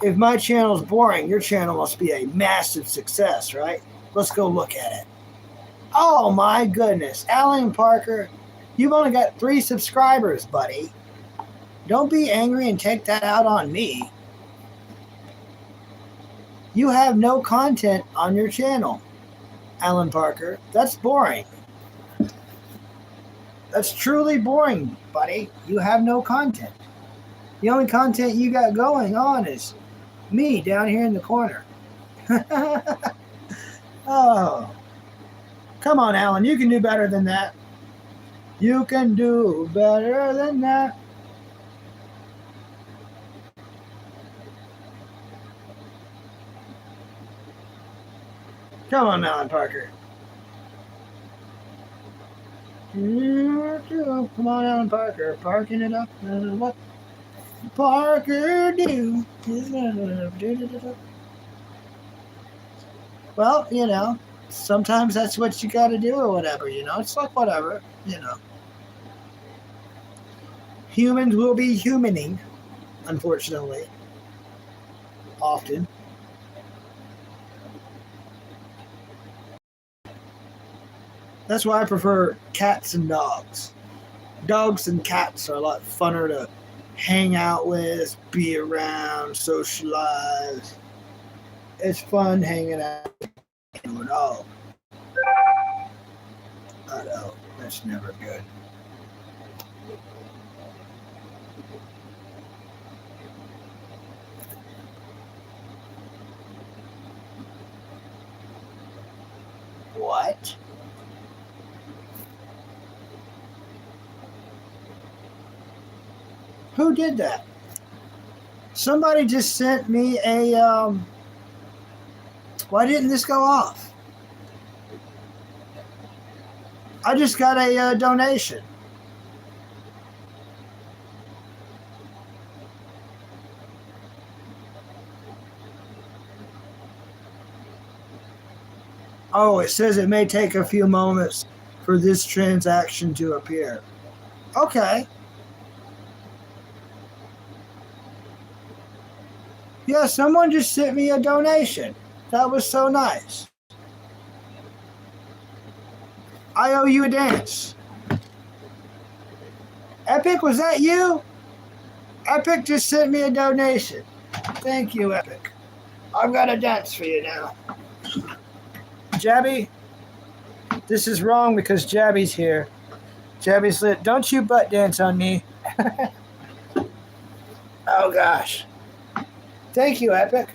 If my channel's boring, your channel must be a massive success, right? Let's go look at it. Oh my goodness, Alan Parker, you've only got 3 subscribers, buddy. Don't be angry and take that out on me. You have no content on your channel, Alan Parker. That's boring. That's truly boring, buddy. You have no content. The only content you got going on is me down here in the corner. Oh, come on, Alan. You can do better than that. You can do better than that. Come on, Alan Parker. Come on, Alan Parker. Parking it up. What Parker do? Well, you know, sometimes that's what you got to do or whatever, you know. It's like whatever, you know. Humans will be humaning, unfortunately, often. That's why I prefer cats and dogs. Dogs and cats are a lot funner to hang out with, be around, socialize. It's fun hanging out with all. I know, that's never good. What? Who did that? Somebody just sent me a, why didn't this go off? I just got a donation. Oh, it says it may take a few moments for this transaction to appear. Okay. Yeah, someone just sent me a donation. That was so nice. I owe you a dance. Epic, was that you? Epic just sent me a donation. Thank you, Epic. I've got a dance for you now. Jabby, this is wrong because Jabby's here. Jabby's lit. Don't you butt dance on me. Oh, gosh. Thank you, Epic.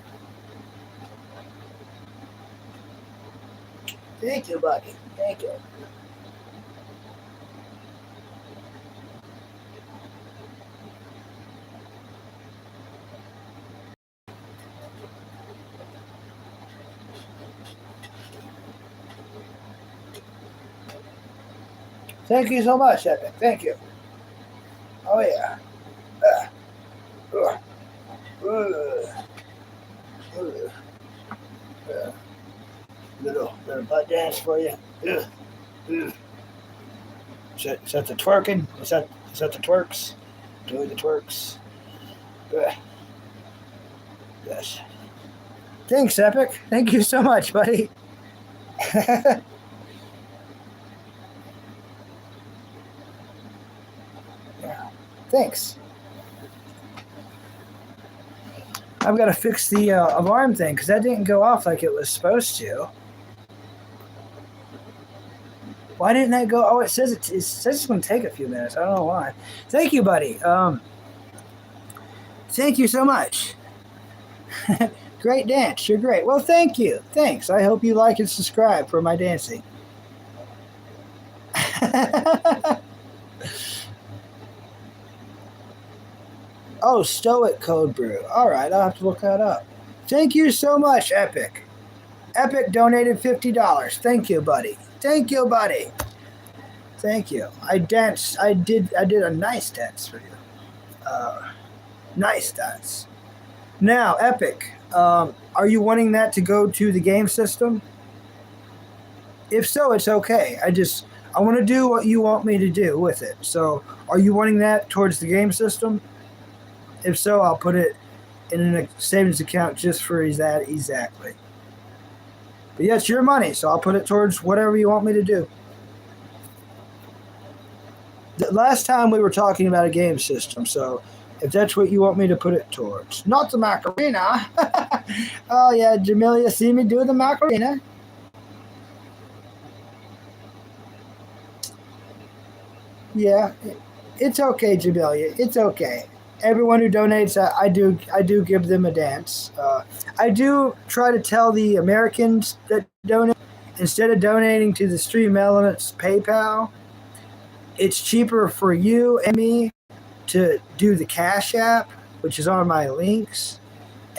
Thank you, buddy. Thank you. Thank you so much, Epic. Thank you. Oh, yeah. Little Got a butt dance for you. Ugh. Ugh. Is that the twerking? Is that the twerks? Doing the twerks. Ugh. Yes. Thanks, Epic. Thank you so much, buddy. Yeah. Thanks. I've got to fix the alarm thing because that didn't go off like it was supposed to. Why didn't that go? Oh, it says it's going to take a few minutes. I don't know why. Thank you, buddy. Thank you so much. Great dance. You're great. Well, thank you. Thanks. I hope you like and subscribe for my dancing. Oh, Stoic Code Brew. All right, I'll have to look that up. Thank you so much, Epic. Epic donated $50. Thank you, buddy. Thank you, buddy. Thank you. I danced. I did a nice dance for you. Nice dance. Now, Epic, are you wanting that to go to the game system? If so, it's okay. I want to do what you want me to do with it. So, are you wanting that towards the game system? If so, I'll put it in a savings account just for that exactly. But yeah, it's your money, so I'll put it towards whatever you want me to do. The last time we were talking about a game system, so if that's what you want me to put it towards. Not the Macarena. Oh yeah, Jamelia, see me do the Macarena. Yeah, it's okay, Jamelia. It's okay. Everyone who donates, I do give them a dance. I do try to tell the Americans that donate, instead of donating to the Stream Elements PayPal, it's cheaper for you and me to do the Cash App, which is on my links,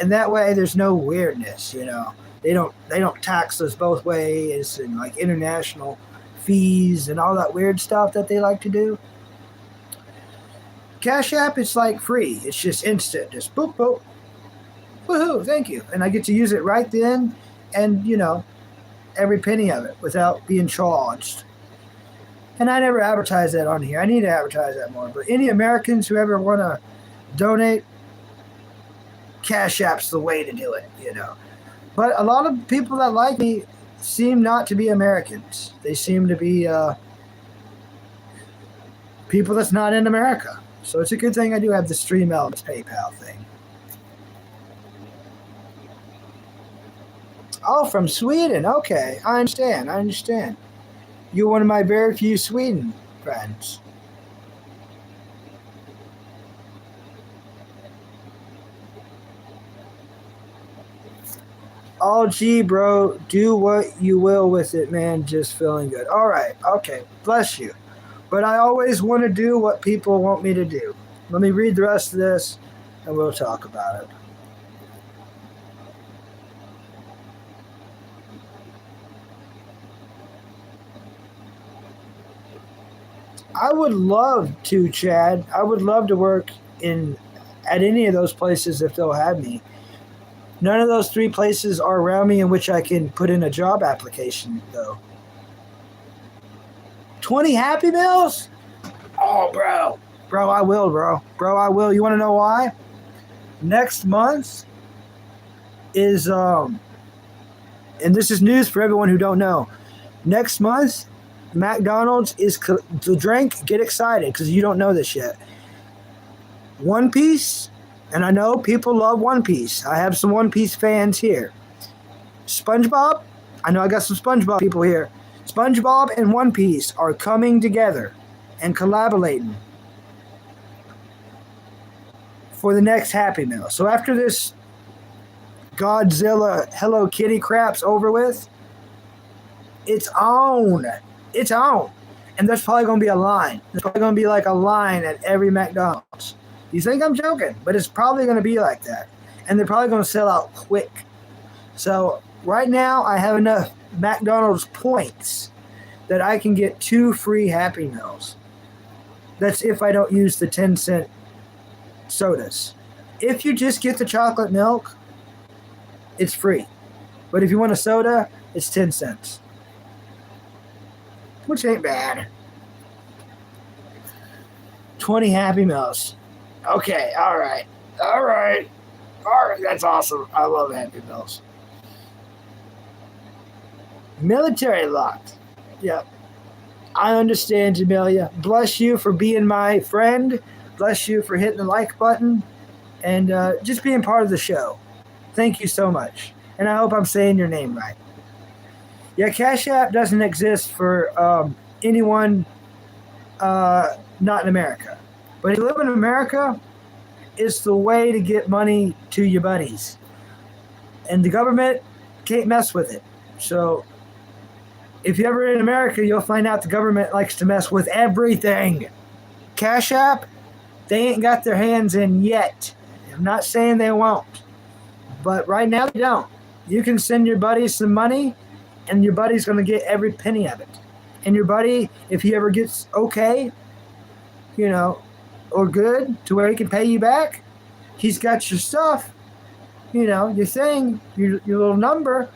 and that way there's no weirdness. You know, they don't tax us both ways and like international fees and all that weird stuff that they like to do. Cash App, it's like free. It's just instant. Just boop, boop. Woohoo, thank you. And I get to use it right then and, you know, every penny of it without being charged. And I never advertise that on here. I need to advertise that more. But any Americans who ever want to donate, Cash App's the way to do it, you know. But a lot of people that like me seem not to be Americans. They seem to be people that's not in America. So it's a good thing I do have the Stream Elements PayPal thing. Oh, from Sweden. Okay, I understand. You're one of my very few Sweden friends. Oh, gee, bro, do what you will with it, man. Just feeling good. All right, okay, bless you. But I always want to do what people want me to do. Let me read the rest of this, and we'll talk about it. I would love to, Chad. I would love to work at any of those places if they'll have me. None of those 3 places are around me in which I can put in a job application, though. 20 Happy Meals? Oh, bro. Bro, I will, bro. Bro, I will. You want to know why? Next month is, and this is news for everyone who don't know. Next month, McDonald's is the drink. Get excited because you don't know this yet. One Piece, and I know people love One Piece. I have some One Piece fans here. SpongeBob, I know I got some SpongeBob people here. SpongeBob and One Piece are coming together and collaborating for the next Happy Meal. So after this Godzilla Hello Kitty crap's over with, it's on. It's on. And there's probably going to be a line. There's probably going to be like a line at every McDonald's. You think I'm joking, but it's probably going to be like that. And they're probably going to sell out quick. So right now I have enough McDonald's points that I can get 2 free Happy Meals. That's if I don't use the 10-cent sodas. If you just get the chocolate milk, it's free. But if you want a soda, it's 10 cents. which ain't bad. 20 Happy Meals. Okay, all right. That's awesome. I love Happy Meals. Military locked. Yep. I understand, Jamelia. Bless you for being my friend. Bless you for hitting the like button and just being part of the show. Thank you so much. And I hope I'm saying your name right. Yeah, Cash App doesn't exist for anyone not in America. But if you live in America, it's the way to get money to your buddies. And the government can't mess with it. So if you're ever in America, you'll find out the government likes to mess with everything. Cash App, they ain't got their hands in yet. I'm not saying they won't. But right now, they don't. You can send your buddy some money, and your buddy's going to get every penny of it. And your buddy, if he ever gets okay, or good to where he can pay you back, he's got your stuff, your thing, your little number.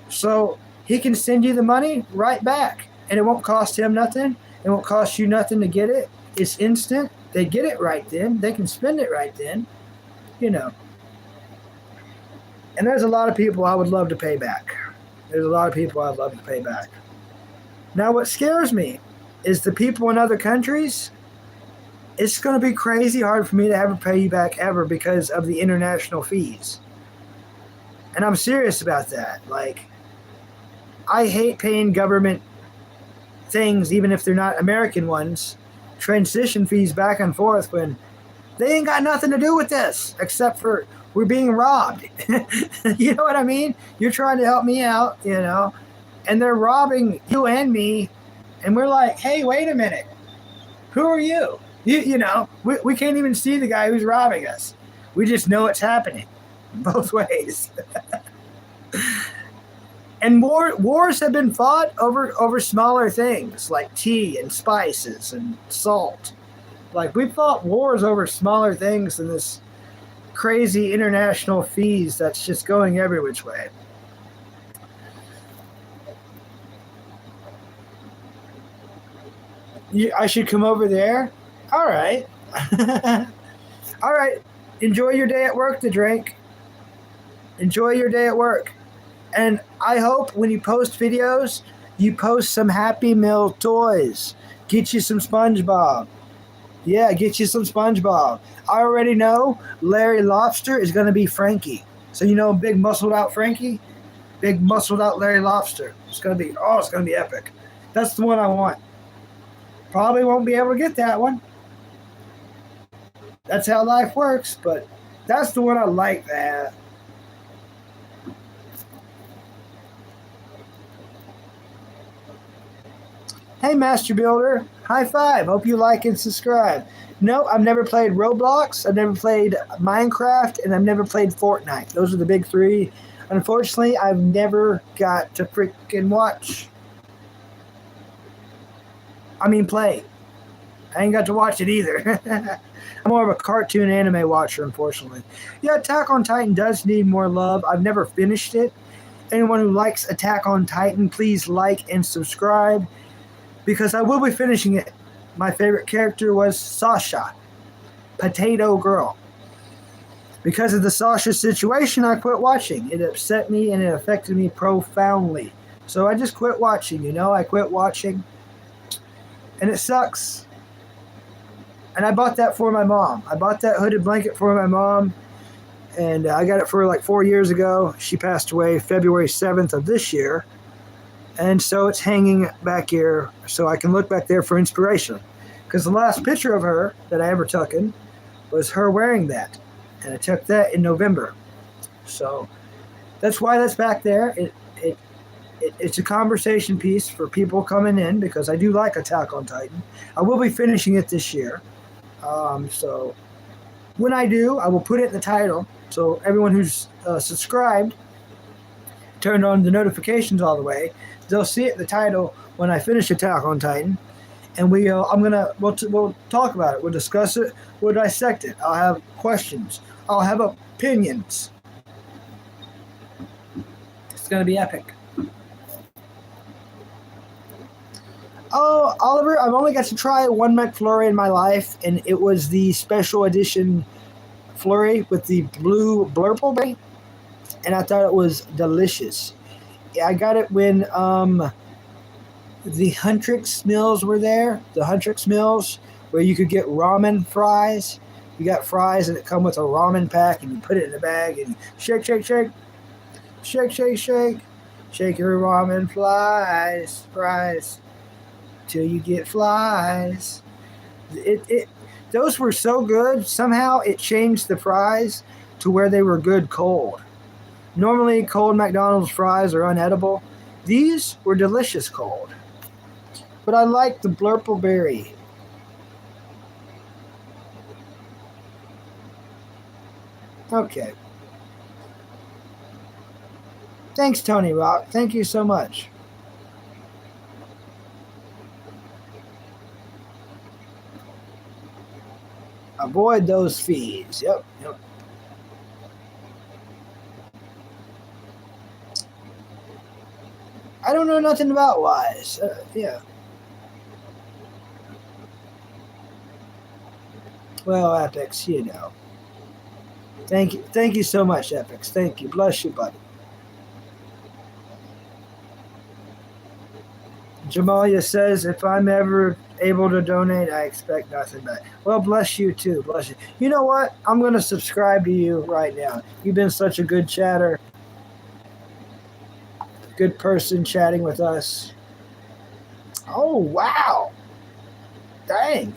So he can send you the money right back. And it won't cost him nothing. It won't cost you nothing to get it. It's instant. They get it right then. They can spend it right then. And there's a lot of people I would love to pay back. Now, what scares me is the people in other countries. It's going to be crazy hard for me to ever pay you back ever because of the international fees. And I'm serious about that. Like, I hate paying government things, even if they're not American ones, transition fees back and forth when they ain't got nothing to do with this except for we're being robbed. You know what I mean? You're trying to help me out, and they're robbing you and me. And we're like, hey, wait a minute. Who are you? We can't even see the guy who's robbing us. We just know it's happening both ways. And wars have been fought over smaller things like tea and spices and salt. Like, we fought wars over smaller things than this crazy international fees that's just going every which way. I should come over there? All right. All right. Enjoy your day at work, the drink. Enjoy your day at work. And I hope when you post videos, you post some Happy Meal toys. Get you some SpongeBob. Yeah, get you some SpongeBob. I already know Larry Lobster is going to be Frankie. So big muscled out Frankie? Big muscled out Larry Lobster. It's going to be epic. That's the one I want. Probably won't be able to get that one. That's how life works, but that's the one I like to have. Hey, Master Builder. High five. Hope you like and subscribe. No, I've never played Roblox. I've never played Minecraft, and I've never played Fortnite. Those are the big three. Unfortunately, I've never got to freaking watch. Play. I ain't got to watch it either. I'm more of a cartoon anime watcher, unfortunately. Yeah, Attack on Titan does need more love. I've never finished it. Anyone who likes Attack on Titan, please like and subscribe, because I will be finishing it. My favorite character was Sasha, Potato Girl. Because of the Sasha situation, I quit watching. It upset me and it affected me profoundly. So I just quit watching, I quit watching. And it sucks. And I bought that for my mom. I bought that hooded blanket for my mom. And I got it for like 4 years ago. She passed away February 7th of this year. And so it's hanging back here so I can look back there for inspiration. Because the last picture of her that I ever took was her wearing that. And I took that in November. So that's why that's back there. It's a conversation piece for people coming in, because I do like Attack on Titan. I will be finishing it this year. So when I do, I will put it in the title. So everyone who's subscribed, turned on the notifications all the way, they'll see it in the title when I finish Attack on Titan. And we'll talk about it. We'll discuss it. We'll dissect it. I'll have questions. I'll have opinions. It's going to be epic. I've only got to try one McFlurry in my life, and it was the special edition flurry with the blue blurple berry, and I thought it was delicious. Yeah, I got it when the Huntrix Mills were there. The Huntrix Mills, where you could get ramen fries. You got fries, and it come with a ramen pack, and you put it in a bag, and shake, shake, shake, shake, shake, shake, shake your ramen fries, till you get flies. Those were so good. Somehow it changed the fries to where they were good cold. Normally, cold McDonald's fries are unedible. These were delicious cold. But I like the blurple berry. Okay. Thanks, Tony Rock. Thank you so much. Avoid those fees. Yep. I don't know nothing about Wise. Yeah. Well, Apex, you know. Thank you so much, Apex. Thank you. Bless you, buddy. Jamalia says, if I'm ever able to donate, I expect nothing back. Well, bless you too. Bless you. You know what? I'm going to subscribe to you right now. You've been such a good chatter. Good person chatting with us. Oh, wow. Dang.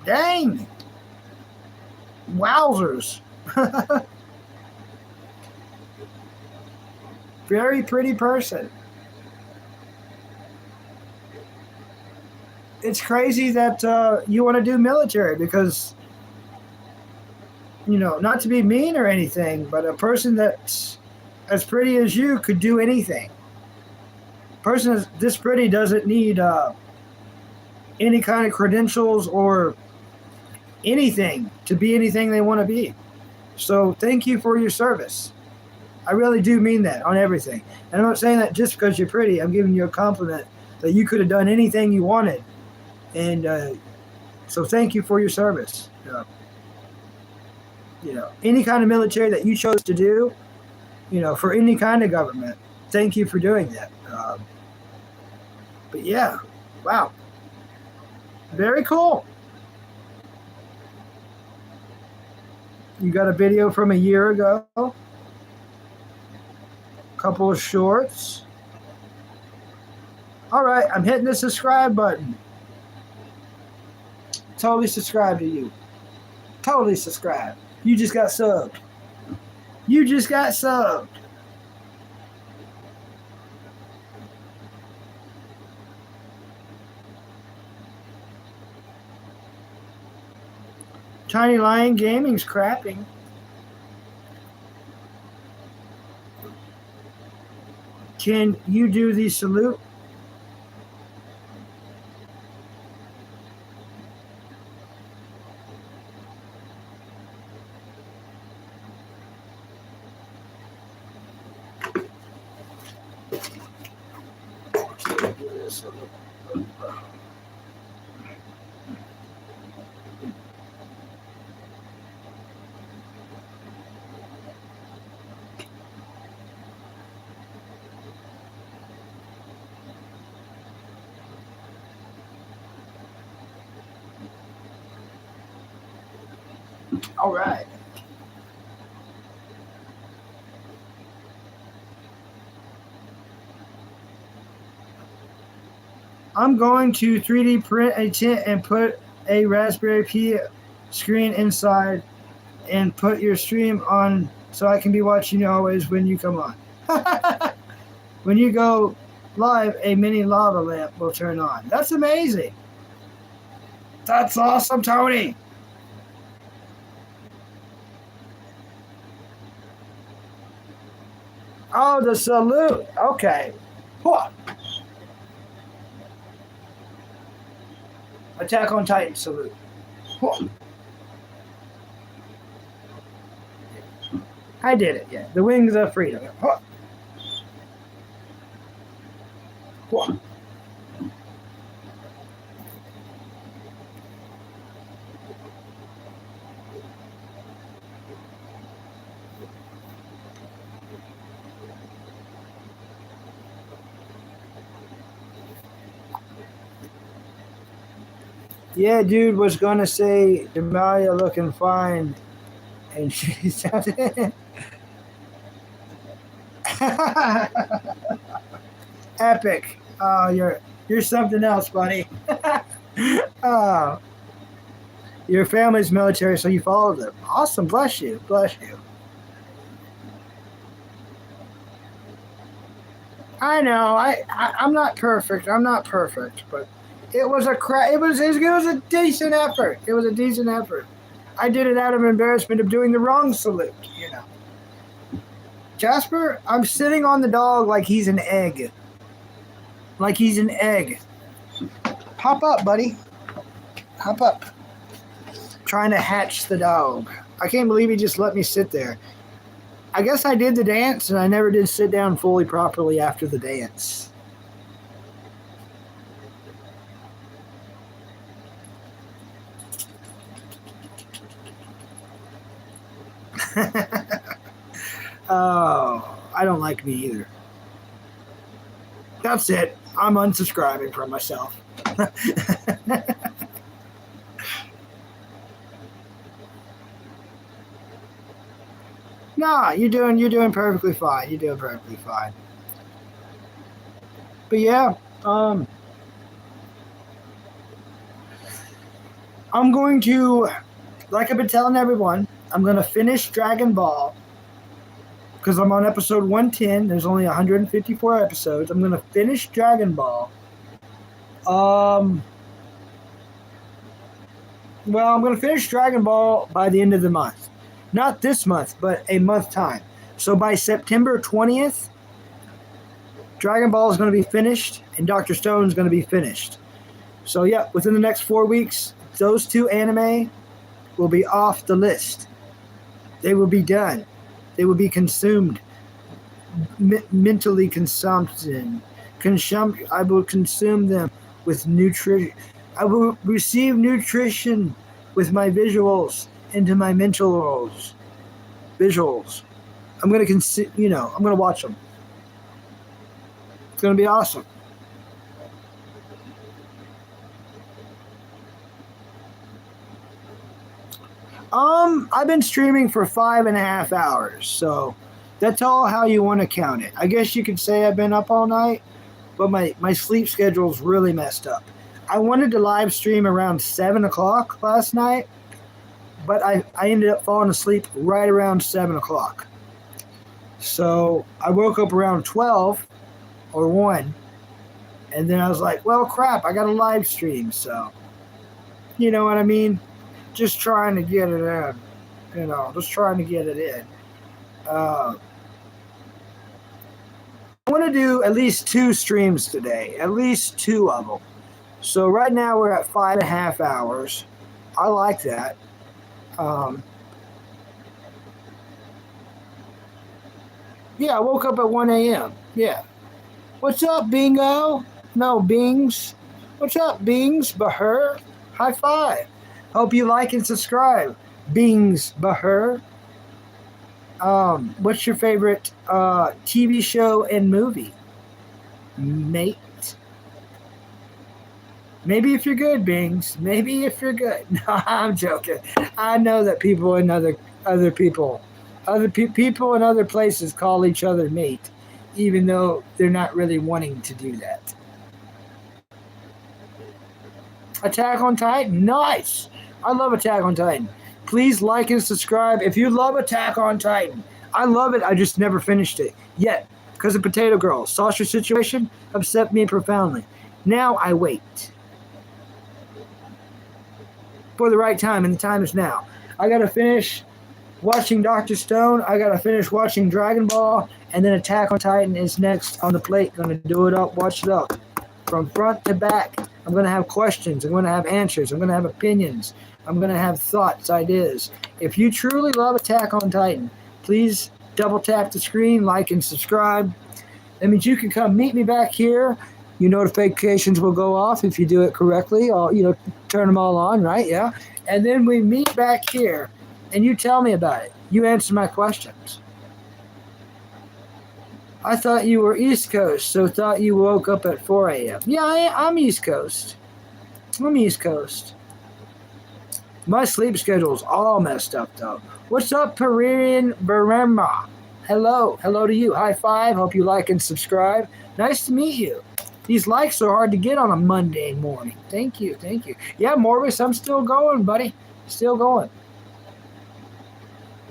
Dang. Wowzers. Very pretty person. It's crazy that you want to do military because, you know, not to be mean or anything, but a person that's as pretty as you could do anything. A person that's this pretty doesn't need any kind of credentials or anything to be anything they want to be. So thank you for your service. I really do mean that on everything. And I'm not saying that just because you're pretty. I'm giving you a compliment that you could have done anything you wanted. And so thank you for your service. You know, any kind of military that you chose to do, you know, for any kind of government, thank you for doing that. But yeah, wow. Very cool. You got a video from a year ago. Couple of shorts. All right, I'm hitting the subscribe button. Totally subscribe to you. Totally subscribe. You just got subbed. You just got subbed. Tiny Lion Gaming's crapping. Can you do the salute? All right. I'm going to 3D print a tent and put a Raspberry Pi screen inside and put your stream on so I can be watching you always when you come on. When you go live, a mini lava lamp will turn on. That's amazing. That's awesome, Tony. Oh, the salute. Okay. Attack on Titan salute. I did it, yeah. The wings of freedom. Whoa. Yeah, dude was gonna say Demalia looking fine, and she sounded epic. Oh, you're something else, buddy. Oh, your family's military, so you followed them. Awesome, bless you, bless you. I know, I'm not perfect. I'm not perfect, but it was a decent effort. It was a decent effort. I did it out of embarrassment of doing the wrong salute, you know. Jasper, I'm sitting on the dog like he's an egg. Like he's an egg. Hop up, buddy. Hop up. Trying to hatch the dog. I can't believe he just let me sit there. I guess I did the dance and I never did sit down fully properly after the dance. Oh, I don't like me either. That's it. I'm unsubscribing from myself. Nah, you're doing perfectly fine. You're doing perfectly fine. But yeah, I'm going to, like I've been telling everyone, I'm going to finish Dragon Ball because I'm on episode 110. There's only 154 episodes. I'm going to finish Dragon Ball. Well, I'm going to finish Dragon Ball by the end of the month. Not this month, but a month time. So by September 20th, Dragon Ball is going to be finished and Dr. Stone is going to be finished. So yeah, within the next 4 weeks, those two anime will be off the list. They will be done. They will be consumed. Mentally consumption. I will consume them with nutrition. I will receive nutrition with my visuals into my mental visuals. I'm going to I'm going to watch them. It's going to be awesome. I've been streaming for 5.5 hours, so that's all how you want to count it. I guess you could say I've been up all night, but my sleep schedule's really messed up. I wanted to live stream around 7 o'clock last night, but I ended up falling asleep right around 7 o'clock. So I woke up around 12 or 1, and then I was like, well, crap, I got a live stream, so you know what I mean? Just trying to get it in, just trying to get it in. I want to do at least 2 streams today, at least 2 of them. So right now we're at 5.5 hours. I like that. Yeah, I woke up at 1 a.m. Yeah. What's up, Bingo? No, Bings. What's up, Bings? Baher? High five. Hope you like and subscribe. Bings Baher. What's your favorite TV show and movie? Mate. Maybe if you're good, Bings. Maybe if you're good. No, I'm joking. I know that people in people in other places call each other mate, even though they're not really wanting to do that. Attack on Titan, nice. I love Attack on Titan. Please like and subscribe if you love Attack on Titan. I love it. I just never finished it yet because of Potato Girl. Saucer situation upset me profoundly. Now I wait for the right time, and the time is now. I gotta finish watching Dr. Stone. I gotta finish watching Dragon Ball, and then Attack on Titan is next on the plate. Gonna do it up, watch it up, from front to back. I'm gonna have questions. I'm gonna have answers. I'm gonna have opinions. I'm gonna have thoughts, ideas. If you truly love Attack on Titan, please double tap the screen, like and subscribe. That means you can come meet me back here Your notifications will go off if you do it correctly. Turn them all on, right? Yeah. And then we meet back here, and you tell me about it. You answer my questions. I thought you were East Coast, so thought you woke up at 4 a.m. Yeah, I'm East Coast. I'm East Coast. My sleep schedule's all messed up, though. What's up, Perian Barema? Hello. Hello to you. High five. Hope you like and subscribe. Nice to meet you. These likes are hard to get on a Monday morning. Thank you. Thank you. Yeah, Morris, I'm still going, buddy. Still going.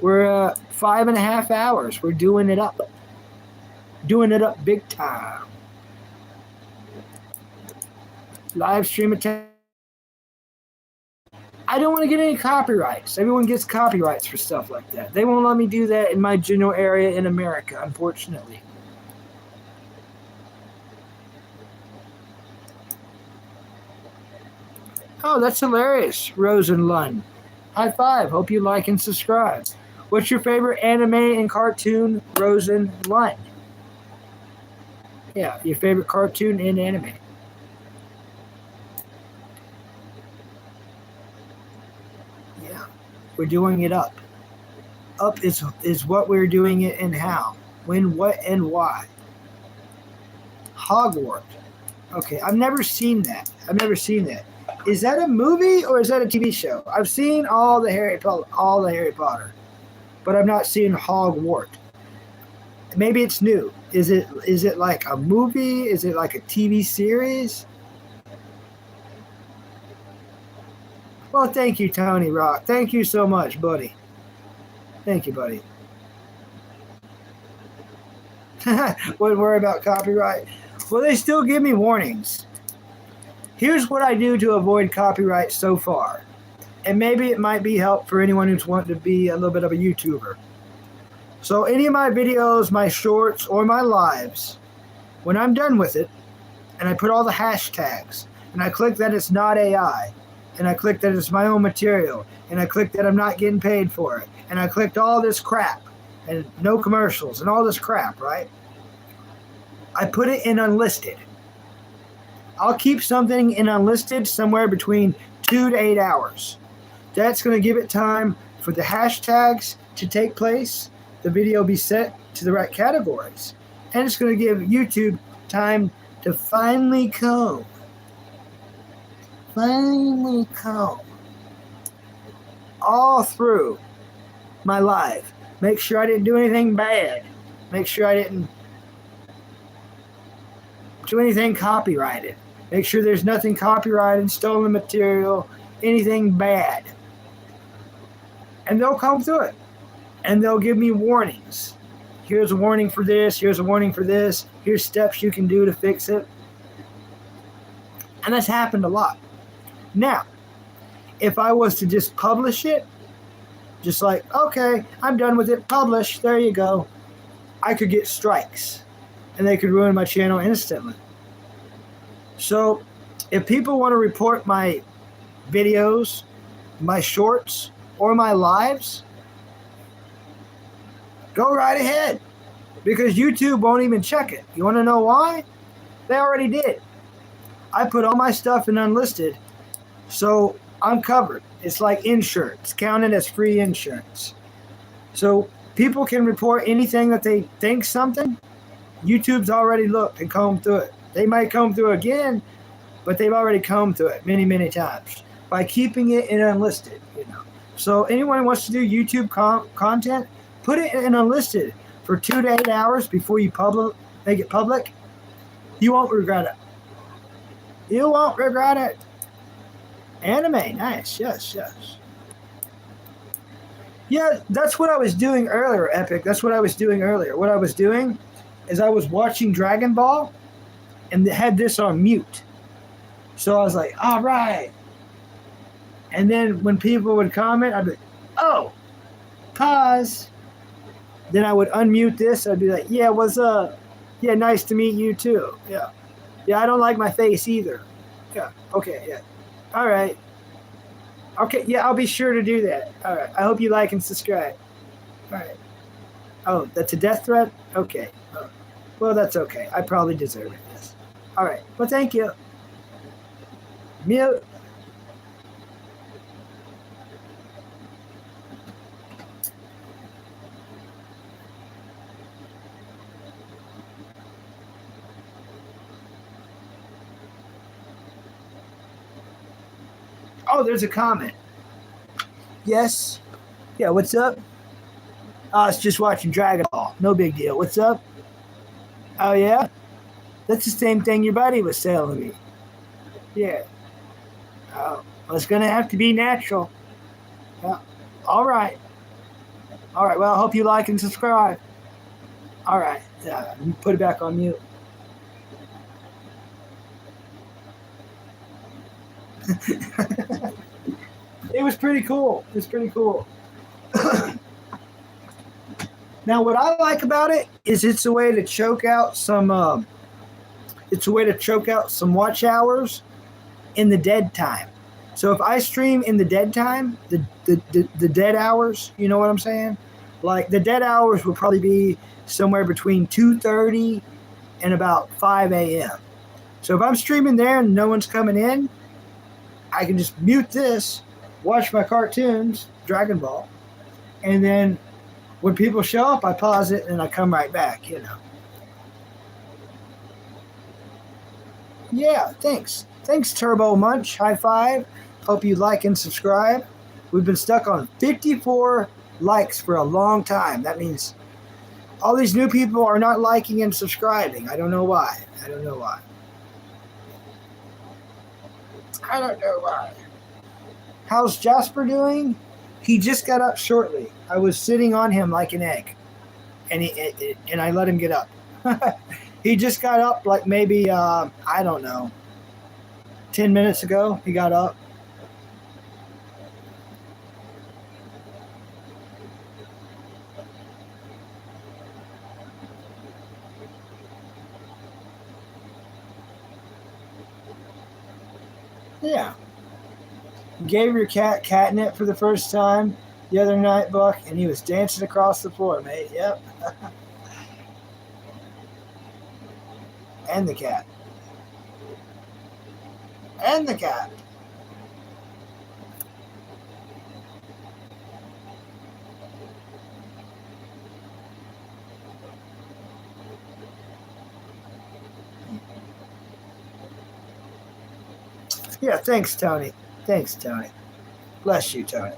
We're 5.5 hours. We're doing it up. Doing it up big time. Live stream attack. I don't want to get any copyrights. Everyone gets copyrights for stuff like that. They won't let me do that in my general area in America, unfortunately. Oh, that's hilarious, Rosen Lund. High five. Hope you like and subscribe. What's your favorite anime and cartoon, Rosen Lund? Yeah, your favorite cartoon and anime. Yeah, we're doing it up. Up is what we're doing it and how. When, what, and why. Hogwarts. Okay, I've never seen that. Is that a movie or is that a TV show? I've seen all the Harry Potter, but I've not seen Hogwarts. Maybe it's new. Is it like a movie? Is it like a TV series? Well, thank you, Tony Rock. Thank you so much, buddy. Thank you, buddy. Wouldn't worry about copyright. Well, they still give me warnings. Here's what I do to avoid copyright so far. And maybe it might be help for anyone who's wanting to be a little bit of a YouTuber. So any of my videos, my shorts, or my lives, when I'm done with it, and I put all the hashtags, and I click that it's not AI, and I click that it's my own material, and I click that I'm not getting paid for it, and I clicked all this crap, and no commercials, and all this crap, right? I put it in unlisted. I'll keep something in unlisted somewhere between 2 to 8 hours. That's going to give it time for the hashtags to take place, the video be set to the right categories, and it's going to give YouTube time to finally comb all through my life. Make sure I didn't do anything bad. Make sure I didn't do anything copyrighted. Make sure there's nothing copyrighted, stolen material, anything bad. And they'll come through it. And they'll give me warnings. Here's a warning for this. Here's a warning for this. Here's steps you can do to fix it. And that's happened a lot. Now, if I was to just publish it, just like, okay, I'm done with it, publish, there you go, I could get strikes. And they could ruin my channel instantly. So, if people want to report my videos, my shorts, or my lives, go right ahead. Because YouTube won't even check it. You want to know why? They already did. I put all my stuff in unlisted, so I'm covered. It's like insurance, counted as free insurance. So people can report anything that they think something. YouTube's already looked and combed through it. They might comb through it again, but they've already combed through it many, many times by keeping it in unlisted. So anyone who wants to do YouTube content, put it in unlisted for 2 to 8 hours before you make it public. You won't regret it. You won't regret it. Anime, nice, yes. Yeah, that's what I was doing earlier, Epic. That's what I was doing earlier. What I was doing is I was watching Dragon Ball, and they had this on mute. So I was like, all right. And then when people would comment, I'd be like, oh, pause. Then I would unmute this. I'd be like, yeah, what's up? Yeah, nice to meet you too. Yeah. Yeah, I don't like my face either. Yeah, okay, yeah. All right. Okay, yeah, I'll be sure to do that. All right. I hope you like and subscribe. All right. Oh, that's a death threat? Okay. Oh. Well, that's okay. I probably deserve it, yes. All right. Well, thank you. Mute. Oh, there's a comment. Yes. Yeah, what's up? I was just watching Dragon Ball. No big deal. What's up? Oh, yeah? That's the same thing your buddy was telling me. Yeah. Oh, well, it's going to have to be natural. Yeah. All right. All right. Well, I hope you like and subscribe. All right. Yeah, put it back on mute. It was pretty cool. It was pretty cool. Now, what I like about it is it's a way to choke out some. It's a way to choke out some watch hours in the dead time. So if I stream in the dead time, the dead hours, you know what I'm saying? Like the dead hours will probably be somewhere between 2:30 and about 5 a.m. So if I'm streaming there and no one's coming in, I can just mute this, watch my cartoons, Dragon Ball, and then when people show up, I pause it and I come right back, you know. Yeah, thanks. Thanks, Turbo Munch. High five. Hope you like and subscribe. We've been stuck on 54 likes for a long time. That means all these new people are not liking and subscribing. I don't know why. I don't know why. I don't know why. How's Jasper doing? He just got up shortly. I was sitting on him like an egg, and I let him get up. He just got up like maybe, I don't know, 10 minutes ago. He got up. Yeah. Gave your cat catnip for the first time the other night, Buck, and he was dancing across the floor, mate. Yep. And the cat. And the cat. Yeah, thanks, Tony. Thanks, Tony. Bless you, Tony.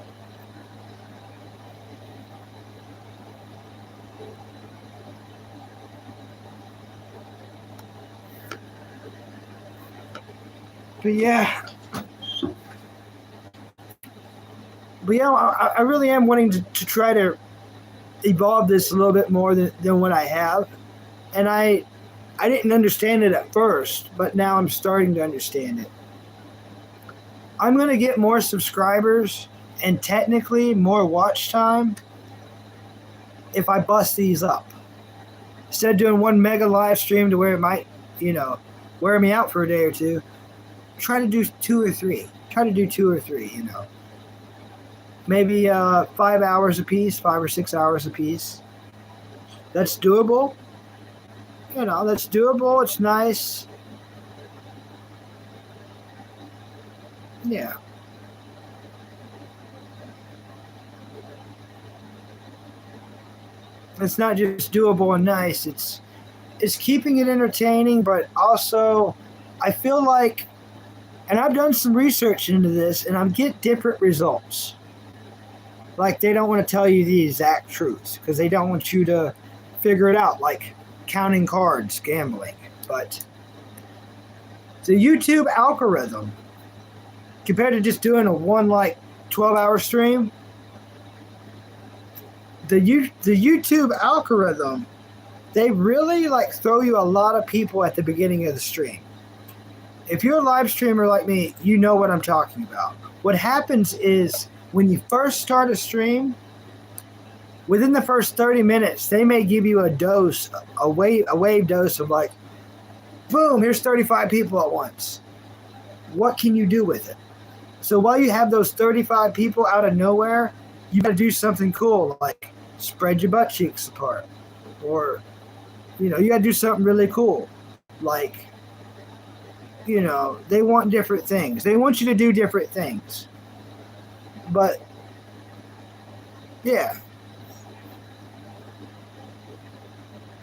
But yeah, I really am wanting to try to evolve this a little bit more than what I have. And I didn't understand it at first, but now I'm starting to understand it. I'm going to get more subscribers and technically more watch time if I bust these up. Instead of doing one mega live stream to where it might, wear me out for a day or two, try to do 2 or 3. Try to do 2 or 3, Maybe 5 hours a piece, 5 or 6 hours a piece. That's doable. That's doable. It's nice. Yeah. It's not just doable and nice. It's keeping it entertaining, but also I feel like, and I've done some research into this, and I get different results. Like they don't want to tell you the exact truth because they don't want you to figure it out, like counting cards, gambling. But the YouTube algorithm, compared to just doing a 12-hour stream, the YouTube algorithm, they really throw you a lot of people at the beginning of the stream. If you're a live streamer like me, you know what I'm talking about. What happens is when you first start a stream, within the first 30 minutes, they may give you a wave dose of boom, here's 35 people at once. What can you do with it? So while you have those 35 people out of nowhere, you got to do something cool, like spread your butt cheeks apart. Or, you got to do something really cool, like you know, they want different things. They want you to do different things. But, yeah.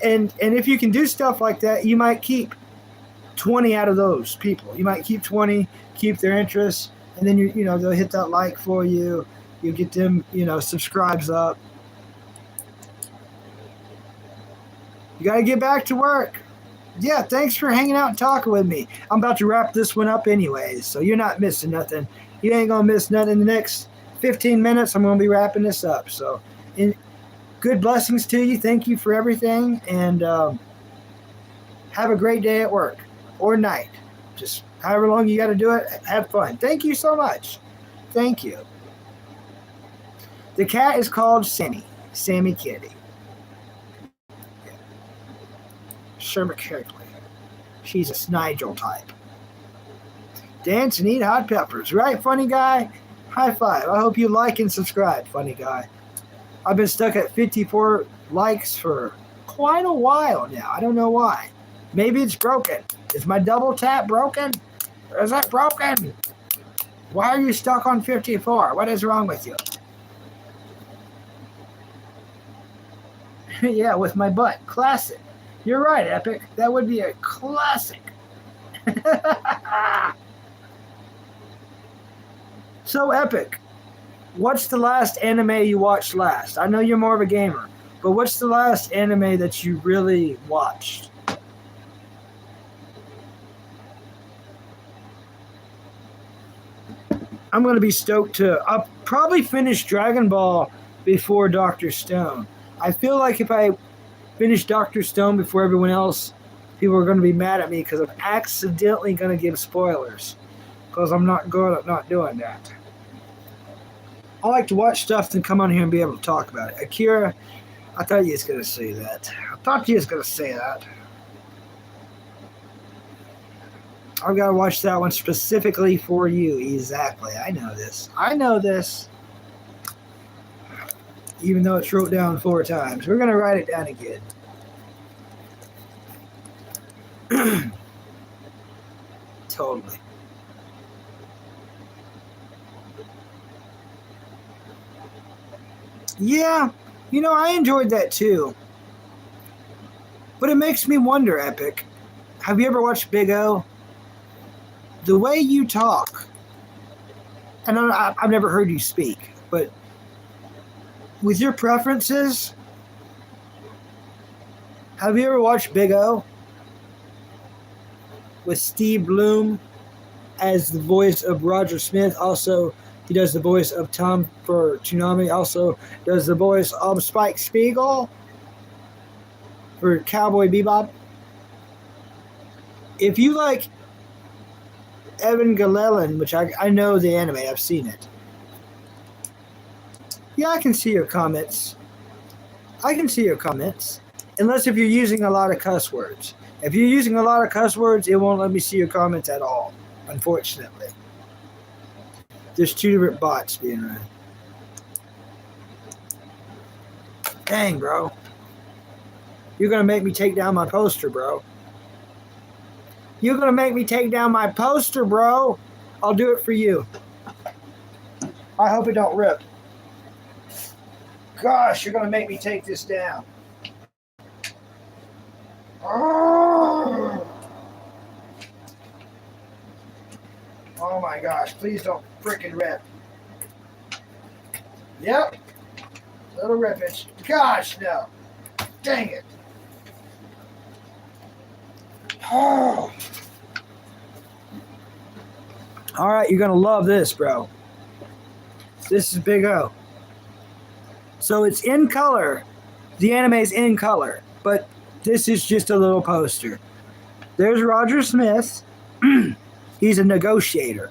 And if you can do stuff like that, you might keep 20 out of those people. You might keep 20, keep their interest, and then you know they'll hit that like for you. You get them, you know, subscribes up. You got to get back to work. Yeah, thanks for hanging out and talking with me. I'm about to wrap this one up anyways, so you're not missing nothing. You ain't gonna miss nothing in the next 15 minutes. I'm gonna be wrapping this up. So, good blessings to you. Thank you for everything, and have a great day at work or night. Just however long you got to do it, have fun. Thank you so much. Thank you. The cat is called Sammy. Sammy Kitty. Sherman Kirkley. She's a Snigel type. Dance and eat hot peppers. Right, funny guy? High five. I hope you like and subscribe, funny guy. I've been stuck at 54 likes for quite a while now. I don't know why. Maybe it's broken. Is my double tap broken? Or is that broken? Why are you stuck on 54? What is wrong with you? Yeah, with my butt. Classic. You're right, Epic. That would be a classic. So, Epic, what's the last anime you watched last? I know you're more of a gamer, but what's the last anime that you really watched? I'm going to be stoked to... I'll probably finish Dragon Ball before Dr. Stone. I feel like if I finish Dr. Stone before everyone else, people are going to be mad at me because I'm accidentally going to give spoilers. Because I'm not good at not doing that. I like to watch stuff and come on here and be able to talk about it. Akira, I thought you was going to say that. I've got to watch that one specifically for you. Exactly. I know this. Even though it's wrote down 4 times. We're going to write it down again. Totally. Yeah, you know, I enjoyed that too. But it makes me wonder, Epic. Have you ever watched Big O? The way you talk, and I've never heard you speak, but with your preferences, have you ever watched Big O? With Steve Bloom as the voice of Roger Smith. Also, he does the voice of Tom for Tsunami. Also does the voice of Spike Spiegel for Cowboy Bebop. If you like Evan Galelan, which I know the anime, I've seen it. Yeah, I can see your comments. Unless if you're using a lot of cuss words. If you're using a lot of cuss words, it won't let me see your comments at all, unfortunately. There's 2 different bots being run. Dang, bro. You're going to make me take down my poster, bro. I'll do it for you. I hope it don't rip. Gosh, you're going to make me take this down. Oh my gosh, please don't freaking rip. Yep. Little rippage. Gosh, no. Dang it. Oh. Alright, you're going to love this, bro. This is Big O. So it's in color. The anime is in color. But this is just a little poster. There's Roger Smith. He's a negotiator.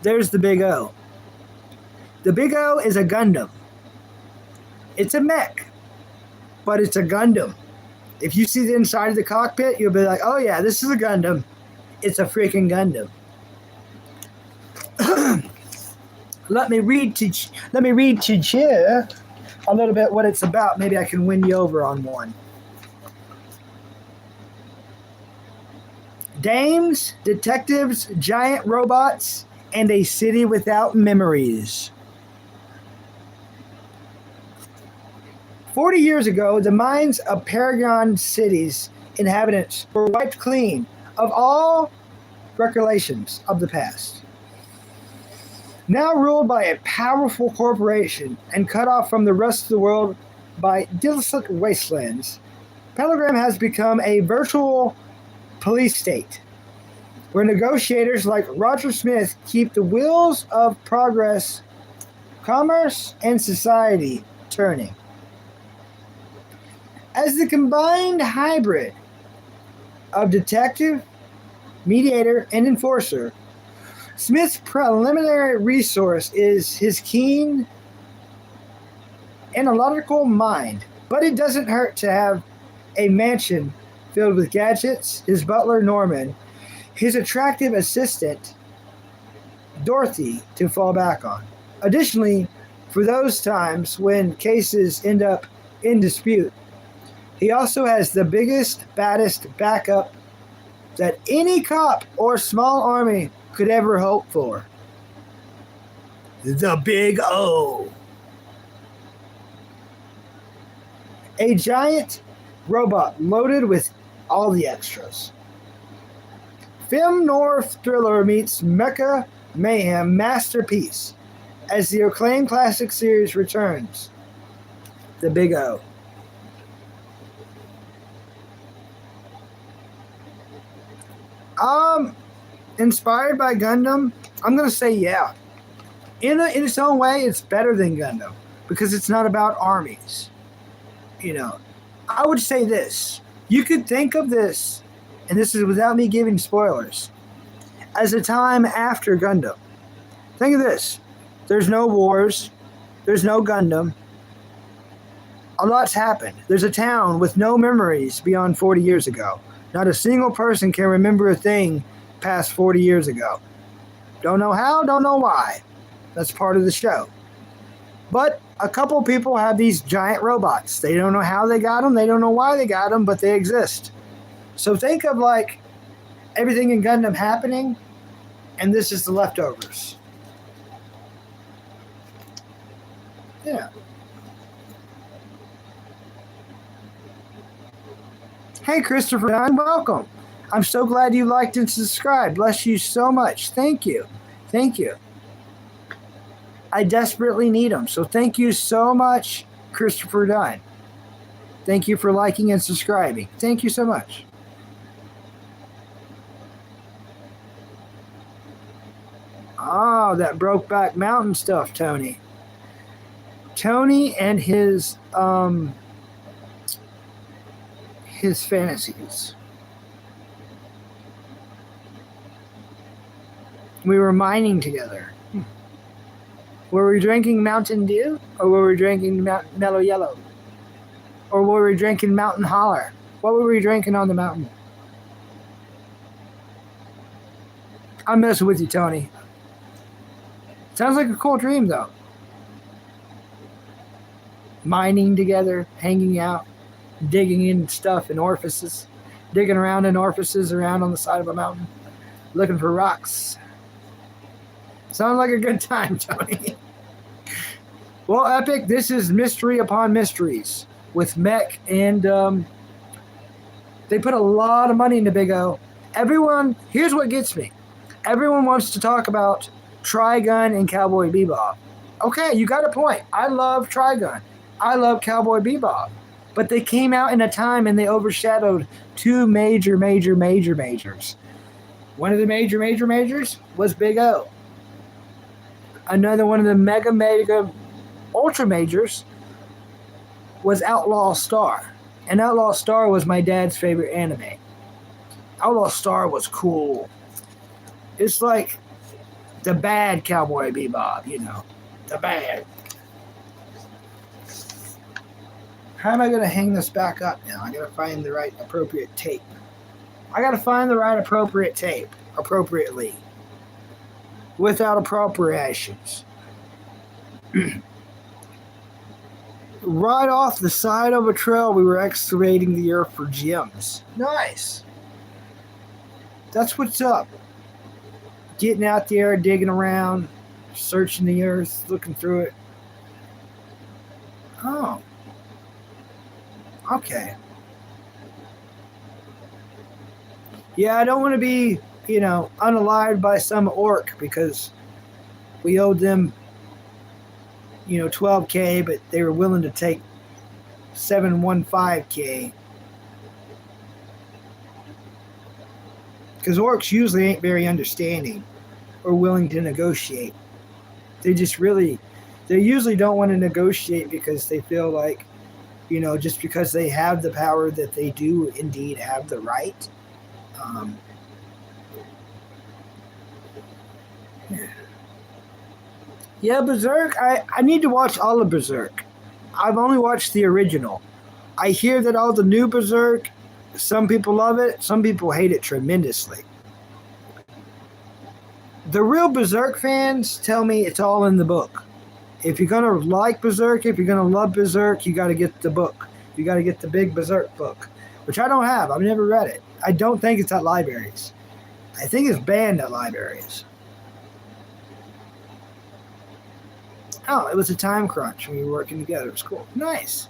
There's the Big O. The Big O is a Gundam. It's a mech, but it's a Gundam. If you see the inside of the cockpit, you'll be like, oh yeah, this is a Gundam. It's a freaking Gundam. Let me read to you a little bit what it's about. Maybe I can win you over on one. Dames, detectives, giant robots, and a city without memories. 40 years ago, the minds of Paragon City's inhabitants were wiped clean of all recollections of the past. Now ruled by a powerful corporation and cut off from the rest of the world by desolate wastelands, Pellegrim has become a virtual police state where negotiators like Roger Smith keep the wheels of progress, commerce, and society turning. As the combined hybrid of detective, mediator, and enforcer, Smith's preliminary resource is his keen analytical mind, but it doesn't hurt to have a mansion filled with gadgets, his butler Norman, his attractive assistant Dorothy to fall back on. Additionally, for those times when cases end up in dispute, he also has the biggest, baddest backup that any cop or small army could ever hope for. The Big O. A giant robot loaded with all the extras. Film noir thriller meets mecha mayhem masterpiece as the acclaimed classic series returns. The Big O. Inspired by Gundam, I'm gonna say yeah. In its own way, it's better than Gundam because it's not about armies. You know, I would say this. You could think of this, and this is without me giving spoilers, as a time after Gundam. Think of this. There's no wars. There's no Gundam. A lot's happened. There's a town with no memories beyond 40 years ago. Not a single person can remember a thing past 40 years ago. Don't know how, don't know why. That's part of the show. But a couple people have these giant robots. They don't know how they got them, they don't know why they got them, but they exist. So think of like everything in Gundam happening, and this is the leftovers. Yeah. Hey, Christopher Dunn, welcome. I'm so glad you liked and subscribed. Bless you so much. Thank you. Thank you. I desperately need them. So thank you so much, Christopher Dunn. Thank you for liking and subscribing. Thank you so much. Oh, that Brokeback Mountain stuff, Tony. Tony and his fantasies. We were mining together. Were we drinking Mountain Dew? Or were we drinking Mellow Yellow? Or were we drinking Mountain Holler? What were we drinking on the mountain? I'm messing with you, Tony. Sounds like a cool dream, though. Mining together, hanging out, digging in stuff in orifices, digging around in orifices around on the side of a mountain, looking for rocks. Sounds like a good time, Tony. Well, Epic, this is Mystery Upon Mysteries with Mech, and they put a lot of money into Big O. Everyone, here's what gets me. Everyone wants to talk about Trigun and Cowboy Bebop. Okay, you got a point. I love Trigun. I love Cowboy Bebop. But they came out in a time and they overshadowed two majors. One of the majors was Big O. Another one of the mega ultra majors was Outlaw Star. And Outlaw Star was my dad's favorite anime. Outlaw Star was cool. It's like the bad Cowboy Bebop, you know. The bad. How am I going to hang this back up now? I got to find the right appropriate tape. Appropriately. Without appropriations. Right off the side of a trail, we were excavating the earth for gems. Nice. That's what's up. Getting out there, digging around, searching the earth, looking through it. Oh, okay. Yeah, I don't want to be, unalived by some orc because we owed them, 12K, but they were willing to take 715K. Because orcs usually ain't very understanding or willing to negotiate. They usually don't want to negotiate because they feel like, just because they have the power that they do indeed have the right. Yeah, Berserk, I need to watch all of Berserk. I've only watched the original. I hear that all the new Berserk, some people love it, some people hate it tremendously. The real Berserk fans tell me it's all in the book. If you're going to like Berserk, if you're going to love Berserk, you got to get the book. You got to get the big Berserk book, which I don't have. I've never read it. I don't think it's at libraries. I think it's banned at libraries. Oh, it was a time crunch when we were working together. It was cool. Nice.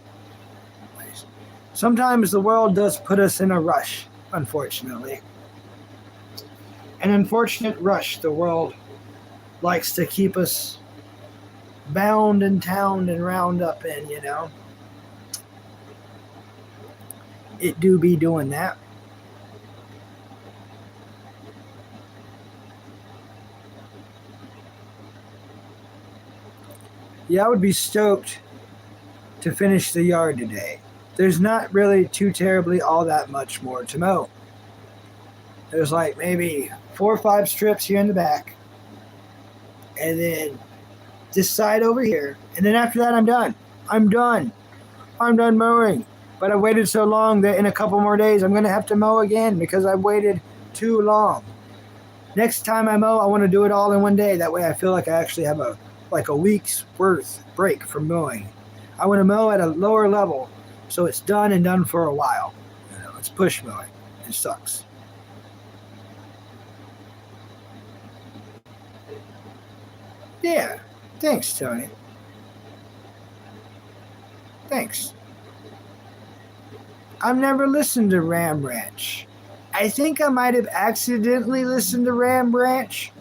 Sometimes the world does put us in a rush, unfortunately. An unfortunate rush the world likes to keep us bound and towned and round up in, It do be doing that. Yeah, I would be stoked to finish the yard today. There's not really too terribly all that much more to mow. There's like maybe 4 or 5 strips here in the back. And then this side over here. And then after that, I'm done. I'm done mowing. But I waited so long that in a couple more days, I'm going to have to mow again because I waited too long. Next time I mow, I want to do it all in one day. That way I feel like I actually have a week's worth break from mowing. I want to mow at a lower level so it's done and done for a while. It's push mowing. It sucks. Yeah. Thanks, Tony. Thanks. I've never listened to Ram Ranch. I think I might have accidentally listened to Ram Ranch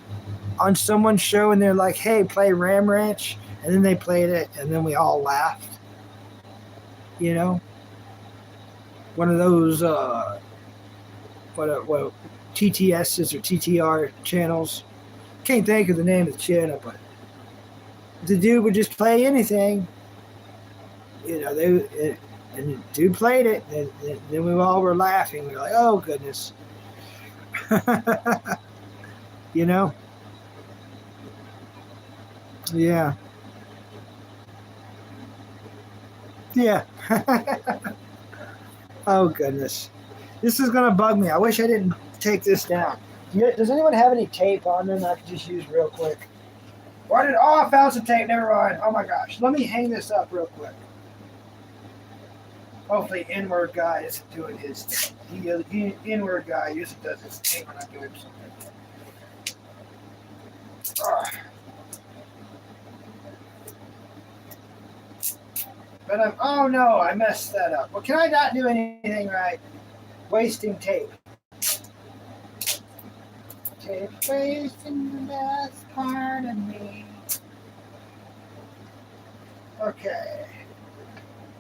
on someone's show and they're like, hey, play Ram Ranch. And then they played it and then we all laughed. One of those, what TTSs or TTR channels. Can't think of the name of the channel, but the dude would just play anything. And the dude played it, and then we all were laughing. We were like, oh, goodness. Yeah. Yeah. Oh, goodness. This is going to bug me. I wish I didn't take this down. Does anyone have any tape on there that I could just use real quick? I found some tape. Never mind. Oh, my gosh. Let me hang this up real quick. Hopefully, Inward Guy isn't doing his thing. Inward Guy usually does his thing when I'm doing something. But oh no, I messed that up. Well, can I not do anything right? Wasting tape. Tape wasting the best part of me. Okay.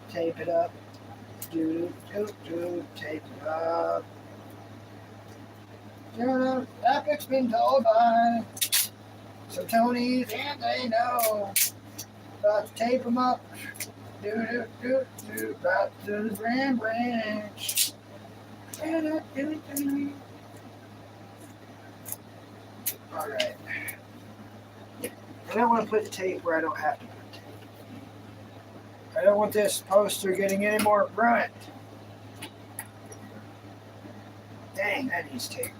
Tape it up. Do, tape it up. Epic's been told by some Tonys and they know. About to tape them up. About to the Ram Ranch. Alright. I don't want to put tape where I don't have to put tape. I don't want this poster getting any more ruined. Dang, that needs tape.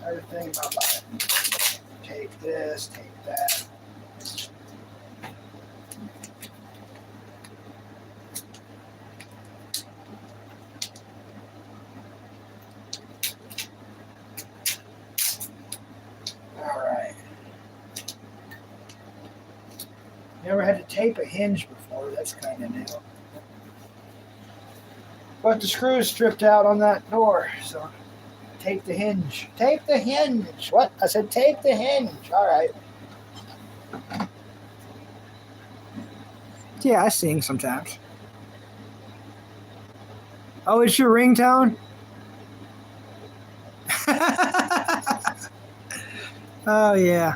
Another thing about life. Tape this, tape that. tape a hinge before. That's kind of new. But the screws stripped out on that door, so tape the hinge. Tape the hinge. What? I said tape the hinge. All right. Yeah, I sing sometimes. Oh, it's your ringtone? Oh, yeah.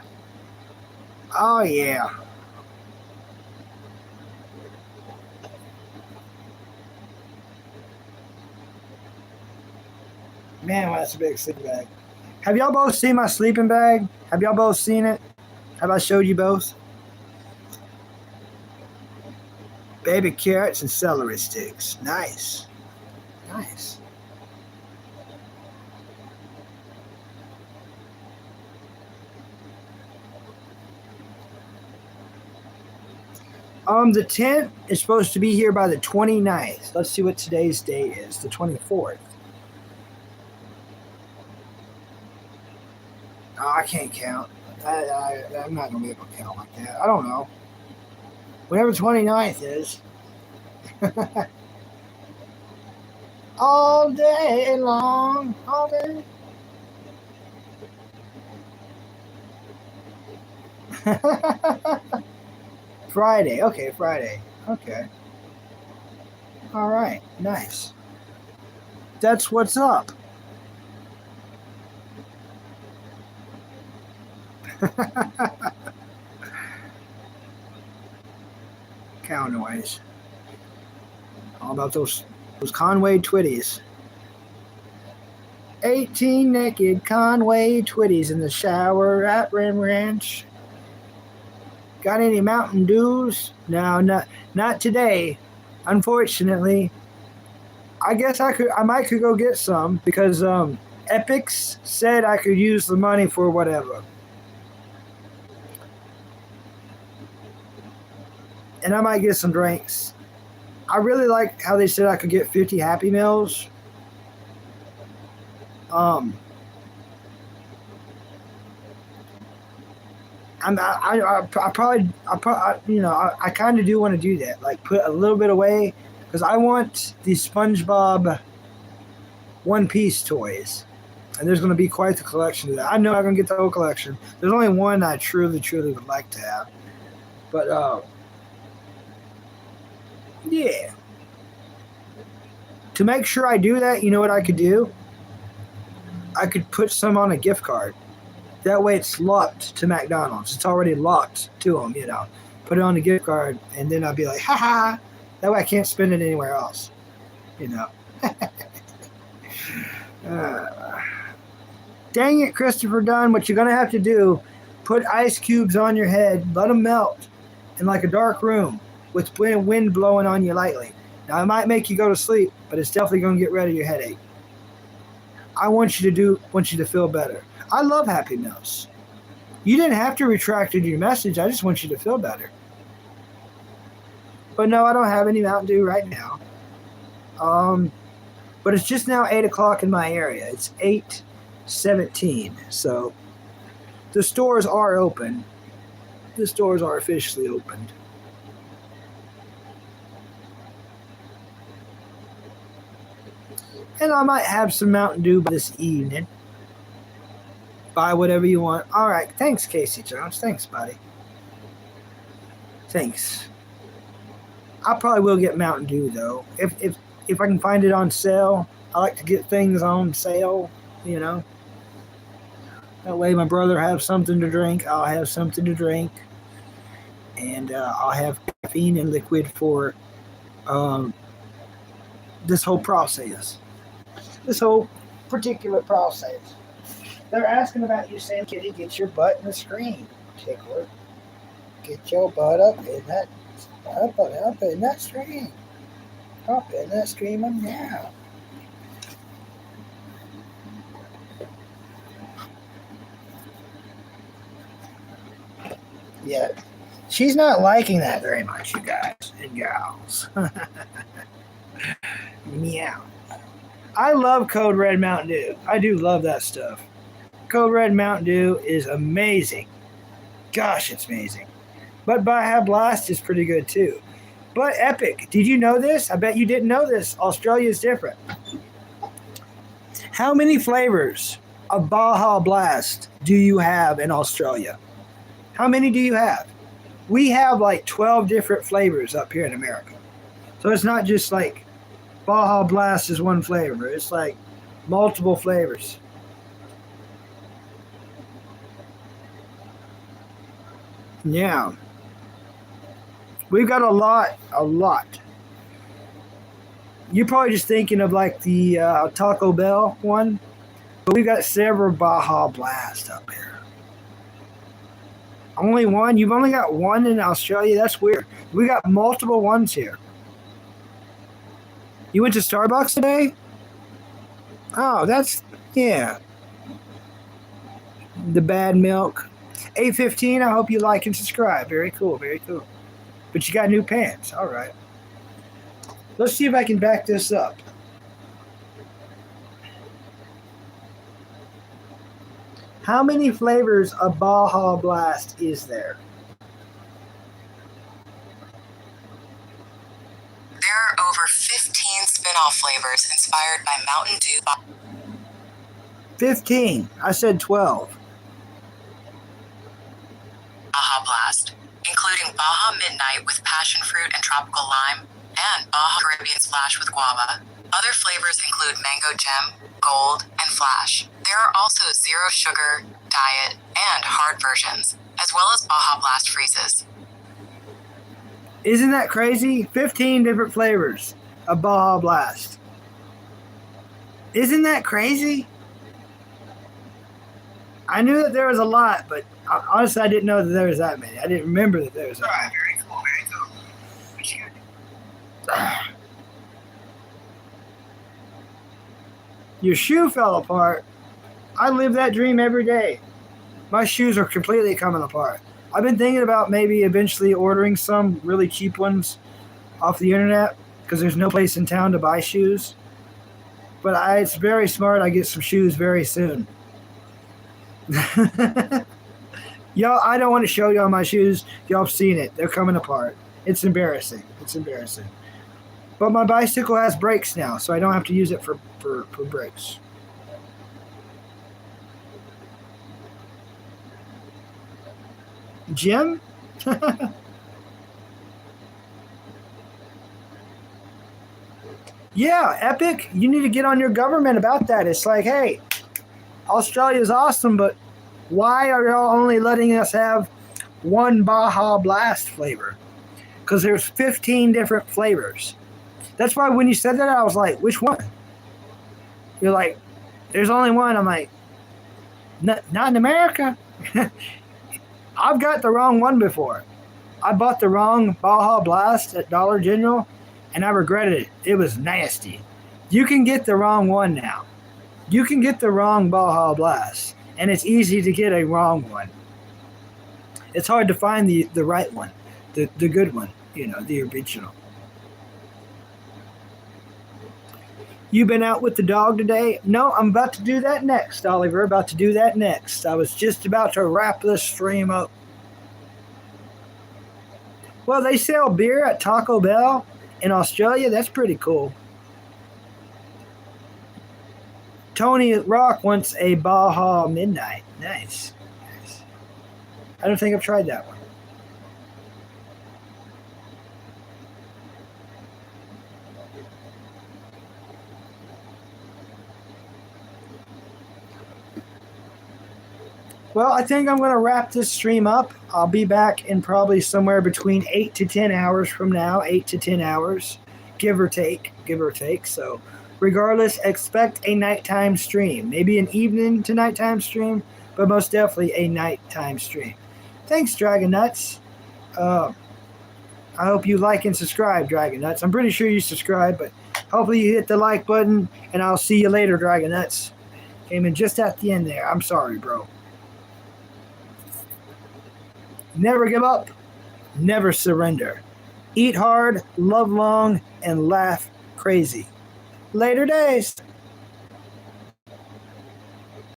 Oh, yeah. Man, well, that's a big sleeping bag. Have y'all both seen my sleeping bag? Have y'all both seen it? Have I showed you both? Baby carrots and celery sticks. Nice. Nice. The tent is supposed to be here by the 29th. Let's see what today's date is. The 24th. Oh, I can't count. I'm not going to be able to count like that. I don't know. Whatever 29th is. All day long. All day. Friday. Okay, Friday. Okay. All right. Nice. That's what's up. Cow noise. All about those Conway Twitties. 18 naked Conway Twitties in the shower at Rim Ranch. Got any Mountain Dews? No, not today. Unfortunately. I guess I might could go get some because Epix said I could use the money for whatever. And I might get some drinks. I really like how they said I could get 50 Happy Meals. I probably, I kind of do want to do that. Like put a little bit away because I want the SpongeBob One Piece toys, and there's going to be quite the collection of that. I know I'm going to get the whole collection. There's only one I truly would like to have, but yeah. To make sure I do that, you know what I could do? I could put some on a gift card. That way it's locked to McDonald's. It's already locked to them, Put it on the gift card, and then I'll be like, ha. That way I can't spend it anywhere else, Dang it, Christopher Dunn. What you're going to have to do, put ice cubes on your head, let them melt in like a dark room with wind blowing on you lightly. Now, it might make you go to sleep, but it's definitely going to get rid of your headache. I want you to feel better. I love Happy Meals. You didn't have to retract your message. I just want you to feel better. But no, I don't have any Mountain Dew right now. But it's just now 8 o'clock in my area. It's 8:17. So the stores are open. The stores are officially opened. And I might have some Mountain Dew this evening. Buy whatever you want. All right. Thanks, Casey Jones. Thanks, buddy. Thanks. I probably will get Mountain Dew, though. If I can find it on sale. I like to get things on sale, That way my brother have something to drink. I'll have something to drink. And I'll have caffeine and liquid for this whole process. This whole particular process. They're asking about you saying, Kitty, get your butt in the screen, tickler. Get your butt up in that screen. Up in that screen now. Yeah. She's not liking that very much, you guys and gals. Meow. I love Code Red Mountain Dew. I do love that stuff. Code Red Mountain Dew is amazing. Gosh, it's amazing. But Baja Blast is pretty good too. But Epic, did you know this? I bet you didn't know this. Australia is different. How many flavors of Baja Blast do you have in Australia? How many do you have? We have like 12 different flavors up here in America. So it's not just like Baja Blast is one flavor. It's like multiple flavors. Yeah. We've got a lot. You're probably just thinking of like the Taco Bell one, but we've got several Baja Blast up here. Only one? You've only got one in Australia? That's weird. We got multiple ones here. You went to Starbucks today? Oh, that's, yeah. The bad milk. 8:15, I hope you like and subscribe. Very cool, very cool. But you got new pants. All right. Let's see if I can back this up. How many flavors of Baja Blast is there? There are over 15 spin-off flavors inspired by Mountain Dew. 15. I said 12. Baja Blast, including Baja Midnight with passion fruit and tropical lime, and Baja Caribbean Splash with guava. Other flavors include Mango Gem, Gold, and Flash. There are also zero sugar, diet, and hard versions, as well as Baja Blast freezes. Isn't that crazy? 15 different flavors of Baja Blast. Isn't that crazy? I knew that there was a lot, but honestly, I didn't know that there was that many. I didn't remember that there was that many. Very cool, very cool. Your shoe fell apart. I live that dream every day. My shoes are completely coming apart. I've been thinking about maybe eventually ordering some really cheap ones off the internet because there's no place in town to buy shoes. But it's very smart. I get some shoes very soon. Y'all, I don't want to show y'all my shoes. Y'all have seen it. They're coming apart. It's embarrassing. It's embarrassing. But my bicycle has brakes now, so I don't have to use it for brakes. Jim? Yeah, Epic, you need to get on your government about that. It's like, hey, Australia's awesome, but why are y'all only letting us have one Baja Blast flavor? Because there's 15 different flavors. That's why when you said that, I was like, which one? You're like, there's only one. I'm like, not in America. I've got the wrong one before. I bought the wrong Baja Blast at Dollar General, and I regretted it. It was nasty. You can get the wrong one now. You can get the wrong Baja Blast, and it's easy to get a wrong one. It's hard to find the right one, the good one, the original. You been out with the dog today? No, I'm about to do that next, Oliver. About to do that next. I was just about to wrap this stream up. Well, they sell beer at Taco Bell in Australia. That's pretty cool. Tony Rock wants a Baja Midnight. Nice. I don't think I've tried that one. Well, I think I'm going to wrap this stream up. I'll be back in probably somewhere between 8 to 10 hours from now. 8 to 10 hours, give or take. So regardless, expect a nighttime stream. Maybe an evening to nighttime stream, but most definitely a nighttime stream. Thanks, Dragon Nuts. I hope you like and subscribe, Dragon Nuts. I'm pretty sure you subscribe, but hopefully you hit the like button, and I'll see you later, Dragon Nuts. Came in just at the end there. I'm sorry, bro. Never give up, never surrender. Eat hard, love long, and laugh crazy. Later days.